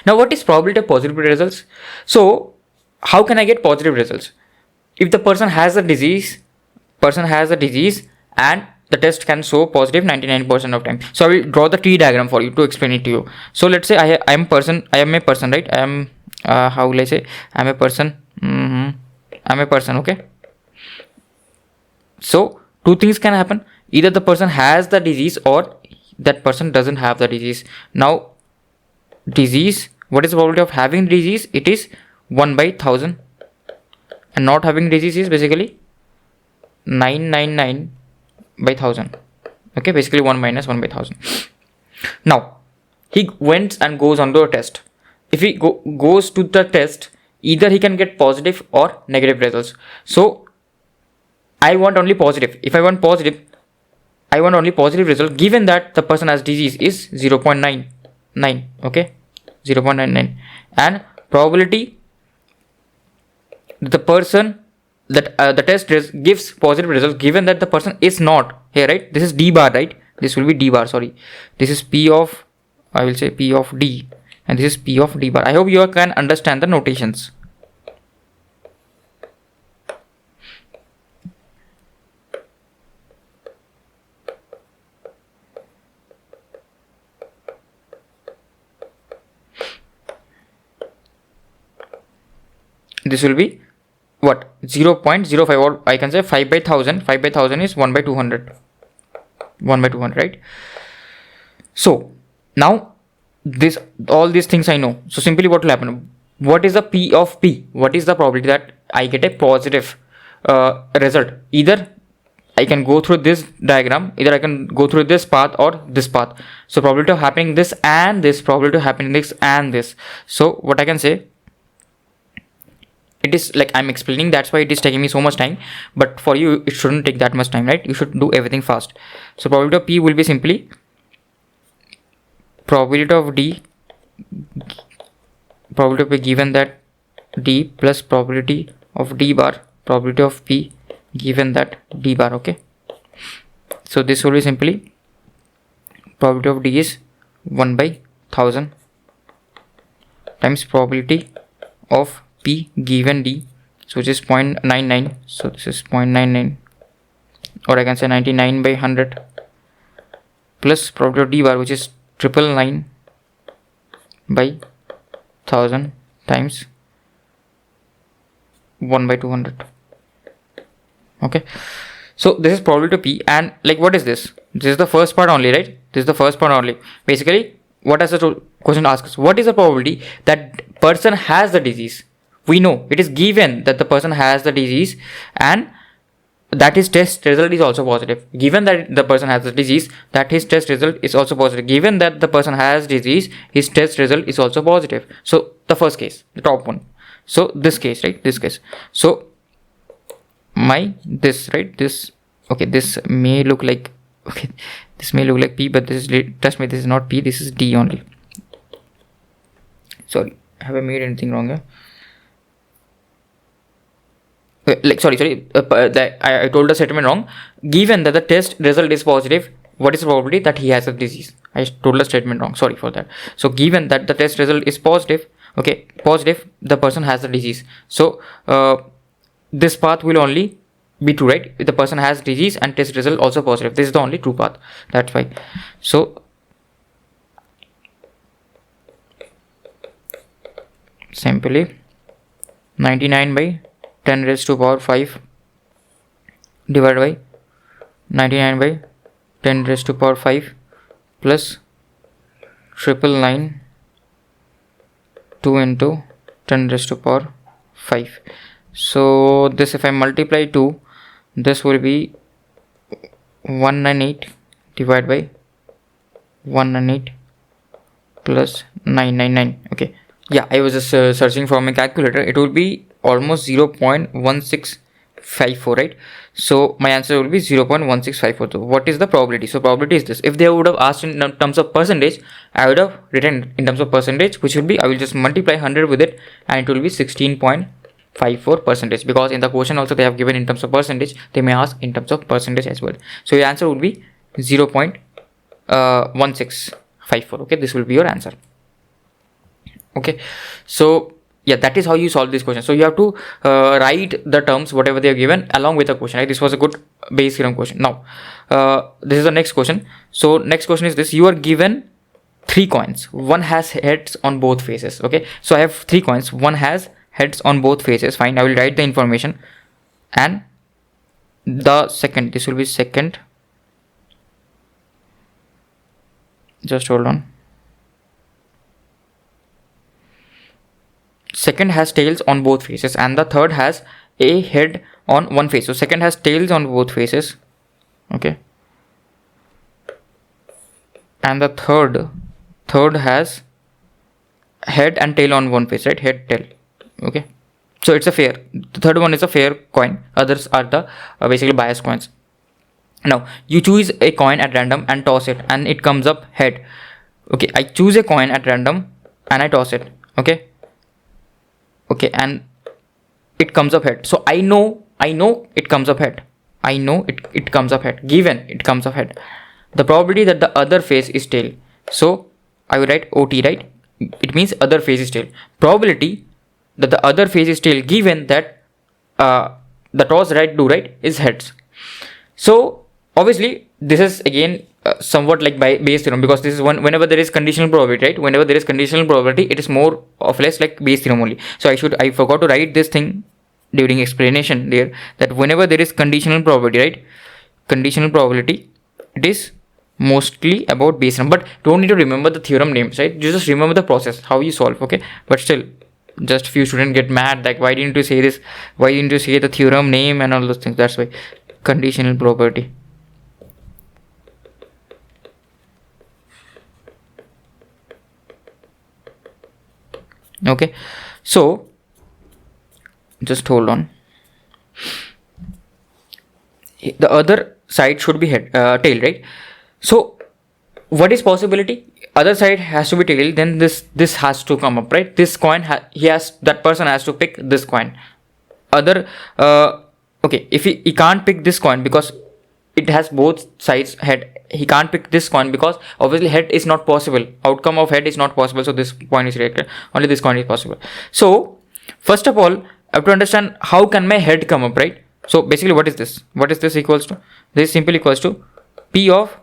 Now, what is probability of positive results? So, how can I get positive results? If the person has a disease, and the test can show positive 99% of time. So I will draw the tree diagram for you to explain it to you. So let's say I am a person, right? I am how will I say? I'm a person. I'm a person. Okay. So two things can happen. Either the person has the disease or that person doesn't have the disease. Now, disease. What is the probability of having disease? It is 1 by 1000, and not having disease is basically 999 by 1000. Okay, basically 1 minus 1 by 1000. Now he went and goes on to a test. If he goes to the test, either he can get positive or negative results. So I want only positive. If I want positive, I want only positive result given that the person has disease is 0.99. Okay, 0.99, and probability the person that the test gives positive result given that the person is not here, right? This is D bar, right? This will be D bar, sorry. This is P of, I will say P of D, and this is P of D bar. I hope you can understand the notations. This will be what? 0.05, or I can say 5 by 1000. 5 by 1000 is 1 by 200. 1 by 200, right? So now all these things I know. So simply what will happen? What is the P of P? What is the probability that I get a positive result? Either I can go through this diagram, either I can go through this path or this path. So probability of happening this and this, probability of happening this and this. So what I can say, it is like I'm explaining, that's why it is taking me so much time, but for you it shouldn't take that much time, right? You should do everything fast. So probability of P will be simply probability of D, probability of P given that D plus probability of D bar, probability of P given that D bar. Okay, so this will be simply probability of D is 1 by 1000 times probability of P given D, so which is 0.99, so this is 0.99, or I can say 99 by 100, plus probability of D bar, which is 999 by 1000 times 1 by 200. Okay, so this is probability of P, and like what is this? This is the first part only, right? This is the first part only. Basically, what does the question ask us? What is the probability that person has the disease? We know it is given that the person has the disease and that his test result is also positive. Given that the person has the disease, that his test result is also positive. Given that the person has disease, his test result is also positive. So the first case, the top one. So this case, right? This case. So this okay, this may look like, okay, this may look like P, but this is, trust me, this is not P, this is D only. Sorry, have I made anything wrong here? Like sorry, I told the statement wrong. Given that the test result is positive, what is the probability that he has a disease? I told the statement wrong, sorry for that. So given that the test result is positive, okay, positive, the person has the disease. So this path will only be true, right? If the person has disease and test result also positive, this is the only true path. That's why. So simply 99 by 10 raised to power 5 divided by 99 by 10 raised to power 5 plus 999 2 into 10 raised to power 5. So this, if I multiply 2, this will be 198 divided by 198 plus 999. Okay, yeah, I was just searching for my calculator. It will be almost 0.1654, right? So my answer will be 0.1654. So what is the probability? So probability is this. If they would have asked in terms of percentage, I would have written in terms of percentage, which will be, I will just multiply 100 with it, and it will be 16.54%, because in the question also they have given in terms of percentage, they may ask in terms of percentage as well. So your answer would be 0.1654. okay, this will be your answer. Okay, so yeah, that is how you solve this question. So you have to write the terms whatever they are given along with the question, right? This was a good Bayes theorem question. Now this is the next question. So next question is this: you are given 3 coins, one has heads on both faces. Okay, so I have 3 coins, one has heads on both faces. Fine, I will write the information, and the second, this will be second, just hold on. Second has tails on both faces, and the third has a head on one face. So second has tails on both faces, okay, and the third has head and tail on one face, right? Head, tail. Okay, so it's a fair. The third one is a fair coin. Others are the basically biased coins. Now you choose a coin at random and toss it, and it comes up head. Okay, I choose a coin at random and I toss it. Okay, and it comes up head. So I know it comes up head. I know it comes up head. Given it comes up head, the probability that the other face is tail. So I will write OT, right? It means other face is tail. Probability that the other face is tail, given that the toss right is heads. So obviously this is again somewhat like Bayes theorem, because this is whenever there is conditional probability, right? Whenever there is conditional probability, it is more or less like Bayes theorem only. So I forgot to write this thing during explanation there, that whenever there is conditional probability, right? Conditional probability, it is mostly about Bayes theorem, but don't need to remember the theorem names, right? You just remember the process, how you solve. Okay, but still, just few students get mad like, why didn't you say this? Why didn't you say the theorem name and all those things? That's why. conditional probability. Okay, so just hold on. The other side should be tail, right? So what is possibility? Other side has to be tail, then this has to come up, right? This coin that person has to pick this coin. Other okay, if he can't pick this coin because it has both sides head, he can't pick this coin because obviously head is not possible, outcome of head is not possible, so this point is rejected, only this coin is possible. So first of all, I have to understand how can my head come up, right? So basically what is this equals to? This is simply equals to P of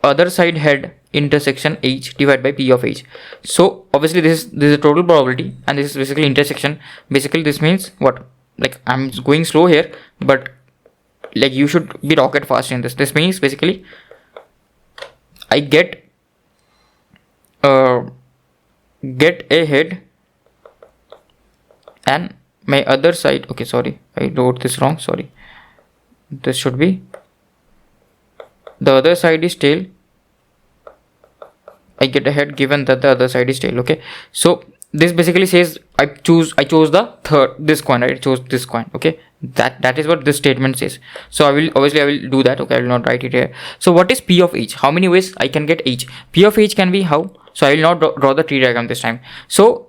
other side head intersection H divided by P of H. So obviously this is a total probability and this is basically intersection. Basically this means what? Like I'm going slow here, but like you should be rocket fast in this. This means basically I get a head and my other side, okay, sorry, I wrote this wrong, sorry, this should be the other side is tail. I get a head given that the other side is tail. Okay, so this basically says I chose this coin, right? I chose this coin. Okay, that is what this statement says. So I will do that. Okay, I will not write it here. So what is P of H? How many ways I can get H? P of H can be how? So I will not draw the tree diagram this time. So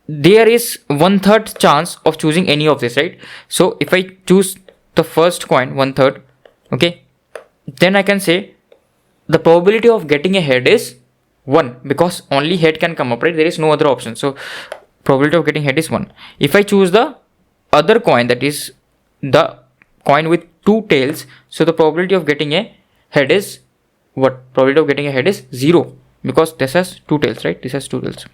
there is 1/3 chance of choosing any of this, right? So if I choose the first coin 1/3, okay, then I can say the probability of getting a head is 1 because only head can come up, right? There is no other option. So probability of getting head is 1. If I choose the other coin, that is the coin with 2 tails, so the probability of getting a head is what? Probability of getting a head is 0 because this has 2 tails, right? This has 2 tails.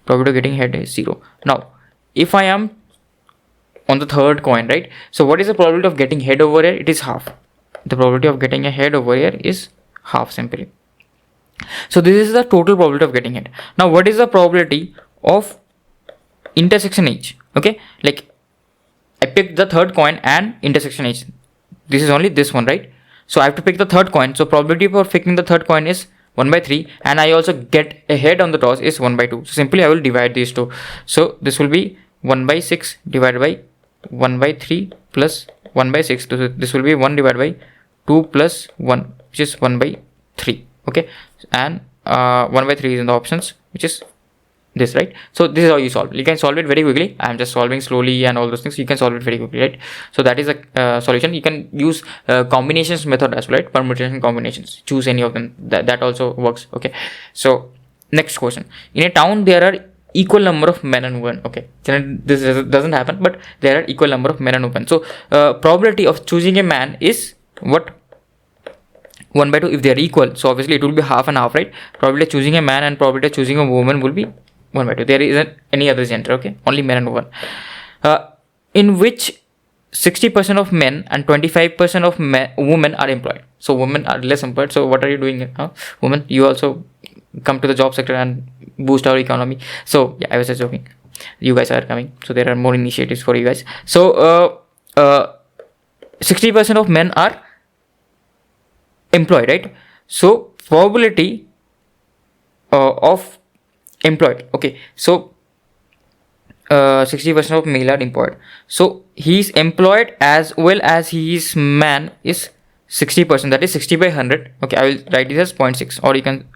Probability of getting head is 0. Now if I am on the third coin, right? So what is the probability of getting head over here? It is half. The probability of getting a head over here is half simply. So this is the total probability of getting head. Now what is the probability of intersection H? Okay, like I picked the third coin and intersection H. This is only this one, right? So I have to pick the third coin. So probability for picking the third coin is 1/3 and I also get a head on the toss is 1/2. So simply I will divide these two. So this will be 1/6 divided by 1/3 plus 1/6. So this will be 1 divided by 2 plus 1, which is 1/3. Okay, and 1/3 is in the options, which is this, right? So this is how you solve. You can solve it very quickly. I'm just solving slowly and all those things. You can solve it very quickly, right? So that is a solution. You can use combinations method as well, right? Permutation combinations. Choose any of them. That also works. Okay. So next question. In a town there are equal number of men and women. Okay, this doesn't happen, but there are equal number of men and women. So probability of choosing a man is what? 1/2 if they are equal. So obviously it will be half and half, right? Probability of choosing a man and probability of choosing a woman will be 1/2. There isn't any other gender. Okay, only men and women. In which 60% of men and 25% of women are employed. So women are less employed. So what are you doing, women? You also come to the job sector and boost our economy. So yeah, I was just joking. You guys are coming. So there are more initiatives for you guys. So 60% of men are employed, right? So probability of employed. Okay, so 60% of male are employed. So he is employed as well as he is man is 60%. That is 60 by 100. Okay, I will write this as 0.6, or you can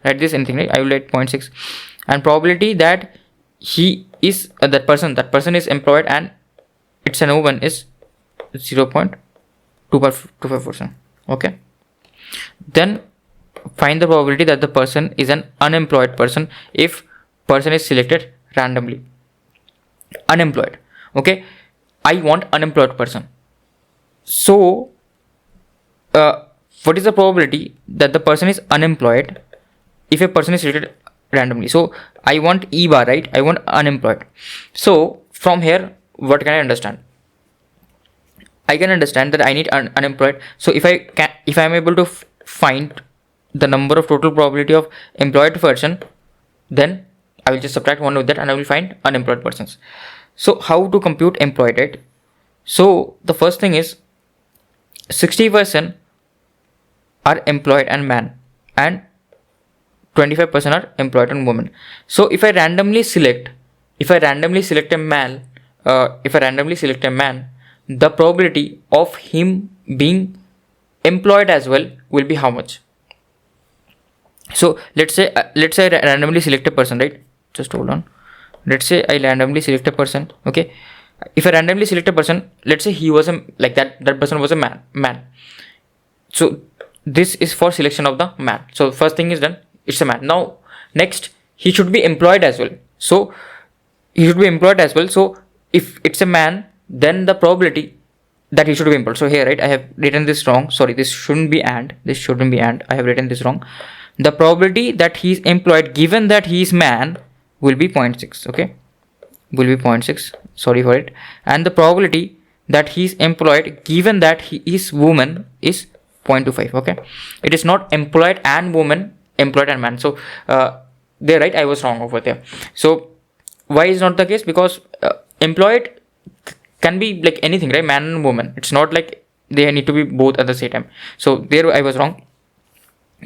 write this anything, right? I will write 0.6, and probability that he is that person is employed and it's an woman is 0.25%. Okay, then find the probability that the person is an unemployed person if person is selected randomly. Unemployed. Okay, I want unemployed person. So what is the probability that the person is unemployed if a person is selected randomly? So I want E bar, right? I want unemployed. So from here, what can I understand? I can understand that I need unemployed. So if I am able to find the number of total probability of employed person, then I will just subtract 1 with that and I will find unemployed persons. So how to compute employed, right? So the first thing is 60% are employed and man, and 25% are employed and women. So if I randomly select a man, the probability of him being employed as well will be how much? So let's say I randomly select a person, right? Just hold on. Let's say I randomly select a person. Okay, if I randomly select a person, let's say he was that person was a man. So this is for selection of the man. So first thing is done, it's a man. Now next, he should be employed as well. So if it's a man, then the probability that he should be employed. So here, right, I have written this wrong. Sorry, this shouldn't be and. I have written this wrong. The probability that he is employed given that he is man will be 0.6. Okay, will be 0.6. Sorry for it. And the probability that he is employed given that he is woman is 0.25. Okay, it is not employed and woman, employed and man. So there, right, I was wrong over there. So why is not the case? Because employed can be like anything, right? Man and woman. It's not like they need to be both at the same time. So there I was wrong.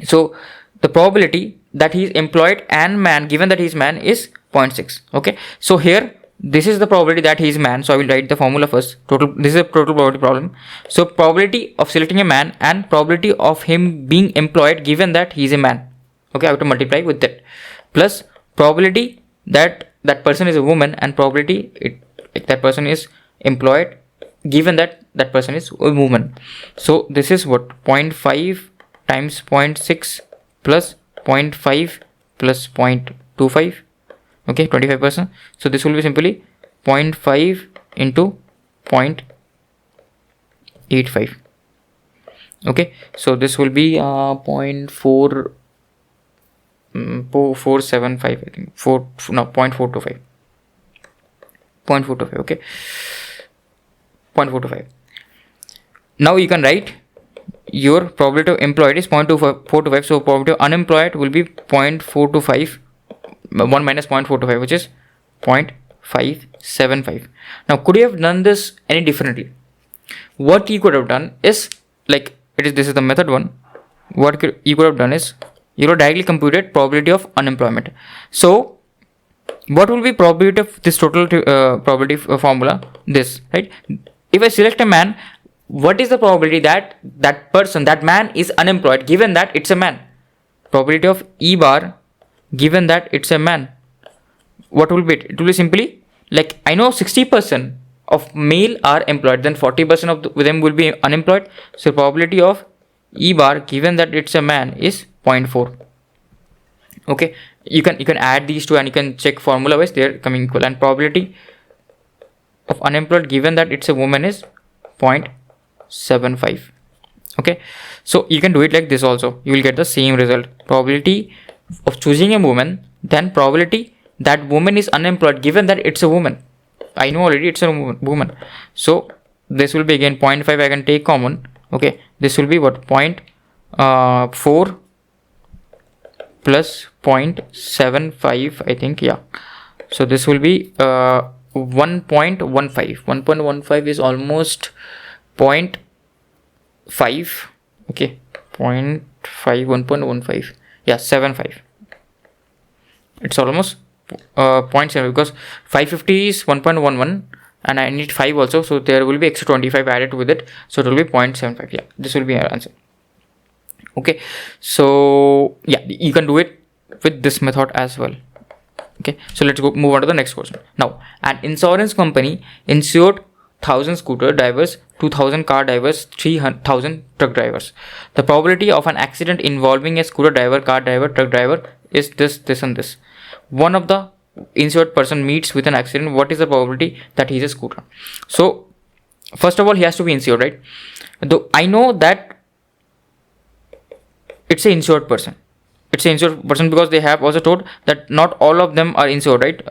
So the probability that he is employed and man given that he is man is 0.6. Okay, so here this is the probability that he is man. So I will write the formula first. This is a total probability problem. So probability of selecting a man and probability of him being employed given that he is a man. Okay, I have to multiply with that, plus probability that that person is a woman, and probability that person is employed given that that person is a woman. So this is what, 0.5 times 0.6 plus 0.5 plus 0.25. Okay, 25%. So this will be simply 0.5 into 0.85. Okay, so this will be 0.475, I think 0.425. 0.425. Okay, 0.425. Now you can write your probability of employed is 0.425. So probability of unemployed will be 0.425. 1 minus 0.425, which is 0.575. Now could you have done this any differently? What you could have done is, like, this is the method one. What you could have done is, you have directly computed probability of unemployment. So what will be probability of this total probability formula? This, right? If I select a man, what is the probability that that man is unemployed given that it's a man? Probability of E bar given that it's a man. What will be it? It will be simply, like, I know 60% of male are employed, then 40% of them will be unemployed. So probability of E bar given that it's a man is 0.4. Okay, you can add these two and you can check formula wise, they're coming equal. And probability of unemployed given that it's a woman is 0.75. Okay, so you can do it like this also, you will get the same result. Probability of choosing a woman, then probability that woman is unemployed given that it's a woman. I know already it's a woman. So this will be again 0.5, I can take common. Okay, this will be what, 0.4 plus 0.75, I think. Yeah, so this will be 1.15. 1.15 is almost 0.5. Okay, 0.5, 1.15. Yeah, 75. It's almost 0.7, because 550 is 1.11 and I need 5 also, so there will be extra 25 added with it, so it will be 0.75. Yeah, this will be our answer. Okay, so yeah, you can do it with this method as well. Okay, so let's move on to the next question. Now, an insurance company insured 1,000 scooter drivers, 2,000 car drivers, 3,000 truck drivers. The probability of an accident involving a scooter driver, car driver, truck driver is this, this and this. One of the insured person meets with an accident. What is the probability that he is a scooter? So first of all, he has to be insured, right? Though I know that it's an insured person. It's an insured person because they have also told that not all of them are insured, right?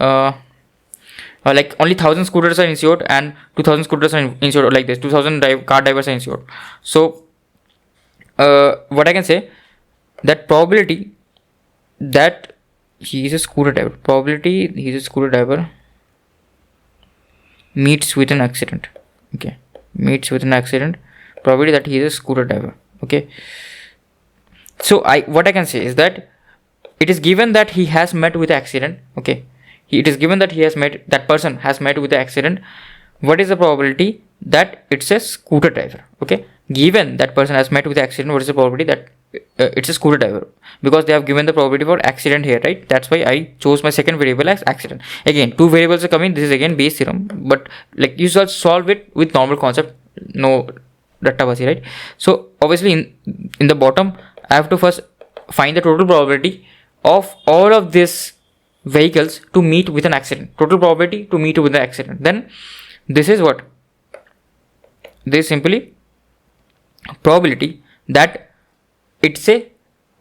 Like only 1,000 scooters are insured and 2,000 scooters are insured, like this. 2,000 car drivers are insured. So what I can say, that probability that he is a scooter driver, probability he is a scooter driver meets with an accident. Okay, meets with an accident, probability that he is a scooter driver. Okay, so what I can say is that it is given that he has met with the accident. Okay, it is given that that person has met with the accident. What is the probability that it's a scooter driver? Okay, given that person has met with the accident, what is the probability that it's a scooter driver? Because they have given the probability for accident here, right? That's why I chose my second variable as accident. Again, two variables are coming. This is again Bayes theorem, but like you should solve it with normal concept, no rattabazi, right? So obviously in the bottom, I have to first find the total probability of all of these vehicles to meet with an accident. Total probability to meet with an accident. Then this is what? This is simply probability that it's a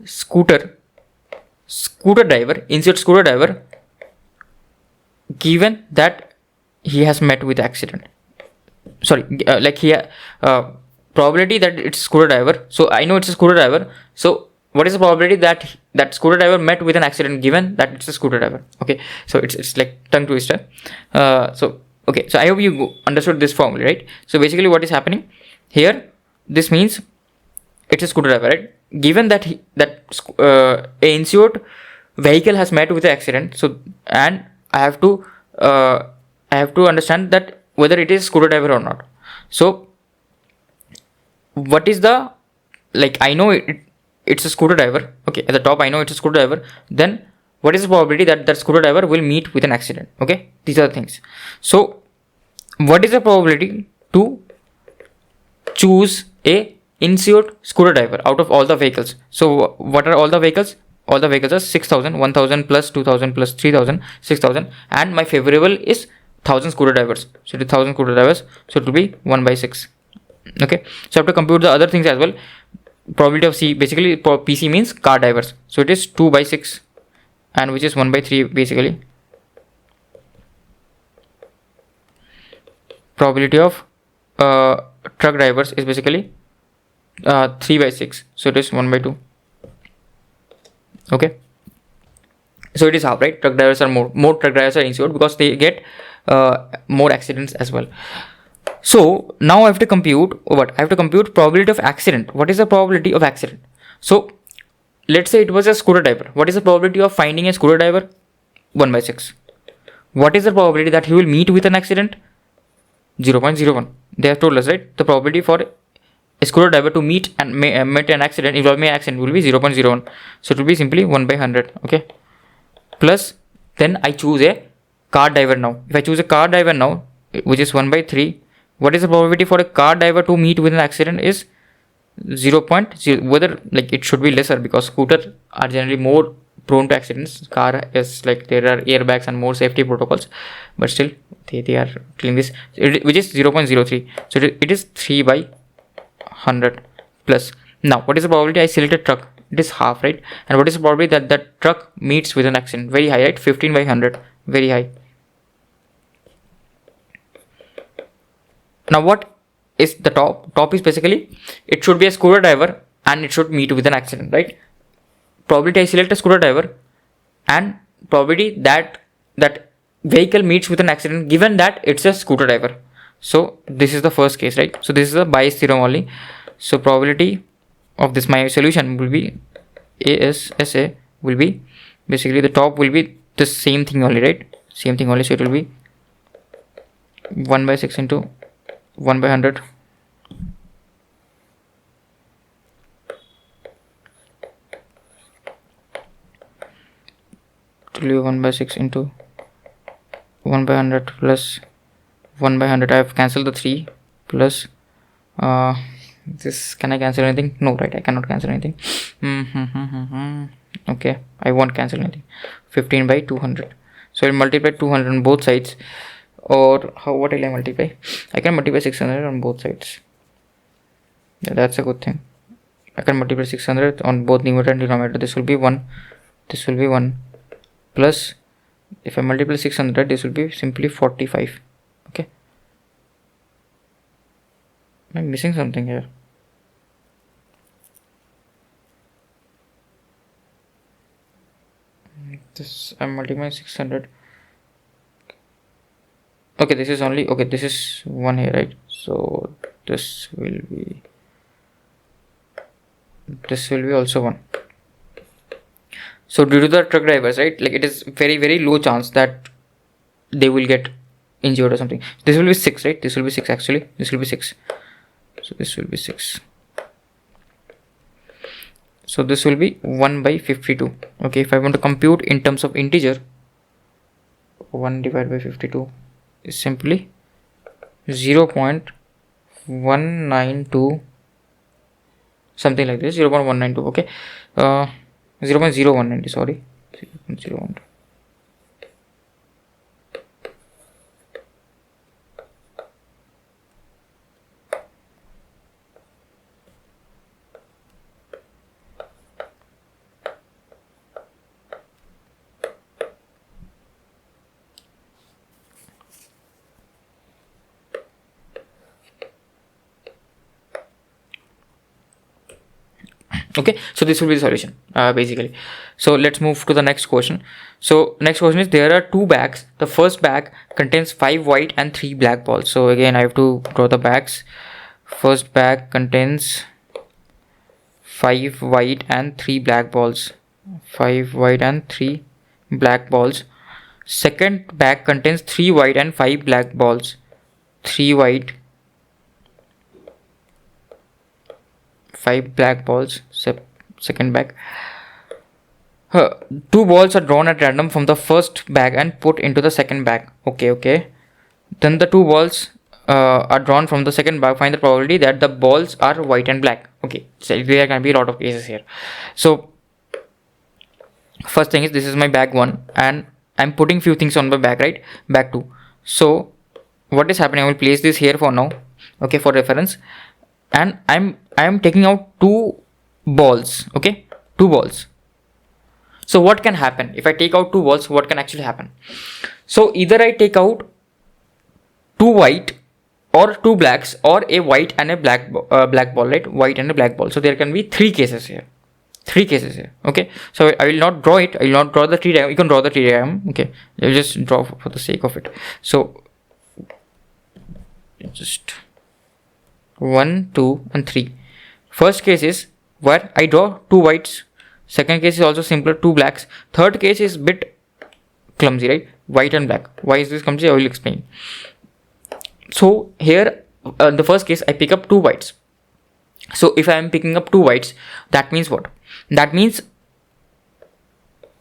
scooter driver, insert scooter driver, given that he has met with accident. Sorry, probability that it's scooter driver. So I know it's a scooter driver. So what is the probability that that scooter driver met with an accident, given that it's a scooter driver? Okay, so it's like tongue twister. So I hope you understood this formula, right? So basically what is happening here, this means it's a scooter driver, right? Given that a insured vehicle has met with an accident, so and I have to understand that whether it is scooter driver or not. So what is the, like, I know it's a scooter driver. Okay, at the top I know it's a scooter driver. Then what is the probability that that scooter driver will meet with an accident? Okay, these are the things. So what is the probability to choose a insured scooter driver out of all the vehicles? So what are all the vehicles? All the vehicles are 6,000, 1,000 plus 2,000 plus 3,000, 6,000, and my favorable is 1,000 scooter drivers. So it is 1,000 scooter drivers. So it will be 1 by 6. Okay, so I have to compute the other things as well. Probability of C, basically PC means car drivers. So it is 2 by 6, and which is 1 by 3 basically. Probability of truck drivers is basically 3 by 6. So it is 1 by 2. Okay, so it is half, right? Truck drivers are more truck drivers are insured because they get more accidents as well. So now I have to compute what? I have to compute probability of accident. What is the probability of accident? So let's say it was a scooter driver. What is the probability of finding a scooter driver? 1 by 6. What is the probability that he will meet with an accident? 0.01. They have told us, right? The probability for a scooter driver to meet and met an accident, involving an accident, will be 0.01. So it will be simply 1 by 100. Okay, plus then I choose a car driver now. If I choose a car driver now, which is 1 by 3, what is the probability for a car driver to meet with an accident is 0.0. Whether, like, it should be lesser because scooters are generally more prone to accidents. Car is like there are airbags and more safety protocols, but still they are killing this, which is 0.03. So it is 3 by 100 plus. Now what is the probability? I selected truck. It is half, right? And what is the probability that that truck meets with an accident? Very high, right? 15 by 100, very high. Now what is the top? Top is basically it should be a scooter driver and it should meet with an accident, right? Probability I select a scooter driver and probability that that vehicle meets with an accident, given that it's a scooter driver. So this is the first case, right? So this is the Bayes theorem only. So probability of this, my solution will be ASSA will be basically the top will be the same thing only, right? Same thing only. So it will be 1 by 6 into 1 by 100. It will be 1 by 6 into 1 by 100 plus 1 by 100. I have cancelled the 3 plus this. Can I cancel anything? No, right? I cannot cancel anything. Okay, I won't cancel anything. 15 by 200. So I'll multiply 200 on both sides. Or how? What will I multiply? I can multiply 600 on both sides. Yeah, that's a good thing. I can multiply 600 on both numerator and denominator. This will be 1. This will be 1 plus. If I multiply 600, this will be simply 45. Okay. Am I missing something here? This I'm multiplying 600. okay, this is only, okay, this is 1 here, right? So this will be also 1. So due to the truck drivers, right, like it is very low chance that they will get injured or something. This will be 6, right? This will be 6 actually. This will be 6. So this will be 6. So this will be 1 by 52. Okay, if I want to compute in terms of integer, 1 divided by 52 is simply 0.192, something like this, 0.192. Okay, 0.0190, sorry, 0.01. Okay, so this will be the solution basically. So let's move to the next question. So next question is, there are 2 bags. The first bag contains 5 white and 3 black balls. So again I have to draw the bags. First bag contains 5 white and 3 black balls. 5 white and 3 black balls. Second bag contains 3 white and 5 black balls. 3 white, 5 black balls. Second bag. 2 balls are drawn at random from the first bag and put into the second bag. Okay. Then the 2 balls are drawn from the second bag. Find the probability that the balls are white and black. Okay, so there can be a lot of cases here. So first thing is, this is my bag 1 and I'm putting few things on my bag, right? Bag 2. So what is happening, I will place this here for now, okay, for reference, and I'm taking out 2 balls. Okay, 2 balls. So what can happen if I take out 2 balls? What can actually happen? So either I take out 2 white or 2 blacks, or a white and a black ball, right? White and a black ball. So there can be 3 cases here. 3 cases here. Okay, so I will not draw it. I will not draw the tree diagram. You can draw the tree diagram. Okay, I will just draw for the sake of it. So just 1, 2 and 3. First case is where I draw 2 whites. Second case is also simpler, 2 blacks. Third case is bit clumsy, right? White and black. Why is this clumsy? I will explain. So here the first case, I pick up 2 whites. So if I am picking up 2 whites, that means what? That means,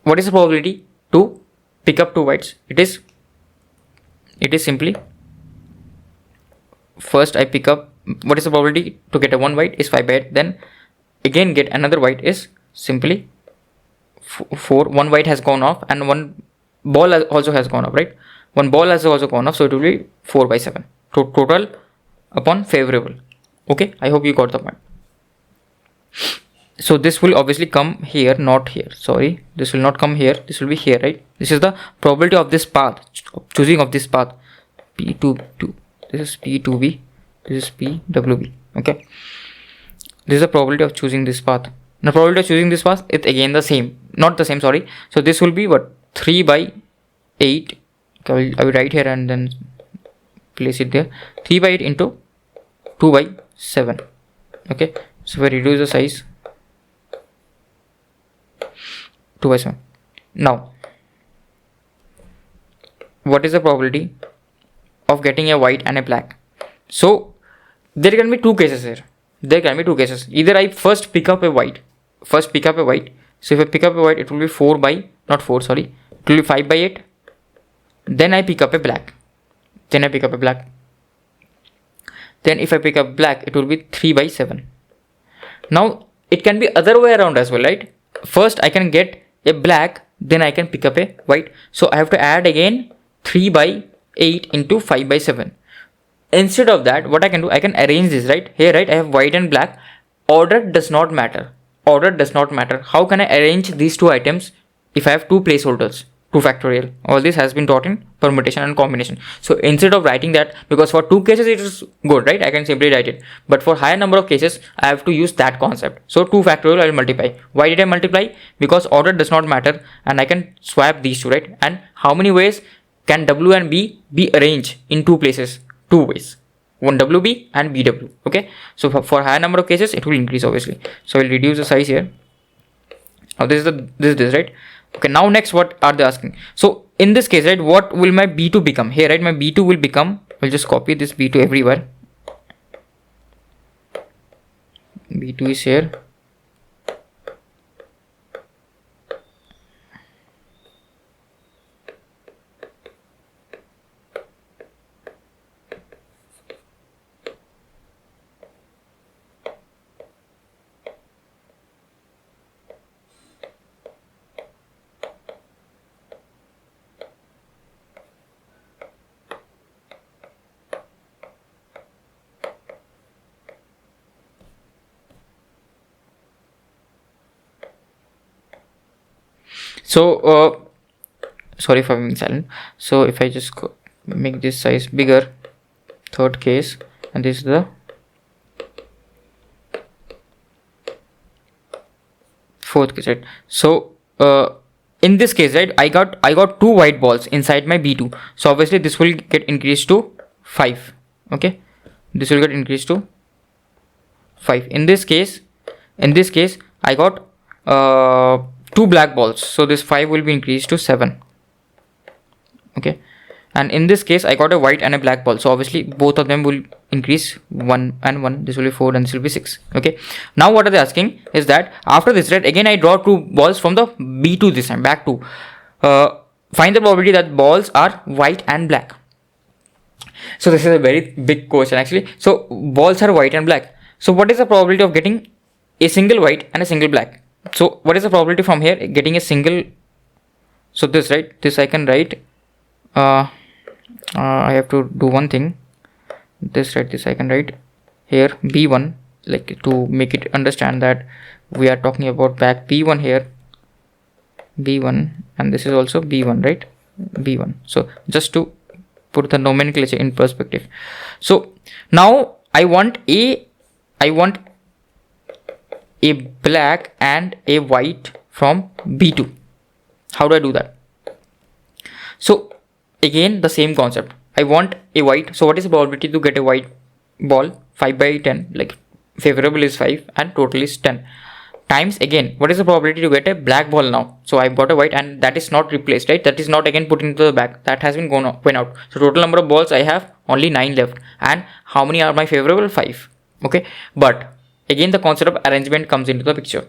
what is the probability to pick up 2 whites? It is simply, first I pick up, what is the probability to get a 1 white is 5 by 8. Then again get another white is simply 4. 1 white has gone off and 1 ball also has gone off, right? 1 ball has also gone off, so it will be 4 by 7. Total upon favorable. Okay, I hope you got the point. So this will obviously come here, not here. Sorry, this will not come here. This will be here, right? This is the probability of this path, choosing of this path. P2. This is P2B. This is PWB. Okay. This is the probability of choosing this path. The probability of choosing this path, it's again the same. Not the same, sorry. So this will be what? 3 by 8. Okay, I will write here and then place it there. 3 by 8 into 2 by 7. Okay, so if I reduce the size, 2 by 7. Now what is the probability of getting a white and a black? So there can be 2 cases here. There can be 2 cases. Either I first pick up a white. So if I pick up a white, it will be 4 by, not 4, sorry, it will be 5 by 8. Then I pick up a black. Then if I pick up black, it will be 3 by 7. Now it can be other way around as well, right? First I can get a black, then I can pick up a white. So I have to add again 3 by 8 into 5 by 7. Instead of that, what I can do, I can arrange this, right? Here, right, I have white and black. Order does not matter. How can I arrange these 2 items if I have 2 placeholders? 2 factorial. All this has been taught in permutation and combination. So instead of writing that, because for 2 cases it is good, right? I can simply write it. But for higher number of cases, I have to use that concept. So 2 factorial I will multiply. Why did I multiply? Because order does not matter and I can swap these 2, right? And how many ways can W and B be arranged in two places, two ways, one WB and BW. Okay, so for higher number of cases it will increase obviously. So we'll reduce the size here. Now this is this right. Okay, now next what are they asking? So in this case, right, what will my B2 become here, right? My B2 will become, we'll just copy this B2 everywhere. B2 is here. So sorry for being silent. So if I just make this size bigger, third case, and this is the fourth case, right? So in this case, right, I got two white balls inside my B2. So obviously this will get increased to 5. Okay, this will get increased to 5. In this case I got two black balls, so this 5 will be increased to 7. Okay, and in this case I got a white and a black ball, so obviously both of them will increase 1 and 1. This will be 4 and this will be 6. Okay, now what are they asking is that after this, right, again I draw two balls from the B2 this time, back to find the probability that balls are white and black. So this is a very big question actually. So balls are white and black, so what is the probability of getting a single white and a single black? So what is the probability from here getting a single? So this, right, this I can write, I have to do one thing, this, right, this I can write here B1, like to make it understand that we are talking about back B1 here, B1, and this is also B1, right, B1. So just to put the nomenclature in perspective. So now I want a black and a white from B2. How do I do that? So again the same concept, I want a white. So what is the probability to get a white ball? 5 by 10, like favorable is 5 and total is 10, times again what is the probability to get a black ball now? So I've got a white and that is not replaced, right, that is not again put into the back, that has been went out. So total number of balls I have only 9 left, and how many are my favorable? 5. Okay, but again the concept of arrangement comes into the picture.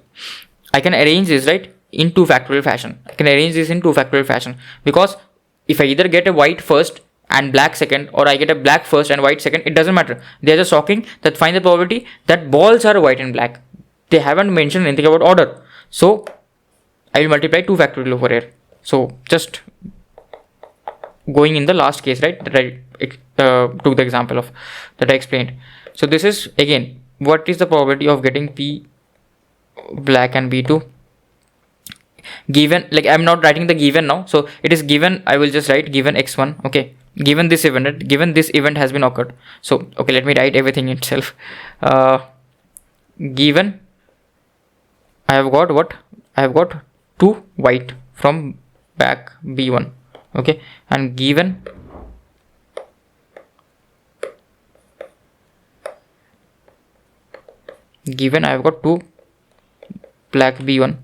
I can arrange this, right, in 2 factorial fashion. I can arrange this in 2 factorial fashion, because if I either get a white first and black second, or I get a black first and white second, it doesn't matter. They are just talking that find the probability that balls are white and black. They haven't mentioned anything about order. So I will multiply 2 factorial over here. So just going in the last case, right, that I took the example of, that I explained. So this is again, what is the probability of getting P black and B2 given, like I'm not writing the given now, so it is given, I will just write given x1. Okay, given this event, right? Given this event has been occurred. So okay, let me write everything itself. Given I have got what? I have got 2 white from back B1. Okay, and given I have got 2 black B1,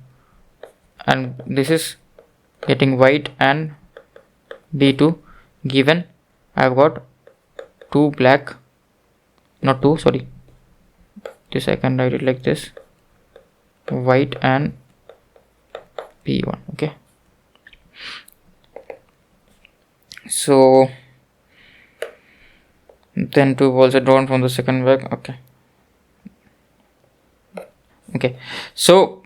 and this is getting white and B2. Given I have got 2 black, not 2, sorry, this I can write it like this, white and B1. Okay, so then 2 balls are drawn from the second back. Okay, so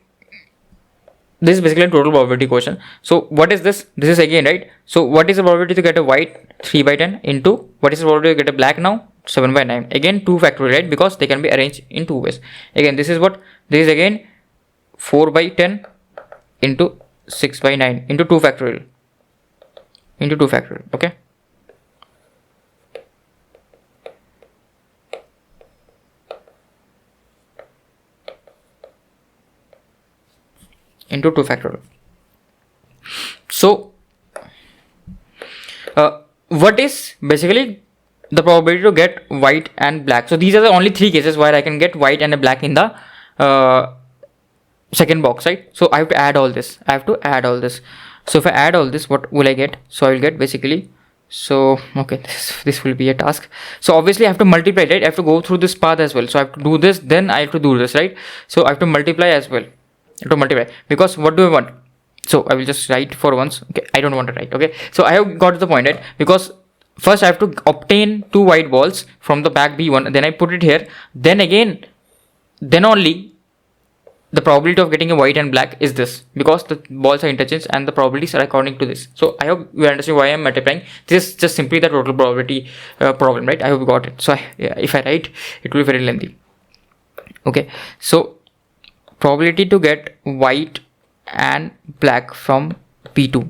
this is basically a total probability question. So what is this? This is again, right, so what is the probability to get a white? 3 by 10 into what is the probability to get a black now? 7 by 9. Again 2 factorial, right, because they can be arranged in 2 ways. Again this is what, this is again 4 by 10 into 6 by 9 into 2 factorial, okay. Into 2 factorial. So what is basically the probability to get white and black. So these are the only 3 cases where I can get white and a black in the second box, right? So I have to add all this. So if I add all this, what will I get? So I will get basically, so okay, this will be a task. So obviously I have to multiply, right? I have to go through this path as well. So I have to do this, then I have to do this, right? So I have to multiply as well. Because what do I want? So I will just write for once. Okay, I don't want to write. Okay, so I have got the point, right? Because first I have to obtain 2 white balls from the back B1, then I put it here, then again, then only the probability of getting a white and black is this, because the balls are interchanged and the probabilities are according to this. So I hope you understand why I am multiplying. This is just simply the total probability problem, right? I hope you got it. So if I write, it will be very lengthy. Okay, so probability to get white and black from P2.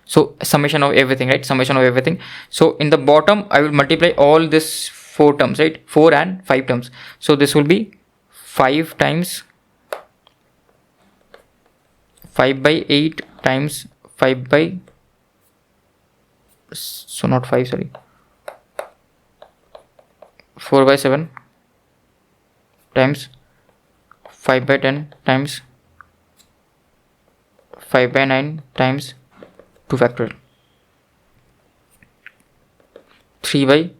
So summation of everything, right? Summation of everything. So in the bottom, I will multiply all this 4 terms, right? 4 and 5 terms. So this will be 5 times 5 by 8 times 5 by, so not 5, sorry, 4 by 7 times 5 by 10 times 5 by 9 times 2 factorial, 3 by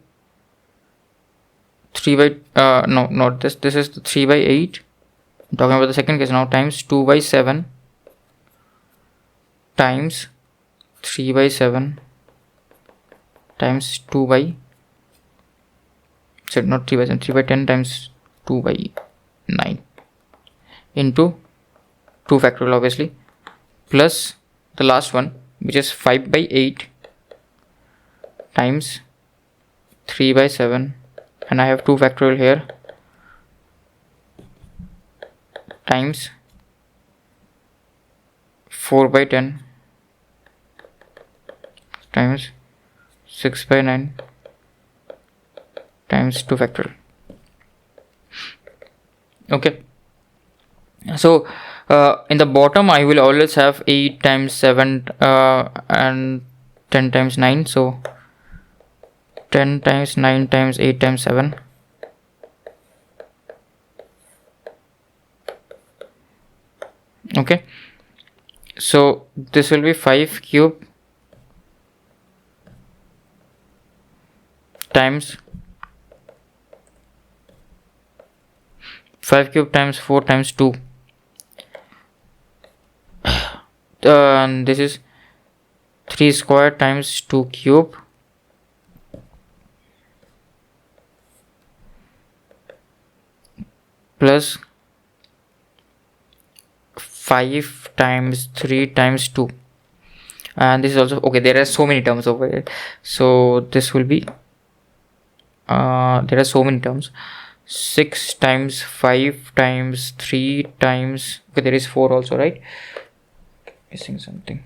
no, not this, this is 3 by 8, I'm talking about the second case now, times 2 by 7 times 3 by 7 times 2 by, so not 3 by 7, 3 by 10 times 2 by 9 into 2 factorial obviously, plus the last one, which is 5 by 8 times 3 by 7, and I have 2 factorial here, times 4 by 10 times 6 by 9 times 2 factorial. Okay, so in the bottom I will always have 8 times 7 and 10 times 9, so 10 times 9 times 8 times 7, okay, so this will be 5 cube times 5 cube times 4 times 2, and this is 3 square times 2 cube plus 5 times 3 times 2, and this is also okay. There are so many terms over here, so this will be there are so many terms, 6 times 5 times 3 times, okay, there is 4 also, right? Missing something.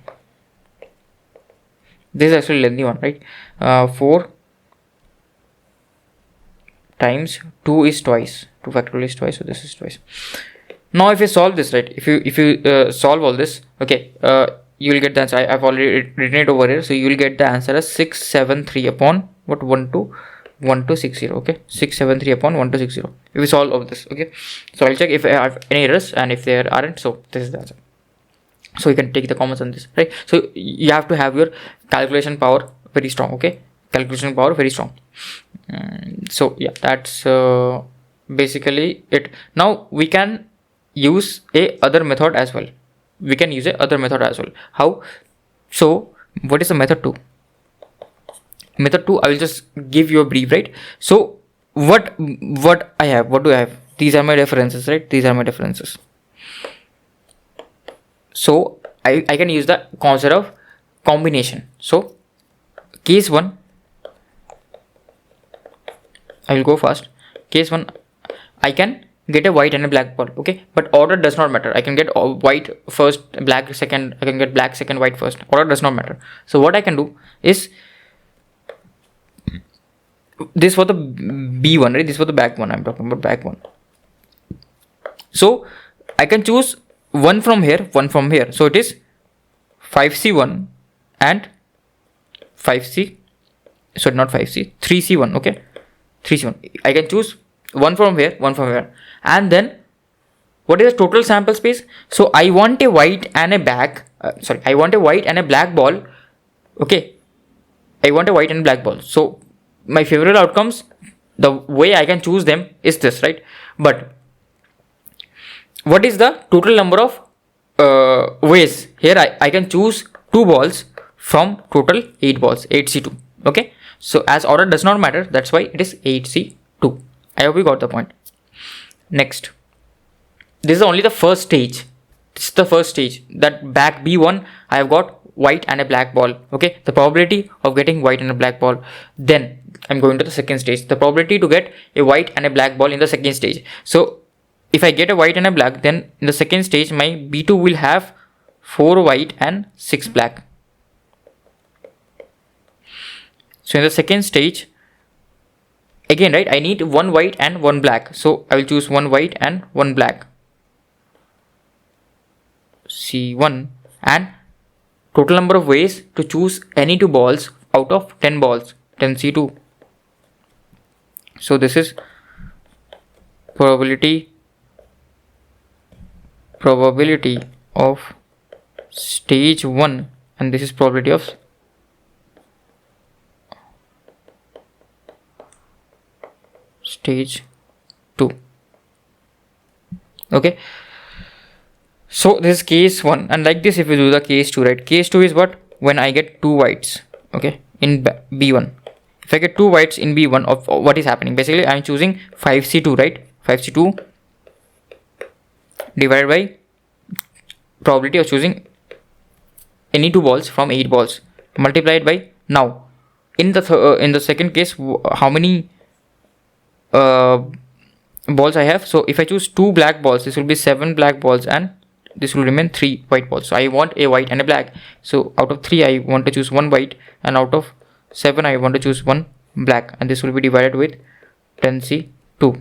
This is actually lengthy one, right? 4 times 2 is twice, 2 factorial is twice, so this is twice. Now if you solve this, right, if you solve all this, okay, you will get the answer. I've already written it over here, so you will get the answer as 673 upon what, 1260. Okay, 673 upon 1260 if we solve all this. Okay, so I'll check if I have any errors, and if there aren't, so this is the answer. So you can take the comments on this, right? So you have to have your calculation power very strong. Okay, calculation power very strong. So yeah, that's basically it. Now we can use a other method as well. How? So what is the method 2? Method 2, I will just give you a brief, right? So what do I have? These are my references, right? So I can use the concept of combination. So case 1, I will go fast. Case 1, I can get a white and a black ball, okay, but order does not matter. I can get white first, black second, I can get black second, white first. Order does not matter. So what I can do is, this for the B1, right? This for the back one. I'm talking about back one. So I can choose one from here, one from here. So it is 5C1 and 5C0. sorry, not 5C, 3C1. Okay, 3C1. I can choose one from here, one from here, and then what is the total sample space? So I want a white and a black. I want a white and a black ball. Okay, I want a white and black ball. So my favorite outcomes, the way I can choose them is this, right? But what is the total number of ways? Here I can choose 2 balls from total 8 balls, 8C2. Okay, so as order does not matter, that's why it is 8C2. I hope you got the point. Next, this is only the first stage. This is the first stage. That back B1, I have got white and a black ball. Okay, the probability of getting white and a black ball. Then I'm going to the second stage. The probability to get a white and a black ball in the second stage. So if I get a white and a black, then in the second stage my B2 will have 4 white and 6 black. So in the second stage, again, right, I need 1 white and 1 black. So I will choose 1 white and 1 black. C1, and total number of ways to choose any 2 balls out of 10 balls, 10C2. So this is probability of stage 1, and this is probability of stage 2. Okay, so this is case 1, and like this if you do the case 2, right? Case 2 is what? When I get 2 whites, okay, in B1. If I get 2 whites in B1, of what is happening? Basically I am choosing 5C2, right? 5C2 divided by probability of choosing any 2 balls from 8 balls multiplied by, now in the second case, how many balls I have? So if I choose 2 black balls, this will be 7 black balls, and this will remain 3 white balls. So I want a white and a black. So out of 3 I want to choose 1 white, and out of 7 I want to choose 1 black, and this will be divided with 10C2.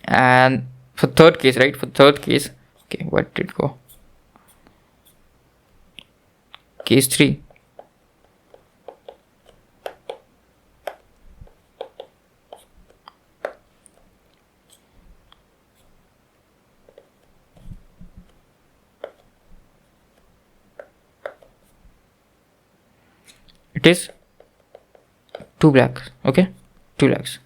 And for third case, right? For third case, okay, what did it go? Case 3. It is 2 blacks. Okay, 2 blacks.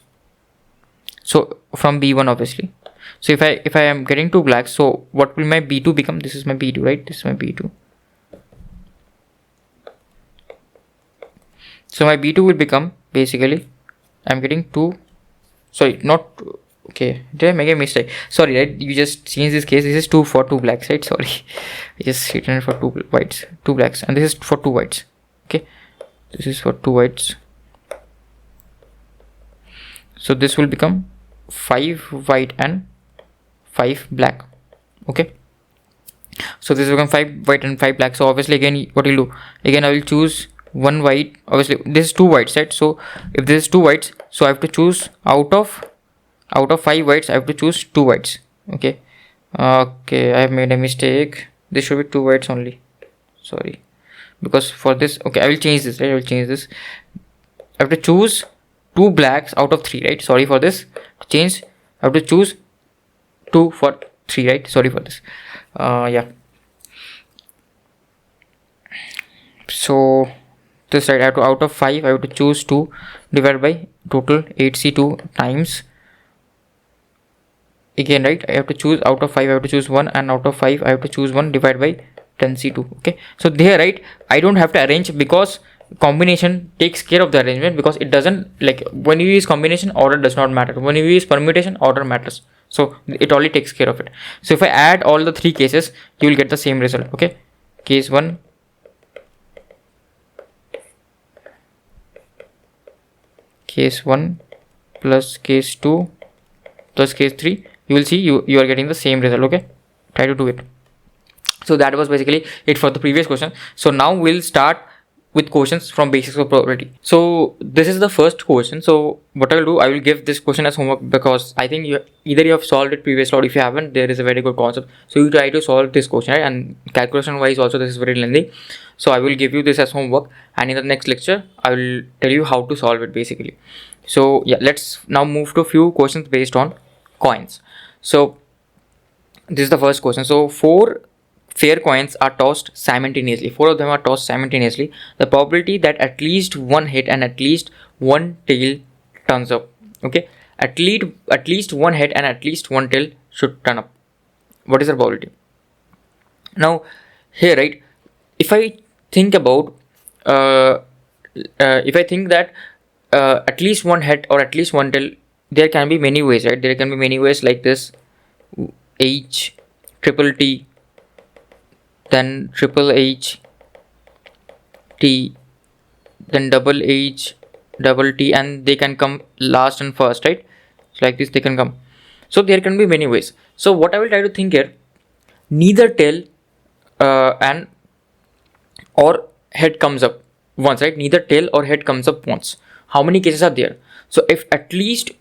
So from B1, obviously. So if I am getting 2 blacks, so what will my B2 become? This is my B2, right? This is my B2. So my B2 will become, basically, I'm getting 2, sorry, not, okay, did I make a mistake? Sorry, right? You just change this case. This is 2 for 2 blacks, right? Sorry, I just written it for 2 whites, 2 blacks, and this is for 2 whites. Okay, this is for 2 whites. So this will become 5 white and 5 black. Okay, so this will become 5 white and 5 black. So obviously again, what will do? Again, I will choose 1 white. Obviously this is 2 whites, right? So if this is 2 whites, so I have to choose out of 5 whites, I have to choose 2 whites. Okay, okay, I have made a mistake. This should be 2 whites only. Sorry, because for this, okay, I will change this, right? I will change this. I have to choose 2 blacks out of 3, right? Sorry for this. Change. I have to choose 2 for 3, right? Sorry for this. Yeah. So this side, I have to, out of 5, I have to choose 2 divided by total 8C2 times. Again, right? I have to choose out of 5, I have to choose 1, and out of 5, I have to choose 1 divided by 10C2. Okay. So there, right? I don't have to arrange, because combination takes care of the arrangement, because it doesn't, like, when you use combination, order does not matter. When you use permutation, order matters. So it only takes care of it. So if I add all the 3 cases, you will get the same result. Okay, case 1, case 1 plus case 2 plus case 3, you will see you are getting the same result. Okay, try to do it. So that was basically it for the previous question. So now we'll start with questions from basics of probability. So this is the first question. So what I'll do, I will give this question as homework because I think either you have solved it previously, or if you haven't, there is a very good concept. So you try to solve this question, right? And calculation wise also this is very lengthy. So I will give you this as homework, and in the next lecture I will tell you how to solve it basically. So yeah, let's now move to a few questions based on coins. So this is the first question. So 4 fair coins are tossed simultaneously. 4 of them are tossed simultaneously. The probability that at least one head and at least one tail turns up. Okay, at least one head and at least one tail should turn up. What is the probability? Now here, right, if I think about if I think that at least one head or at least one tail, there can be many ways, right? There can be many ways like this: H, triple T, then triple H, T, then double H, double T, and they can come last and first, right? So like this they can come. So there can be many ways. So what I will try to think here, neither tail and or head comes up once, right? Neither tail or head comes up once. How many cases are there? So if at least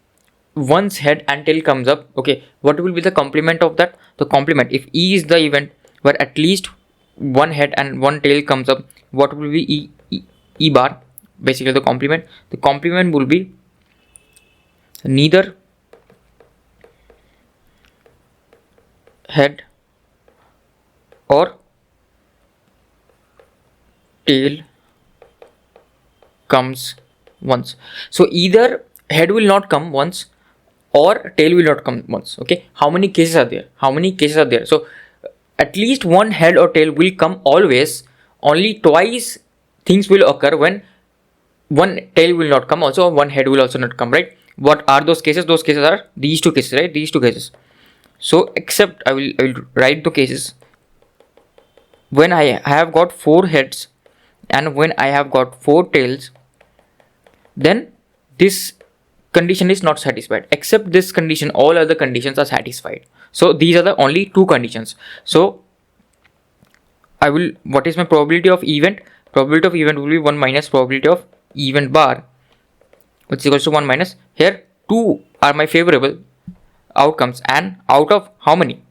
one's head and tail comes up, okay, what will be the complement of that? The complement, if E is the event where at least one head and one tail comes up, what will be E bar? Basically the complement will be neither head or tail comes once. So either head will not come once or tail will not come once. Okay, how many cases are there? So at least one head or tail will come always. Only twice things will occur when one tail will not come also, one head will also not come, right? What are those cases? Those cases are these two cases, right? These two cases. So except I will write the cases when I have got 4 heads and when I have got 4 tails, then this condition is not satisfied. Except this condition, all other conditions are satisfied. So these are the only 2 conditions. So I will, what is my probability of event? Probability of event will be 1 minus probability of event bar, which is equals to 1 minus, here 2 are my favorable outcomes, and out of how many?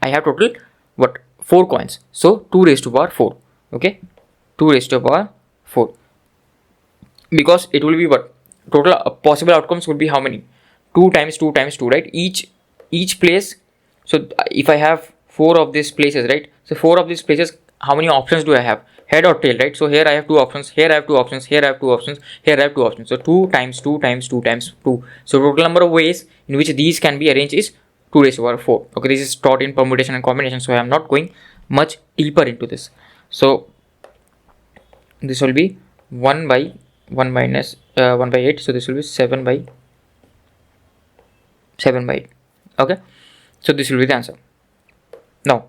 I have total what? 4 coins. So 2 raised to power 4. Okay, 2 raised to power 4, because it will be what? Total possible outcomes would be how many? 2 times 2 times 2, right? Each place. So if I have 4 of these places, right? So 4 of these places, how many options do I have? Head or tail, right? So here I have 2 options, here I have 2 options, here I have 2 options, here I have 2 options. So 2 times 2 times 2 times 2. So total number of ways in which these can be arranged is 2 raised to power 4. Okay, this is taught in permutation and combination, so I am not going much deeper into this. So this will be 1 by 1 minus 1 by 8. So this will be 7 by 8. Okay, so this will be the answer. Now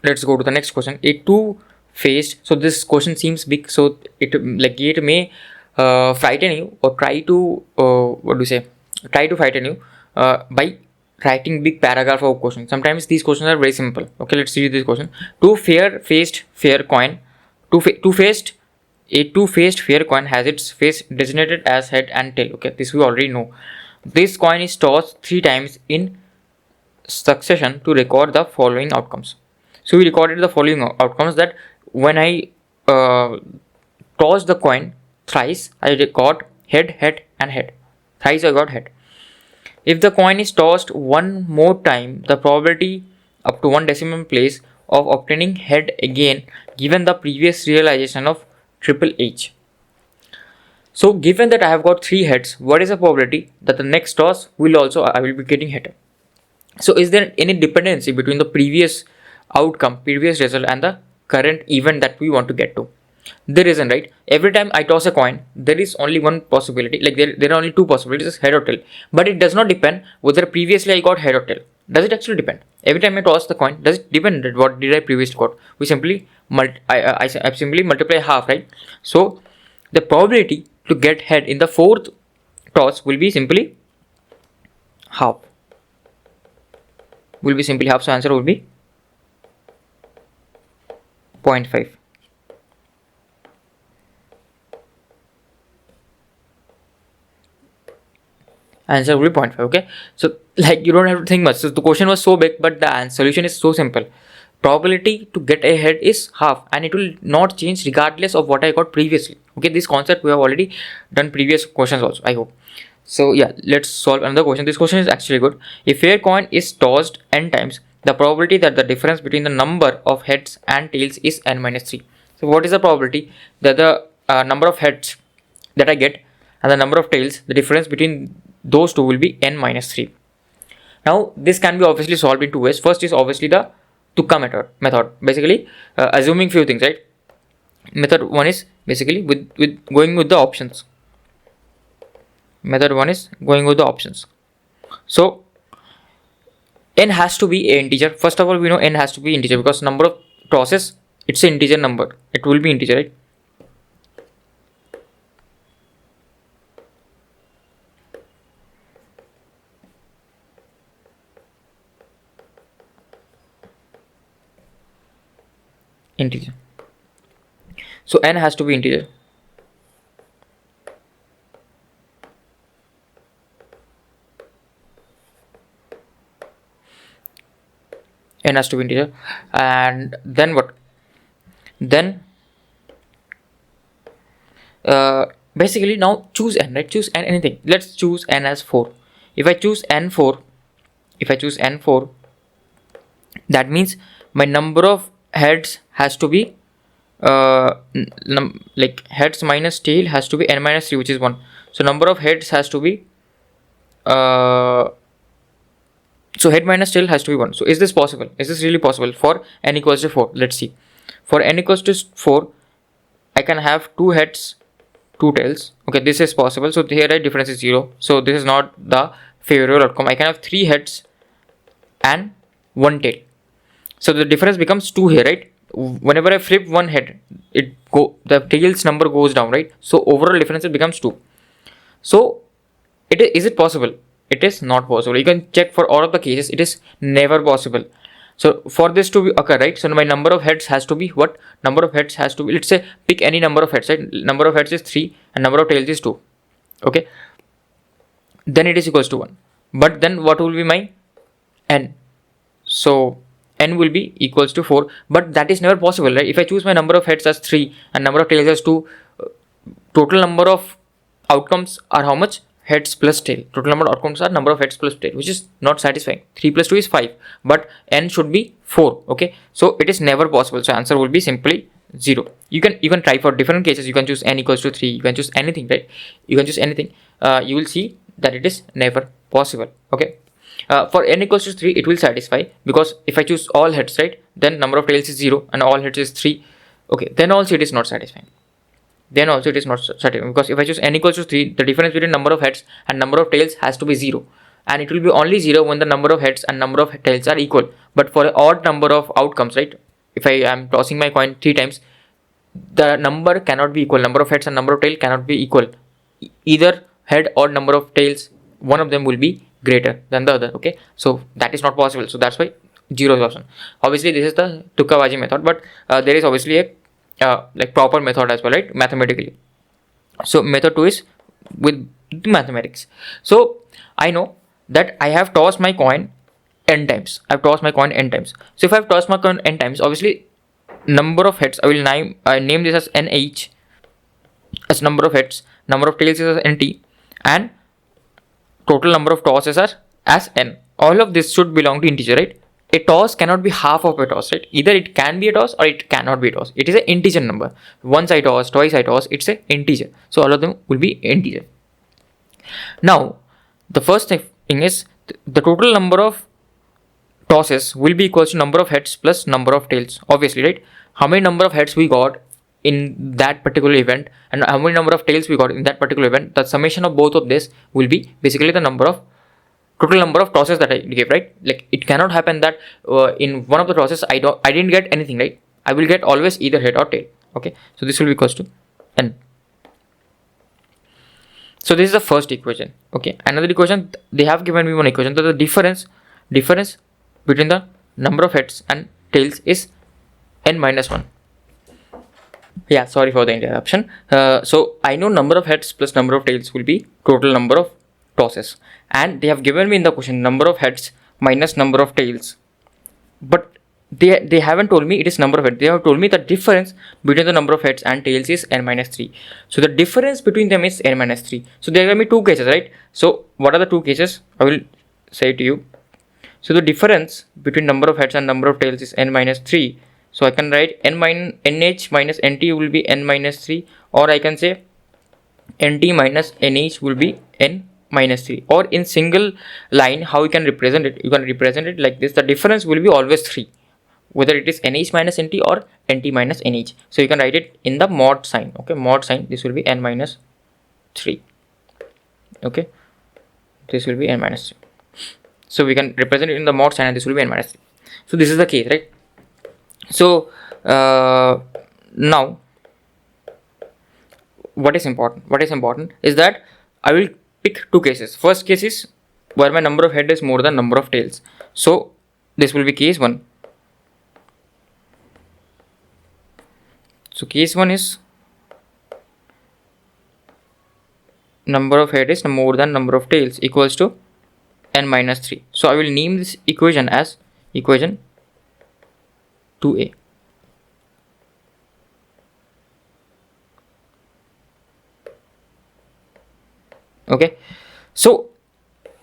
let's go to the next question. A two-faced, so this question seems big, so it may frighten you, or try to frighten you by writing big paragraph of question. Sometimes these questions are very simple. Okay, let's see this question. A two-faced fair coin has its face designated as head and tail. Okay, this we already know. This coin is tossed 3 times in succession to record the following outcomes. So we recorded the following outcomes, that when I toss the coin thrice, I record head, head and head. Thrice I got head. If the coin is tossed one more time, the probability up to 1 decimal place of obtaining head again, given the previous realization of triple H. So given that I have got 3 heads, what is the probability that the next toss will also I will be getting head? So is there any dependency between the previous outcome, previous result and the current event that we want to get to? There isn't, right? Every time I toss a coin, there is only one possibility, like there are only 2 possibilities, head or tail. But it does not depend whether previously I got head or tail. Does it actually depend? Every time I toss the coin, does it depend on what did I previously got? We simply I simply multiply half, right? So the probability to get head in the 4th toss will be simply half. So answer will be 0.5. answer will be 0.5. Okay, so like you don't have to think much. So the question was so big, but the solution is so simple. Probability to get ahead is half, and it will not change regardless of what I got previously. Okay, this concept we have already done previous questions also, I hope. So yeah, let's solve another question. This question is actually good. If a coin is tossed n times, the probability that the difference between the number of heads and tails is n minus 3. So what is the probability that the number of heads that I get and the number of tails, the difference between those two will be n minus 3. Now this can be obviously solved in two ways. First is obviously the Tukka method. Basically assuming few things, right? Method one is basically with going with the options. Method one is going with the options. So n has to be an integer. First of all, we know n has to be integer because number of tosses, it's an integer number. It will be integer, right? Integer. So n has to be integer. N has to be integer. And then what? Then basically now choose n, right? Choose n anything. Let's choose n as 4. If I choose n4, that means my number of heads has to be like heads minus tail has to be n minus 3, which is 1. So number of heads has to be so head minus tail has to be 1. So is this possible? Is this really possible for n equals to 4? Let's see. For n equals to 4, I can have 2 heads, 2 tails. Okay, this is possible. So here, right, difference is 0. So this is not the favorable outcome. I can have 3 heads and 1 tail. So the difference becomes 2 here, right? Whenever I flip one head, the tails number goes down, right? So overall difference becomes 2. So is it possible? It is not possible. You can check for all of the cases. It is never possible. So for this to occur, right? So my number of heads has to be what? Number of heads has to be, let's say, pick any number of heads, right? Number of heads is 3 and number of tails is 2. Okay. Then it is equals to 1. But then what will be my n? So n will be equals to 4. But that is never possible, right? If I choose my number of heads as 3 and number of tails as 2, total number of outcomes are how much? Heads plus tail. Total number of outcomes are number of heads plus tail, which is not satisfying. 3 plus 2 is 5, but n should be 4. Okay, so it is never possible. So answer will be simply 0. You can even try for different cases. You can choose n equals to 3. You can choose anything, right? You can choose anything. You will see that it is never possible. Okay, for n equals to 3, it will satisfy because if I choose all heads, right, then number of tails is 0 and all heads is 3. Okay, then also it is not satisfying. Then also it is not satisfying because if I choose n equals to 3, the difference between number of heads and number of tails has to be 0, and it will be only 0 when the number of heads and number of tails are equal. But for an odd number of outcomes, right, if I am tossing my coin 3 times, the number cannot be equal. Number of heads and number of tails cannot be equal. Either head or number of tails, one of them will be greater than the other. Okay, so that is not possible. So that's why 0 is option. Obviously this is the Tukkabaji method, but there is obviously a like proper method as well, right, mathematically. So method 2 is with mathematics. So I know that I have tossed my coin n times. So if I have tossed my coin n times, obviously number of heads I will name this as nh as number of heads, number of tails is as nt, and total number of tosses are as n. All of this should belong to integer, right? A toss cannot be half of a toss, right? Either it can be a toss or it cannot be a toss. It is an integer number. Once I toss, twice I toss, it's an integer. So all of them will be integer. Now, the first thing is the total number of tosses will be equal to number of heads plus number of tails. Obviously, right? How many number of heads we got in that particular event and how many number of tails we got in that particular event, the summation of both of this will be basically the total number of tosses that I gave, right? Like it cannot happen that in one of the tosses I didn't get anything, right? I will get always either head or tail. Okay, so this will be equals to n. So this is the first equation. Okay, another equation, they have given me one equation that the difference between the number of heads and tails is n minus 1. Yeah, sorry for the interruption. So I know number of heads plus number of tails will be total number of tosses, and they have given me in the question number of heads minus number of tails, but they haven't told me it is number of heads. They have told me the difference between the number of heads and tails is n minus 3. So the difference between them is n minus 3. So there are me two cases, right? So what are the two cases? I will say to you. So the difference between number of heads and number of tails is n minus 3. So I can write nh minus nt will be n minus 3, or I can say nt minus nh will be n minus 3. Or in single line, how you can represent it? You can represent it like this. The difference will be always 3, whether it is nh minus nt or nt minus nh. So you can write it in the mod sign. Okay, mod sign, this will be n minus 3. Okay, this will be n minus 3. So we can represent it in the mod sign, and this will be n minus 3. So this is the case, right? So now what is important is that I will pick two cases. First case is where my number of head is more than number of tails. So this will be case 1. So case 1 is number of head is more than number of tails equals to n minus 3. So I will name this equation as equation 2a. Okay, so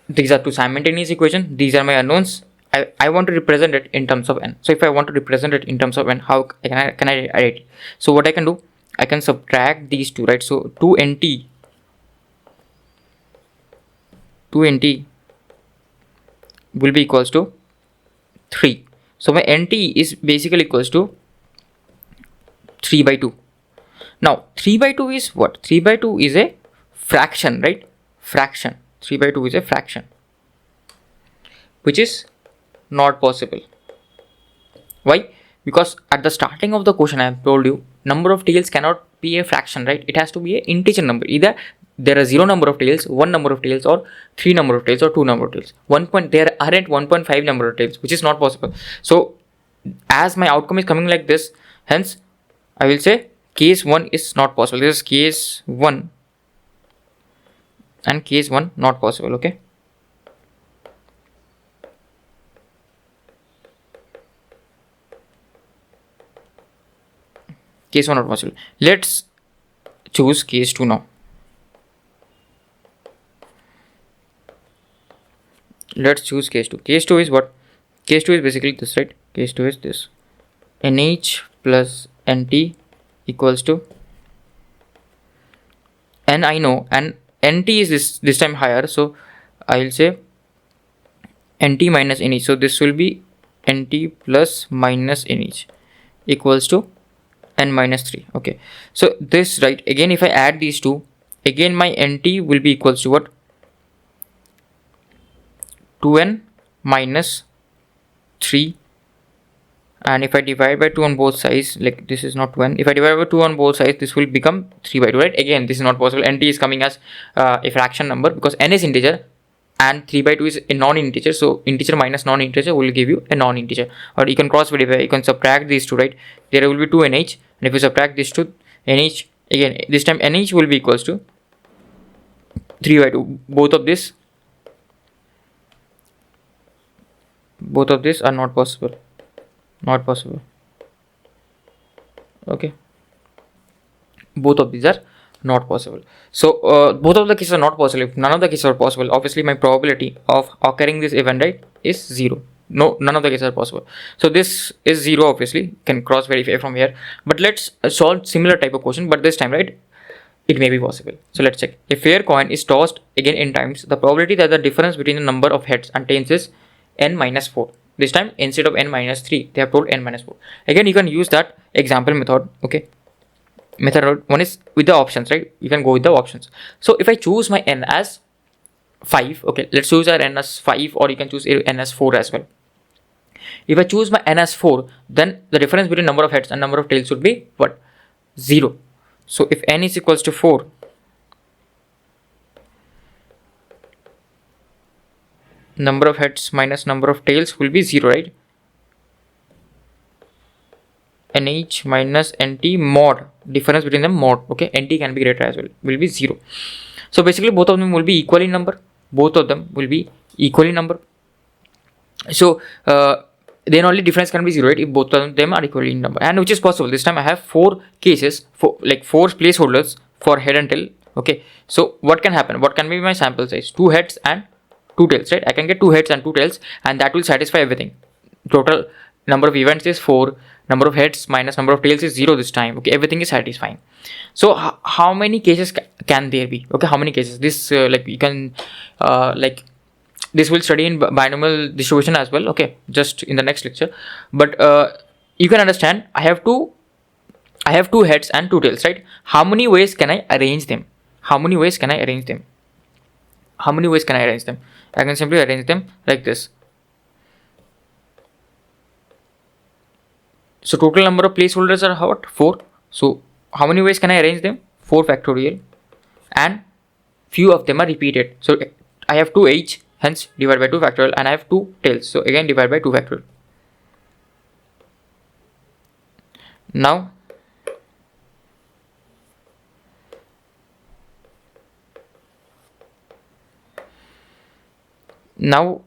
these are two simultaneous equations. These are my unknowns. I want to represent it in terms of n. So if I want to represent it in terms of n, how can I write it? So what I can do, I can subtract these two, right? So 2nt will be equals to 3. So my nt is basically equals to 3 by 2. Now 3 by 2 is what? 3 by 2 is a fraction, right? Fraction. 3 by 2 is a fraction, which is not possible. Why? Because at the starting of the question I have told you number of tails cannot be a fraction, right? It has to be an integer number. Either there are 0 number of tails, 1 number of tails, or 3 number of tails, or 2 number of tails. There aren't 1.5 number of tails, which is not possible. So as my outcome is coming like this, hence I will say case 1 is not possible. This is case 1 and case 1 not possible. Okay, case 1 not possible. Let's choose case 2 now. Let's choose case 2. Case 2 is what? Case 2 is basically this, right? Case 2 is this: nh plus nt equals to n. I know, and nt is this time higher, so I will say nt minus nh. So this will be nt plus minus nh equals to n minus 3. Okay, so this, right, again if I add these two, again my nt will be equals to what? 2n minus 3, and if I divide by 2 on both sides, like this is not 2n, if I divide by 2 on both sides, this will become 3 by 2, right? Again this is not possible. Nt is coming as a fraction number because n is integer and 3 by 2 is a non-integer, so integer minus non-integer will give you a non-integer. Or you can cross verify, you can subtract these two, right? There will be 2 nh, and if you subtract this to nh, again this time nh will be equals to 3 by 2. Both of these are not possible. Okay, both of these are not possible. So both of the cases are not possible. If none of the cases are possible, obviously my probability of occurring this event, right, is 0. No, none of the cases are possible. So this is 0, obviously can cross verify from here. But let's solve similar type of question, but this time, right, it may be possible. So let's check. A fair coin is tossed again n times. The probability that the difference between the number of heads and tails is n minus 4. This time instead of n minus 3, they have told n minus 4. Again you can use that example method. Okay, method 1 is with the options, right? You can go with the options. So if I choose my n as 5, okay, let's choose our n as 5, or you can choose n as 4 as well. If I choose my n as 4, then the difference between number of heads and number of tails would be what? 0. So if n is equals to 4, number of heads minus number of tails will be 0, right? nh minus nt mod, difference between them mod, okay, nt can be greater as well, will be 0. So basically both of them will be equal in number. both of them will be equal in number. So then only difference can be 0, right, if both of them are equal in number, and which is possible. This time I have 4 cases, for like 4 placeholders for head and tail. Okay, so what can happen? What can be my sample size? 2 heads and 2 tails, right? I can get 2 heads and 2 tails, and that will satisfy everything. Total number of events is 4, number of heads minus number of tails is 0 this time. Okay, everything is satisfying. So how many cases can there be? Okay, how many cases? This like you can like this will study in binomial distribution as well. Okay, just in the next lecture. But you can understand, I have 2 heads and 2 tails, right? How many ways can I arrange them? How many ways can I arrange them? How many ways can I arrange them? I can simply arrange them like this. So total number of placeholders are what? 4. So how many ways can I arrange them? 4 factorial, and few of them are repeated. So I have 2 each, hence divide by 2 factorial, and I have 2 tails. So again divide by 2 factorial. Now now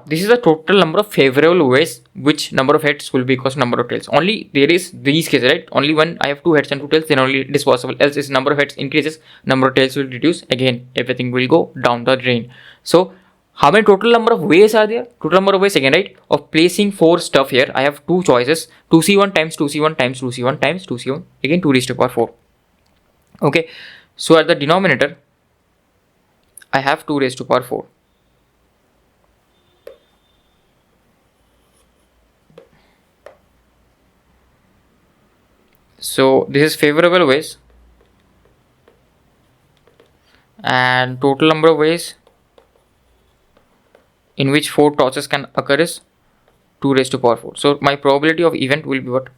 this is the total number of favorable ways, which number of heads will be equal to number of tails. Only there is these cases, right? Only when I have 2 heads and 2 tails, then only it is possible. Else, is number of heads increases, number of tails will reduce. Again, everything will go down the drain. So how many total number of ways are there? Total number of ways again, right? Of placing 4 stuff here, I have 2 choices: 2c1 times 2c1 times 2c1 times 2c1. Again 2 raised to power 4. Okay, so at the denominator, I have 2 raised to power 4. So this is favorable ways, and total number of ways in which 4 tosses can occur is 2 raised to power 4. So my probability of event will be what?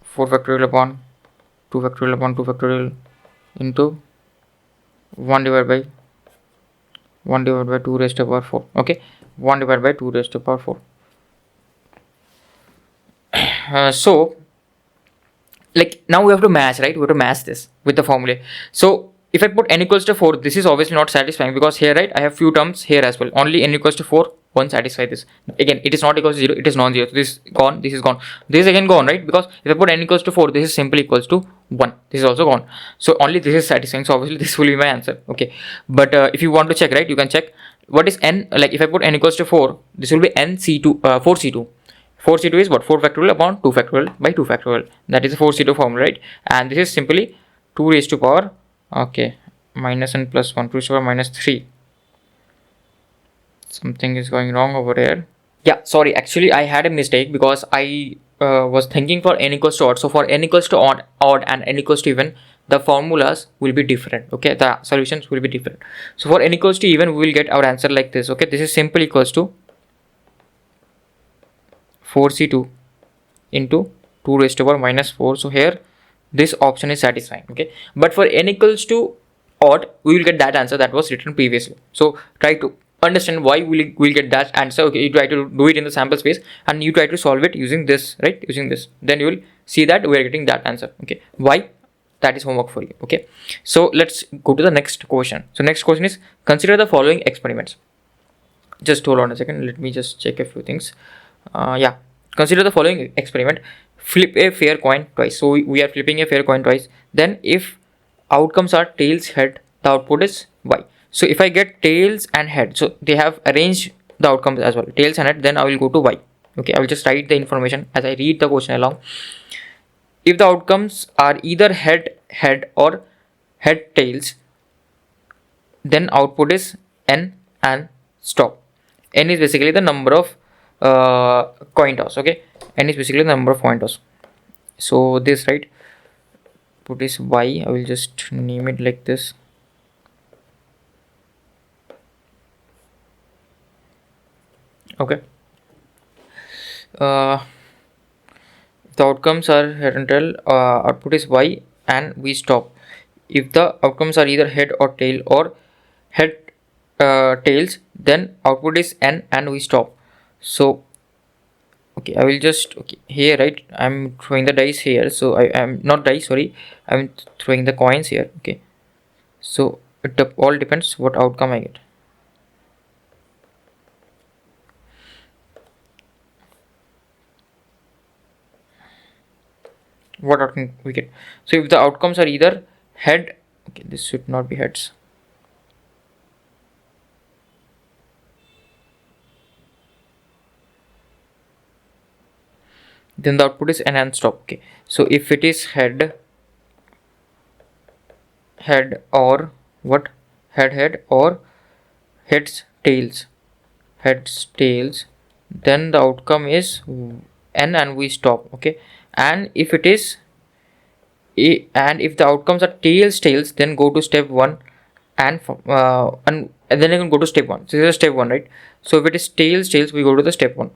4 factorial upon 2 factorial upon 2 factorial into 1 divided by 2 raised to power 4. Okay, 1 divided by 2 raised to power 4. So like now we have to match, right? We have to match this with the formula. So if I put n equals to 4, this is obviously not satisfying, because here, right, I have few terms here as well. Only n equals to 4 won't satisfy this. Again, it is not equals to 0, it is non-zero. So this is gone, this is gone, this is again gone, right? Because if I put n equals to 4, this is simply equals to 1. This is also gone. So only this is satisfying. So obviously this will be my answer. Okay, but if you want to check, right, you can check what is n. Like if I put n equals to 4, this will be n c2 4c2. 4c2 is what? 4 factorial upon 2 factorial by 2 factorial. That is a 4c2 formula, right? And this is simply 2 raised to power, okay, minus n plus 1, 2 raised to power minus 3. Something is going wrong over here. Yeah, sorry, actually I had a mistake, because I was thinking for n equals to odd. So for n equals to odd and n equals to even, the formulas will be different. Okay, the solutions will be different. So for n equals to even, we will get our answer like this. Okay, this is simple equals to 4c2 into 2 raised to power minus 4. So here this option is satisfying. Okay, but for n equals to odd, we will get that answer that was written previously. So try to understand why we'll get that answer. Okay, you try to do it in the sample space, and you try to solve it using this, right? Using this, then you will see that we are getting that answer. Okay, why? That is homework for you. Okay, so let's go to the next question. So next question is, consider the following experiments. Just hold on a second, let me just check a few things. Yeah, consider the following experiment. Flip a fair coin twice. So we are flipping a fair coin twice. Then if outcomes are tails, head, the output is y. So if I get tails and head, so they have arranged the outcomes as well, tails and head, then I will go to y. Okay, I will just write the information as I read the question along. If the outcomes are either head or head tails, then output is n and stop. N is basically the number of coin toss. Okay, n is basically the number of coin toss. So this, right, put is y. I will just name it like this. Okay, the outcomes are head and tail, output is y, and we stop. If the outcomes are either head or tail, or head tails, then output is n and we stop. So okay, I will just, okay, here, right, I'm throwing the dice here, so I am not dice, sorry, I'm throwing the coins here. Okay, so it all depends what outcome I get. What outcome we get? So if the outcomes are either head, okay, this should not be heads. Then the output is enhanced stop. Okay, so if it is head or what, head or heads tails, then the outcome is n and we stop. Okay, and if it is and if the outcomes are tails, then go to step 1 and then you can go to step 1. So this is step 1, right? So if it is tails, we go to the step 1.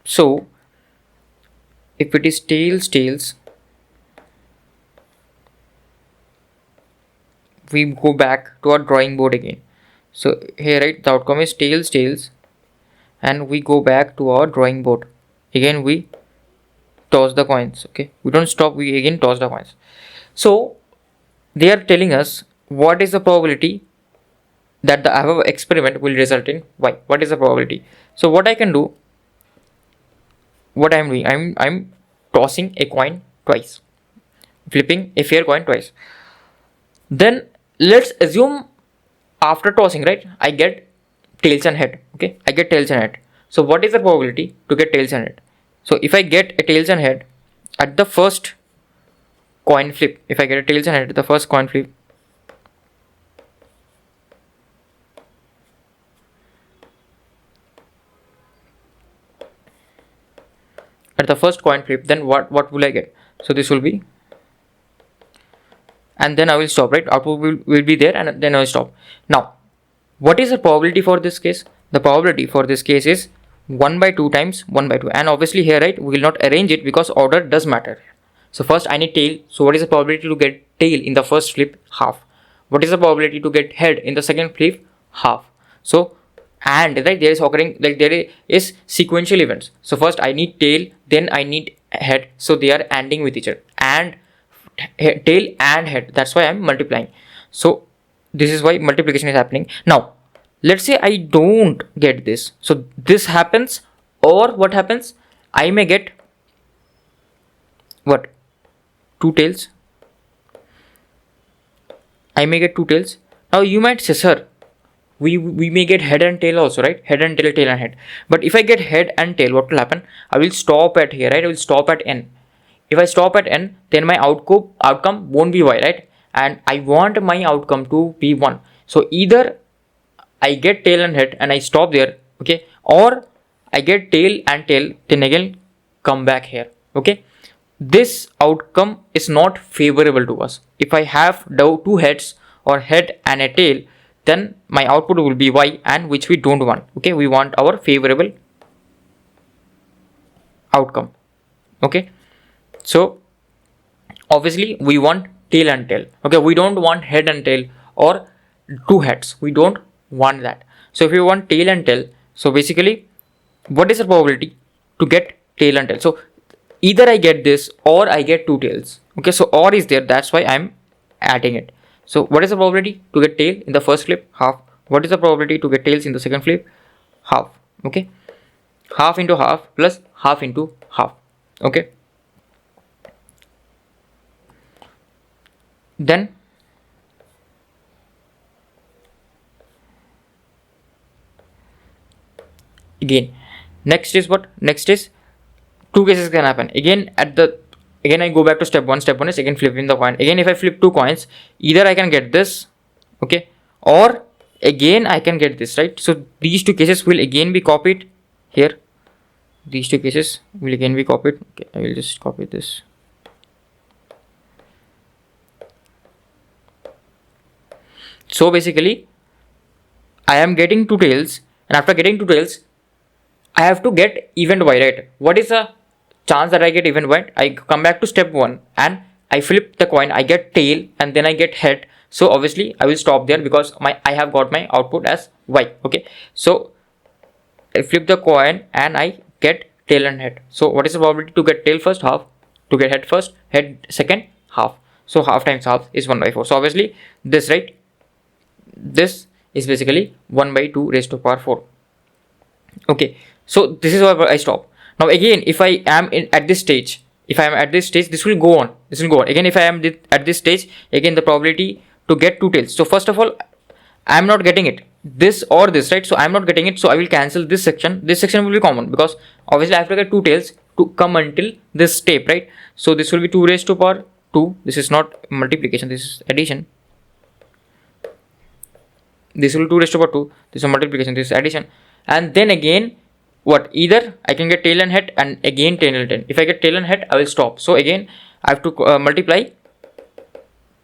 So if it is tails, we go back to our drawing board again. So here, right, the outcome is tails, and we go back to our drawing board again. We toss the coins. Okay, we don't stop, we again toss the coins. So they are telling us what is the probability that the above experiment will result in y. What is the probability? So what I can do, what I'm doing, I'm tossing a coin twice, flipping a fair coin twice. Then let's assume after tossing, right, I get tails and head. Okay, I get tails and head. So what is the probability to get tails and head? So if I get a tails and head at the first coin flip, if I get a tails and head at the first coin flip, then what will I get? So this will be, and then I will stop, right? Output will be there, and then I will stop. Now what is the probability for this case? The probability for this case is 1 by 2 times 1 by 2, and obviously here, right, we will not arrange it because order does matter. So first I need tail. So what is the probability to get tail in the first flip? Half. What is the probability to get head in the second flip? Half. So, and right, there is occurring, like there is sequential events. So first I need tail, then I need head. So they are ANDing with each other, and tail and head. That's why I'm multiplying. So this is why multiplication is happening. Now let's say I don't get this. So this happens, or what happens? I may get what? 2 tails. I may get 2 tails. Now you might say, sir, we may get head and tail also, right? Head and tail, tail and head. But if I get head and tail, what will happen? I will stop at here, right? I will stop at n. If I stop at n, then my outcome won't be y, right? And I want my outcome to be 1. So either I get tail and head and I stop there, okay, or I get tail and tail, then again come back here. Okay, this outcome is not favorable to us. If I have 2 heads or head and a tail, then my output will be y, and which we don't want. Okay, we want our favorable outcome. Okay, so obviously we want tail and tail. Okay, we don't want head and tail or 2 heads. We don't want that. So if you want tail and tail, so basically what is the probability to get tail and tail? So either I get this or I get 2 tails. Okay, so or is there, that's why I'm adding it. So what is the probability to get tail in the first flip? Half. What is the probability to get tails in the second flip? Half. Okay, half into half plus half into half. Okay, then again, next is what? Next is 2 cases can happen. Again I go back to step 1. Step 1 is again flipping the coin. Again, if I flip 2 coins, either I can get this, okay, or again I can get this, right? So these 2 cases will again be copied here. These 2 cases will again be copied. Okay, I will just copy this. So basically I am getting 2 tails, and after getting 2 tails, I have to get event y, right? What is the chance that I get event y? I come back to step 1 and I flip the coin, I get tail, and then I get head. So obviously I will stop there because I have got my output as y. Okay, so I flip the coin and I get tail and head. So what is the probability to get tail first? Half. To get head first, head second, half. So half times half is 1 by 4. So obviously this, right? This is basically 1 by 2 raised to power 4. Okay, so this is where I stop. Now again, if I am at this stage, this will go on. Again, if I am at this stage, again the probability to get two tails. So first of all, I am not getting it, this or this, right? So I am not getting it, so I will cancel this section. This section will be common because obviously I have to get two tails to come until this step, right? So this will be 2 raised to power 2. This is not multiplication, this is addition. This will be 2 raised to power 2. This is multiplication, this is addition. And then again, what? Either I can get tail and head, and again tail and head. If I get tail and head, I will stop. So again, I have to multiply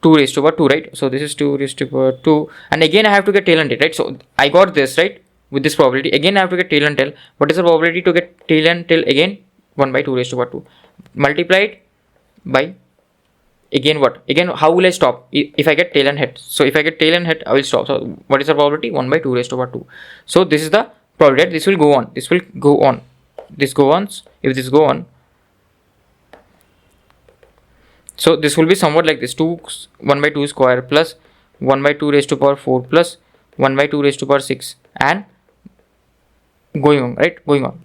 2 raised to power 2, right? So this is 2 raised to power 2, and again I have to get tail and tail, right? So I got this, right? With this probability, again I have to get tail and tail. What is the probability to get tail and tail? Again 1 by 2 raised to power 2 multiplied by, again what? Again, how will I stop? If I get tail and head. So if I get tail and head, I will stop. So what is the probability? 1 by 2 raised to power 2. So this is the probability. This will go on. This will go on. This go on. If this go on, so this will be somewhat like this: 1 by 2 square plus 1 by 2 raised to power 4 plus 1 by 2 raised to power 6, and going on, right? Going on.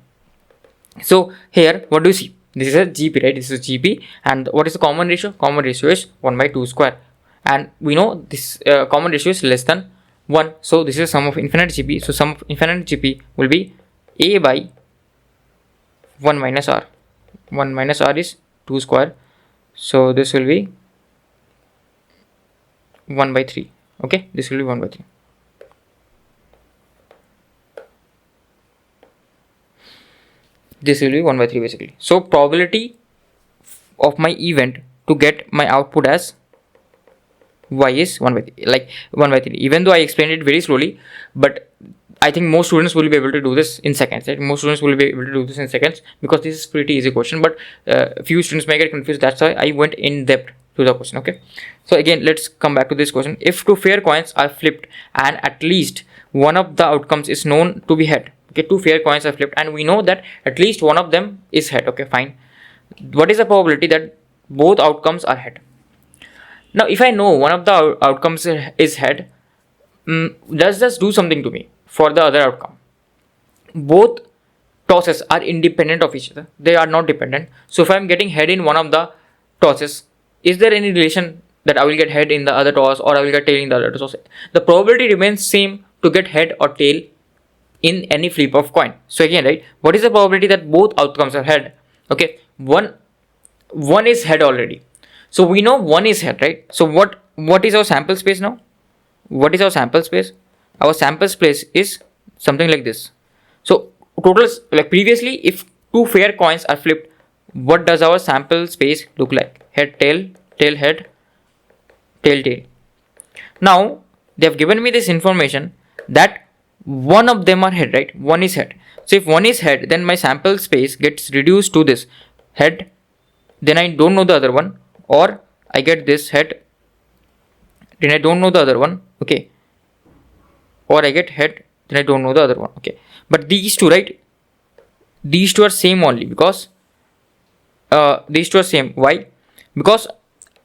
So here, what do you see? This is a GP, right? This is GP, and what is the common ratio? Common ratio is 1 by 2 square, and we know this common ratio is less than 1. So this is sum of infinite GP. So sum of infinite GP will be A by 1 minus R. 1 minus R is 2 square. So this will be 1 by 3. Okay, this will be 1 by 3. This will be 1 by 3 basically. So probability of my event to get my output as y is 1 by 3, like 1 by 3. Even though I explained it very slowly, but I think most students will be able to do this in seconds, right? Most students will be able to do this in seconds because this is pretty easy question, but few students may get confused. That's why I went in depth to the question. Okay, so again, let's come back to this question. If two fair coins are flipped and at least one of the outcomes is known to be head. Okay, two fair coins are flipped and we know that at least one of them is head. Okay, fine. What is the probability that both outcomes are head? Now, if I know one of the outcomes is head, does this do something to me for the other outcome? Both tosses are independent of each other. They are not dependent. So if I am getting head in one of the tosses, is there any relation that I will get head in the other toss or I will get tail in the other toss? The probability remains same to get head or tail in any flip of coin. So again, right, what is the probability that both outcomes are head? Okay, one is head already. So we know one is head, right? So what is our sample space now? What is our sample space? Our sample space is something like this. So total, like previously, if two fair coins are flipped, what does our sample space look like? Head, tail, tail, head, tail, tail. Now they have given me this information that one of them are head, right? One is head. So if one is head, then my sample space gets reduced to this head. Then I don't know the other one, or I get this head. Then I don't know the other one. Okay. Or I get head. Then I don't know the other one. Okay. But these two, right? These two are same only because these two are same. Why? Because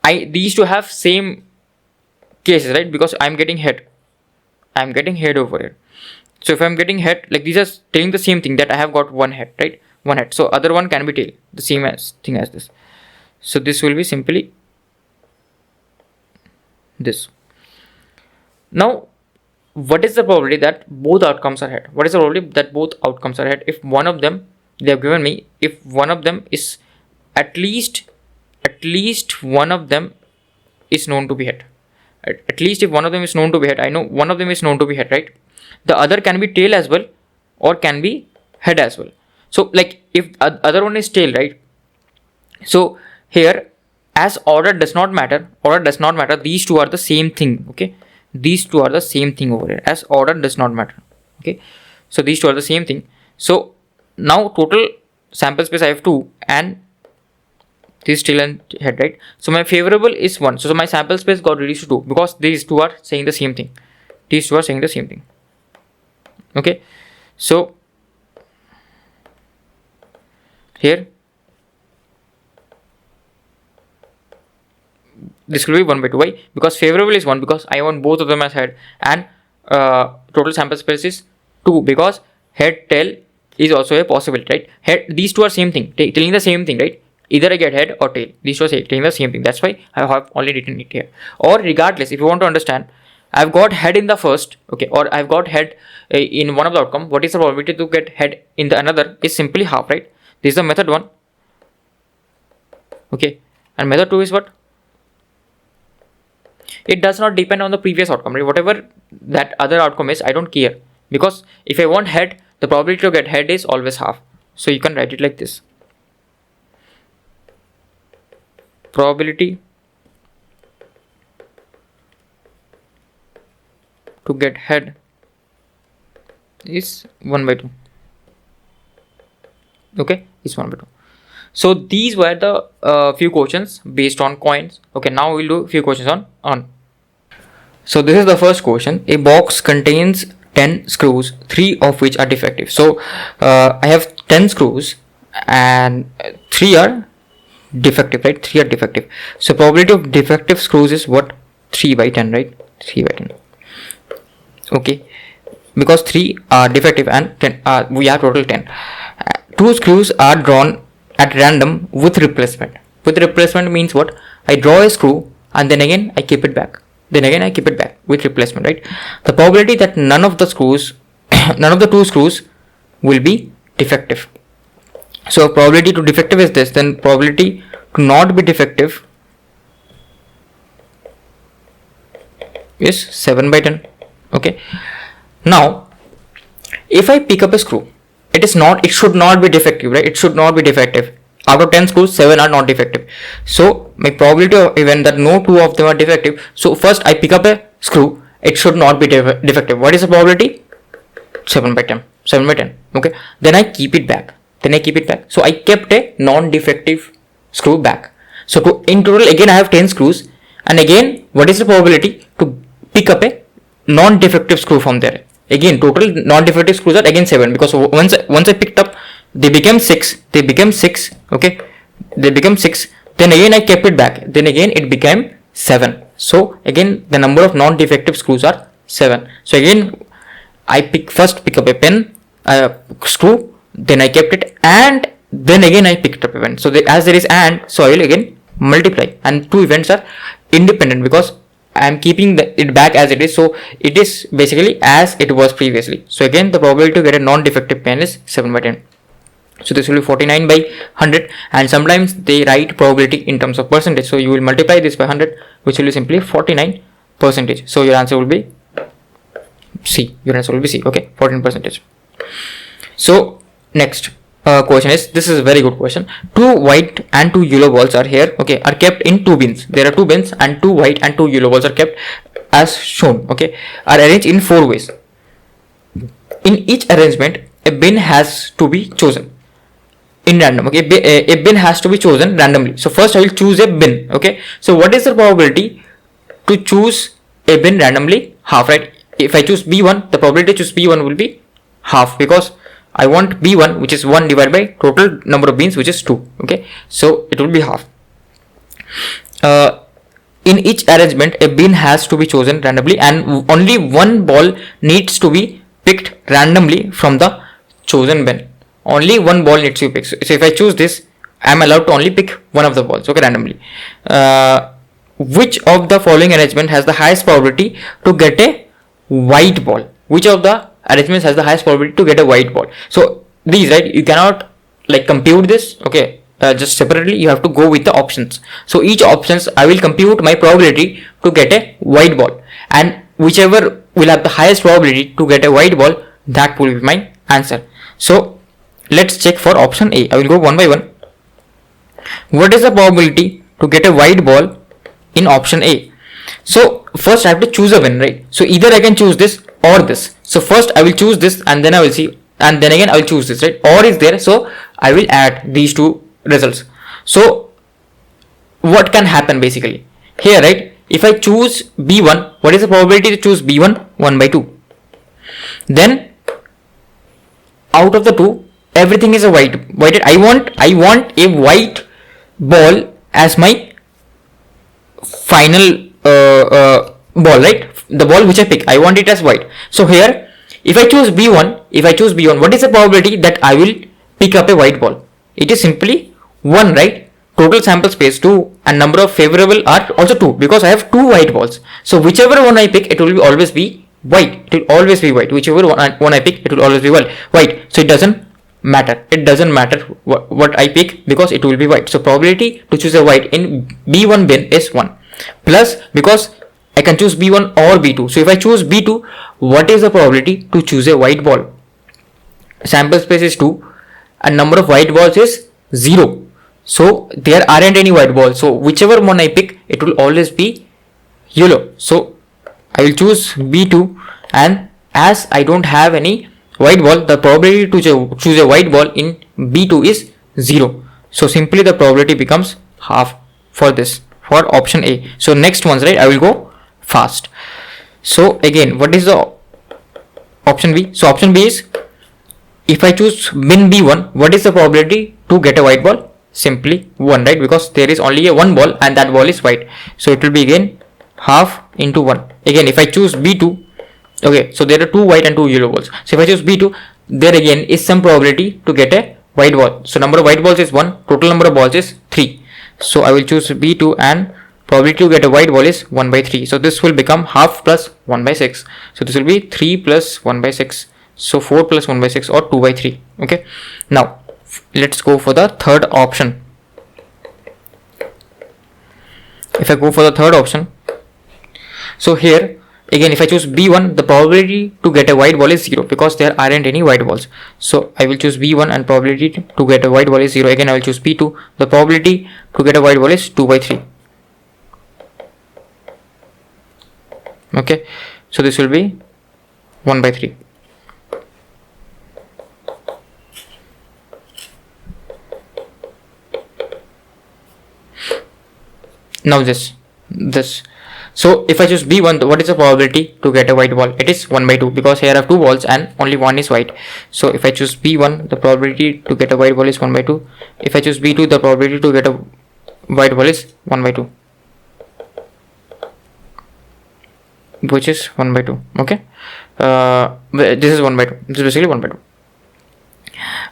these two have same cases, right? Because I'm getting head. I'm getting head over here. So if I'm getting head, like these are telling the same thing, that I have got one head, right? One head. So other one can be tail. The same thing as this. So this will be simply this. Now, what is the probability that both outcomes are head? What is the probability that both outcomes are head? If one of them, they have given me, if one of them is at least one of them is known to be head. Right? At least if one of them is known to be head, I know one of them is known to be head, right? The other can be tail as well, or can be head as well. So like if other one is tail, right? So here, as order does not matter, these two are the same thing. Okay, these two are the same thing over here, as order does not matter. Okay, so these two are the same thing. So now total sample space I have 2 and this tail and head, right? So my favorable is 1. So my sample space got reduced to 2 because these two are saying the same thing. These two are saying the same thing. Okay, so here this will be 1 by 2. Why? Because favorable is 1 because I want both of them as head, and total sample space is 2 because head tail is also a possibility, right? Head, these two are same thing, telling the same thing, right? Either I get head or tail. These two are telling the same thing. That's why I have only written it here. Or regardless, if you want to understand, I've got head in the first, okay, or I've got head in one of the outcome. What is the probability to get head in the another is simply half, right? This is the method 1, okay, and method 2 is what? It does not depend on the previous outcome, right? Whatever that other outcome is, I don't care, because if I want head, the probability to get head is always half. So you can write it like this: probability to get head is 1 by 2. Okay, is 1 by 2. So these were the few questions based on coins. Okay, now we'll do few questions on. So this is the first question. A box contains 10 screws, 3 of which are defective. So I have 10 screws and 3 are defective, right? 3 are defective. So probability of defective screws is what? 3 by 10, right? 3 by 10. Okay, because 3 are defective and 10 we have total 10. 2 screws are drawn at random with replacement. With replacement means what? I draw a screw and then again I keep it back. Then again I keep it back with replacement, right? The probability that none of the 2 screws will be defective. So probability to defective is this, then probability to not be defective is 7 by 10. Okay. Now, if I pick up a screw, it should not be defective, right? It should not be defective. Out of 10 screws, 7 are not defective. So my probability of even that no 2 of them are defective. So first I pick up a screw, it should not be defective. What is the probability? 7 by 10. 7 by 10. Okay. Then I keep it back. So I kept a non-defective screw back. So in total again I have 10 screws, and again what is the probability to pick up a non-defective screw from there? Again total non-defective screws are again 7, because once I picked up they became 6. Okay, they became 6. Then again I kept it back. Then again it became 7. So again the number of non-defective screws are 7. So again I first pick up a screw, then I kept it, and then again I picked up event. So as there is and, so I will again multiply, and 2 events are independent because I am keeping it back as it is. So it is basically as it was previously. So again the probability to get a non-defective pen is 7 by 10. So this will be 49 by 100, and sometimes they write probability in terms of percentage. So you will multiply this by 100, which will be simply 49%. So your answer will be C. Okay, 14%. So next question is, this is a very good question. 2 white and 2 yellow balls are here. Okay, are kept in 2 bins. There are 2 bins and 2 white and 2 yellow balls are kept as shown. Okay, are arranged in 4 ways. In each arrangement, a bin has to be chosen in random. Okay, a bin has to be chosen randomly. So first I will choose a bin. Okay, so what is the probability to choose a bin randomly? Half, right? If I choose B1, the probability to choose B1 will be half, because I want B1, which is 1 divided by total number of bins, which is 2. Okay, so it will be half. In each arrangement, a bin has to be chosen randomly, and only one ball needs to be picked randomly from the chosen bin. Only one ball needs to be picked. So if I choose this, I am allowed to only pick one of the balls, okay, randomly. Which of the following arrangement has the highest probability to get a white ball? Which of the arrangements has the highest probability to get a white ball? So these, right, you cannot like compute this, okay, just separately. You have to go with the options. So each options I will compute my probability to get a white ball, and whichever will have the highest probability to get a white ball, that will be my answer. So let's check for option A. I will go one by one. What is the probability to get a white ball in option A? So first I have to choose a bin, right? So either I can choose this or this. So first I will choose this, and then I will see, and then again I will choose this, right? Or is there, so I will add these two results. So what can happen basically here, right? If I choose B1, what is the probability to choose B1? 1 by 2. Then out of the 2, everything is a white. I want a white ball as my final ball, right? The ball which I pick, I want it as white. So here, if I choose B1, what is the probability that I will pick up a white ball? It is simply 1, right? Total sample space 2 and number of favorable are also 2 because I have 2 white balls. So whichever one I pick, it will always be white. It will always be white. Whichever one I pick, it will always be white. So it doesn't matter. It doesn't matter what I pick because it will be white. So probability to choose a white in B1 bin is 1. Plus, because I can choose B1 or B2. So if I choose B2, what is the probability to choose a white ball? Sample space is 2 and number of white balls is 0. So there aren't any white balls. So whichever one I pick, it will always be yellow. So I will choose B2, and as I don't have any white ball, the probability to choose a white ball in B2 is 0. So simply the probability becomes half for this, for option A. So next ones, right, I will go fast. So again, what is the option B? So option B is, if I choose bin B1, what is the probability to get a white ball? Simply 1, right? Because there is only a one ball and that ball is white. So it will be again half into 1. Again, if I choose B2, okay, so there are 2 white and 2 yellow balls. So if I choose B2, there again is some probability to get a white ball. So number of white balls is 1, total number of balls is 3. So I will choose B2 and probability to get a white ball is 1 by 3. So this will become half plus 1 by 6. So this will be 3 plus 1 by 6. So 4 plus 1 by 6 or 2 by 3. Okay. Now let's go for the third option. If I go for the third option, so here again, if I choose B1, the probability to get a white ball is 0 because there aren't any white balls. So I will choose B1 and probability to get a white ball is 0. Again, I will choose B2. The probability to get a white ball is 2 by 3. Okay, so this will be 1 by 3. Now this. So if I choose B1, what is the probability to get a white ball? It is 1 by 2 because here I have 2 balls and only one is white. So if I choose B1, the probability to get a white ball is 1 by 2. If I choose B2, the probability to get a white ball is 1 by 2, which is 1 by 2. Okay, this is 1 by 2. This is basically 1 by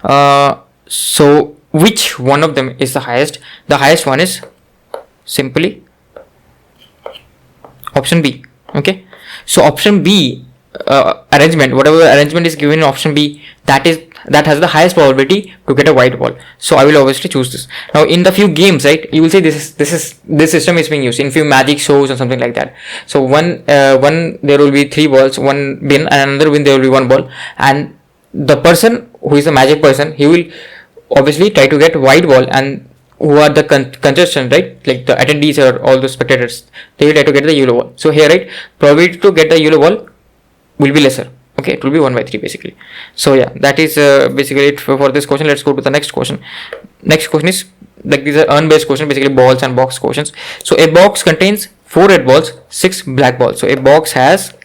2. So which one of them is the highest? The highest one is simply option B. Okay, so option B arrangement, whatever arrangement is given in option B, that has the highest probability to get a white ball. So I will obviously choose this. Now in the few games, right, you will say this system is being used in few magic shows or something like that. So one there will be 3 balls, one bin, and another bin there will be 1 ball, and the person who is the magic person, he will obviously try to get white ball, and who are the contestants, right, like the attendees or all the spectators, they will try to get the yellow ball. So here, right, probability to get the yellow ball will be lesser. Okay, it will be 1 by 3 basically. So yeah, that is basically it for this question. Let's go to the next question. Next question is, like, these are urn based questions, basically balls and box questions. So a box contains 4 red balls, 6 black balls. So a box has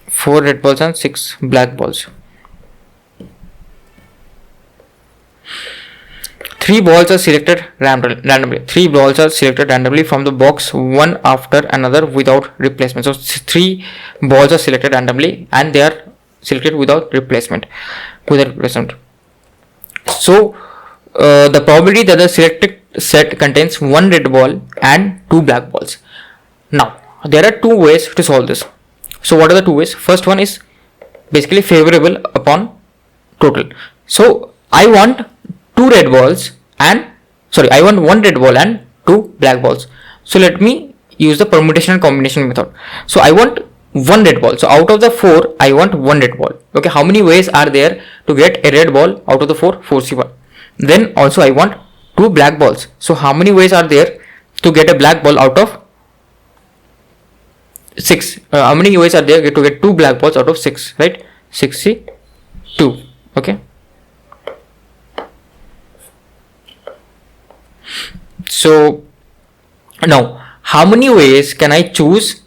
4 red balls and 6 black balls. 3 balls are selected randomly. 3 balls are selected randomly from the box, one after another without replacement. So 3 balls are selected randomly and they are selected without replacement. So the probability that the selected set contains 1 red ball and 2 black balls. Now there are 2 ways to solve this. So what are the 2 ways? First one is basically favorable upon total. So I want 2 red balls and I want 1 red ball and 2 black balls. So let me use the permutation and combination method. So I want 1 red ball. So out of the 4, I want 1 red ball. Okay, how many ways are there to get a red ball out of the 4? 4C1. Then also I want 2 black balls. So how many ways are there to get a black ball out of 6? How many ways are there to get 2 black balls out of 6? Right, 6C2. Okay. So now how many ways can I choose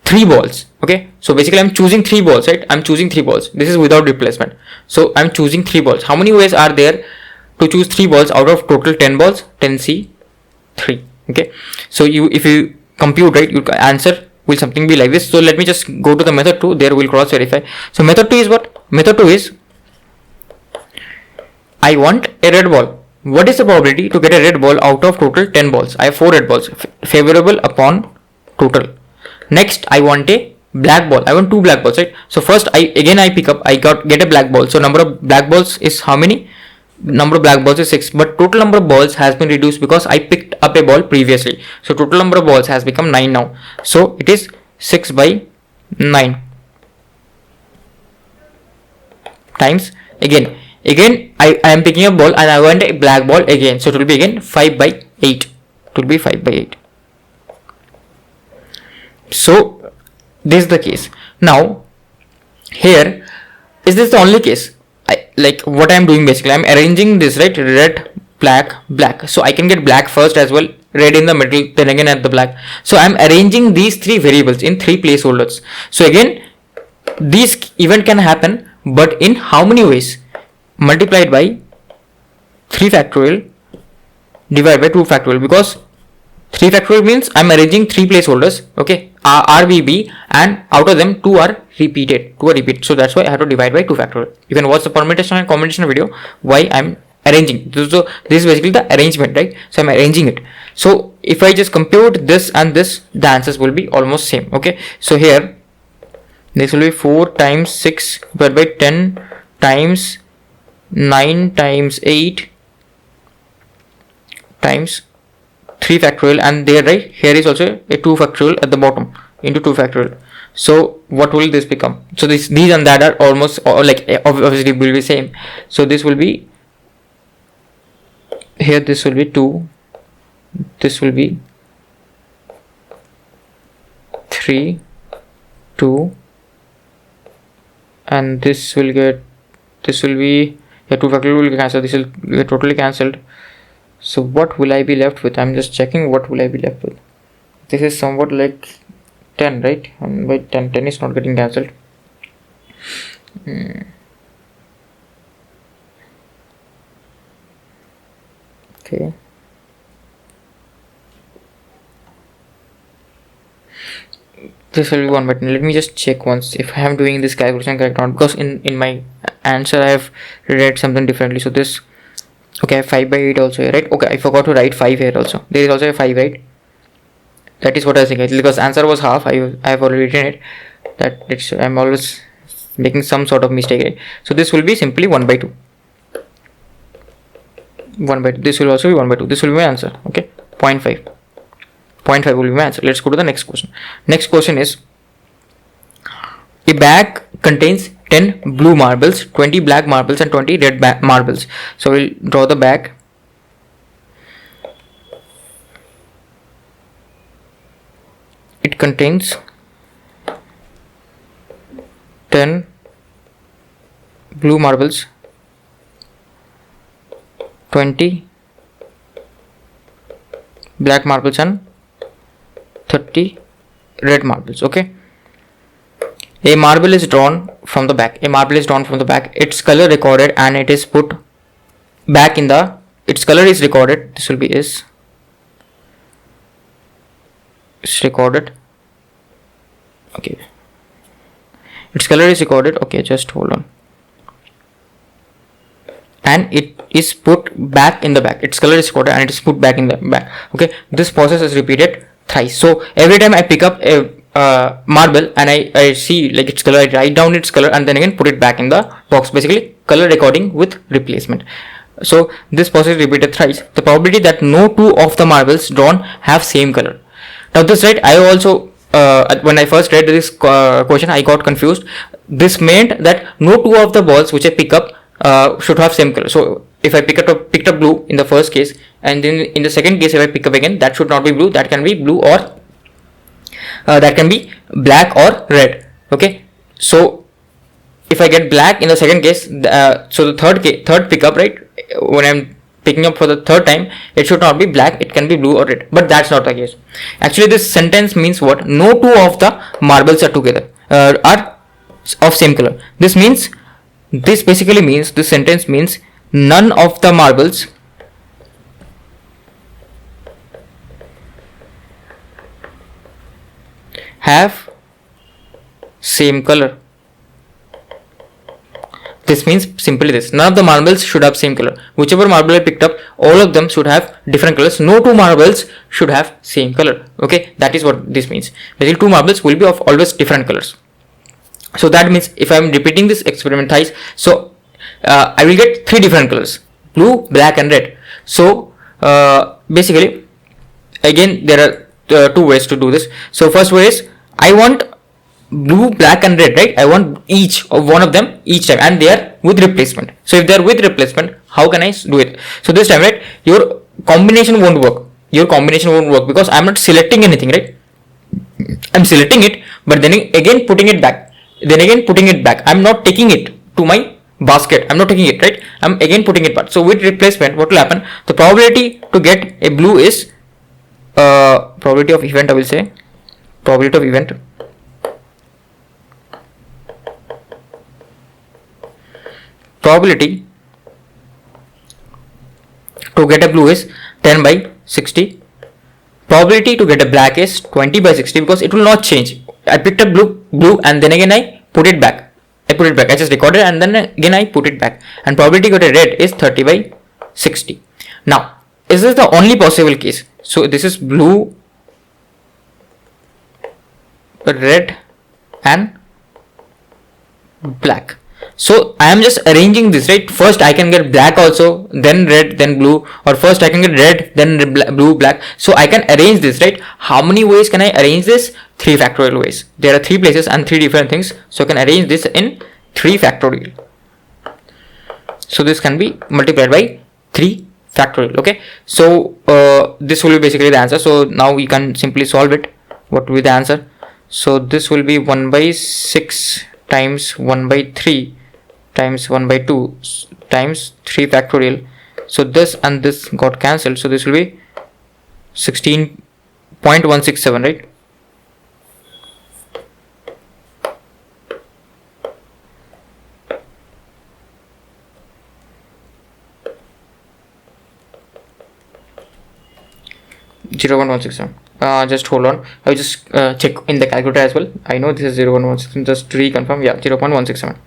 3 balls? Okay, so basically I'm choosing 3 balls, right? I'm choosing 3 balls. This is without replacement. So I'm choosing 3 balls. How many ways are there to choose 3 balls out of total 10 balls? 10C 3. Okay, so if you compute, right, your answer will something be like this. So let me just go to the method 2. There we'll cross verify. So method 2 is what? Method 2 is, I want a red ball. What is the probability to get a red ball out of total 10 balls? I have 4 red balls, favorable upon total. Next, I want a black ball. I want 2 black balls, right? So first I get a black ball. So number of black balls is how many? Number of black balls is 6, but total number of balls has been reduced because I picked up a ball previously. So total number of balls has become 9 now. So it is 6 by 9 times again I am picking a ball and I want a black ball again. So it will be again 5 by 8. It will be 5 by 8. So this is the case. Now here, is this the only case? Like what I am doing, basically I am arranging this, right? Red, black, black. So I can get black first as well, red in the middle, then again at the black. So I am arranging these 3 variables in 3 placeholders. So again, this event can happen, but in how many ways? Multiplied by 3 factorial divided by 2 factorial, because 3 factorial means I'm arranging 3 placeholders, okay, RBB, and out of them 2 are repeated. So that's why I have to divide by 2 factorial. You can watch the permutation and combination video why I'm arranging. So this is basically the arrangement, right? So I'm arranging it. So if I just compute this and this, the answers will be almost same. Okay, so here this will be 4 times 6 divided by 10 times 9 times 8 times 3 factorial, and there, right, here is also a 2 factorial at the bottom into 2 factorial. So what will this become? So these and that are almost, or like obviously will be same. So this will be, here this will be 2, this will be 3, 2, and this will get, this will be, 2 factorial will be cancelled, this will get totally cancelled. So what will I be left with? I'm just checking what will I be left with. This is somewhat like 10, right? And by 10 is not getting cancelled. Okay. This will be 1 by 10. Let me just check once if I am doing this calculation correct or not, because in my answer I have read something differently. So this, okay, I have 5 by 8 also here, right? Okay, I forgot to write 5 here also. There is also a 5, right? That is what I think, because answer was half. I have already written it. I'm always making some sort of mistake, right? So this will be simply 1 by 2. 1 by 2. This will also be 1 by 2. This will be my answer. Okay, 0.5. 0.5 will be my answer. Let's go to the next question. Next question is, a bag contains 10 blue marbles, 20 black marbles, and 20 red marbles. So we'll draw the bag. It contains 10 blue marbles, 20 black marbles, and 30 red marbles. Okay, a marble is drawn from the back. Its color recorded, and it is put back in the, its color is recorded. This will be is recorded. Okay, its color is recorded. Okay, just hold on. And it is put back in the bag. Its color is recorded and it is put back in the bag. Okay, this process is repeated thrice. So every time I pick up a marble and I see like its color, I write down its color and then again put it back in the box. Basically color recording with replacement. So this process is repeated thrice. The probability that no 2 of the marbles drawn have same color. Now this, right, I also when I first read this question, I got confused. This meant that no 2 of the balls which I pick up should have same color. So if I picked up blue in the first case, and then in the second case if I pick up again, that should not be blue. That can be blue, or that can be black or red. Okay, so if I get black in the second case, so the third pickup, right, when I'm picking up for the third time, it should not be black, it can be blue or red. But that's not the case. Actually, this sentence means what? No two of the marbles are together, are of same color. This basically means, this sentence means none of the marbles have same color. This means simply this: none of the marbles should have same color. Whichever marble I picked up, all of them should have different colors. No two marbles should have same color. Okay, that is what this means. Basically, two marbles will be of always different colors. So that means if I am repeating this experiment thrice, so I will get three different colors: blue, black, and red. So basically, again, there are two ways to do this. So first way is, I want blue, black, and red, right? I want each of one of them each time, and they are with replacement. So if they are with replacement, how can I do it? So this time, right, your combination won't work. Your combination won't work because I'm not selecting anything, right? I'm selecting it, but then again putting it back. Then again putting it back. I'm not taking it to my basket. I'm not taking it, right? I'm again putting it back. So with replacement, what will happen? The probability to get a blue is probability of event. I will say probability of event. Probability to get a blue is 10 by 60. Probability to get a black is 20 by 60 because it will not change. I picked up blue and then again I put it back. I just recorded and then again I put it back. And probability to get a red is 30 by 60. Now, is this the only possible case? So this is blue, red, and black. So I am just arranging this, right? First I can get black also, then red, then blue, or first I can get red, then blue, black. So I can arrange this, right? How many ways can I arrange this? 3 factorial ways. There are 3 places and 3 different things. So I can arrange this in 3 factorial. So this can be multiplied by 3 factorial. Okay. So this will be basically the answer. So now we can simply solve it. What will be the answer? So this will be 1 by 6 times 1 by 3 times 1 by 2 times 3 factorial. So this and this got cancelled. So this will be 16.167, right? Just hold on. I will just check in the calculator as well. I know this is 0.167. Just to reconfirm, yeah, 0.167.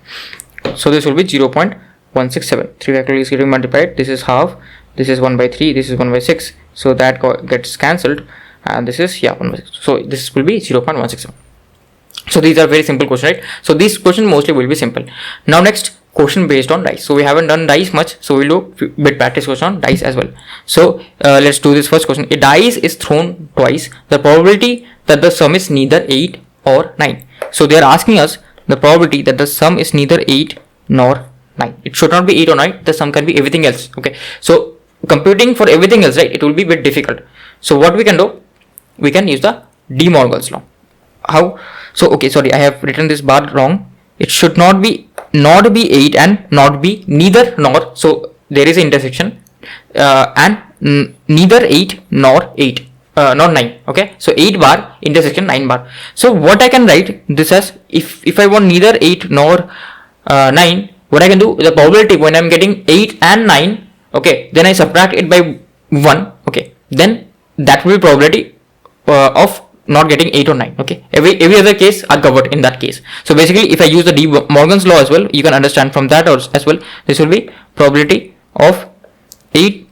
So this will be 0.167. 3 factorial is getting multiplied. This is half. This is 1 by 3. This is 1 by 6. So that gets cancelled. And this is 1 by 6. So this will be 0.167. So these are very simple questions, right? So this question mostly will be simple. Now next, question based on dice. So we haven't done dice much, so we'll do bit practice question on dice as well. So let's do this first question. A dice is thrown twice. The probability that the sum is neither 8 or 9. So they are asking us the probability that the sum is neither 8 nor 9. It should not be 8 or 9. The sum can be everything else. Okay. So computing for everything else, right, it will be a bit difficult. So what we can do, we can use the De Morgan's law. How? So okay, sorry, I have written this bar wrong. It should not be 8 and not be neither nor. So there is an intersection and neither 8 nor 8 nor 9. Okay, so 8 bar intersection 9 bar. So what I can write this as, if I want neither 8 nor 9, what I can do, the probability when I'm getting 8 and 9, okay, then I subtract it by 1, okay, then that will be probability of not getting 8 or 9. Okay, every other case are covered in that case. So basically, if I use the De Morgan's law as well, you can understand from that as well. This will be probability of 8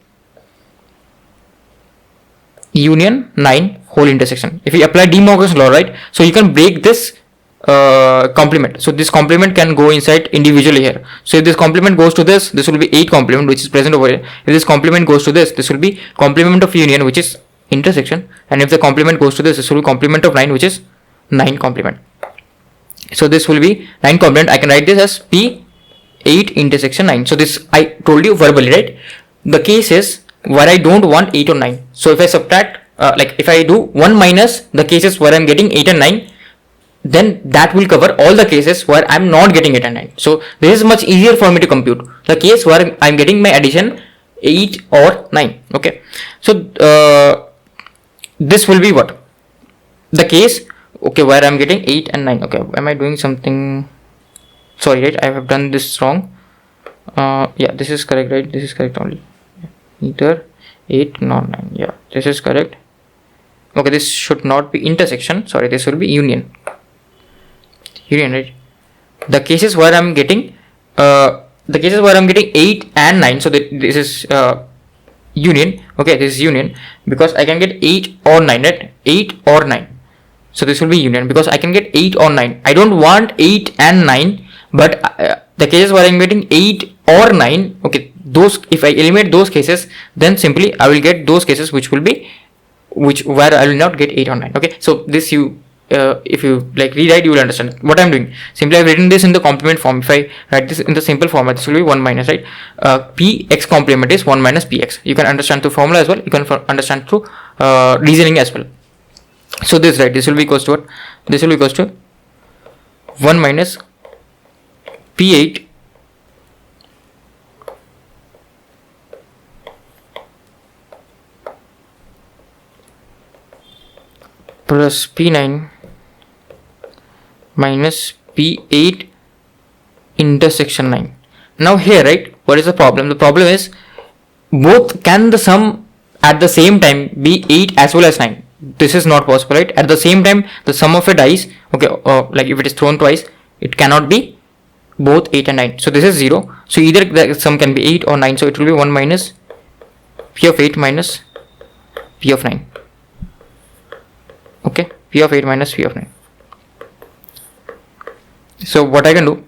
union 9 whole intersection. If you apply De Morgan's law, right, so you can break this complement. So this complement can go inside individually here. So if this complement goes to this will be 8 complement, which is present over here. If this complement goes to this will be complement of union, which is intersection, and if the complement goes to this will be complement of 9, which is 9 complement. So this will be 9 complement. I can write this as P 8 intersection 9. So this I told you verbally, right? The case is where I don't want 8 or 9. So if I subtract, like if I do 1 minus the cases where I'm getting 8 and 9, then that will cover all the cases where I'm not getting 8 and 9. So this is much easier for me to compute. The case where I'm getting my addition 8 or 9. Okay, so this will be what the case, okay, where I'm getting 8 and 9. Okay, am I doing something, sorry, right, I have done this wrong. Yeah, this is correct, right? This is correct only, either 8 nor 9. Yeah, this is correct. Okay, this should not be intersection, sorry, this will be union, right? The cases where I'm getting 8 and 9, so that this is union. Okay, this is union because I can get 8 or 9, right? 8 or 9, so this will be union because I can get 8 or 9. I don't want 8 and 9, but the cases where I'm getting 8 or 9, okay, those, if I eliminate those cases, then simply I will get those cases which will be where I will not get 8 or 9. Okay, so this you if you like rewrite, you will understand what I'm doing. Simply I've written this in the complement form. If I write this in the simple format, this will be 1 minus, right? Px complement is 1 minus px. You can understand through formula as well, you can understand through reasoning as well. So this, right, this will be equals to what? This will be equals to 1 minus p8 plus p9 minus p8 intersection 9. Now here, right, what is the problem? The problem is both can the sum at the same time be 8 as well as 9. This is not possible, right? At the same time, the sum of a dice, okay, like if it is thrown twice, it cannot be both 8 and 9. So this is 0. So either the sum can be 8 or 9. So it will be 1 minus p of 8 minus p of 9. Okay, p of 8 minus p of 9. So what I can do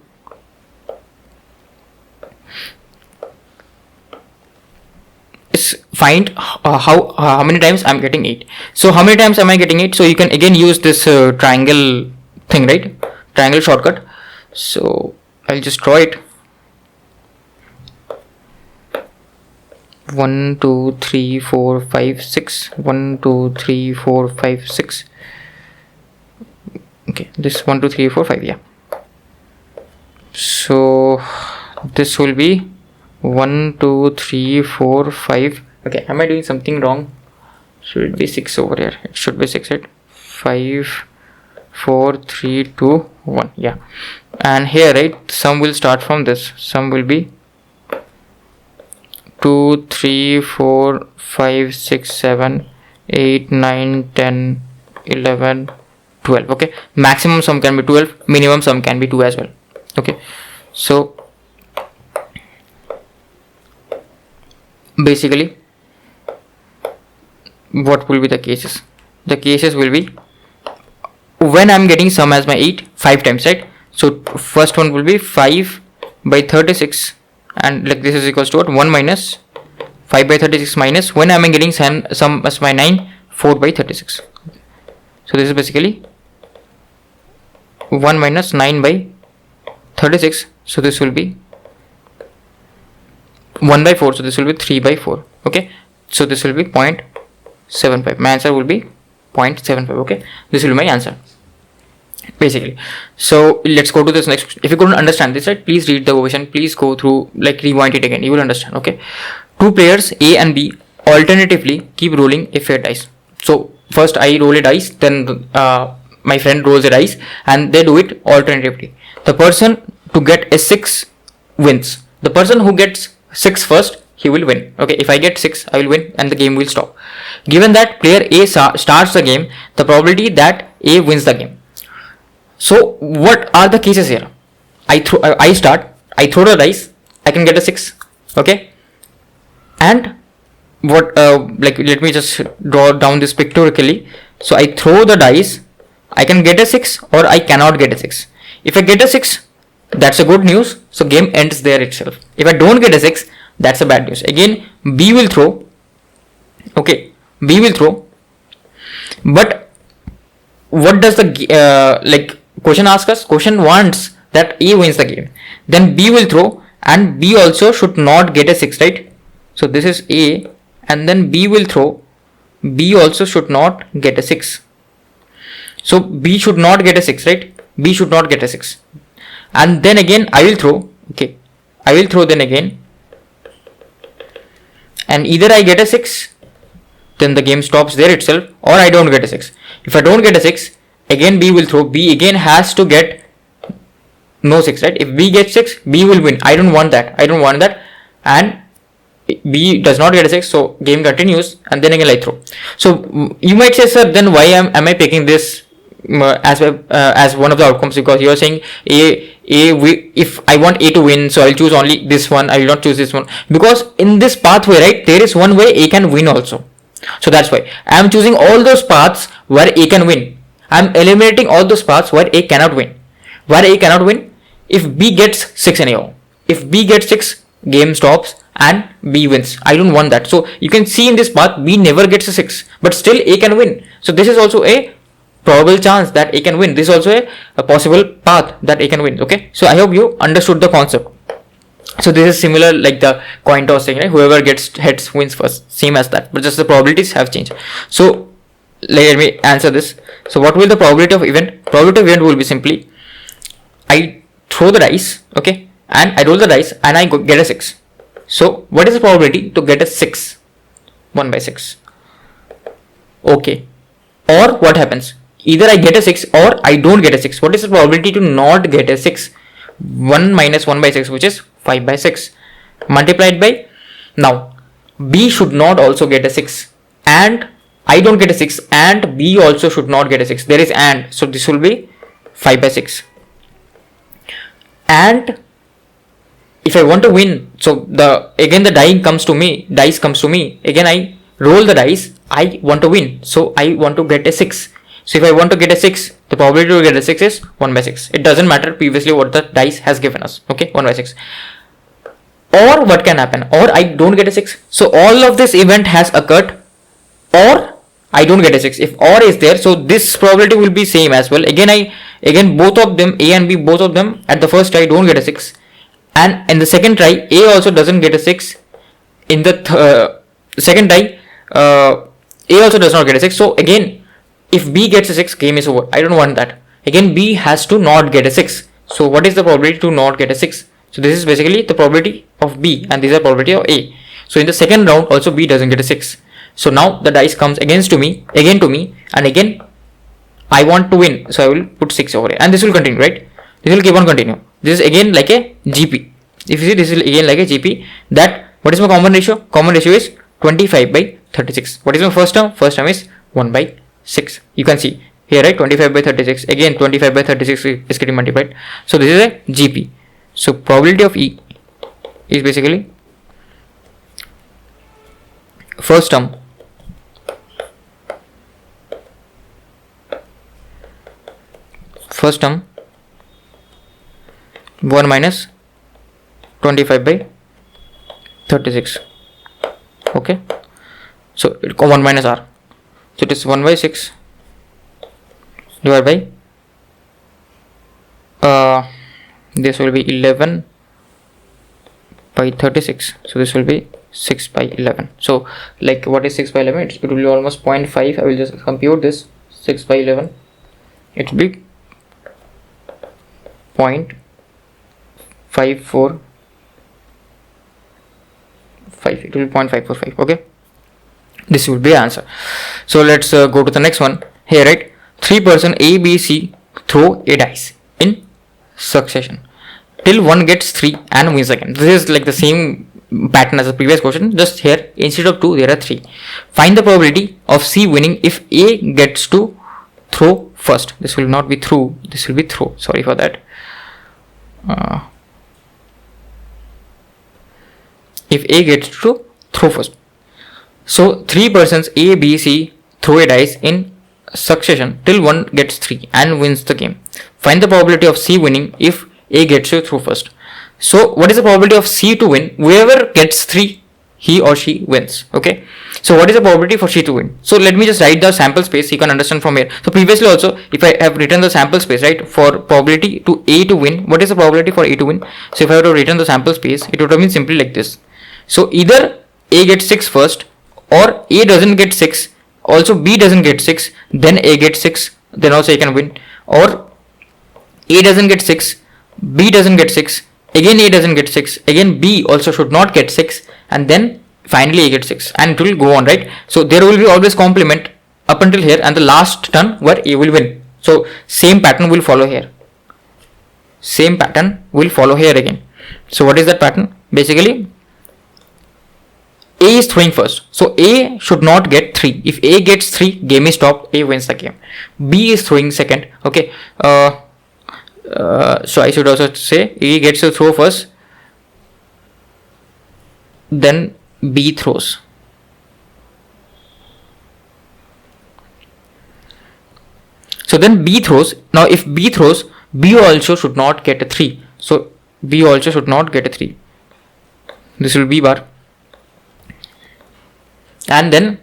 is find how many times I'm getting 8. So how many times am I getting 8? So you can again use this triangle thing, right? Triangle shortcut. So I'll just draw it. 1 2 3 4 5 6. 1 2 3 4 5 6. Okay, this 1 2 3 4 5. Yeah. So this will be 1 2 3 4 5. Okay, am I doing something wrong? Should it be 6 over here? It should be 6, right? 5 4 3 2 1. Yeah, and here, right, sum will start from this. Sum will be 2 3 4 5 6 7 8 9 10 11 12. Okay, maximum sum can be 12, minimum sum can be 2 as well. Okay, so basically what will be the cases? The cases will be when I'm getting sum as my 8 5 times, right? So first one will be 5 by 36, and like this is equals to what? 1 minus 5 by 36 minus when am I getting sum as my 9 4 by 36. So this is basically 1 minus 9 by 36. So this will be 1 by 4. So this will be 3 by 4. Okay, so this will be 0.75. My answer will be 0.75. Okay, this will be my answer basically. So let's go to this next. If you couldn't understand this, right, please read the question, please go through, like rewind it again, you will understand. Okay, two players A and B alternatively keep rolling a fair dice. So first I roll a dice, then my friend rolls a dice, and they do it alternatively. The person to get a 6 wins. The person who gets 6 first, he will win. Okay, if I get 6, I will win and the game will stop. Given that player A starts the game, the probability that A wins the game. So what are the cases here? I throw the dice, I can get a 6. Okay, and what like let me just draw down this pictorially. So I throw the dice, I can get a 6 or I cannot get a 6. If I get a 6, that's a good news, so game ends there itself. If I don't get a 6, that's a bad news. Again, B will throw. Okay, B will throw, but what does the like question ask us? Question wants that A wins the game. Then B will throw, and B also should not get a 6, right? So this is A, and then B will throw. B also should not get a 6. So B should not get a 6, right? B should not get a 6. And then again I will throw. Okay, I will throw then again. and either I get a 6, then the game stops there itself, or I don't get a 6. If I don't get a 6, again B will throw. B again has to get no 6, right? If B gets 6, B will win. I don't want that. And B does not get a 6, so game continues, and then again I throw. So you might say, sir, then why am I picking this as one of the outcomes? Because you are saying if I want A to win, so I'll choose only this one, I will not choose this one. Because in this pathway, right, there is one way A can win also. So that's why I am choosing all those paths where A can win. I am eliminating all those paths where A cannot win. Where A cannot win, if B gets 6 anyhow. If B gets 6, game stops and B wins. I don't want that. So you can see in this path, B never gets a 6, but still A can win. So this is also a probable chance that A can win. This is also a possible path that A can win. Okay. So I hope you understood the concept. So this is similar like the coin toss thing, right? Whoever gets heads wins first. Same as that, but just the probabilities have changed. So let me answer this. So what will the probability of event? Probability of event will be simply, I throw the dice, okay, and I roll the dice and I get a 6. So what is the probability to get a 6? 1 by 6. Okay. Or what happens? Either I get a 6 or I don't get a 6. What is the probability to not get a 6? 1 minus 1 by 6, which is 5 by 6, multiplied by, now B should not also get a 6, and I don't get a 6, and B also should not get a 6. There is and, so this will be 5 by 6. And if I want to win, so the dice comes to me, again I roll the dice, I want to win, so I want to get a 6. So if I want to get a 6, the probability to get a 6 is 1 by 6. It doesn't matter previously what the dice has given us, okay, 1 by 6. Or what can happen? Or I don't get a 6. So all of this event has occurred, or I don't get a 6. If or is there, so this probability will be same as well. Again both of them, A and B, both of them at the first try don't get a 6. And in the second try, A also doesn't get a 6. In the second try, A also does not get a 6. So again, if B gets a 6, game is over. I don't want that. Again, B has to not get a 6. So what is the probability to not get a 6? So this is basically the probability of B, and this is the probability of A. So in the second round also B doesn't get a 6. So now the dice comes again to me, and again I want to win. So I will put 6 over here, and this will continue, right? This will keep on continue. This is again like a GP. If you see, this is again like a GP. That, what is my common ratio? Common ratio is 25 by 36. What is my first term? First term is 1 by 6. You can see here, right? 25 by 36. Again 25 by 36 is getting multiplied. So this is a GP. So probability of E is basically first term first term 1 minus 25 by 36. Okay, so 1 minus R, so it is 1 by 6 divided by this will be 11 by 36, so this will be 6 by 11. So like, what is 6 by 11? It will be almost 0.5. I will just compute this. 6 by 11, it will be 0.545. It will be 0.545. okay, this will be answer. So let's go to the next one here, right? 3 person A, B, C throw a dice in succession till one gets 3 and wins again. This is like the same pattern as the previous question, just here instead of 2 there are 3. Find the probability of C winning if A gets to throw first. This will not be through, this will be throw, sorry for that. If A gets to throw first. So 3 persons A, B, C throw a dice in succession till one gets 3 and wins the game. Find the probability of C winning if A gets to throw first. So what is the probability of C to win? Whoever gets 3, he or she wins. Okay, so what is the probability for C to win? So let me just write the sample space, you can understand from here. So previously also, if I have written the sample space, right, for probability to A to win, what is the probability for A to win? So if I were to written the sample space, it would have been simply like this. So either A gets 6 first, or A doesn't get 6, also B doesn't get 6, then A gets 6, then also A can win. Or A doesn't get 6, B doesn't get 6, again A doesn't get 6, again B also should not get 6, and then finally A gets 6, and it will go on, right? So there will be always complement up until here, and the last turn where A will win. So same pattern will follow here. Same pattern will follow here again. So what is that pattern? Basically, A is throwing first, so A should not get 3. If A gets 3, game is stopped, A wins the game. B is throwing second. Okay, so I should also say A gets to throw first, then B throws. So then B throws. Now if B throws, B also should not get a 3. So B also should not get a 3. This will be bar. And then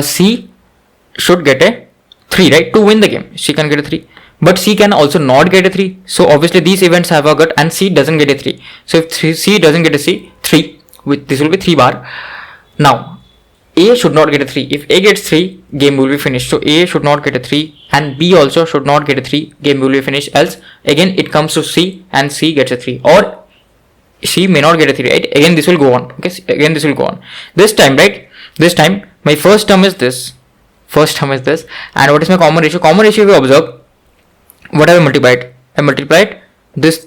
C should get a 3, right, to win the game. She can get a 3, but C can also not get a 3. So obviously these events have occurred and C doesn't get a 3. So if C doesn't get a 3, with this will be 3 bar. Now A should not get a 3. If A gets 3, game will be finished. So A should not get a 3 and B also should not get a 3. Game will be finished. Else again it comes to C and C gets a 3, or she may not get a 3, right? Again this will go on. Okay, again this will go on. This time, right? This time my first term is this. And what is my common ratio? Common ratio, we observe what have I multiplied? I multiplied this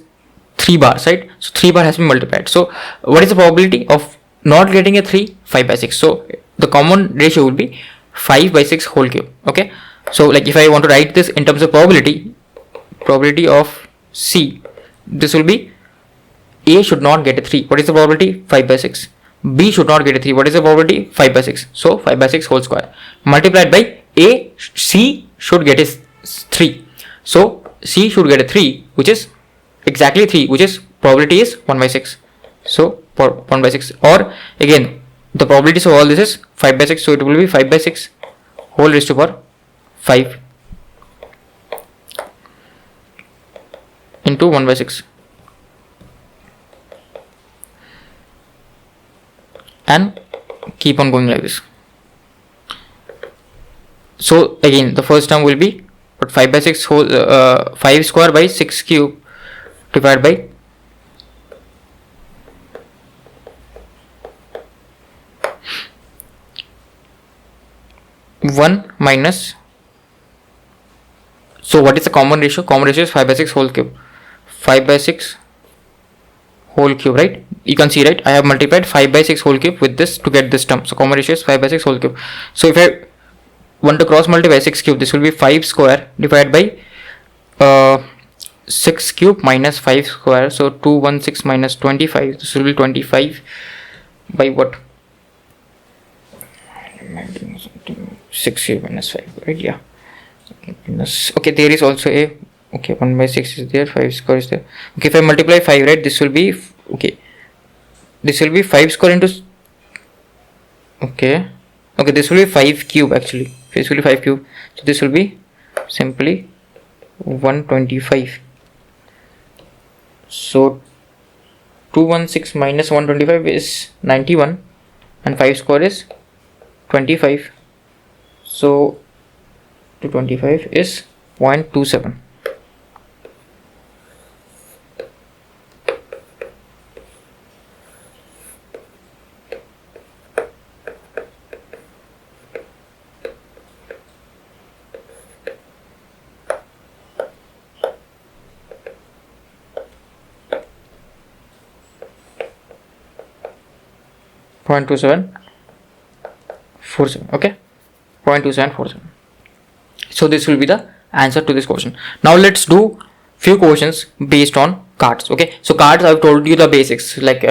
3 bars, right? So 3 bar has been multiplied. So what is the probability of not getting a 3? 5 by 6. So the common ratio will be 5 by 6 whole cube. Okay, so like if I want to write this in terms of probability of C, this will be A should not get a 3. What is the probability? 5 by 6. B should not get a 3. What is the probability? 5 by 6. So 5 by 6 whole square multiplied by A. C should get a 3. So C should get a 3, which is exactly 3, which is probability is 1 by 6. So 1 by 6, or again the probabilities of all this is 5 by 6. So it will be 5 by 6 whole raised to power 5 into 1 by 6. And keep on going like this. So again the first term will be 5 by 6 whole 5 square by 6 cube divided by 1 minus. So what is the common ratio? Common ratio is 5 by 6 whole cube. 5 by 6 whole cube, right? You can see, right? I have multiplied 5 by 6 whole cube with this to get this term. So common ratio is 5 by 6 whole cube. So if I want to cross multiply 6 cube, this will be 5 square divided by 6 cube minus 5 square. So 216 minus 25. This will be 25 by what? 6 cube minus 5, right? Yeah. Okay, there is also a 1 by 6 is there, 5 square is there. Okay, if I multiply 5, right, this will be this will be 5 square into this will be 5 cube actually. This will be 5 cube. So this will be simply 125. So 216 minus 125 is 91 and 5 square is 25. So 225 is 0.27. Okay, 0.2747. So this will be the answer to this question. Now let's do few questions based on cards. Okay, so cards, I've told you the basics, like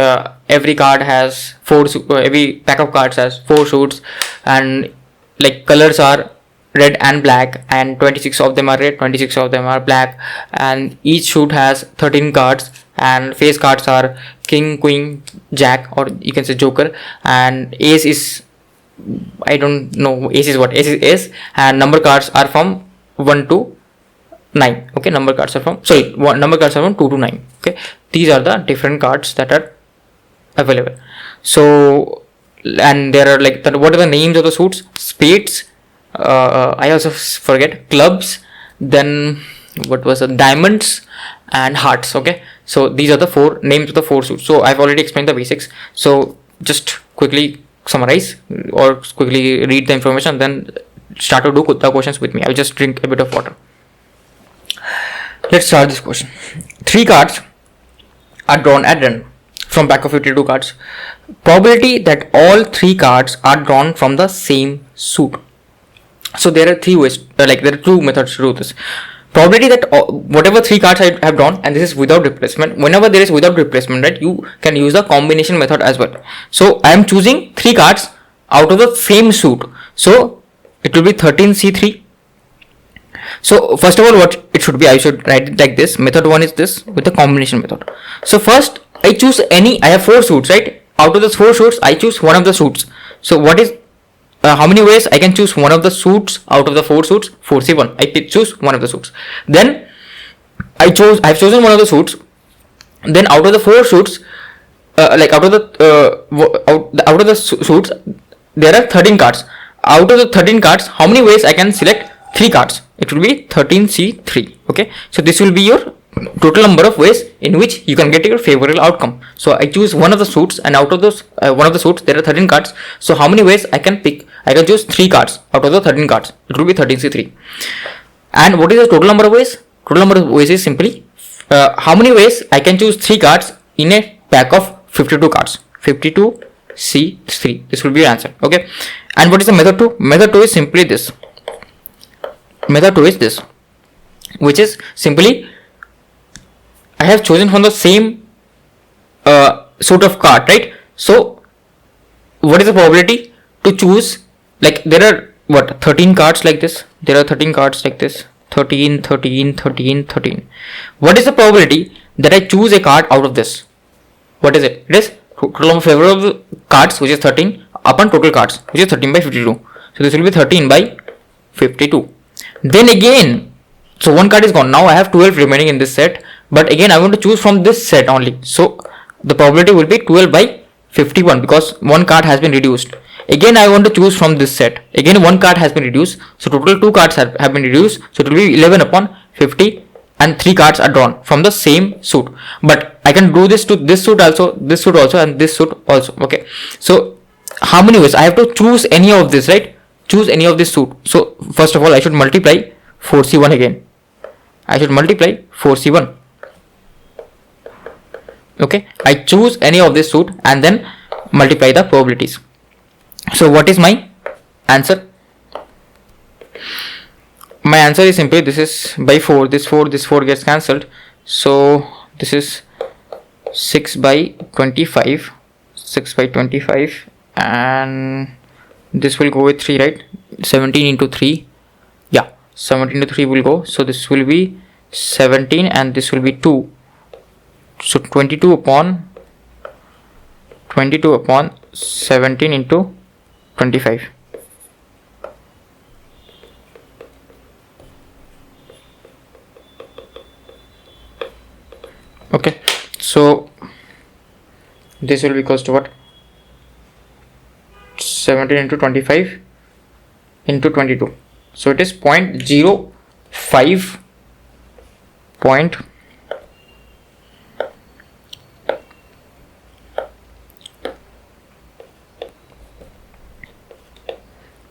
every card has every pack of cards has 4 suits, and like colors are red and black, and 26 of them are red, 26 of them are black, and each suit has 13 cards, and face cards are king, queen, jack, or you can say joker, and ace is, I don't know ace is what, ace is ace, and number cards are from 1 to 9. Okay, number cards are from number cards are from 2 to 9. Okay, these are the different cards that are available. So, and there are like what are the names of the suits? Spades, I also forget, clubs, then what was the diamonds, and hearts. Okay, so these are the four names of the four suits. So I've already explained the basics, so just quickly summarize or quickly read the information, then start to do the questions with me. I'll just drink a bit of water. Let's start this question. 3 cards are drawn at random from pack of 52 cards. Probability that all 3 cards are drawn from the same suit. So there are 3 ways, there are 2 methods to do this. Probability that whatever 3 cards I have drawn, and this is without replacement. Whenever there is without replacement, right, you can use the combination method as well. So I am choosing 3 cards out of the same suit. So it will be 13C3. So first of all, what it should be, I should write it like this. Method 1 is this with the combination method. So first I choose any, I have 4 suits, right? Out of those 4 suits, I choose one of the suits. So what is, how many ways I can choose one of the suits out of the 4 suits? 4C1. I choose one of the suits. Then I've chosen one of the suits. Then out of the 4 suits, out of the suits, there are 13 cards. Out of the 13 cards, how many ways I can select 3 cards? It will be 13C3. Okay, so this will be your total number of ways in which you can get your favorable outcome. So I choose one of the suits, and out of those one of the suits there are 13 cards. So how many ways I can pick? I can choose 3 cards out of the 13 cards. It will be 13C3. And what is the total number of ways? Total number of ways is simply how many ways I can choose 3 cards in a pack of 52 cards. 52C3. This will be your answer. Okay. And what is the method 2? Method 2 is simply this. Method 2 is this, which is simply I have chosen from the same suit of card, right? So what is the probability to choose, like there are 13 cards like this, there are 13 cards like this, 13, 13, 13, 13. What is the probability that I choose a card out of this? What is it? It is total of favorable cards, which is 13, upon total cards, which is 13 by 52. So this will be 13 by 52. Then again, so one card is gone. Now I have 12 remaining in this set, but again I want to choose from this set only. So the probability will be 12 by 51 because one card has been reduced. Again I want to choose from this set. Again one card has been reduced. So total 2 cards have been reduced. So it will be 11 upon 50, and 3 cards are drawn from the same suit. But I can do this to this suit also, this suit also, and this suit also. Okay. So how many ways? I have to choose any of this, right? Choose any of this suit. So first of all, I should multiply 4C1 again. I should multiply 4C1. Okay, I choose any of this suit and then multiply the probabilities. So what is my answer? My answer is simply this is by 4. This 4 gets cancelled. So this is 6 by 25. 6 by 25, and this will go with 3, right? 17 into 3. Yeah, 17 into 3 will go. So this will be 17 and this will be 2. So 22 upon 17 into 25. Okay, so this will be equals to what? 17 into 25 into 22. So it is 0.05 point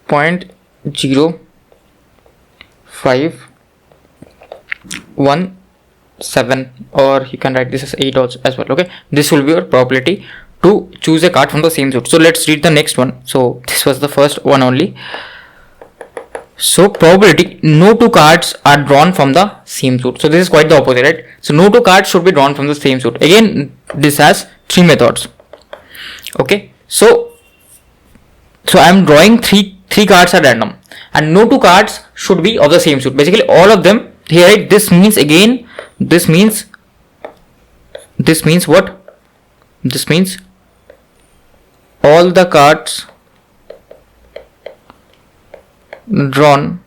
0.0517, or you can write this as 8 also as well. Okay, this will be your probability to choose a card from the same suit. So let's read the next one. So this was the first one only. So probability no 2 cards are drawn from the same suit. So this is quite the opposite, right? So no 2 cards should be drawn from the same suit. Again, this has 3 methods. Okay, so I am drawing three cards at random, and no 2 cards should be of the same suit. Basically all of them here, right? This means what? This means all the cards drawn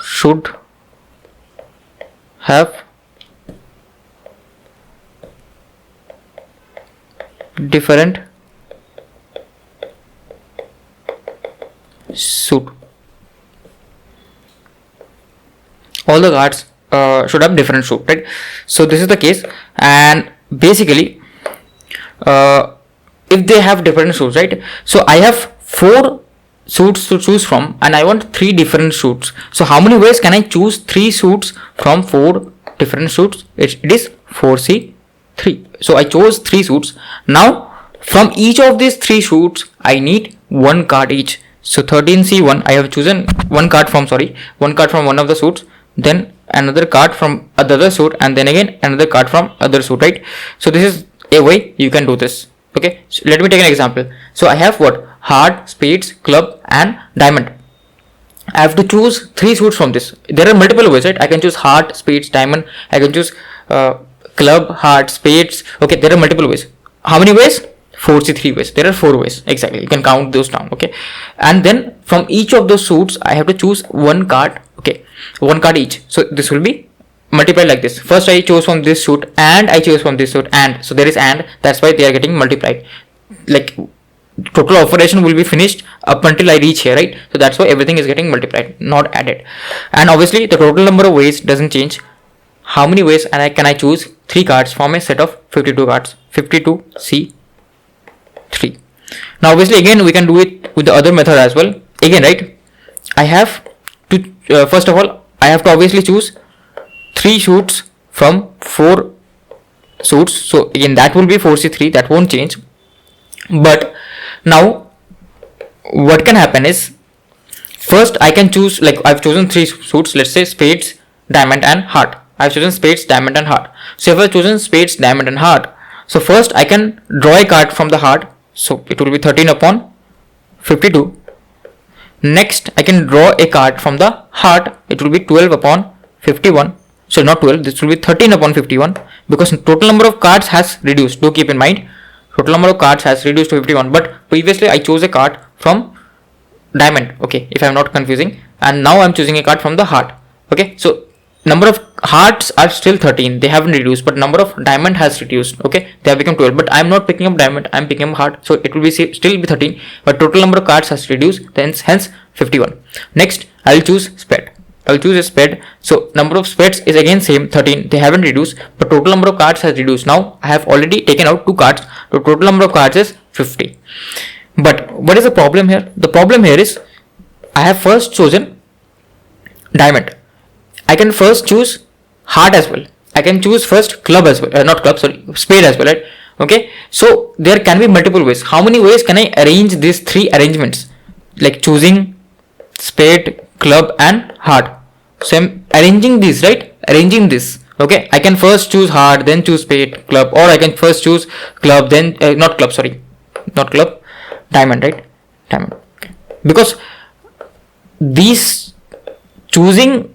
should have different suit. All the cards should have different suit, right? So this is the case, and basically if they have different suits, right? So I have 4 suits to choose from and I want 3 different suits. So how many ways can I choose 3 suits from 4 different suits? It is 4C3. So I chose 3 suits. Now from each of these 3 suits I need 1 card each. So 13C1, I have chosen one card from one of the suits, then another card from another suit, and then again another card from other suit, right? So this is a way you can do this. Okay, so let me take an example. So I have what? Heart, spades, club, and diamond. I have to choose 3 suits from this. There are multiple ways, right? I can choose heart, spades, diamond. I can choose club, heart, spades. Okay, there are multiple ways. How many ways? 4C3 ways. There are 4 ways exactly. You can count those down. Okay, and then from each of those suits I have to choose 1 card. Okay, 1 card each. So this will be multiplied like this. First I chose from this suit and I chose from this suit, and so there is and, that's why they are getting multiplied. Like total operation will be finished up until I reach here, right? So that's why everything is getting multiplied, not added. And obviously the total number of ways doesn't change. How many ways can I choose 3 cards from a set of 52 cards? 52C3. Now obviously again we can do it with the other method as well. Again, right, I have to first of all I have to obviously choose 3 suits from 4 suits. So again that will be 4C3, that won't change. But now what can happen is, first I can choose, like I've chosen 3 suits, let's say spades, diamond, and heart. I've chosen spades, diamond, and heart. So if I've chosen spades, diamond, and heart, so first I can draw a card from the heart. So it will be 13 upon 52. Next I can draw a card from the heart. It will be 12 upon 51. So not 12, this will be 13 upon 51, because total number of cards has reduced. Do keep in mind, total number of cards has reduced to 51, but previously I chose a card from diamond. Okay, if I am not confusing, and now I am choosing a card from the heart. Okay, so number of hearts are still 13, they haven't reduced, but number of diamond has reduced. Okay, they have become 12, but I am not picking up diamond, I am picking up heart, so it will be still be 13, but total number of cards has reduced, hence 51. Next I will choose spade. I will choose a spade. So number of spades is again same, 13, they haven't reduced, but total number of cards has reduced. Now I have already taken out 2 cards, so total number of cards is 50. But what is the problem here? The problem here is I have first chosen diamond. I can first choose heart as well. I can choose first club as well, spade as well, right? Okay, so there can be multiple ways. How many ways can I arrange these 3 arrangements, like choosing spade, club, and heart? So I'm arranging these, right? Arranging this. Okay, I can first choose heart, then choose spade, club, or I can first choose club, then not club, diamond, right? Diamond. Okay. Because these choosing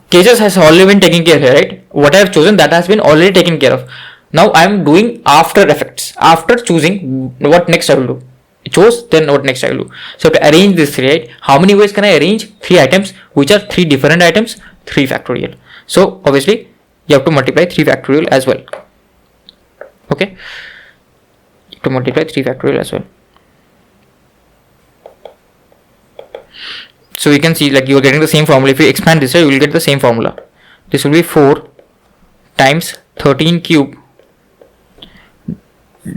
cases has already been taken care of here, right? What I have chosen, that has been already taken care of. Now I am doing after effects. After choosing, what next I will do? Chose, then what next I will do? So to arrange this 3, right? How many ways can I arrange 3 items, which are 3 different items? 3 factorial. So obviously you have to multiply 3 factorial as well. Okay, you have to multiply 3 factorial as well. So you can see, like, you are getting the same formula. If you expand this, you will get the same formula. This will be 4 times 13 cube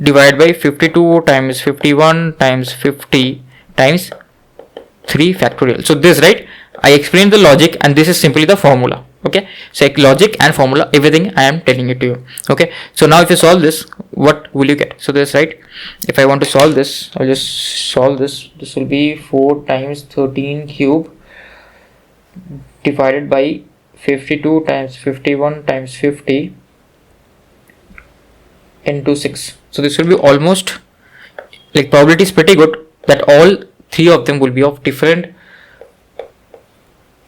divided by 52 times 51 times 50 times 3 factorial. So this, right, I explained the logic, and this is simply the formula. Okay, so logic and formula, everything I am telling it to you. Okay, so now if you solve this, what will you get? So this, right, if I want to solve this, I'll just solve this. This will be 4 times 13 cube divided by 52 times 51 times 50 into 6. So this will be almost, like, probability is pretty good that all 3 of them will be of different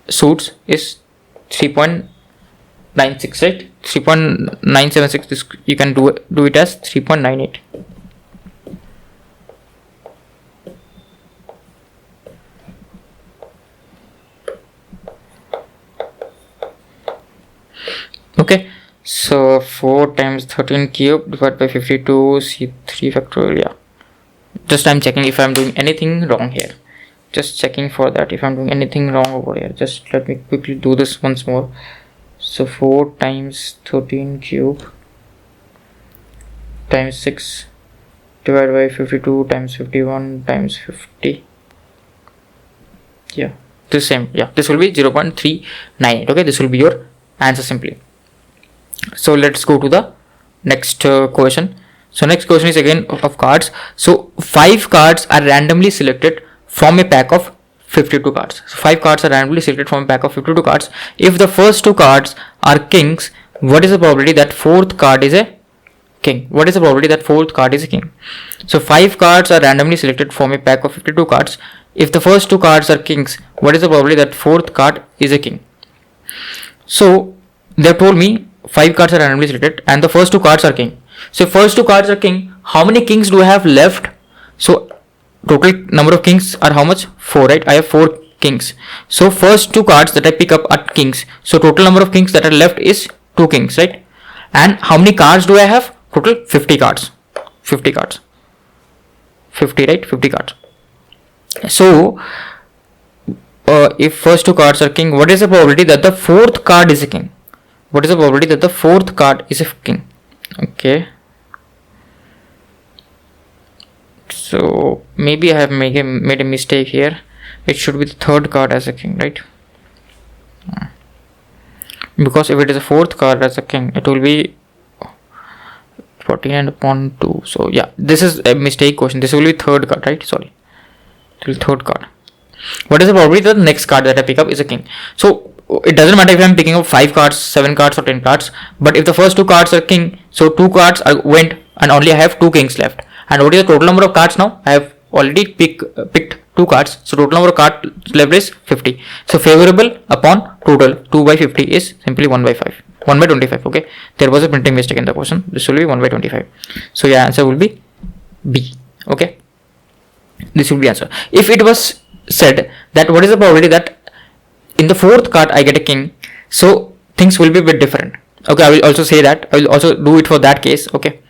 suits is 3.96, right? 3.976. This you can do it as 3.98. Okay, so 4 times 13 cube divided by 52 C3 factorial. Yeah, just I'm checking if I'm doing anything wrong here. Just checking for that if I'm doing anything wrong over here. Just let me quickly do this once more. So 4 times 13 cube times 6 divided by 52 times 51 times 50. Yeah, this same. Yeah, this will be 0.398. okay, this will be your answer simply. So let's go to the next question. So next question is again of cards. So 5 cards are randomly selected from a pack of 52 cards. So 5 cards are randomly selected from a pack of 52 cards. If the first 2 cards are kings, what is the probability that 4th card is a king? What is the probability that 4th card is a king? So 5 cards are randomly selected from a pack of 52 cards. If the first 2 cards are kings, what is the probability that 4th card is a king? So they have told me 5 cards are randomly selected and the first 2 cards are king. So if first 2 cards are king, how many kings do I have left? So total number of kings are how much? 4, right? I have 4 kings. So first 2 cards that I pick up are kings. So total number of kings that are left is 2 kings, right? And how many cards do I have? Total 50 cards. 50 cards. 50, right? 50 cards. So if first 2 cards are king, what is the probability that the 4th card is a king? What is the probability that the 4th card is a king? Okay. So maybe I have made a mistake here. It should be the 3rd card as a king, right? Because if it is a 4th card as a king, it will be 49 upon 2. So yeah, this is a mistake question. This will be 3rd card, right? Sorry, it will be 3rd card. What is the probability that the next card that I pick up is a king? So it doesn't matter if I'm picking up 5 cards, 7 cards or 10 cards, but if the first 2 cards are king, so 2 cards went and only I have 2 kings left. And what is the total number of cards now? I have already picked 2 cards, so total number of cards left is 50. So favorable upon total 2 by 50 is simply 1 by 5, 1 by 25. Okay, there was a printing mistake in the question. This will be 1 by 25. So yeah, answer will be B. Okay, this will be answer. If it was said that what is the probability that in the 4th card I get a king, so things will be a bit different. Okay, I will also say that. I will also do it for that case. Okay,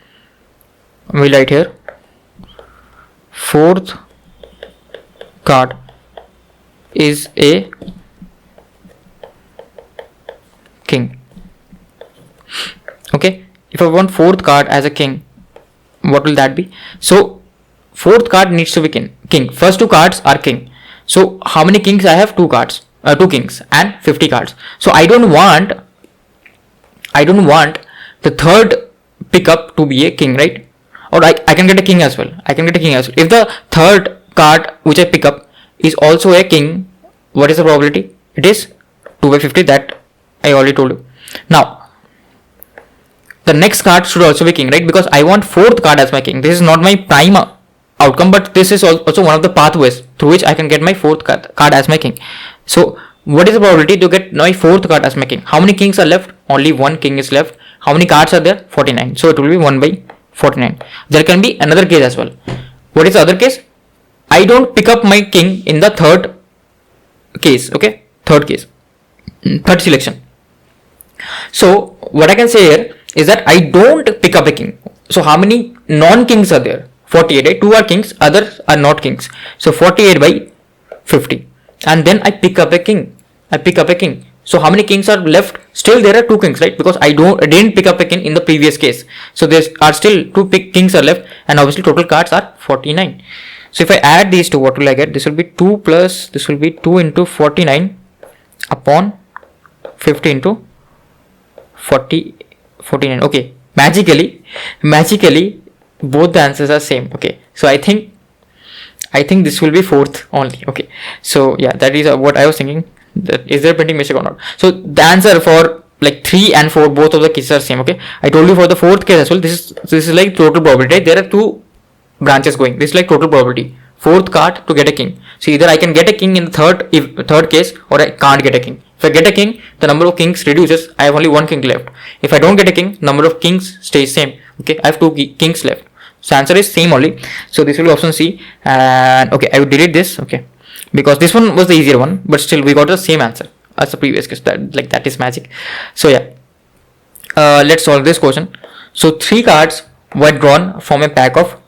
I will write here 4th card is a king. Okay, if I want 4th card as a king, what will that be? So 4th card needs to be king. First 2 cards are king. So how many kings I have? 2 cards, 2 kings and 50 cards. So I don't want the 3rd pickup to be a king, right? Or I can get a king as well. If the 3rd card which I pick up is also a king, what is the probability? It is 2 by 50, that I already told you. Now the next card should also be king, right? Because I want 4th card as my king. This is not my prime outcome, but this is also one of the pathways through which I can get my 4th card as my king. So what is the probability to get my 4th card as my king? How many kings are left? Only 1 king is left. How many cards are there? 49. So it will be 1 by 49. There can be another case as well. What is the other case? I don't pick up my king in the 3rd case. Okay, 3rd case, 3rd selection. So what I can say here is that I don't pick up a king. So how many non-kings are there? 48, right? 2 are kings, others are not kings. So 48 by 50. And then I pick up a king. So how many kings are left? Still there are 2 kings, right? Because I didn't pick up a king in the previous case. So there are still 2 kings are left, and obviously total cards are 49. So if I add these two, what will I get? This will be 2 plus, this will be 2 into 49 upon 50 into 49. Okay, magically both the answers are same. Okay, so I think this will be 4th only. Okay, so yeah, that is what I was thinking. That is there printing mistake or not? So the answer for like 3 and 4, both of the cases are same. Okay, I told you for the 4th case as well. This is like total probability, right? There are 2 branches going. This is like total probability. 4th card to get a king. So either I can get a king in the third case, or I can't get a king. If I get a king, the number of kings reduces. I have only 1 king left. If I don't get a king, number of kings stays same. Okay, I have 2 kings left. So answer is same only. So this will be option C. And okay, I will delete this. Okay, because this one was the easier one, but still we got the same answer as the previous case. That is magic. So yeah, let's solve this question. So 3 cards were drawn from a pack of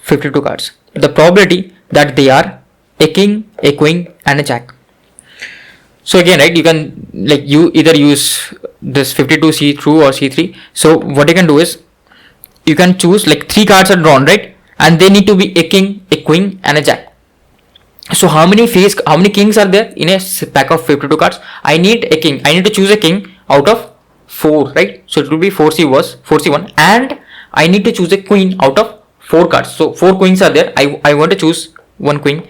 52 cards. The probability that they are a king, a queen and a jack. So again, right, you can you either use this 52 C2 or C3. So what you can do is you can choose, like 3 cards are drawn, right? And they need to be a king, a queen and a jack. So how many kings are there in a pack of 52 cards? I need a king. I need to choose a king out of 4, right? So it will be 4C1, and I need to choose a queen out of 4 cards. So 4 queens are there. I want to choose 1 queen.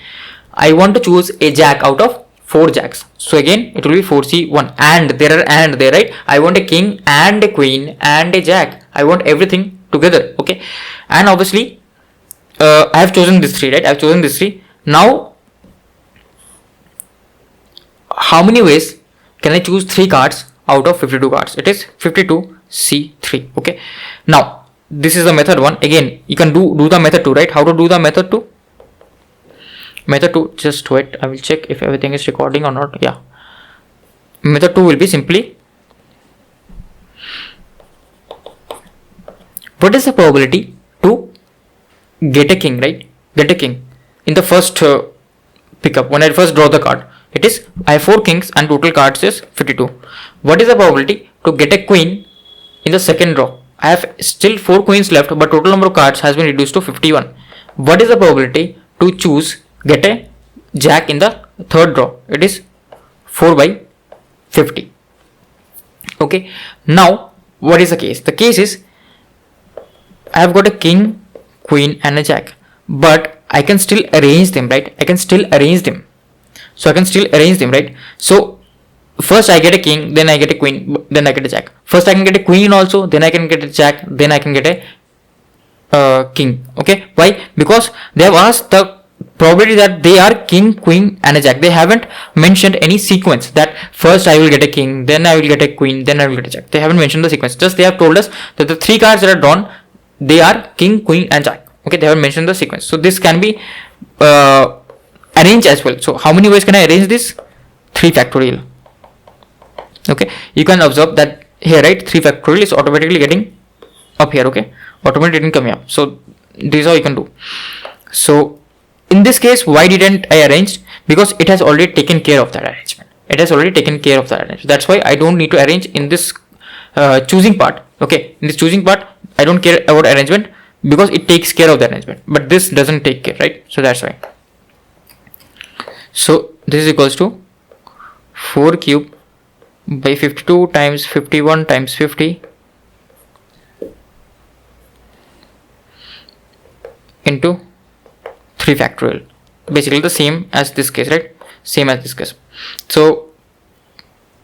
I want to choose a jack out of 4 jacks. So again it will be 4C1, and there are and there, right? I want a king and a queen and a jack. I want everything together, okay? And obviously I have chosen this 3, right? I have chosen this 3. Now how many ways can I choose 3 cards out of 52 cards? It is 52C3, okay? Now this is the method 1. Again you can do the method 2, right? How to do the method 2? Method 2, just wait, I will check if everything is recording or not. Yeah, method 2 will be simply, what is the probability to get a king, right? Get a king in the first pickup. When I first draw the card, it is, I have 4 kings and total cards is 52. What is the probability to get a queen in the second draw? I have still 4 queens left, but total number of cards has been reduced to 51. What is the probability to get a jack in the third draw? It is 4 by 50. Okay, now what is the case? The case is I have got a king, queen and a jack, but I can still arrange them, right? I can still arrange them. So I can still arrange them, right? So first I get a king, then I get a queen, then I get a jack. First I can get a queen also, then I can get a jack, then I can get a king. Okay, why? Because they have asked the probability that they are king, queen and a jack. They haven't mentioned any sequence that first I will get a king, then I will get a queen, then I will get a jack. They haven't mentioned the sequence. Just they have told us that the 3 cards that are drawn, they are king, queen and jack. Okay, they haven't mentioned the sequence. So this can be arranged as well. So how many ways can I arrange this? 3 factorial. Okay, you can observe that here, right? 3 factorial is automatically getting up here. Okay, automatically getting coming up. So this is how you can do. So in this case, why didn't I arrange? Because it has already taken care of that arrangement. It has already taken care of that arrangement. That's why I don't need to arrange in this choosing part. Okay, in this choosing part, I don't care about arrangement because it takes care of the arrangement. But this doesn't take care, right? So that's why. So this is equals to 4 cube by 52 times 51 times 50 into 3 factorial. Basically the same as this case, right? Same as this case. So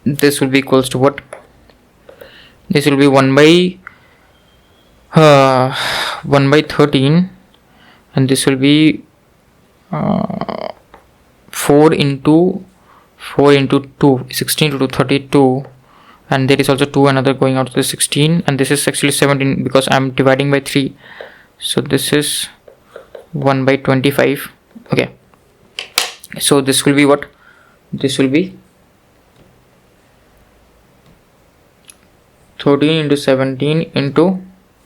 this will be equals to what? This will be 1 by 13, and this will be 4 into 2, 16 to 32, and there is also 2 another going out to the 16, and this is actually 17 because I am dividing by 3. So this is 1 by 25. Okay, so this will be what? This will be 13 into 17 into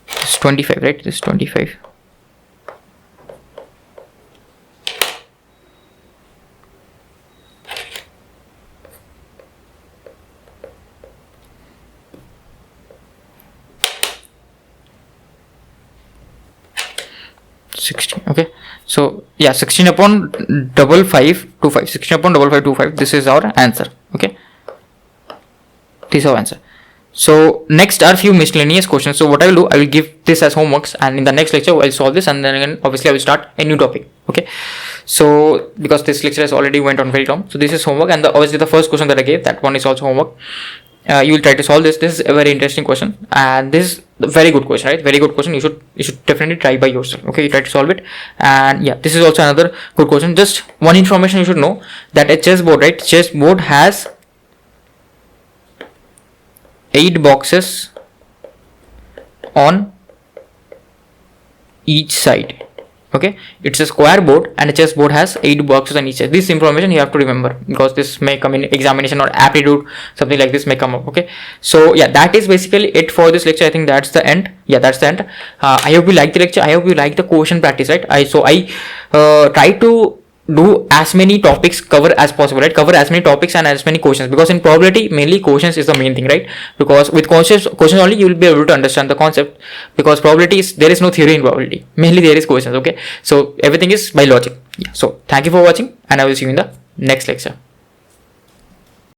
this 25, right? This 25. Okay, so yeah, 16 upon 55525, 16 upon 5525, this is our answer. Okay, this is our answer. So next are few miscellaneous questions. So what I will do, I will give this as homeworks, and in the next lecture I'll solve this, and then again obviously I will start a new topic. Okay, so because this lecture has already went on very long, so this is homework, and obviously the first question that I gave, that one is also homework. You will try to solve this. This is a very interesting question, and this is a very good question, right? Very good question. You should definitely try by yourself. Okay, you try to solve it. And yeah, this is also another good question. Just one information you should know, that a chessboard, right? Chessboard has 8 boxes on each side. Okay, it's a square board and a chessboard has 8 boxes on each side. This information you have to remember because this may come in examination or aptitude, something like this may come up. Okay, so yeah, that is basically it for this lecture. I think that's the end. Yeah, that's the end. I hope you like the lecture. I hope you like the question practice, right? I try to do as many topics, cover as possible, right? Cover as many topics and as many questions, because in probability mainly questions is the main thing, right? Because with questions only you will be able to understand the concept, because probability is, there is no theory in probability, mainly there is questions. Okay, so everything is by logic. Yeah. So thank you for watching, and I will see you in the next lecture.